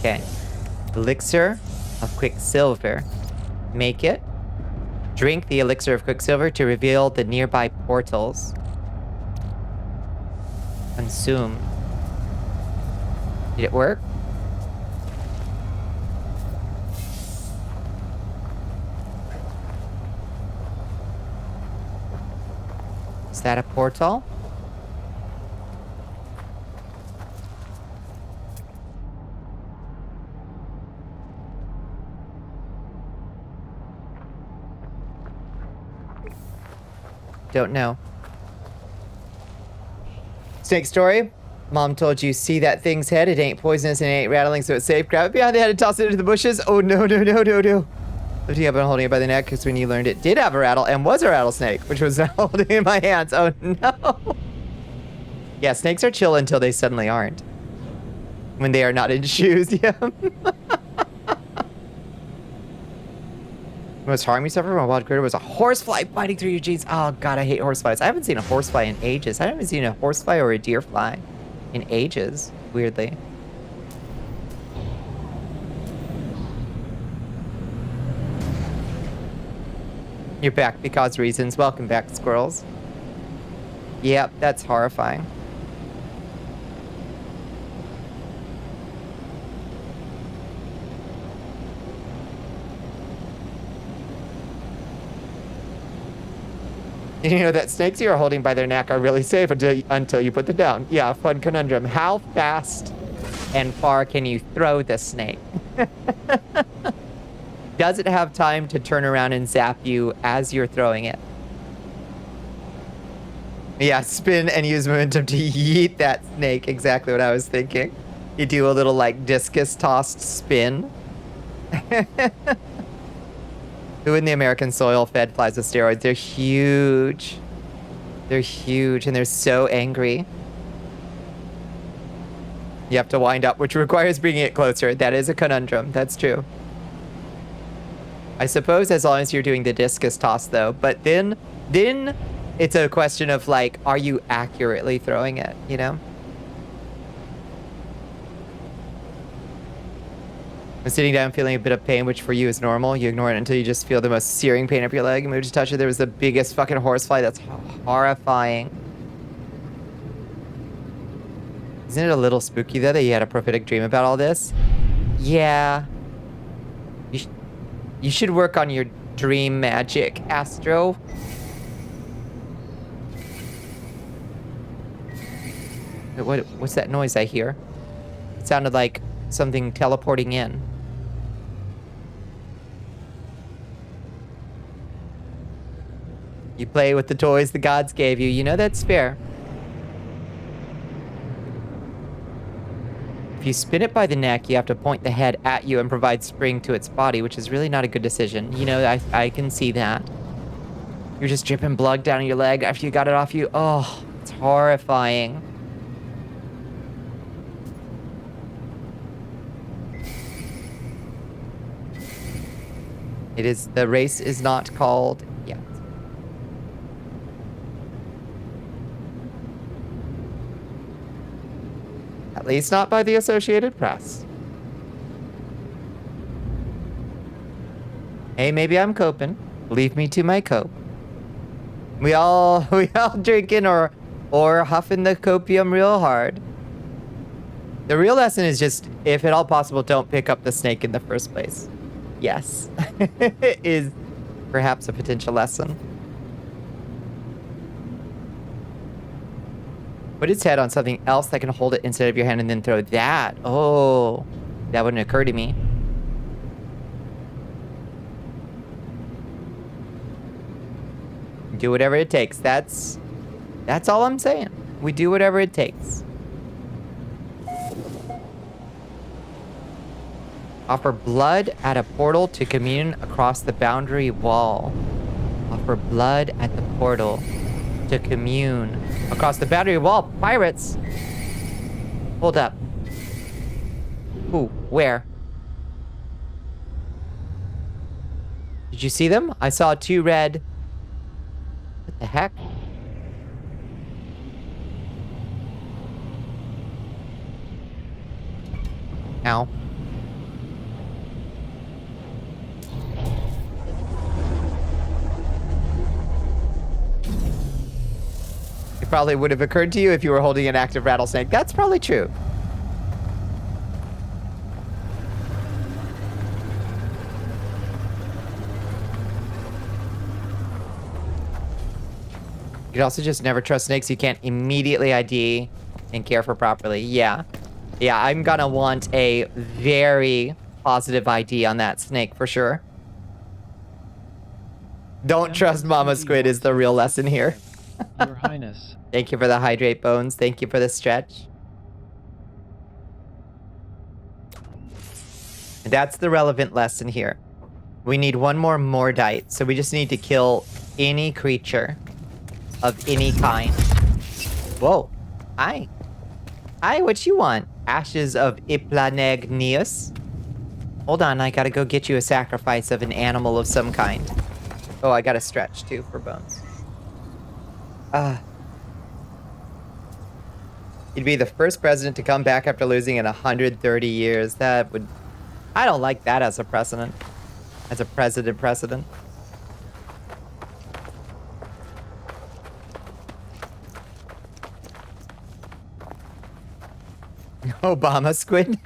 Okay. Elixir of Quicksilver. Make it. Drink the Elixir of Quicksilver to reveal the nearby portals. Consume. Did it work? Is that a portal? Don't know. Snake story. Mom told you, see that thing's head? It ain't poisonous and it ain't rattling, so it's safe. Grab it behind the head and toss it into the bushes. Oh, no. Lifting up and holding it by the neck, because when you learned it did have a rattle and was a rattlesnake, which was holding in my hands. Oh, no. Yeah, snakes are chill until they suddenly aren't. When they are not in shoes, yeah. Most harm you suffer from a wild critter was a horsefly biting through your jeans. Oh, God, I hate horseflies. I haven't seen a horsefly in ages. I haven't seen a horsefly or a deer fly in ages, weirdly. You're back because reasons. Welcome back, squirrels. Yep, that's horrifying. You know that snakes you are holding by their neck are really safe until you put them down. Yeah, fun conundrum. How fast and far can you throw the snake? Does it have time to turn around and zap you as you're throwing it? Yeah, spin and use momentum to yeet that snake. Exactly what I was thinking. You do a little like discus tossed spin. Who in the American soil fed flies with steroids? They're huge. They're huge and they're so angry. You have to wind up, which requires bringing it closer. That is a conundrum. That's true. I suppose as long as you're doing the discus toss, though. But then it's a question of, like, are you accurately throwing it, you know? I'm sitting down feeling a bit of pain, which for you is normal. You ignore it until you just feel the most searing pain up your leg. You move to touch it. There was the biggest fucking horsefly. That's horrifying. Isn't it a little spooky, though, that you had a prophetic dream about all this? Yeah. You should work on your dream magic, Astro. What's that noise I hear? It sounded like something teleporting in. You play with the toys the gods gave you. You know that's fair. If you spin it by the neck, you have to point the head at you and provide spring to its body, which is really not a good decision. You know, I can see that. You're just dripping blood down your leg after you got it off you. Oh, it's horrifying. The race is not called yet. At least not by the Associated Press. Hey, maybe I'm coping. Leave me to my cope. We all drinking or huffing the copium real hard. The real lesson is just, if at all possible, don't pick up the snake in the first place. Yes. Is perhaps a potential lesson. Put its head on something else that can hold it instead of your hand and then throw that. Oh, that wouldn't occur to me. Do whatever it takes. That's all I'm saying. We do whatever it takes. Offer blood at a portal to commune across the boundary wall. Offer blood at the portal to commune across the boundary wall. Pirates! Hold up. Ooh, where? Did you see them? I saw 2 red. What the heck? Ow. It probably would have occurred to you if you were holding an active rattlesnake. That's probably true. You could also just never trust snakes you can't immediately ID and care for properly. Yeah. Yeah, I'm gonna want a very positive ID on that snake for sure. Don't trust Mama Squid is the real lesson here. Your Highness. Thank you for the hydrate, Bones. Thank you for the stretch. And that's the relevant lesson here. We need one more Mordite, so we just need to kill any creature of any kind. Whoa. Hi. Hi, what you want? Ashes of Iplanegnius? Hold on, I gotta go get you a sacrifice of an animal of some kind. Oh, I gotta stretch too for Bones. He'd be the first president to come back after losing in 130 years. That would... I don't like that as a precedent. As a precedent. Obama Squid?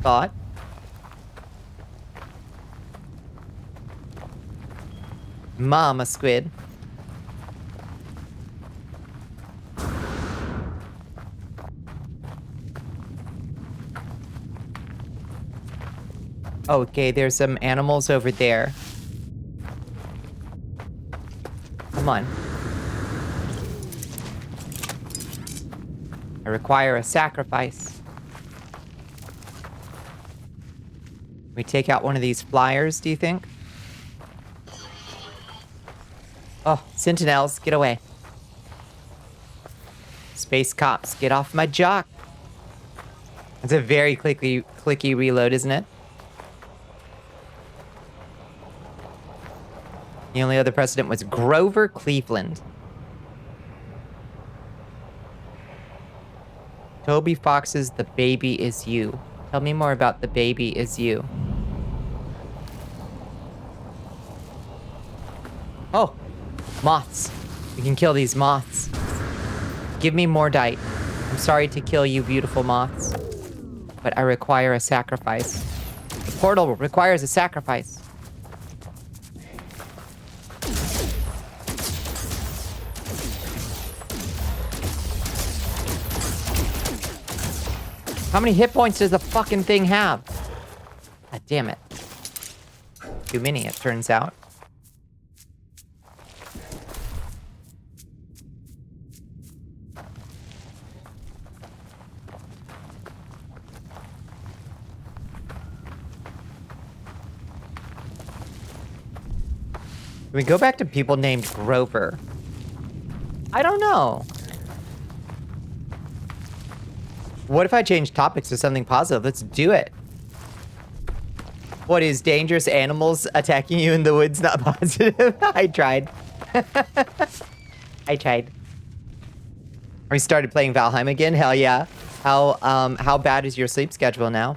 Thought? Mama Squid. Okay, there's some animals over there. Come on. I require a sacrifice. We take out one of these flyers, do you think? Oh, sentinels, get away. Space cops, get off my jock. It's a very clicky reload, isn't it? The only other precedent was Grover Cleveland. Toby Fox's The Baby Is You. Tell me more about The Baby Is You. Oh, moths. We can kill these moths. Give me more dite. I'm sorry to kill you, beautiful moths, but I require a sacrifice. The portal requires a sacrifice. How many hit points does the fucking thing have? God damn it. Too many, it turns out. Can we go back to people named Grover? I don't know. What if I change topics to something positive? Let's do it. What is dangerous animals attacking you in the woods not positive? I tried. I tried. We started playing Valheim again? Hell yeah. How bad is your sleep schedule now?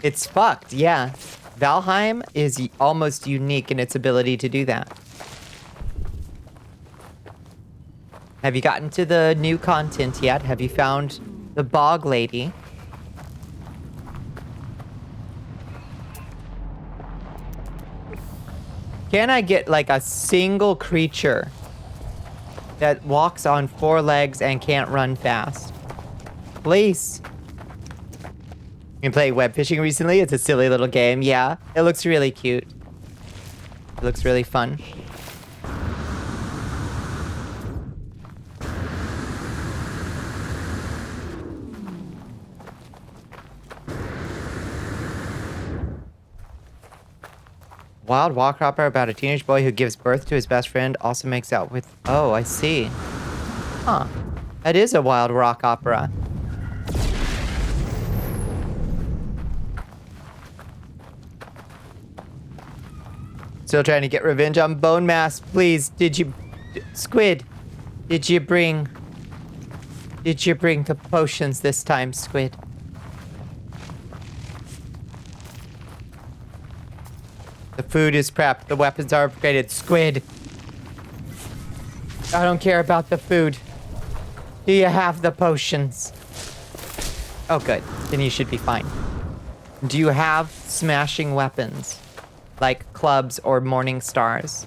It's fucked, yeah. Valheim is almost unique in its ability to do that. Have you gotten to the new content yet? Have you found the bog lady? Can I get like a single creature that walks on 4 legs and can't run fast? Please. Been playing web fishing recently. It's a silly little game. Yeah, it looks really cute. It looks really fun. Wild walk opera about a teenage boy who gives birth to his best friend, also makes out with... Oh, I see. Huh. That is a wild rock opera. Still trying to get revenge on Bone Mass. Please, did you... Squid, did you bring the potions this time, Squid? The food is prepped. The weapons are upgraded. Squid. I don't care about the food. Do you have the potions? Oh, good. Then you should be fine. Do you have smashing weapons? Like clubs or morning stars?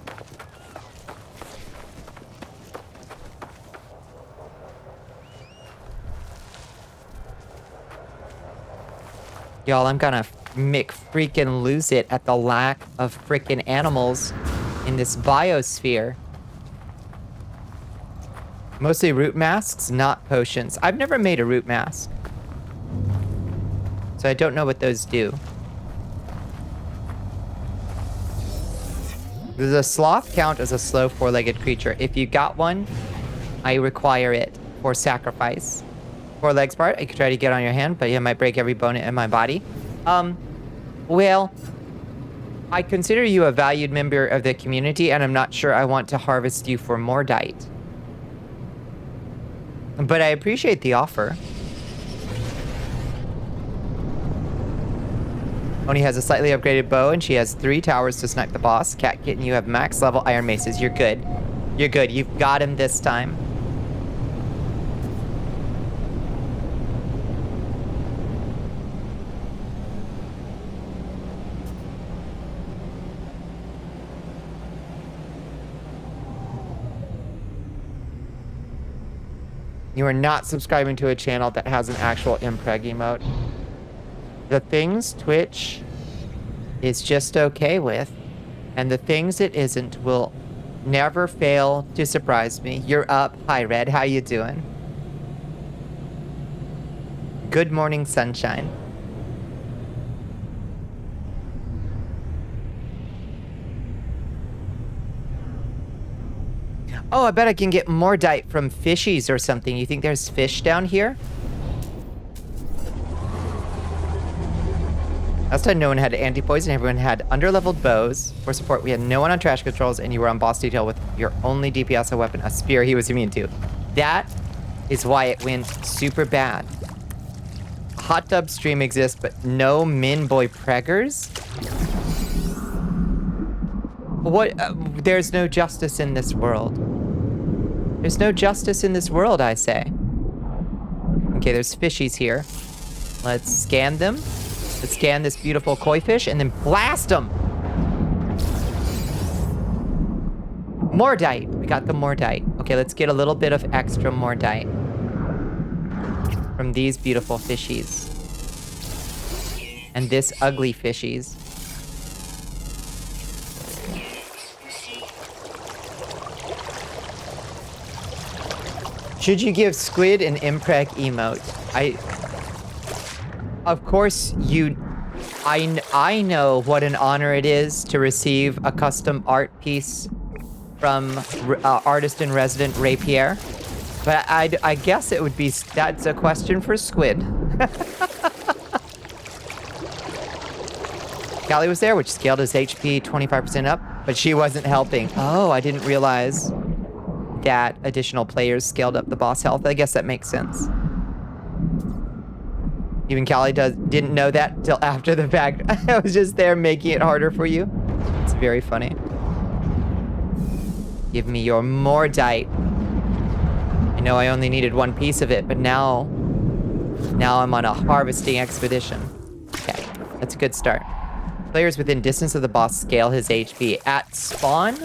Y'all, I'm gonna freaking lose it at the lack of freaking animals in this biosphere. Mostly root masks, not potions. I've never made a root mask, so I don't know what those do. Does a sloth count as a slow 4-legged creature? If you got one, I require it for sacrifice. 4 legs part, I could try to get on your hand, but it might break every bone in my body. Well, I consider you a valued member of the community, and I'm not sure I want to harvest you for more dite. But I appreciate the offer. Oni has a slightly upgraded bow, and she has 3 towers to snipe the boss. Cat Kitten, you have max level iron maces. You're good. You're good. You've got him this time. You are not subscribing to a channel that has an actual impreg emote. The things Twitch is just okay with, and the things it isn't will never fail to surprise me. You're up. Hi, Red. How you doing? Good morning, sunshine. Oh, I bet I can get Mordite from fishies or something. You think there's fish down here? Last time no one had anti-poison, everyone had underleveled bows. For support, we had no one on trash controls, and you were on boss detail with your only DPS weapon, a spear he was immune to. That is why it went super bad. Hot tub stream exists, but no min boy preggers? What? There's no justice in this world. There's no justice in this world, I say. Okay, there's fishies here. Let's scan them. Let's scan this beautiful koi fish and then blast them. Mordite. We got the Mordite. Okay, let's get a little bit of extra Mordite from these beautiful fishies. And this ugly fishies. Should you give Squid an impreg emote? Of course I know what an honor it is to receive a custom art piece from artist in resident Ray Pierre, but I guess it would be, that's a question for Squid. Callie was there, which scaled his HP 25% up, but she wasn't helping. Oh, I didn't realize that additional players scaled up the boss health. I guess that makes sense. Even Callie didn't know that till after the fact. I was just there making it harder for you. It's very funny. Give me your Mordite. I know I only needed one piece of it, but now I'm on a harvesting expedition. Okay, that's a good start. Players within distance of the boss scale his HP at spawn,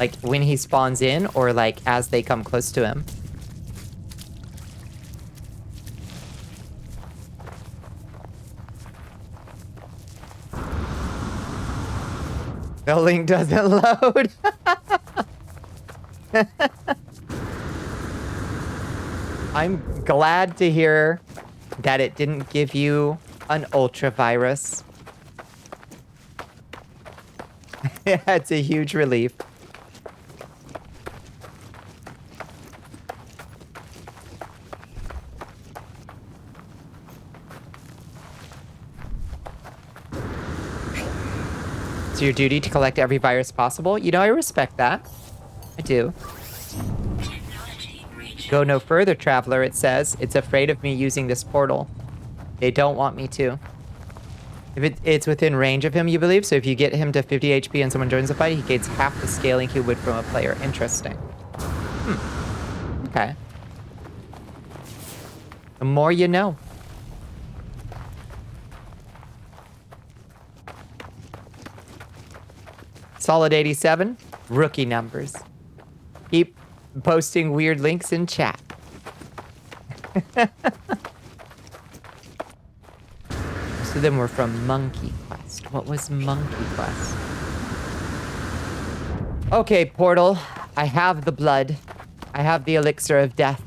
like when he spawns in, or like as they come close to him. The link doesn't load. I'm glad to hear that it didn't give you an ultra virus. Yeah, it's a huge relief. It's your duty to collect every virus possible. You know, I respect that. I do. Go no further, traveler, it says. It's afraid of me using this portal. They don't want me to. If it's within range of him, you believe? So if you get him to 50 HP and someone joins the fight, he gains half the scaling he would from a player. Interesting. Okay. The more you know. Solid 87. Rookie numbers. Keep posting weird links in chat. Most of them were from Monkey Quest. What was Monkey Quest? Okay, Portal. I have the blood. I have the elixir of death.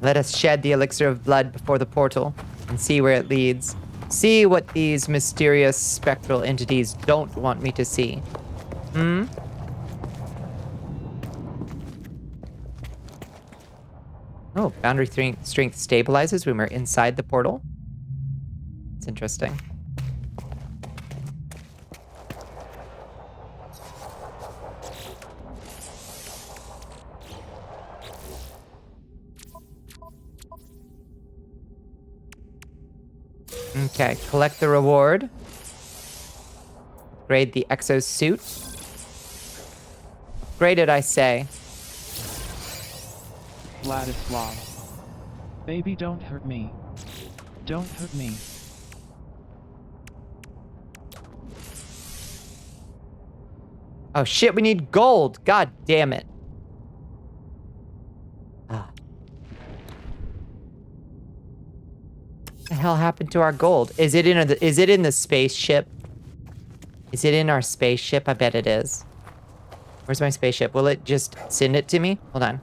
Let us shed the elixir of blood before the portal and see where it leads. See what these mysterious spectral entities don't want me to see. Oh, boundary strength stabilizes when we're inside the portal. It's interesting. Okay, collect the reward. Upgrade the exosuit. Upgrade it, I say. Vladislav. Baby, don't hurt me. Don't hurt me. Oh shit, we need gold. God damn it. Ah. What the hell happened to our gold? Is it in the spaceship? Is it in our spaceship? I bet it is. Where's my spaceship? Will it just send it to me? Hold on.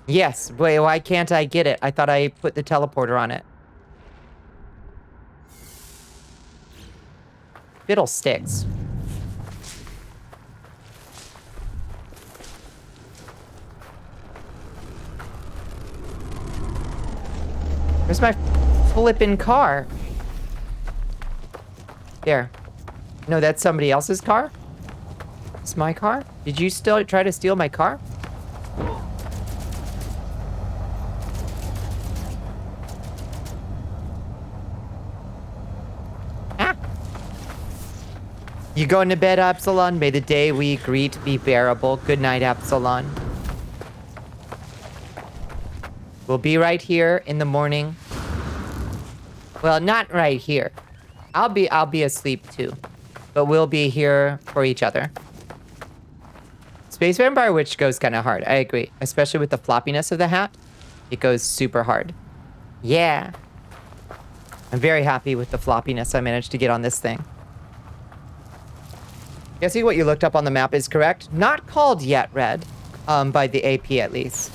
Yes. Wait, why can't I get it? I thought I put the teleporter on it. Fiddlesticks. Where's my flippin' car? There. No, that's somebody else's car? It's my car? Did you still try to steal my car? Ah! You going to bed, Absalon? May the day we greet be bearable. Good night, Absalon. We'll be right here in the morning. Well, not right here. I'll be asleep too. But we'll be here for each other. Space Vampire Witch goes kind of hard. I agree. Especially with the floppiness of the hat. It goes super hard. Yeah. I'm very happy with the floppiness I managed to get on this thing. Guessing what you looked up on the map is correct. Not called yet red. By the AP at least.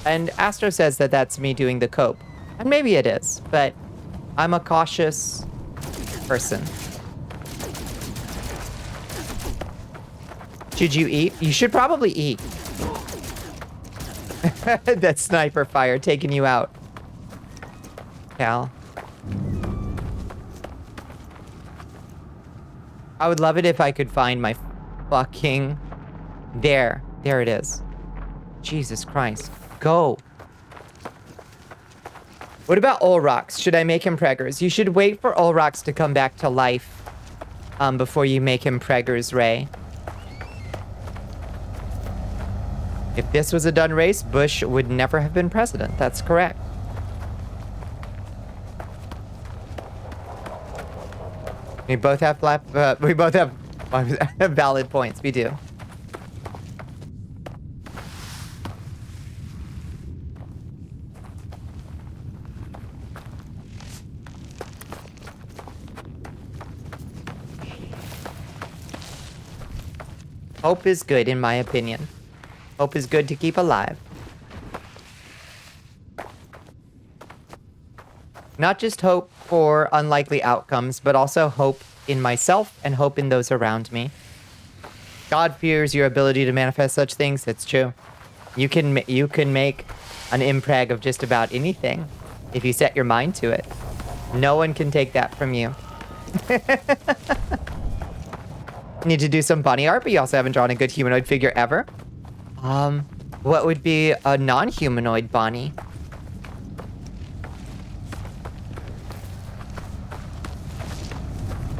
And Astro says that that's me doing the cope. And maybe it is. But I'm a cautious person. Should you eat? You should probably eat. That sniper fire taking you out. Cal. I would love it if I could find my fucking... There. There it is. Jesus Christ. Go. What about Olrox? Should I make him preggers? You should wait for Olrox to come back to life before you make him preggers, Ray. If this was a done race, Bush would never have been president. That's correct. We both have valid points. We do. Hope is good, in my opinion. Hope is good to keep alive. Not just hope for unlikely outcomes, but also hope in myself and hope in those around me. God fears your ability to manifest such things. It's true. You can make an impreg of just about anything if you set your mind to it. No one can take that from you. Need to do some bunny art, but you also haven't drawn a good humanoid figure ever. What would be a non-humanoid Bonnie?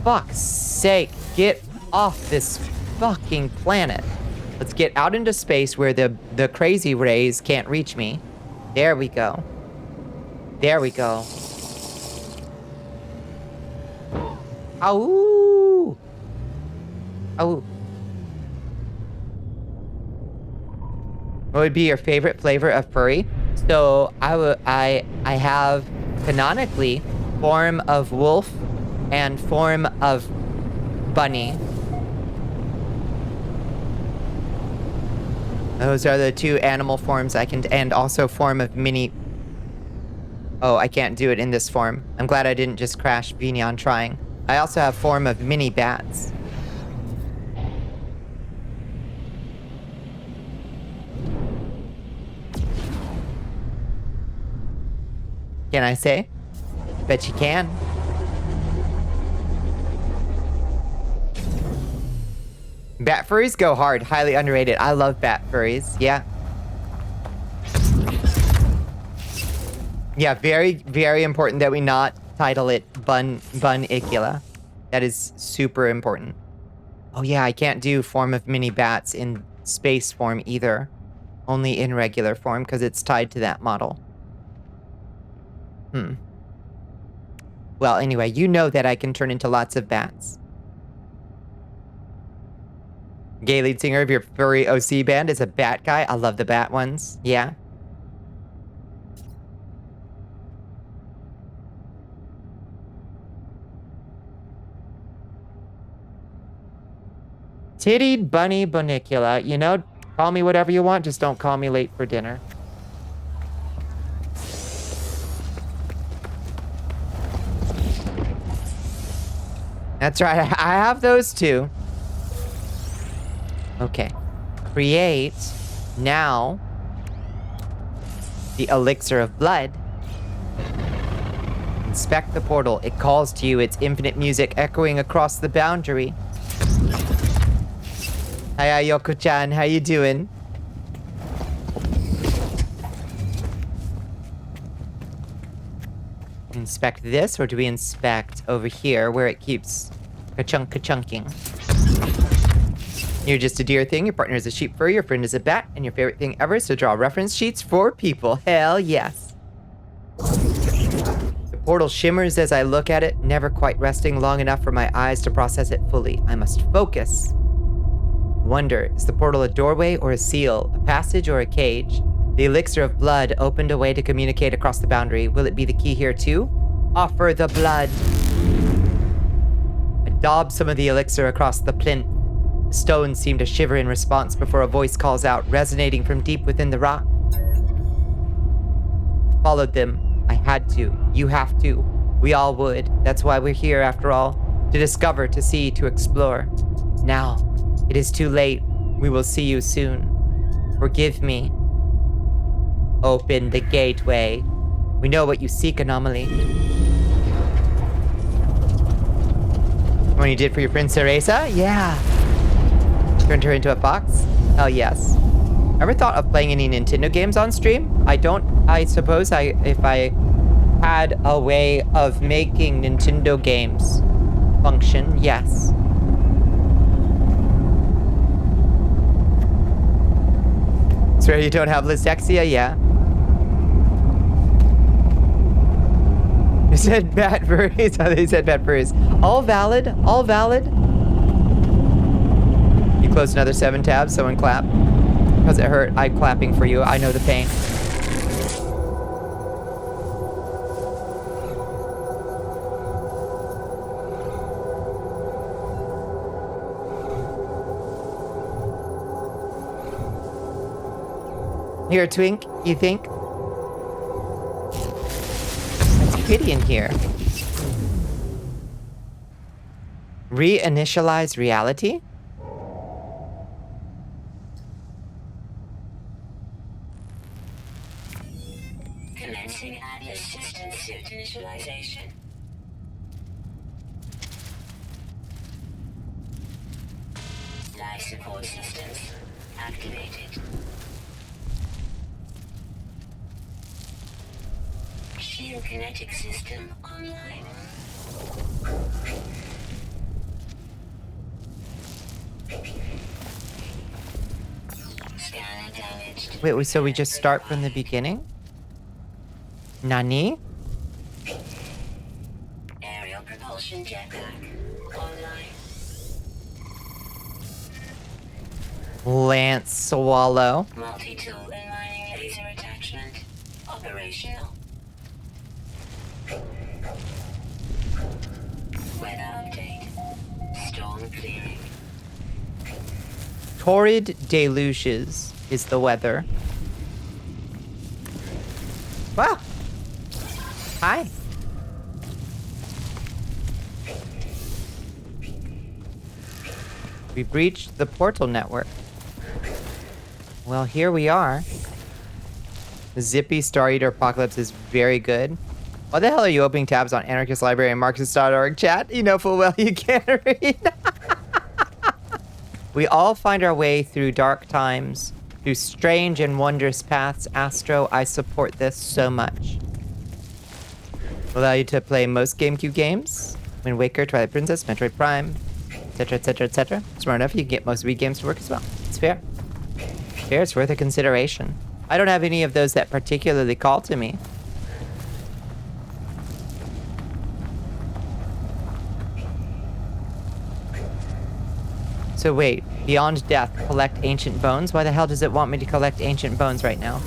Fuck's sake, get off this fucking planet. Let's get out into space where the crazy rays can't reach me. There we go. There we go. Ow! Oh. What would be your favorite flavor of furry? So I have canonically form of wolf and form of bunny. Those are the two animal forms I can, and also form of mini. Oh, I can't do it in this form. I'm glad I didn't just crash Vignon trying. I also have form of mini bats. Can I say? Bet you can. Bat furries go hard. Highly underrated. I love bat furries. Yeah. Yeah, very, very important that we not title it Bonnicula. That is super important. Oh yeah, I can't do form of mini bats in space form either. Only in regular form because it's tied to that model. Well, anyway, you know that I can turn into lots of bats. Gay lead singer of your furry OC band is a bat guy. I love the bat ones. Yeah. Tittied bunny Bonnicula. You know, call me whatever you want, just don't call me late for dinner. That's right. I have those too. Okay. Create now the elixir of blood. Inspect the portal. It calls to you. Its infinite music echoing across the boundary. Hiya, Yoko-chan. How you doing? Inspect this, or do we inspect over here where it keeps ka-chunking? You're just a deer thing, your partner is a sheep fur, your friend is a bat, and your favorite thing ever is to draw reference sheets for people. Hell yes. The portal shimmers as I look at it, never quite resting long enough for my eyes to process it fully. I must focus. Wonder, is the portal a doorway or a seal, a passage or a cage? The elixir of blood opened a way to communicate across the boundary. Will it be the key here too? Offer the blood. I daub some of the elixir across the plinth. The stones seem to shiver in response before a voice calls out, resonating from deep within the rock. I followed them. I had to. You have to. We all would. That's why we're here, after all. To discover, to see, to explore. Now, it is too late. We will see you soon. Forgive me. Open the gateway. We know what you seek, Anomaly. What you did for your friend Cereza? Yeah. Turned her into a fox? Hell yes. Ever thought of playing any Nintendo games on stream? I suppose if I had a way of making Nintendo games function, yes. Swear you don't have dyslexia? Yeah. You said bad furries. Oh, they said bad furries. All valid. All valid. You closed another 7 tabs. Someone clap. Because it hurt. I'm clapping for you. I know the pain. You're a twink, you think? It's pretty in here. Reinitialize reality? Commencing Atlas system suit initialization. Life support systems activated. Shield kinetic system online. Scanner damaged. Wait, so we just start from the beginning? Nani? Aerial propulsion jetpack online. Lance Swallow. Multi-tool and mining laser attachment operational. Weather update. Storm clearing. Torrid deluges is the weather. Wow. Hi. We breached the portal network. Well, here we are. The Zippy Star Eater Apocalypse is very good. Why the hell are you opening tabs on Anarchist Library and Marxist.org chat? You know full well you can't read. We all find our way through dark times, through strange and wondrous paths. Astro, I support this so much. Will allow you to play most GameCube games. Wind Waker, Twilight Princess, Metroid Prime, etc, etc, etc. Smart enough, you can get most Wii games to work as well. It's fair. Fair, it's worth a consideration. I don't have any of those that particularly call to me. So wait, beyond death, collect ancient bones? Why the hell does it want me to collect ancient bones right now?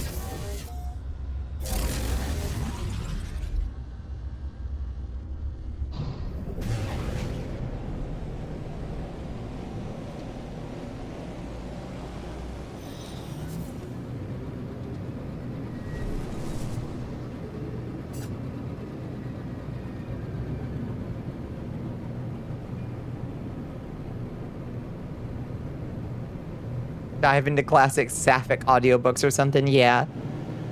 Dive into classic sapphic audiobooks or something. Yeah.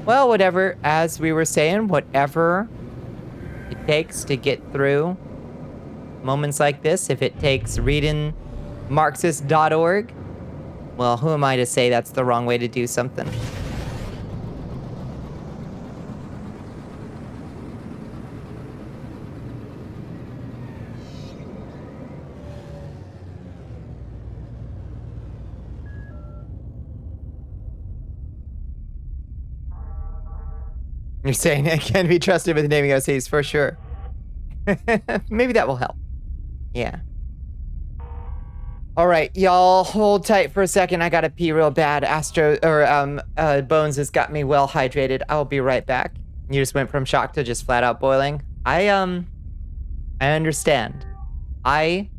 Well, whatever. As we were saying, whatever it takes to get through moments like this, if it takes reading Marxist.org, well, who am I to say that's the wrong way to do something? You're saying it can be trusted with naming OCs, for sure. Maybe that will help. Yeah. All right, y'all, hold tight for a second. I gotta pee real bad. Bones has got me well hydrated. I'll be right back. You just went from shock to just flat out boiling. I understand. I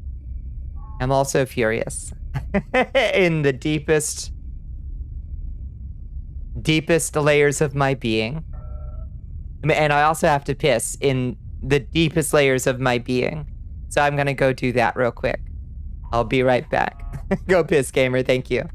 am also furious in the deepest layers of my being. And I also have to piss in the deepest layers of my being. So I'm gonna go do that real quick. I'll be right back. Go piss, gamer. Thank you.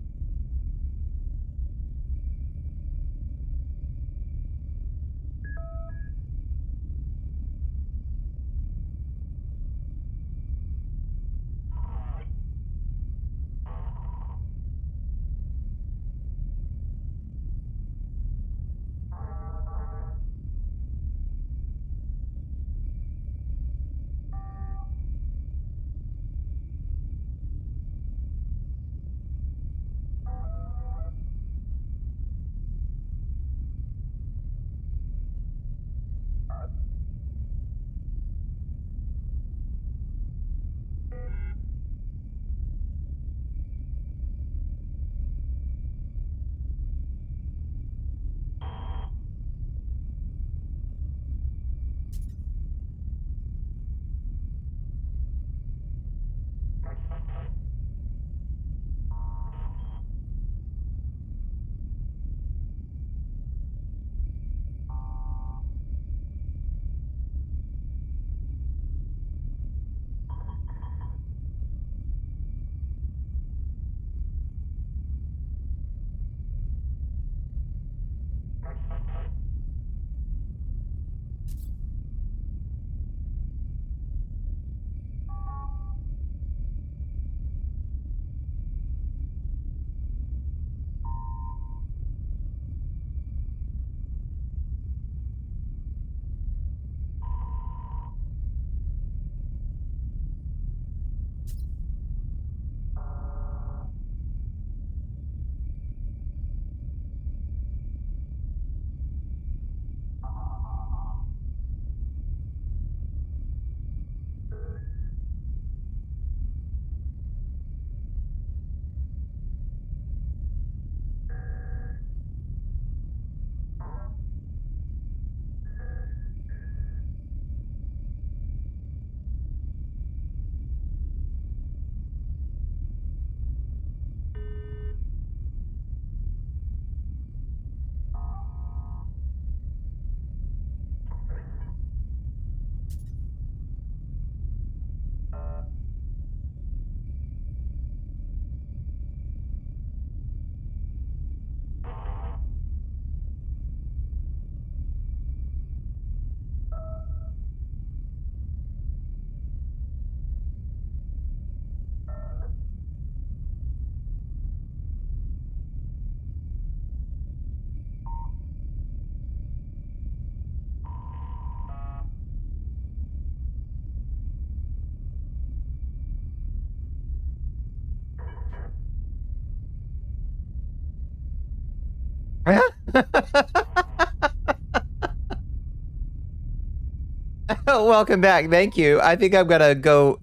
Welcome back. Thank you. I think I'm gonna go.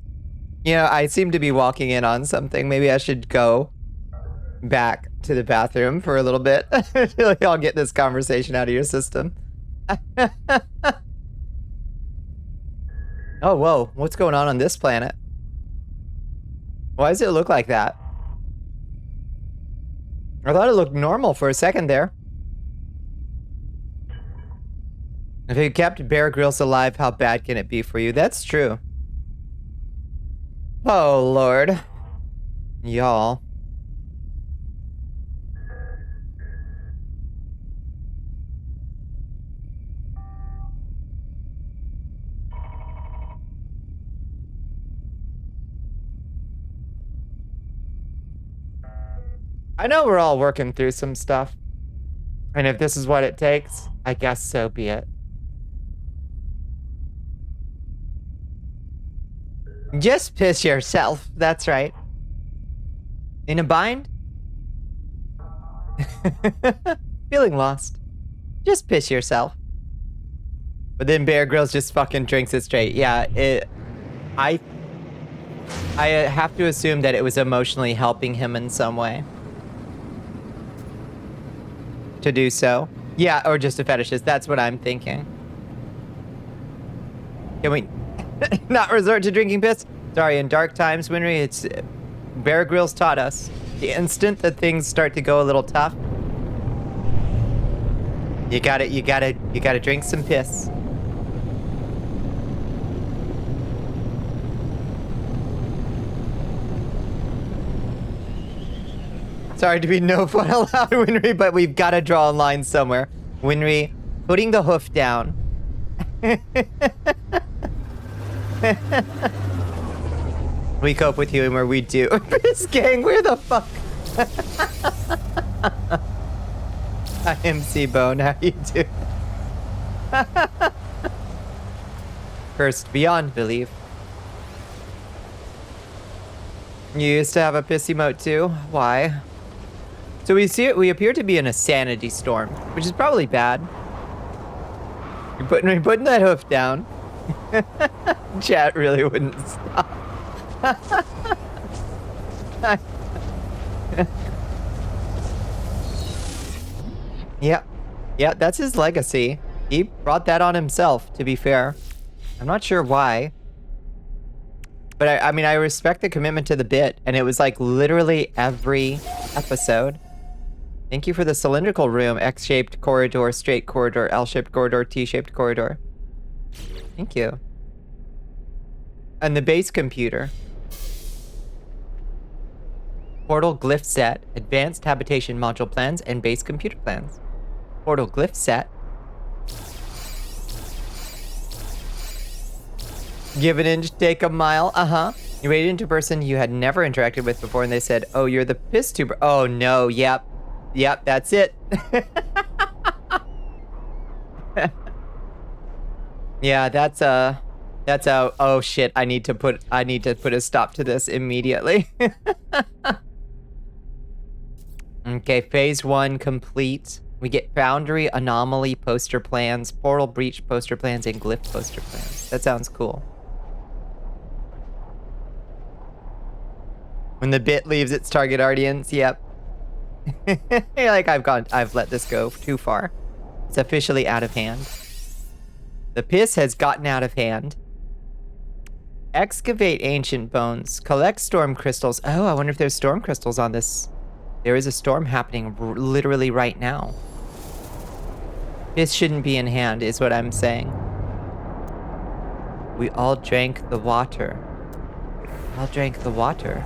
You know, I seem to be walking in on something. Maybe I should go back to the bathroom for a little bit until y'all get this conversation out of your system. Oh, whoa. What's going on this planet? Why does it look like that? I thought it looked normal for a second there. If you kept Bear Grylls alive, how bad can it be for you? That's true. Oh, Lord. Y'all. I know we're all working through some stuff. And if this is what it takes, I guess so be it. Just piss yourself. That's right. In a bind? Feeling lost. Just piss yourself. But then Bear Grylls just fucking drinks it straight. Yeah, I have to assume that it was emotionally helping him in some way. To do so. Yeah, or just a fetishist. That's what I'm thinking. Can we not resort to drinking piss? Sorry, in dark times, Winry, it's... Bear Grylls taught us. The instant that things start to go a little tough, you gotta drink some piss. Sorry to be no fun allowed, Winry, but we've got to draw a line somewhere. Winry, putting the hoof down. We cope with humor, we do. Piss gang, where the fuck? Hi, MC Bone, how you doing? Cursed beyond belief. You used to have a piss emote too? Why? So we appear to be in a sanity storm, which is probably bad. You're putting that hoof down. Chat really wouldn't stop. Yeah, that's his legacy. He brought that on himself, to be fair. I'm not sure why. But I mean, I respect the commitment to the bit, and it was like literally every episode. Thank you for the cylindrical room, X-shaped corridor, straight corridor, L-shaped corridor, T-shaped corridor. Thank you. And the base computer. Portal glyph set, advanced habitation module plans, and base computer plans. Portal glyph set. Give an inch, take a mile. Uh-huh. You rated into a person you had never interacted with before, and they said, "Oh, you're the piss tuber." Oh no, yep. Yep, that's it. Yeah, that's out. Oh shit, I need to put a stop to this immediately. Okay, phase 1 complete. We get boundary anomaly poster plans, portal breach poster plans, and glyph poster plans. That sounds cool. When the bit leaves its target audience, yep. You're like, I've let this go too far. It's officially out of hand. The piss has gotten out of hand. Excavate ancient bones. Collect storm crystals. Oh, I wonder if there's storm crystals on this. There is a storm happening literally right now. Piss shouldn't be in hand, is what I'm saying. We all drank the water. All drank the water.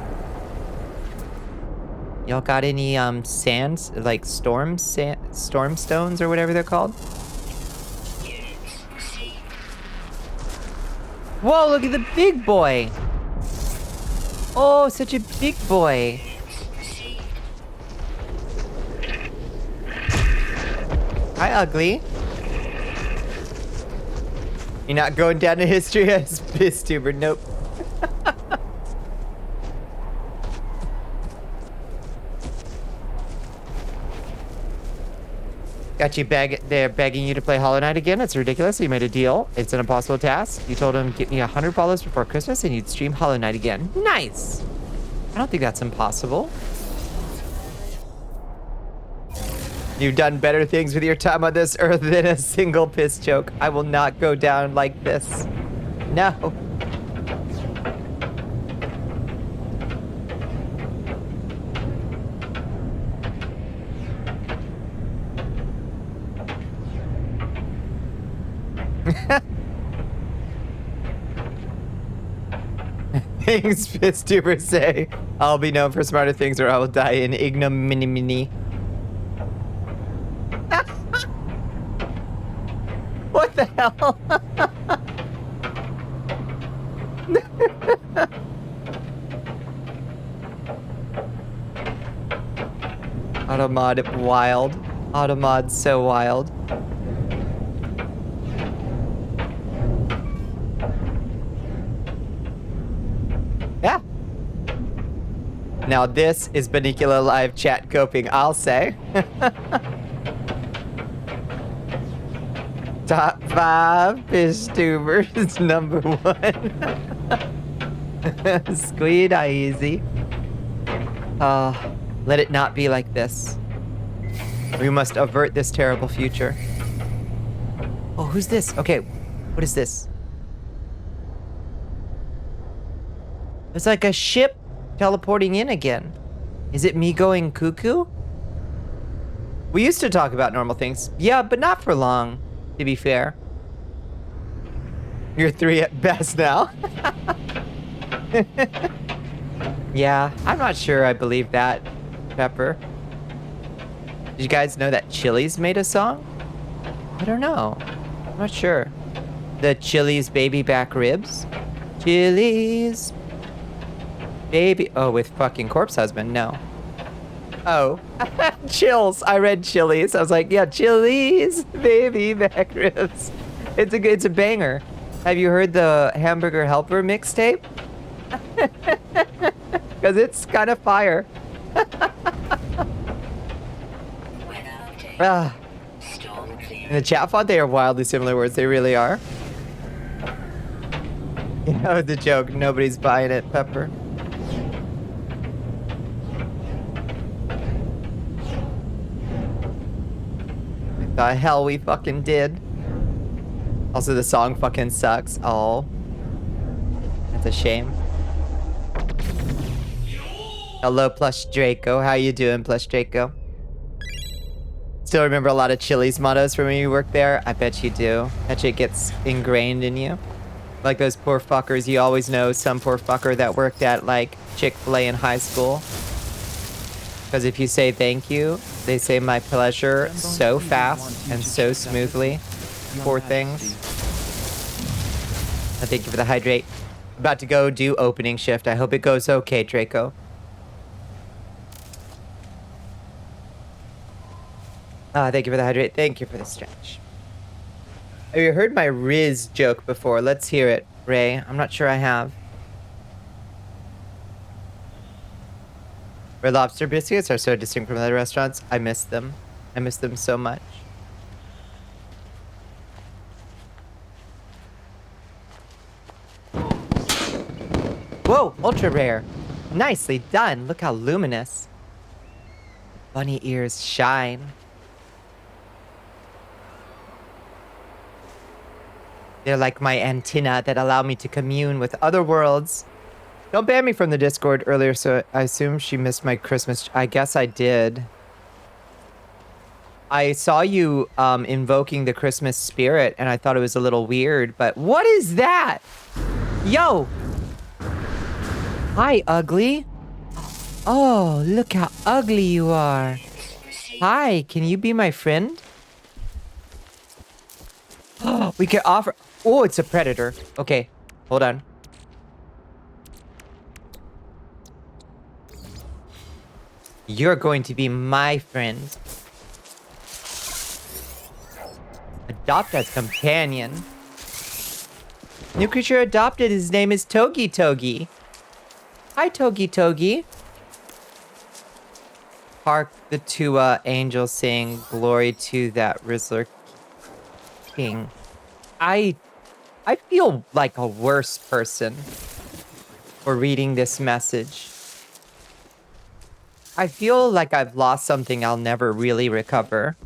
Y'all got any sands, like storm stones or whatever they're called? Whoa, look at the big boy. Oh, such a big boy. Hi, ugly. You're not going down in history as piss tuber, nope. Got you they're begging you to play Hollow Knight again. It's ridiculous. You made a deal. It's an impossible task. You told him, get me 100 follows before Christmas and you'd stream Hollow Knight again. Nice. I don't think that's impossible. You've done better things with your time on this earth than a single piss joke. I will not go down like this. No. Things piss tubers say. I'll be known for smarter things or I will die in ignominy. What the hell? Automod wild. Automod's so wild. Yeah. Now this is Bonnicula live chat coping, I'll say. Top 5 fish tubers, number 1. Squeed easy. Let it not be like this. We must avert this terrible future. Oh, who's this? Okay, what is this? It's like a ship teleporting in again. Is it me going cuckoo? We used to talk about normal things. Yeah, but not for long, to be fair. You're 3 at best now. Yeah, I'm not sure I believe that, Pepper. Did you guys know that Chili's made a song? I don't know. I'm not sure. The Chili's baby back ribs? Chili's baby... Oh, with fucking Corpse Husband? No. Oh. Chills. I read Chili's. I was like, yeah, Chili's baby back ribs. It's a banger. Have you heard the Hamburger Helper mixtape? Because it's kind of fire. In the chat font, they are wildly similar words. They really are. You know, it's a joke. Nobody's buying it, Pepper. What the hell we fucking did. Also, the song fucking sucks. Oh. That's a shame. Hello, Plush Draco. How you doing, Plush Draco? Still remember a lot of Chili's mottos from when you worked there? I bet you do. That shit gets ingrained in you. Like those poor fuckers. You always know some poor fucker that worked at, like, Chick-fil-A in high school. Because if you say thank you, they say my pleasure so fast and so smoothly. Poor things. I thank you for the hydrate. About to go do opening shift. I hope it goes okay, Draco. Thank you for the hydrate. Thank you for the stretch. Have you heard my Riz joke before? Let's hear it, Ray. I'm not sure I have. Red Lobster biscuits are so distinct from other restaurants. I miss them. I miss them so much. Whoa, ultra rare. Nicely done. Look how luminous. Bunny ears shine. They're like my antenna that allow me to commune with other worlds. Don't ban me from the Discord earlier, so I assume she missed my Christmas. I guess I did. I saw you invoking the Christmas spirit, and I thought it was a little weird, but what is that? Yo! Hi, ugly. Oh, look how ugly you are. Hi, can you be my friend? Oh, we can offer... Oh, it's a predator. Okay, hold on. You're going to be my friend. Adopt as companion. New creature adopted. His name is Togi Togi. Hi, Togi Togi. Hark the two angels sing, glory to that Rizzler King. I feel like a worse person for reading this message. I feel like I've lost something I'll never really recover.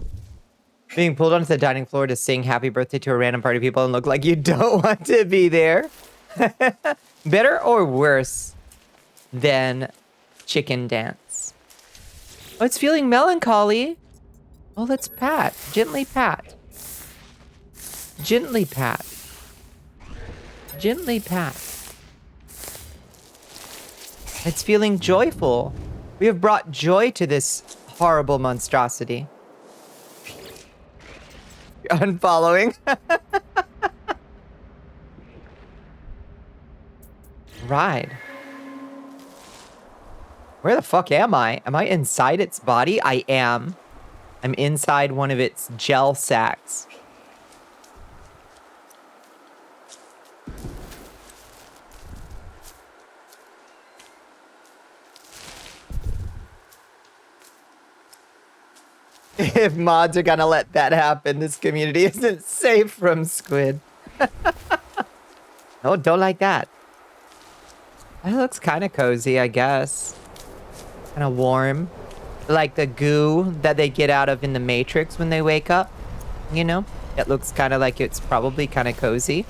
Being pulled onto the dining floor to sing happy birthday to a random party of people and look like you don't want to be there. Better or worse than chicken dance? Oh, it's feeling melancholy. Oh, let's pat. Gently pat. Gently pat. Gently pat. It's feeling joyful. We have brought joy to this horrible monstrosity. You're unfollowing. Ride. Where the fuck am I? Am I inside its body? I am. I'm inside one of its gel sacks. If mods are gonna let that happen, this community isn't safe from squid. Oh, don't like that. That looks kind of cozy, I guess. Kind of warm. Like the goo that they get out of in the Matrix when they wake up. You know? It looks kind of like it's probably kind of cozy.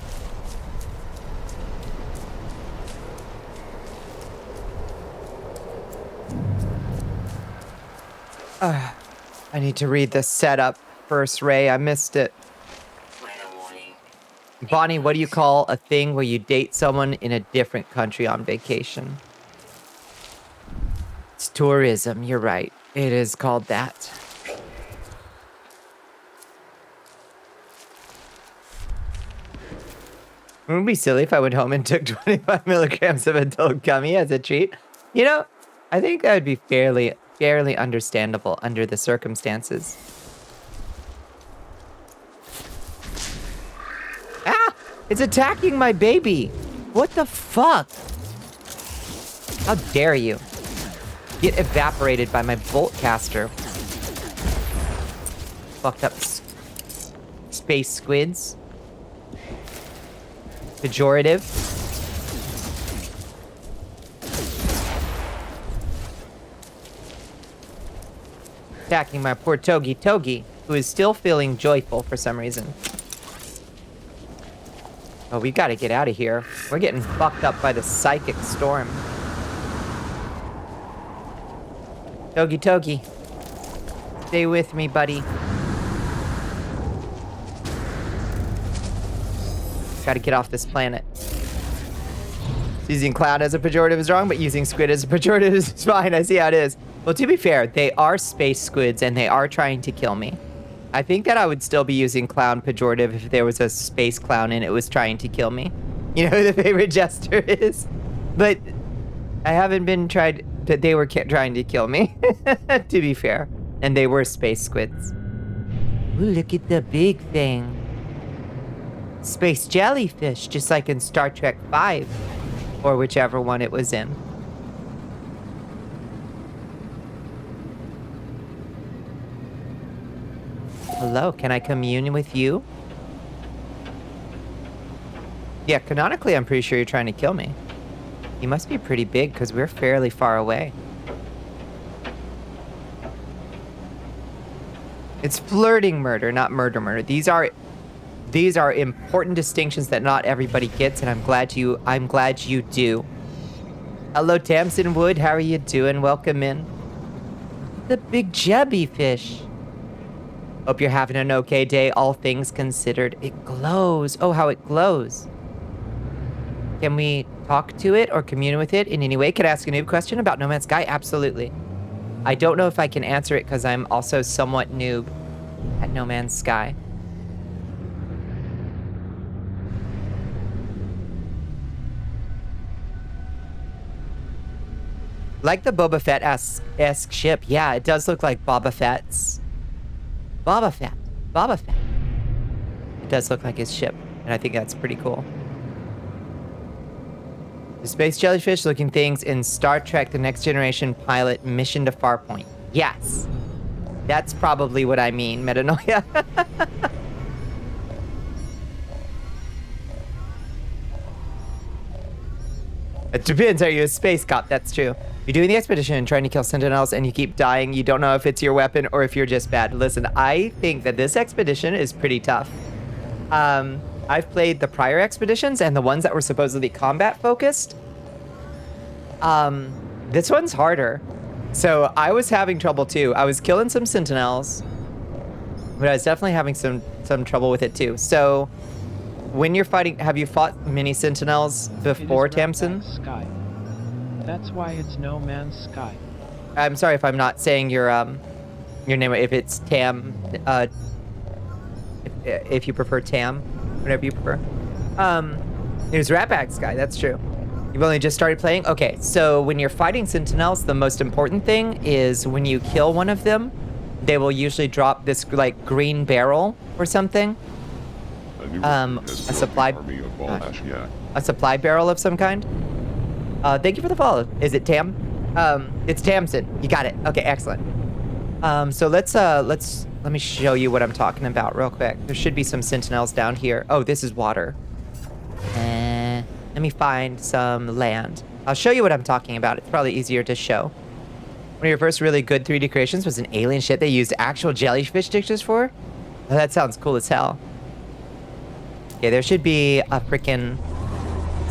I need to read the setup first, Ray. I missed it. Weather warning. Bonnie, what do you call a thing where you date someone in a different country on vacation? It's tourism, you're right. It is called that. It would be silly if I went home and took 25 milligrams of adult gummy as a treat. You know, I think that would be fairly understandable under the circumstances. Ah! It's attacking my baby! What the fuck? How dare you? Get evaporated by my bolt caster. Fucked up space squids. Pejorative. Attacking my poor Togi, who is still feeling joyful for some reason. Oh, we gotta get out of here. We're getting fucked up by the psychic storm. Togi. Stay with me, buddy. Gotta get off this planet. Using clown as a pejorative is wrong, but using squid as a pejorative is fine. I see how it is. Well, to be fair, they are space squids and they are trying to kill me. I think that I would still be using clown pejorative if there was a space clown and it was trying to kill me. You know who the favorite jester is? But I haven't been tried, that they were trying to kill me, to be fair. And they were space squids. Ooh, look at the big thing. Space jellyfish, just like in Star Trek V, or whichever one it was in. Hello, can I commune with you? Yeah, canonically, I'm pretty sure you're trying to kill me. You must be pretty big, because we're fairly far away. It's flirting murder, not murder. These are important distinctions that not everybody gets, and I'm glad you do. Hello, Tamsin Wood. How are you doing? Welcome in. The big jellyfish. Hope you're having an okay day, all things considered. It glows. Oh, how it glows. Can we talk to it or commune with it in any way? Can I ask a noob question about No Man's Sky? Absolutely. I don't know if I can answer it because I'm also somewhat noob at No Man's Sky. Like the Boba Fett-esque ship. Yeah, it does look like Boba Fett's. Boba Fett. It does look like his ship, and I think that's pretty cool. The space jellyfish looking things in Star Trek The Next Generation pilot Mission to Farpoint. Yes. That's probably what I mean, Metanoia. It depends, are you a space cop? That's true. You're doing the expedition and trying to kill sentinels and you keep dying. You don't know if it's your weapon or if you're just bad. Listen, I think that this expedition is pretty tough. I've played the prior expeditions and the ones that were supposedly combat focused. This one's harder. So I was having trouble too. I was killing some sentinels, but I was definitely having some trouble with it too. So when you're fighting, have you fought many sentinels before, Tamsin? Sky. That's why it's No Man's Sky. I'm sorry if I'm not saying your name. If it's Tam, if you prefer Tam, whatever you prefer. It was Ratbag Sky. That's true. You've only just started playing? Okay, so when you're fighting Sentinels, the most important thing is when you kill one of them, they will usually drop this, like, green barrel or something. A new A recruit has supply- joined the army of Bonnicula. A supply barrel of some kind. Thank you for the follow. Is it Tam? It's Tamsin. You got it. Okay, excellent. So let me show you what I'm talking about real quick. There should be some Sentinels down here. Oh, this is water. Let me find some land. I'll show you what I'm talking about. It's probably easier to show. One of your first really good 3D creations was an alien ship they used actual jellyfish pictures for? Oh, that sounds cool as hell. Okay, there should be a freaking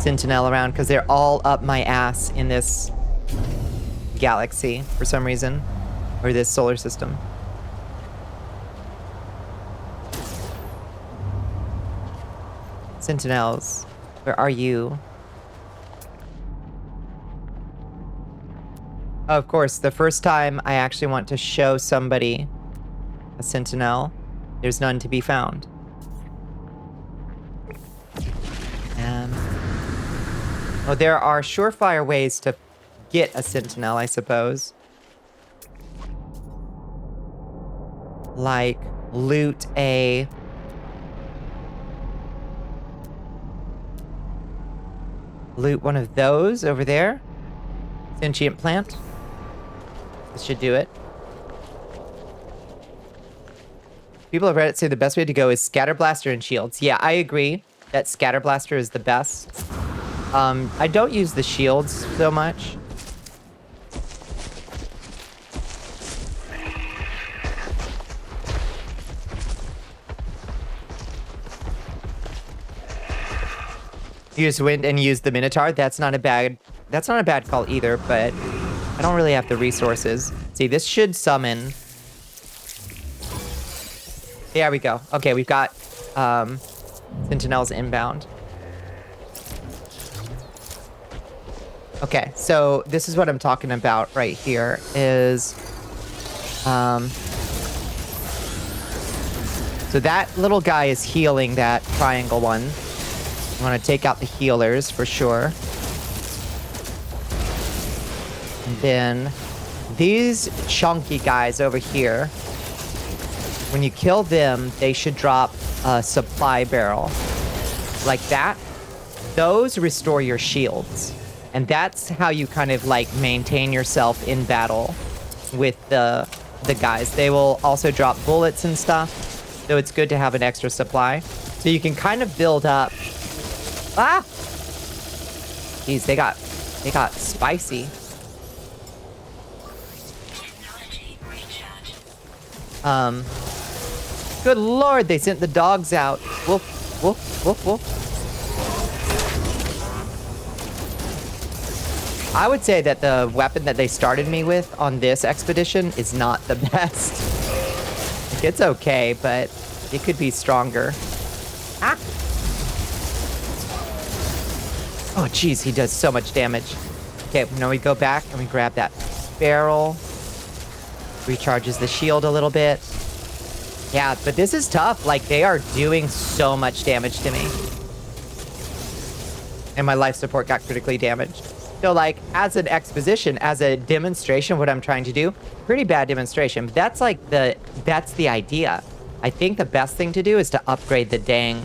Sentinel around because they're all up my ass in this galaxy for some reason. Or this solar system. Sentinels, where are you? Oh, of course, the first time I actually want to show somebody a Sentinel, there's none to be found. Oh, there are surefire ways to get a Sentinel, I suppose. Like, loot a... Loot one of those over there. Sentient plant. This should do it. People have Reddit say the best way to go is Scatter Blaster and shields. Yeah, I agree that Scatter Blaster is the best. I don't use the shields so much. You just went and used the Minotaur. That's not a bad call either, but I don't really have the resources. See, this should summon. There we go. Okay, we've got Sentinels inbound. Okay, so this is what I'm talking about right here is so that little guy is healing that triangle one. I want to take out the healers for sure. And then these chunky guys over here, when you kill them, they should drop a supply barrel. Like that. Those restore your shields. And that's how you kind of like maintain yourself in battle with the guys. They will also drop bullets and stuff. So it's good to have an extra supply. So you can kind of build up. Ah! Jeez, they got spicy. Good lord, they sent the dogs out. Woof, woof, woof, woof. I would say that the weapon that they started me with on this expedition is not the best. It's okay, but it could be stronger. Ah! Oh, jeez, he does so much damage. Okay, now we go back and we grab that barrel. Recharges the shield a little bit. Yeah, but this is tough. Like, they are doing so much damage to me. And my life support got critically damaged. So, like, as an exposition, as a demonstration, what I'm trying to do, pretty bad demonstration. But that's, like, that's the idea. I think the best thing to do is to upgrade the dang,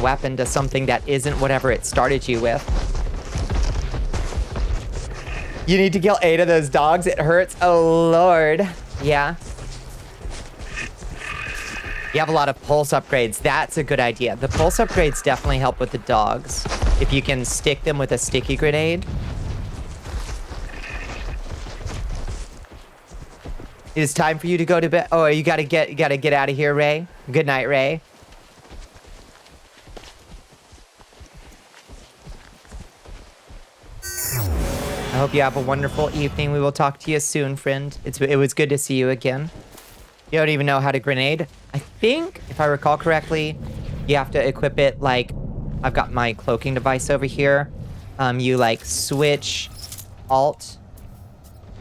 weapon to something that isn't whatever it started you with. You need to kill 8 of those dogs. It hurts. Oh, Lord. Yeah. You have a lot of pulse upgrades. That's a good idea. The pulse upgrades definitely help with the dogs. If you can stick them with a sticky grenade. It is time for you to go to bed. Oh, you gotta get out of here, Ray. Good night, Ray. I hope you have a wonderful evening. We will talk to you soon, friend. It was good to see you again. You don't even know how to grenade. I think, if I recall correctly, you have to equip it like... I've got my cloaking device over here. You, like, switch Alt.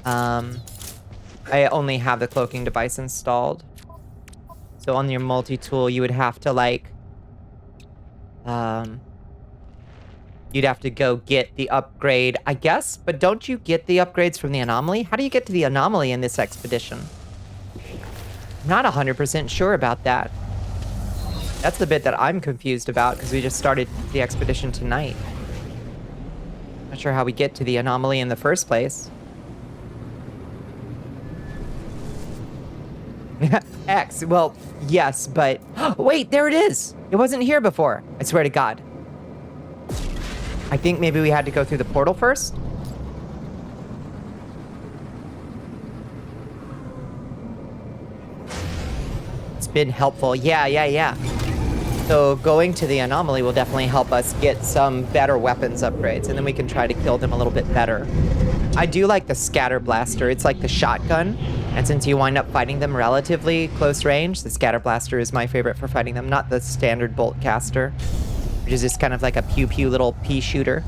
I only have the cloaking device installed. So on your multi-tool, you would have to, like... you'd have to go get the upgrade, I guess. But don't you get the upgrades from the anomaly? How do you get to the anomaly in this expedition? I'm not 100% sure about that. That's the bit that I'm confused about because we just started the expedition tonight. Not sure how we get to the anomaly in the first place. X, well, yes, but... Wait, there it is! It wasn't here before. I swear to God. I think maybe we had to go through the portal first? It's been helpful. Yeah. So going to the anomaly will definitely help us get some better weapons upgrades, and then we can try to kill them a little bit better. I do like the scatter blaster. It's like the shotgun, and since you wind up fighting them relatively close range, the scatter blaster is my favorite for fighting them, not the standard bolt caster, which is just kind of like a pew-pew little pea shooter.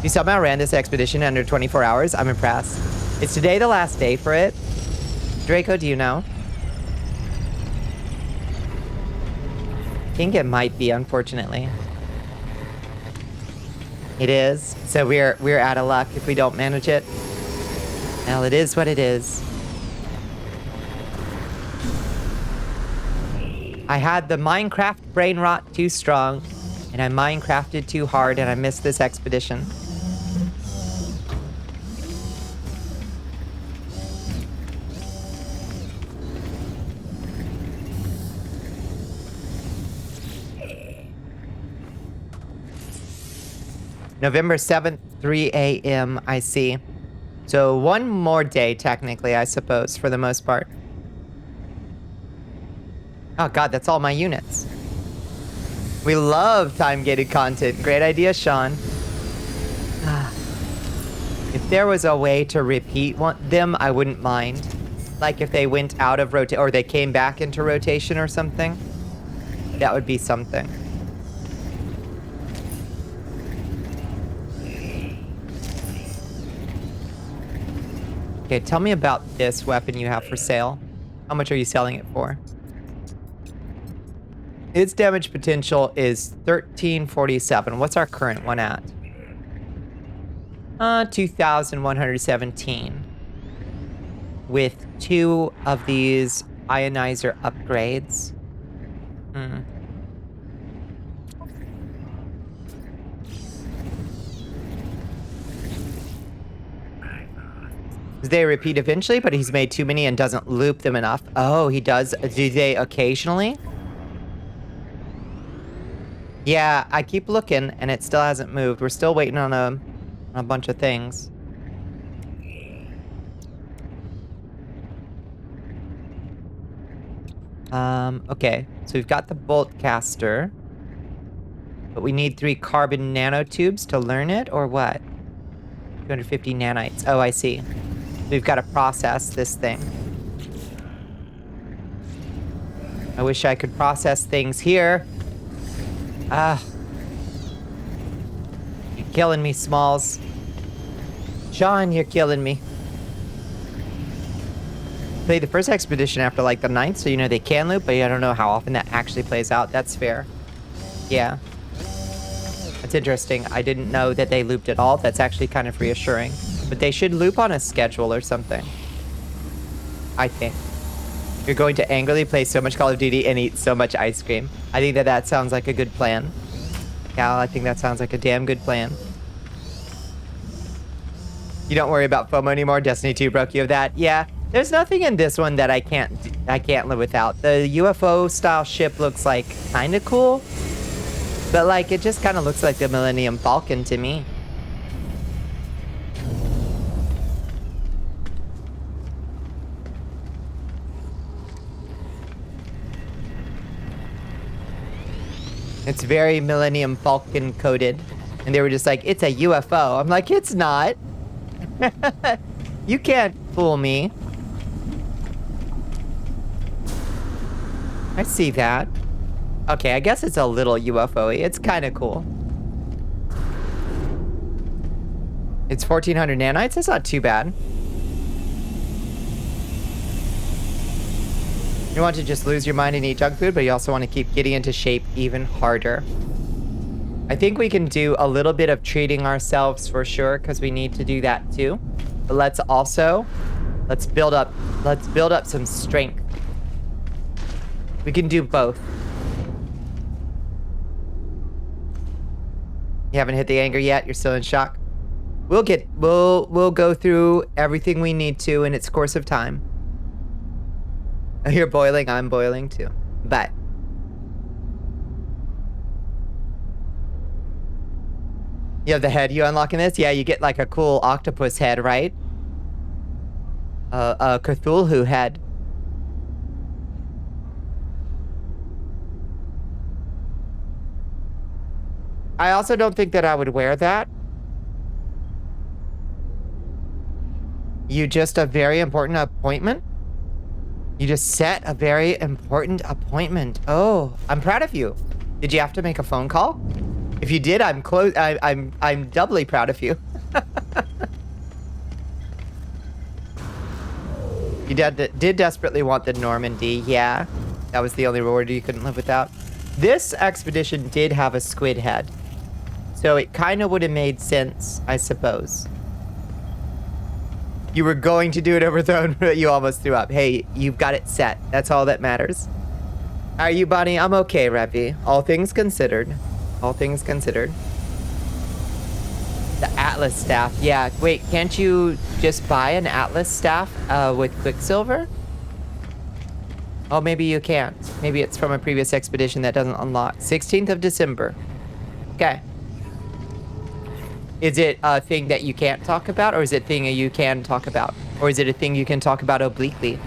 You somehow ran this expedition under 24 hours. I'm impressed. Is today the last day for it? Draco, do you know? I think it might be, unfortunately. It is. So we're out of luck if we don't manage it. Well, it is what it is. I had the Minecraft brain rot too strong, and I Minecrafted too hard, and I missed this expedition. November 7th, 3 a.m., I see. So one more day, technically, I suppose, for the most part. Oh god, that's all my units. We love time-gated content. Great idea, Sean. If there was a way to repeat them, I wouldn't mind. Like if they went out of rotation, or they came back into rotation or something. That would be something. Okay, tell me about this weapon you have for sale. How much are you selling it for? Its damage potential is 1347. What's our current one at? 2117. With 2 of these ionizer upgrades. They repeat eventually, but he's made too many and doesn't loop them enough. Oh, he does. Do they occasionally? Yeah, I keep looking and it still hasn't moved. We're still waiting on a bunch of things. Okay. So we've got the bolt caster. But we need 3 carbon nanotubes to learn it, or what? 250 nanites. Oh, I see. We've got to process this thing. I wish I could process things here. You're killing me, Smalls. Sean, you're killing me. Played the first expedition after like the 9th, so you know they can loop, but I don't know how often that actually plays out. That's fair. Yeah. That's interesting. I didn't know that they looped at all. That's actually kind of reassuring. But they should loop on a schedule or something. I think. You're going to angrily play so much Call of Duty and eat so much ice cream. I think that sounds like a good plan. Cal, I think that sounds like a damn good plan. You don't worry about FOMO anymore. Destiny 2 broke you of that. Yeah, there's nothing in this one that I can't live without. The UFO style ship looks like kind of cool. But like, it just kind of looks like the Millennium Falcon to me. It's very Millennium Falcon coded. And they were just like, it's a UFO. I'm like, it's not. You can't fool me. I see that. Okay, I guess it's a little UFO-y. It's kind of cool. It's 1400 nanites? That's not too bad. You want to just lose your mind and eat junk food, but you also want to keep getting into shape even harder. I think we can do a little bit of treating ourselves for sure, because we need to do that too. But let's build up some strength. We can do both. You haven't hit the anger yet? You're still in shock? We'll go through everything we need to in its course of time. You're boiling, I'm boiling too. But you have the head you unlock in this? Yeah, you get like a cool octopus head, right? A Cthulhu head. I also don't think that I would wear that. You just a very important appointment? You just set a very important appointment. Oh, I'm proud of you. Did you have to make a phone call? If you did, I'm doubly proud of you. You did desperately want the Normandy, yeah. That was the only reward you couldn't live without. This expedition did have a squid head. So it kind of would have made sense, I suppose. You were going to do it overthrown, but you almost threw up. Hey, you've got it set. That's all that matters. Are you, Bonnie? I'm okay, Revi. All things considered. All things considered. The Atlas staff. Yeah, wait, can't you just buy an Atlas staff with Quicksilver? Oh, maybe you can't. Maybe it's from a previous expedition that doesn't unlock. 16th of December. Okay. Is it a thing that you can't talk about, or is it a thing you can talk about? Or is it a thing you can talk about obliquely?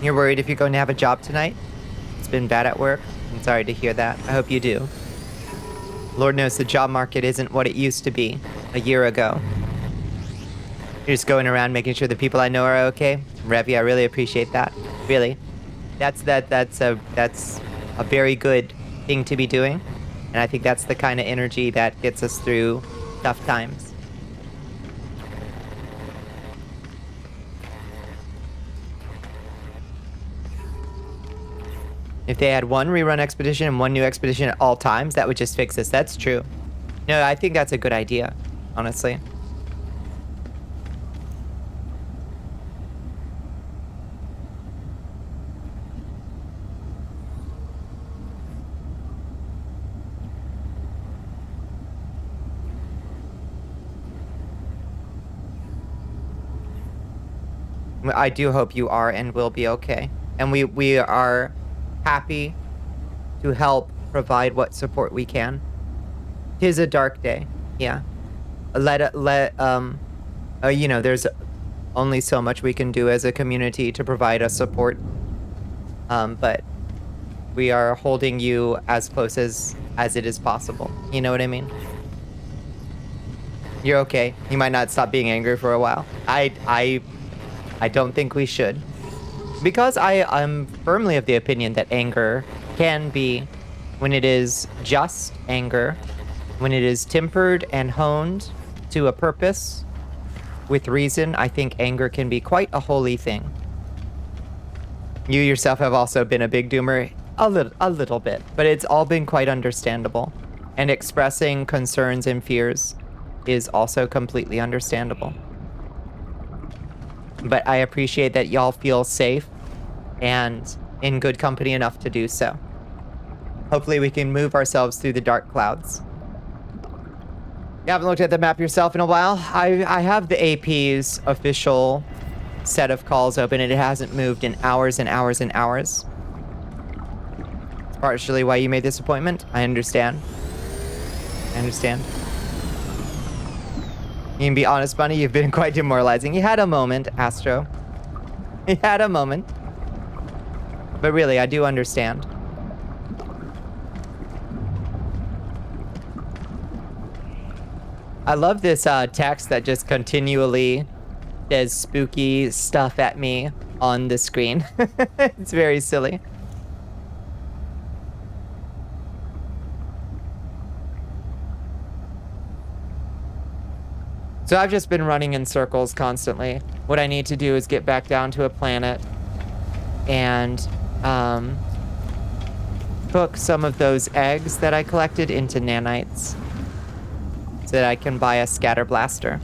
You're worried if you're going to have a job tonight? It's been bad at work? I'm sorry to hear that. I hope you do. Lord knows the job market isn't what it used to be a year ago. You're just going around making sure the people I know are okay. Revi, I really appreciate that. Really. That's a very good thing to be doing. And I think that's the kind of energy that gets us through tough times. If they had one rerun expedition and one new expedition at all times, that would just fix this. That's true. No, I think that's a good idea, honestly. I do hope you are and will be okay. And we are happy to help provide what support we can. 'Tis a dark day. Yeah. You know, there's only so much we can do as a community to provide us support. But we are holding you as close as it is possible. You know what I mean? You're okay. You might not stop being angry for a while. I don't think we should. Because I'm firmly of the opinion that anger can be, when it is just anger, when it is tempered and honed to a purpose with reason, I think anger can be quite a holy thing. You yourself have also been a big doomer, a little bit, but it's all been quite understandable. And expressing concerns and fears is also completely understandable. But I appreciate that y'all feel safe and in good company enough to do so. Hopefully we can move ourselves through the dark clouds. You haven't looked at the map yourself in a while? I have the AP's official set of calls open and it hasn't moved in hours and hours and hours. It's partially why you made this appointment. I understand. I understand. You can be honest, Bunny, you've been quite demoralizing. You had a moment, Astro. You had a moment. But really, I do understand. I love this text that just continually says spooky stuff at me on the screen. It's very silly. So I've just been running in circles constantly. What I need to do is get back down to a planet and cook some of those eggs that I collected into nanites so that I can buy a scatter blaster.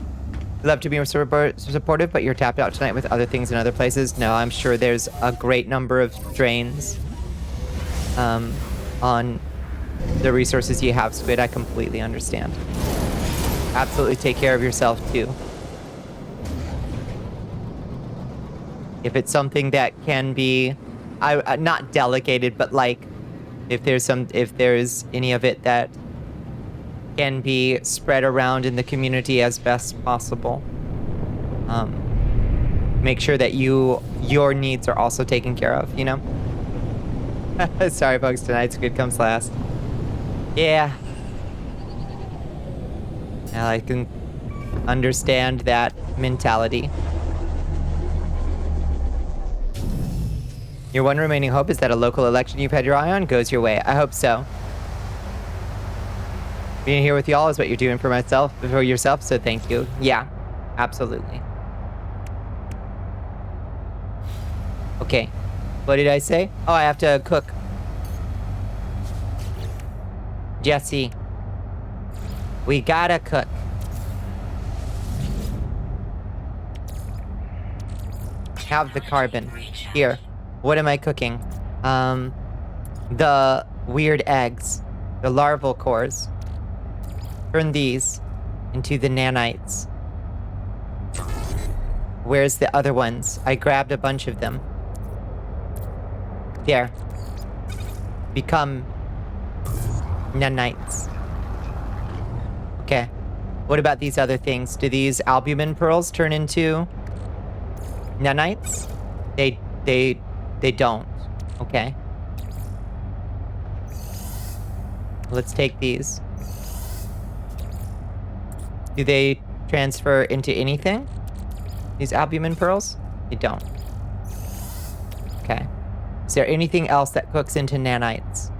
I'd love to be supportive, but you're tapped out tonight with other things in other places. No, I'm sure there's a great number of drains on the resources you have, Squid. I completely understand. Absolutely take care of yourself, too. If it's something that can be, not delegated, but like, if there's any of it that can be spread around in the community as best possible, make sure that your needs are also taken care of, you know? Sorry, folks, tonight's Squid comes last. Yeah. Well, I can understand that mentality. Your one remaining hope is that a local election you've had your eye on goes your way. I hope so. Being here with y'all is what you're doing for yourself, so thank you. Yeah, absolutely. Okay. What did I say? Oh, I have to cook. Jesse. We gotta cook. Have the carbon. Here. What am I cooking? The weird eggs. The larval cores. Turn these into the nanites. Where's the other ones? I grabbed a bunch of them. There. Become nanites. Okay. What about these other things? Do these albumin pearls turn into nanites? They don't. Okay. Let's take these. Do they transfer into anything? These albumin pearls? They don't. Okay. Is there anything else that cooks into nanites?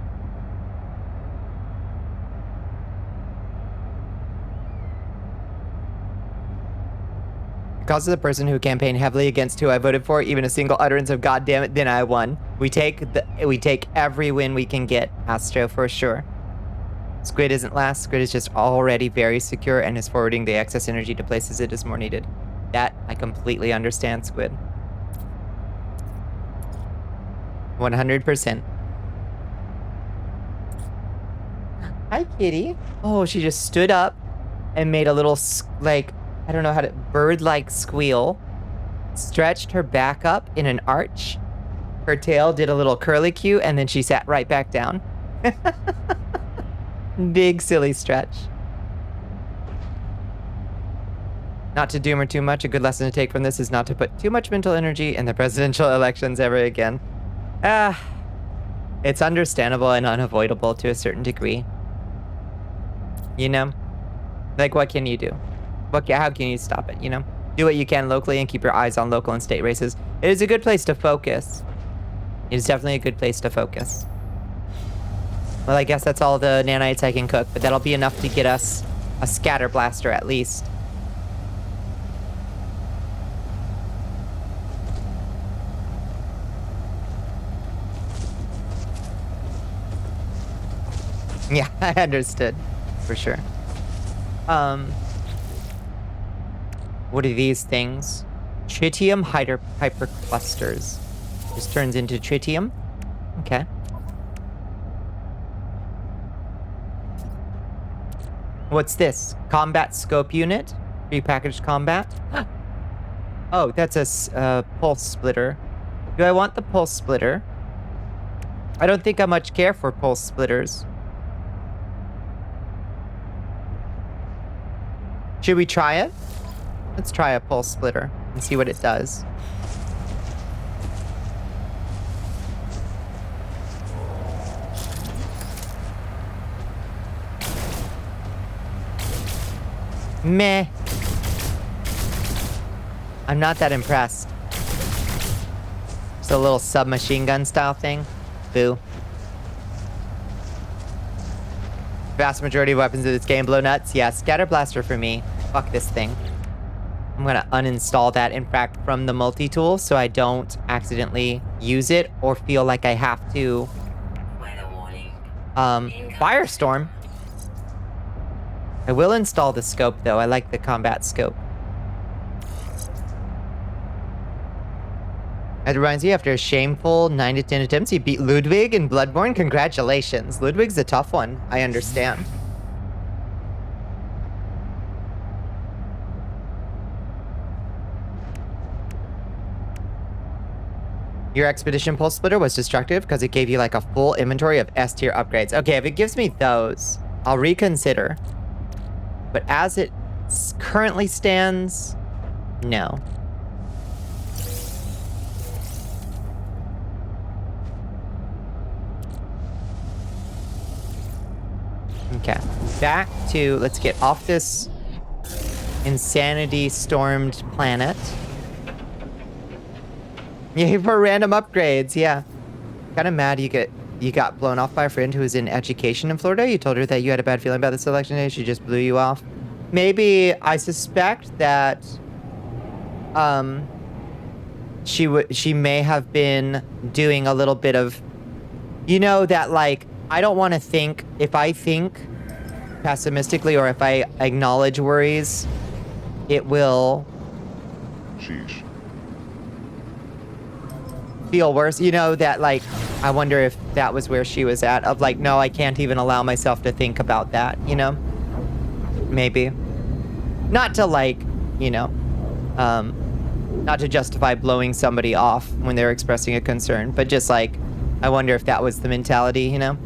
Because of the person who campaigned heavily against who I voted for, even a single utterance of "God damn it," then I won. We take every win we can get, Astro, for sure. Squid isn't last. Squid is just already very secure and is forwarding the excess energy to places it is more needed. That I completely understand, Squid. 100%. Hi, kitty. Oh, she just stood up and made a little, I don't know how to, bird-like squeal. Stretched her back up in an arch. Her tail did a little curlicue, and then she sat right back down. Big silly stretch. Not to doom her too much, a good lesson to take from this is not to put too much mental energy in the presidential elections ever again. It's understandable and unavoidable to a certain degree. You know? Like, what can you do? How can you stop it, you know? Do what you can locally and keep your eyes on local and state races. It is a good place to focus. It is definitely a good place to focus. Well, I guess that's all the nanites I can cook, but that'll be enough to get us a scatter blaster at least. Yeah, I understood. For sure. What are these things? Tritium hyperclusters. This turns into tritium. Okay. What's this? Combat scope unit? Prepackaged combat? Oh, that's a pulse splitter. Do I want the pulse splitter? I don't think I much care for pulse splitters. Should we try it? Let's try a pulse splitter and see what it does. Meh. I'm not that impressed. It's a little submachine gun style thing. Boo. Vast majority of weapons in this game blow nuts. Yeah, scatter blaster for me. Fuck this thing. I'm gonna uninstall that, in fact, from the multi-tool so I don't accidentally use it or feel like I have to. Weather warning. Firestorm. I will install the scope, though. I like the combat scope. It reminds me, after a shameful 9 to 10 attempts, you beat Ludwig in Bloodborne. Congratulations. Ludwig's a tough one. I understand. Your Expedition Pulse Splitter was destructive because it gave you like a full inventory of S tier upgrades. Okay, if it gives me those, I'll reconsider. But as it currently stands, no. Okay, back to, let's get off this insanity-stormed planet. Yeah, for random upgrades, yeah. Kind of mad you got blown off by a friend who was in education in Florida. You told her that you had a bad feeling about the selection day. She just blew you off. Maybe, I suspect that she may have been doing a little bit of, you know, that like, I don't want to think, if I think pessimistically or if I acknowledge worries, it will Sheesh. feel worse. You know, that like, I wonder if that was where she was at, of like, no, I can't even allow myself to think about that, you know? Maybe. Not to like, you know, not to justify blowing somebody off when they're expressing a concern, but just like, I wonder if that was the mentality, you know?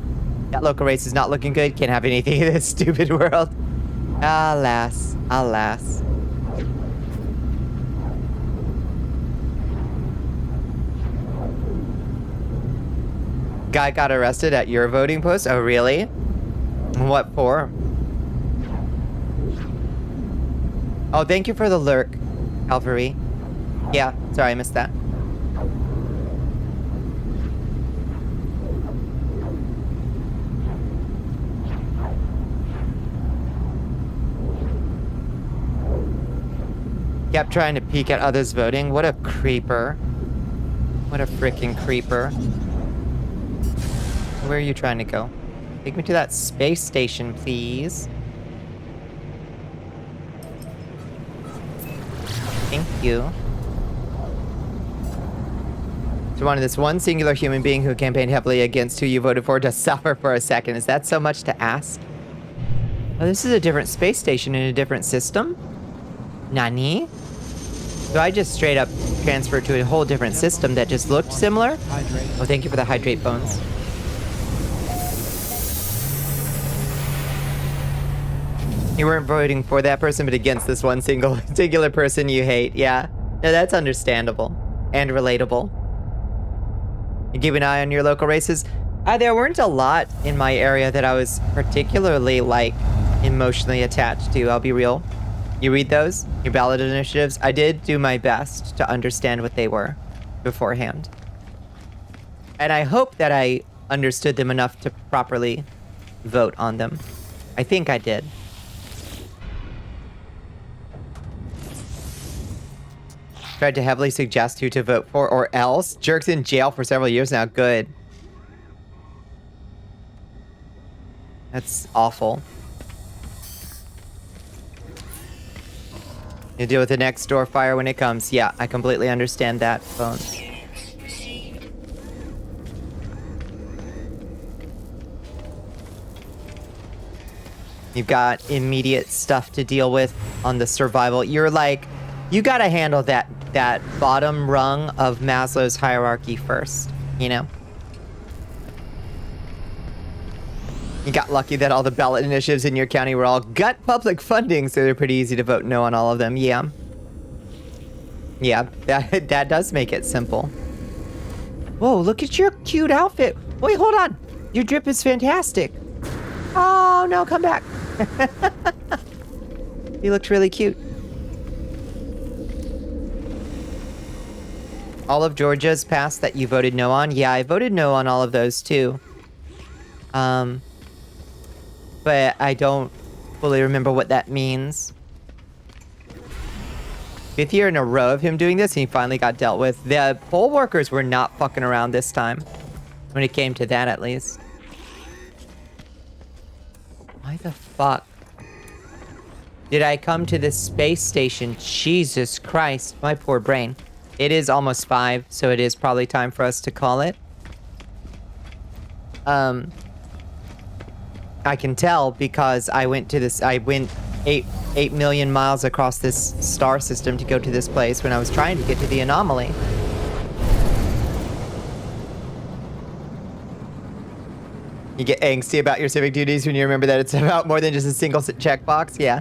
That local race is not looking good. Can't have anything in this stupid world. Alas. Alas. Guy got arrested at your voting post? Oh, really? What for? Oh, thank you for the lurk, Calvary. Yeah, sorry, I missed that. Kept trying to peek at others voting. What a creeper. What a freaking creeper. Where are you trying to go? Take me to that space station, please. Thank you. So wanted this one singular human being who campaigned heavily against who you voted for to suffer for a second. Is that so much to ask? Oh, this is a different space station in a different system? Nani? So I just straight up transferred to a whole different system that just looked similar? Hydrate. Oh, thank you for the hydrate bones. You weren't voting for that person, but against this one singular person you hate. Yeah. No, that's understandable. And relatable. You keep an eye on your local races? There weren't a lot in my area that I was particularly, like, emotionally attached to, I'll be real. You read those? Your ballot initiatives? I did do my best to understand what they were beforehand. And I hope that I understood them enough to properly vote on them. I think I did. Tried to heavily suggest who to vote for or else. Jerk's in jail for several years now. Good. That's awful. You deal with the next door fire when it comes. Yeah, I completely understand that, Bones. Units received. You've got immediate stuff to deal with on the survival. You're like, you gotta handle that bottom rung of Maslow's hierarchy first, you know? You got lucky that all the ballot initiatives in your county were all gut public funding, so they're pretty easy to vote no on all of them. Yeah. Yeah, that does make it simple. Whoa, look at your cute outfit. Wait, hold on. Your drip is fantastic. Oh, no, come back. You looked really cute. All of Georgia's passed that you voted no on? Yeah, I voted no on all of those too. But I don't fully remember what that means. 5th year in a row of him doing this, and he finally got dealt with. The poll workers were not fucking around this time. When it came to that, at least. Why the fuck did I come to this space station? Jesus Christ, my poor brain. It is almost 5, so it is probably time for us to call it. I can tell because I went 8 million miles across this star system to go to this place when I was trying to get to the anomaly. You get angsty about your civic duties when you remember that it's about more than just a single checkbox? Yeah.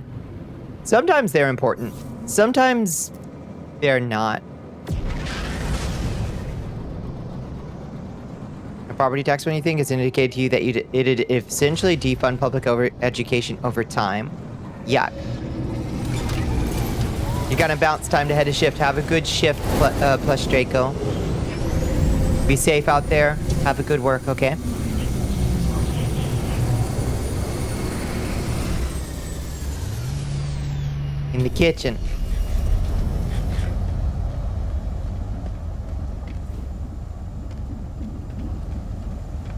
Sometimes they're important. Sometimes they're not. A property tax, when you think, is indicated to you that it'd essentially defund public education over time. Yuck. You're gonna bounce. Time to head to shift. Have a good shift, Plush Draco. Be safe out there. Have a good work, okay? In the kitchen.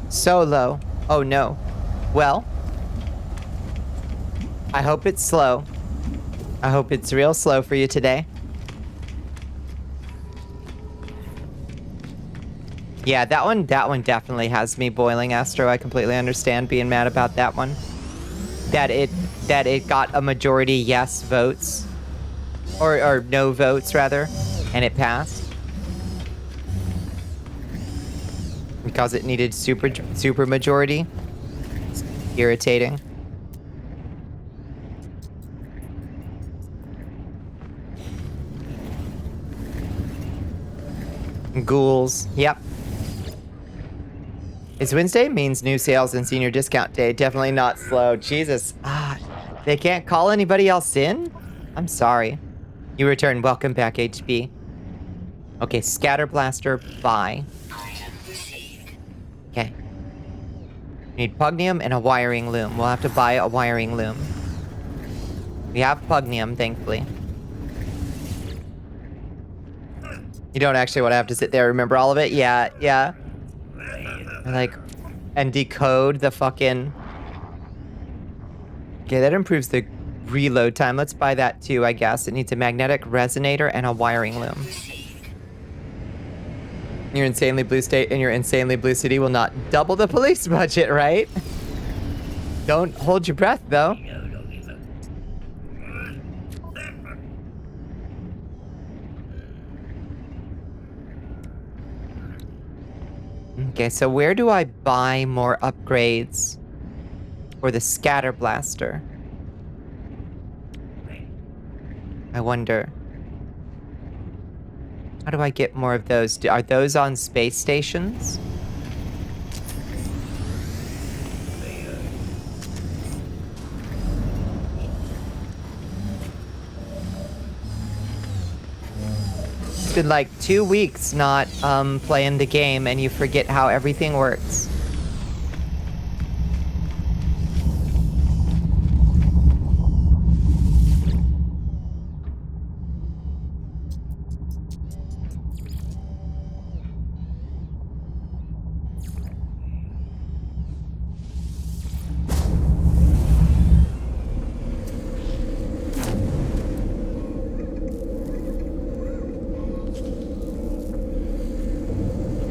Solo. Oh no. Well, I hope it's slow. I hope it's real slow for you today. Yeah, that one definitely has me boiling, Astro. I completely understand being mad about that one. That it got a majority yes votes. Or no votes, rather. And it passed. Because it needed super majority. It's irritating. Ghouls. Yep. It's Wednesday, means new sales and senior discount day. Definitely not slow. Jesus. They can't call anybody else in? I'm sorry. You return. Welcome back, HB. Okay, Scatter Blaster, bye. Okay. Need Pugnium and a wiring loom. We'll have to buy a wiring loom. We have Pugnium, thankfully. You don't actually want to have to sit there and remember all of it? Yeah, yeah. Like, and decode the fucking... Okay, that improves the reload time. Let's buy that too, I guess. It needs a magnetic resonator and a wiring loom. Your insanely blue state and your insanely blue city will not double the police budget, right? Don't hold your breath, though. Okay, so where do I buy more upgrades for the Scatter Blaster? I wonder. How do I get more of those? Are those on space stations? It's been like 2 weeks not playing the game and you forget how everything works.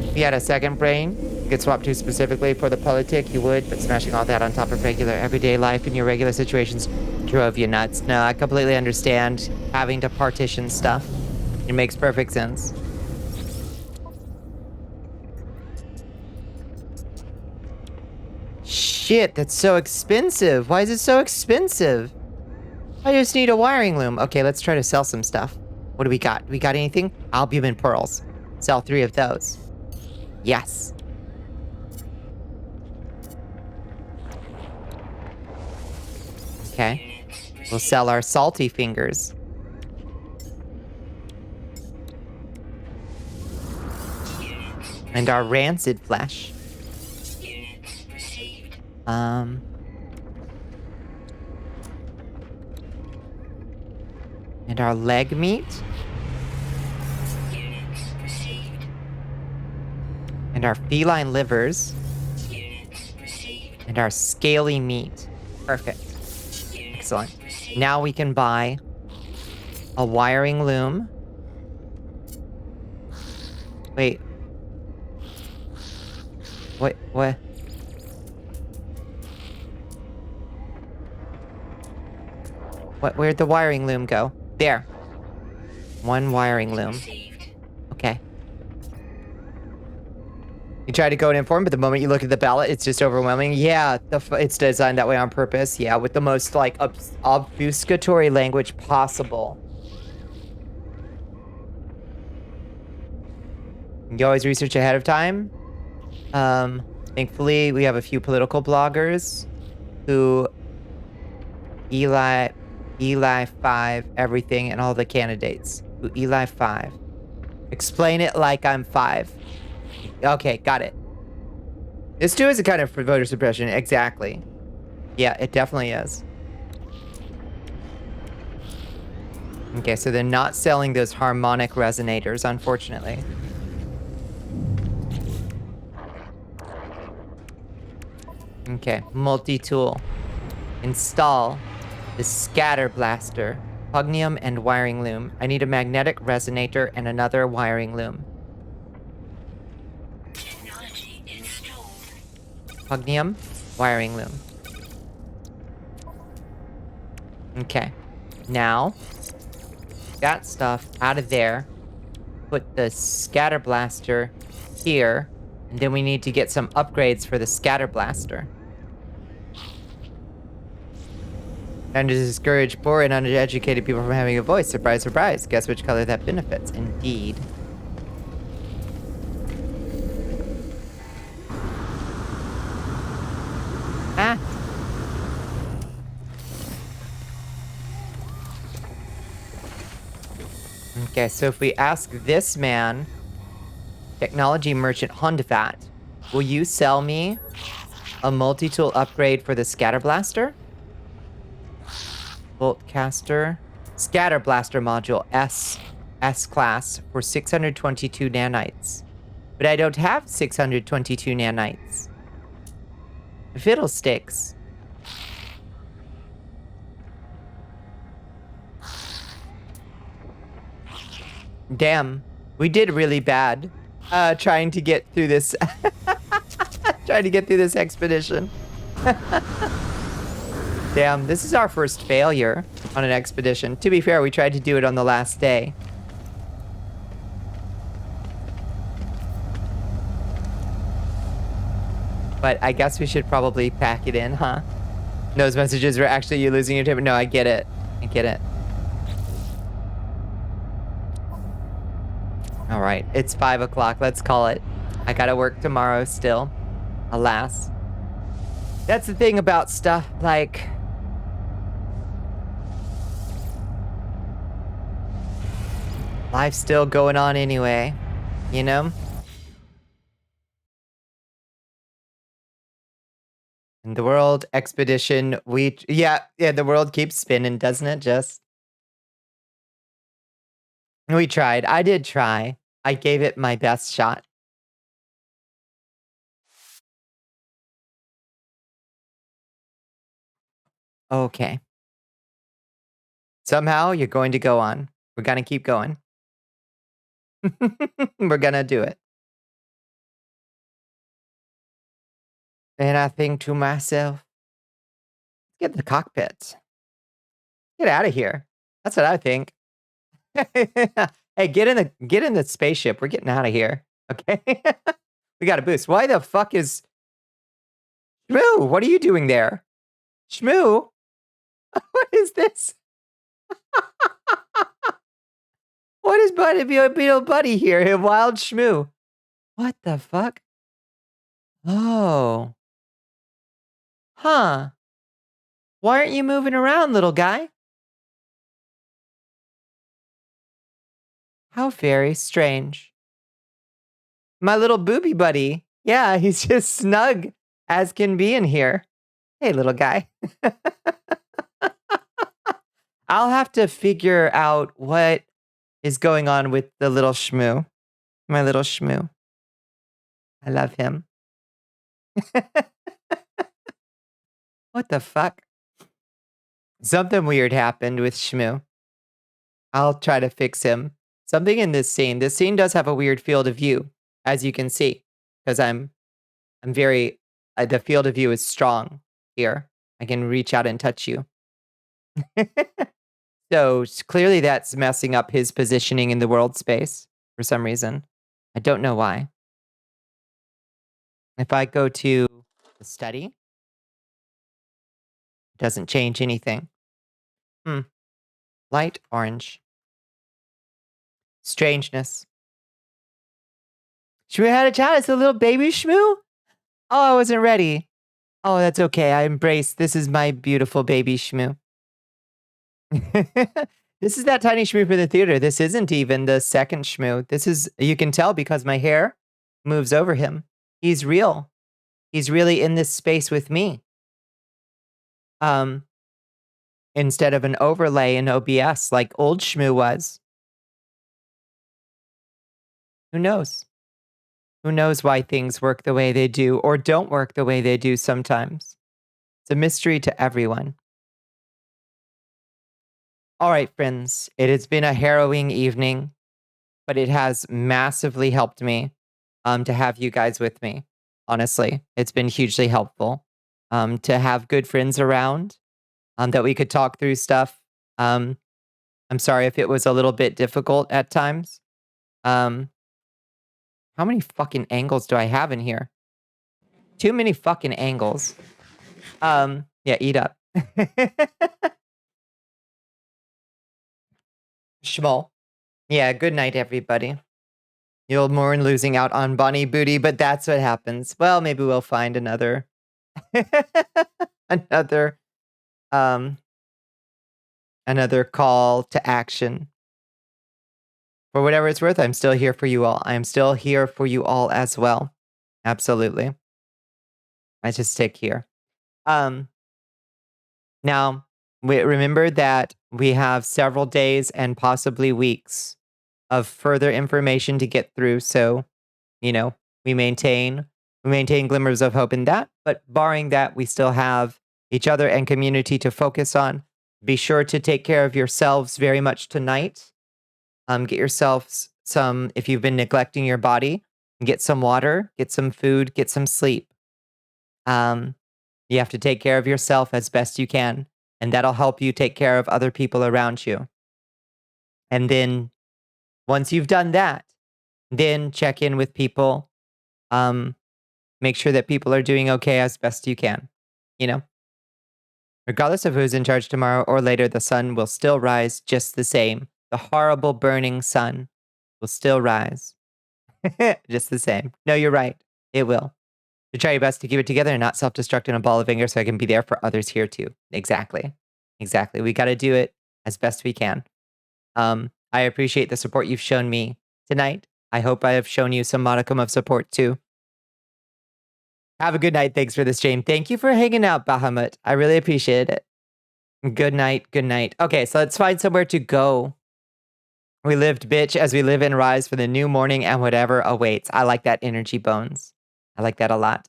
If you had a second brain you could swap to specifically for the politic, you would, but smashing all that on top of regular everyday life in your regular situations drove you nuts. No, I completely understand having to partition stuff. It makes perfect sense. Shit, that's so expensive. Why is it so expensive? I just need a wiring loom. Okay, let's try to sell some stuff. What do we got? We got anything? Albumin pearls. Sell 3 of those. Yes. Okay. We'll sell our salty fingers. And our rancid flesh. And our leg meat. Units received. And our feline livers. Units received. And our scaly meat. Perfect. Units Excellent. received. Now we can buy a wiring loom. Wait. What? Where'd the wiring loom go? There. One wiring loom. Received. Okay. You try to go and inform, but the moment you look at the ballot, it's just overwhelming. Yeah, it's designed that way on purpose. Yeah, with the most, like, obfuscatory language possible. You always research ahead of time. Thankfully, we have a few political bloggers who Eli 5 everything and all the candidates. Ooh, Eli 5. Explain it like I'm 5. Okay, got it. This too is a kind of voter suppression. Exactly. Yeah, it definitely is. Okay, so they're not selling those harmonic resonators, unfortunately. Okay, multi-tool. Install the scatter blaster, pugnium and wiring loom. I need a magnetic resonator and another wiring loom. Technology installed. Pugnium, wiring loom. Okay, now that stuff out of there. Put the scatter blaster here, and then we need to get some upgrades for the scatter blaster. And to discourage poor and uneducated people from having a voice. Surprise, surprise. Guess which color that benefits. Indeed. Ah. Okay, so if we ask this man, technology merchant Hondavat, will you sell me a multi-tool upgrade for the scatter blaster? Boltcaster. Scatter blaster module S class for 622 nanites. But I don't have 622 nanites. Fiddlesticks. Damn. We did really bad. Trying to get through this. Trying to get through this expedition. Damn, this is our first failure on an expedition. To be fair, we tried to do it on the last day. But I guess we should probably pack it in, huh? Those messages were actually you losing your temper. No, I get it. I get it. All right, it's 5 o'clock. Let's call it. I gotta work tomorrow still. Alas. That's the thing about stuff like... life's still going on anyway, you know? And the world expedition, yeah, the world keeps spinning, doesn't it, Jess? We tried. I did try. I gave it my best shot. Okay. Somehow you're going to go on. We're gonna keep going. We're gonna do it. And I think to myself, get in the cockpit. Get out of here. That's what I think. Hey, get in the spaceship. We're getting out of here. Okay. We got a boost. Why the fuck is Shmoo? What are you doing there? Shmoo? What is this? What is Beetle Buddy here? Wild Shmoo. What the fuck? Oh. Huh. Why aren't you moving around, little guy? How very strange. My little booby buddy. Yeah, he's just snug as can be in here. Hey, little guy. I'll have to figure out what is going on with the little shmoo. My little shmoo. I love him. What the fuck? Something weird happened with shmoo. I'll try to fix him. Something in this scene. This scene does have a weird field of view, as you can see, because I'm very. The field of view is strong here. I can reach out and touch you. So clearly, that's messing up his positioning in the world space for some reason. I don't know why. If I go to the study, it doesn't change anything. Light orange. Strangeness. Shmoo had a child. It's a little baby Shmoo? Oh, I wasn't ready. Oh, that's okay. I embrace. This is my beautiful baby Shmoo. This is that tiny Shmoo for the theater. This isn't even the second Shmoo. This is, you can tell because my hair moves over him. He's real. He's really in this space with me. Instead of an overlay in OBS like old Shmoo was. Who knows? Who knows why things work the way they do or don't work the way they do sometimes? It's a mystery to everyone. All right, friends, it has been a harrowing evening, but it has massively helped me to have you guys with me. Honestly, it's been hugely helpful to have good friends around that we could talk through stuff. I'm sorry if it was a little bit difficult at times. How many fucking angles do I have in here? Too many fucking angles. Yeah, eat up. Schmoll. Yeah, good night, everybody. You'll mourn losing out on Bonnie Booty, but that's what happens. Well, maybe we'll find another another call to action. For whatever it's worth, I'm still here for you all. I am still here for you all as well. Absolutely. I just stick here. Now, remember that we have several days and possibly weeks of further information to get through. So, we maintain glimmers of hope in that. But barring that, we still have each other and community to focus on. Be sure to take care of yourselves very much tonight. Get yourselves some, if you've been neglecting your body, get some water, get some food, get some sleep. You have to take care of yourself as best you can, and that'll help you take care of other people around you. And then once you've done that, then check in with people. Make sure that people are doing okay as best you can. Regardless of who's in charge tomorrow or later, the sun will still rise just the same. The horrible burning sun will still rise. Just the same. No, you're right. It will. To try your best to keep it together and not self-destruct in a ball of anger so I can be there for others here too. Exactly. We got to do it as best we can. I appreciate the support you've shown me tonight. I hope I have shown you some modicum of support too. Have a good night. Thanks for the stream. Thank you for hanging out, Bahamut. I really appreciate it. Good night. Good night. Okay, so let's find somewhere to go. We lived, bitch, as we live and rise for the new morning and whatever awaits. I like that energy, Bones. I like that a lot.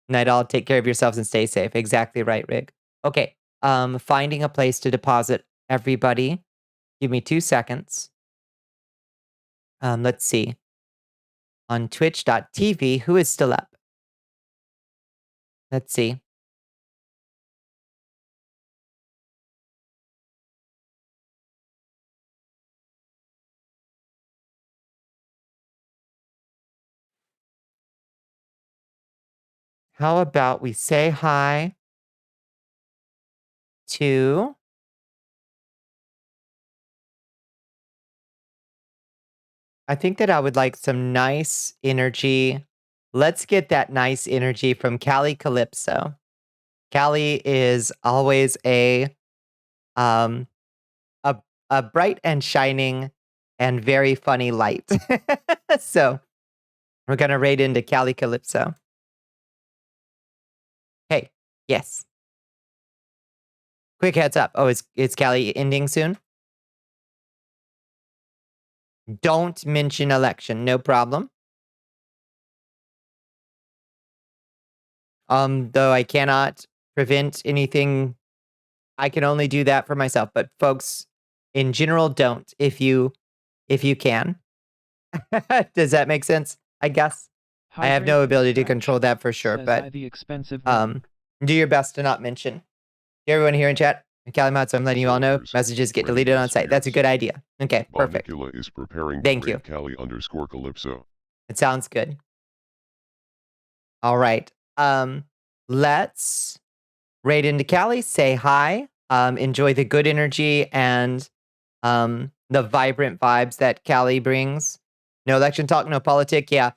Night all, take care of yourselves and stay safe. Exactly right, Rig. Okay, finding a place to deposit everybody. Give me 2 seconds. Let's see. On twitch.tv, who is still up? Let's see. How about we say hi to I think that I would like some nice energy. Let's get that nice energy from Callie Calypso. Callie is always um a bright and shining and very funny light. So we're gonna raid into Callie Calypso. Hey, yes. Quick heads up. Oh, is Callie ending soon? Don't mention election. No problem. Though I cannot prevent anything. I can only do that for myself. But folks, in general, don't if you can. Does that make sense? I guess. I have no Hydrate ability to stretch, control that for sure, says but I the expensive one. do your best to not mention. Everyone here in chat, Calumet, so I'm letting you all know Spoilers. messages get Ready deleted on last site. That's a years. good idea. Okay, perfect. Bonnicula is preparing Thank to you. raid Cali _ Calypso. It sounds good. All right. Let's raid into Callie, say hi, enjoy the good energy and the vibrant vibes that Callie brings. No election talk, no politic. Yeah.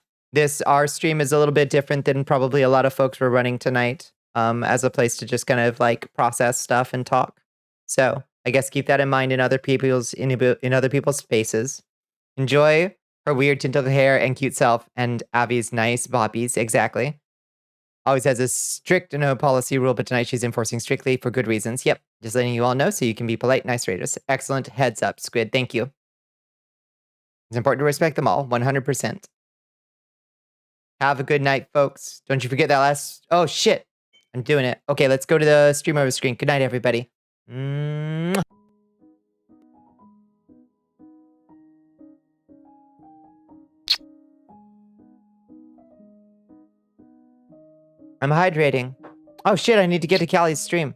Our stream is a little bit different than probably a lot of folks were running tonight, as a place to just kind of like process stuff and talk. So I guess keep that in mind in other people's spaces. Enjoy her weird tint of hair and cute self and Abby's nice boppies. Exactly. Always has a strict no policy rule, but tonight she's enforcing strictly for good reasons. Yep. Just letting you all know so you can be polite, nice raiders. Excellent heads up, Squid. Thank you. It's important to respect them all, 100%. Have a good night, folks. Don't you forget that last... Oh, shit. I'm doing it. Okay, let's go to the stream over screen. Good night, everybody. Mwah. I'm hydrating. Oh, shit. I need to get to Callie's stream.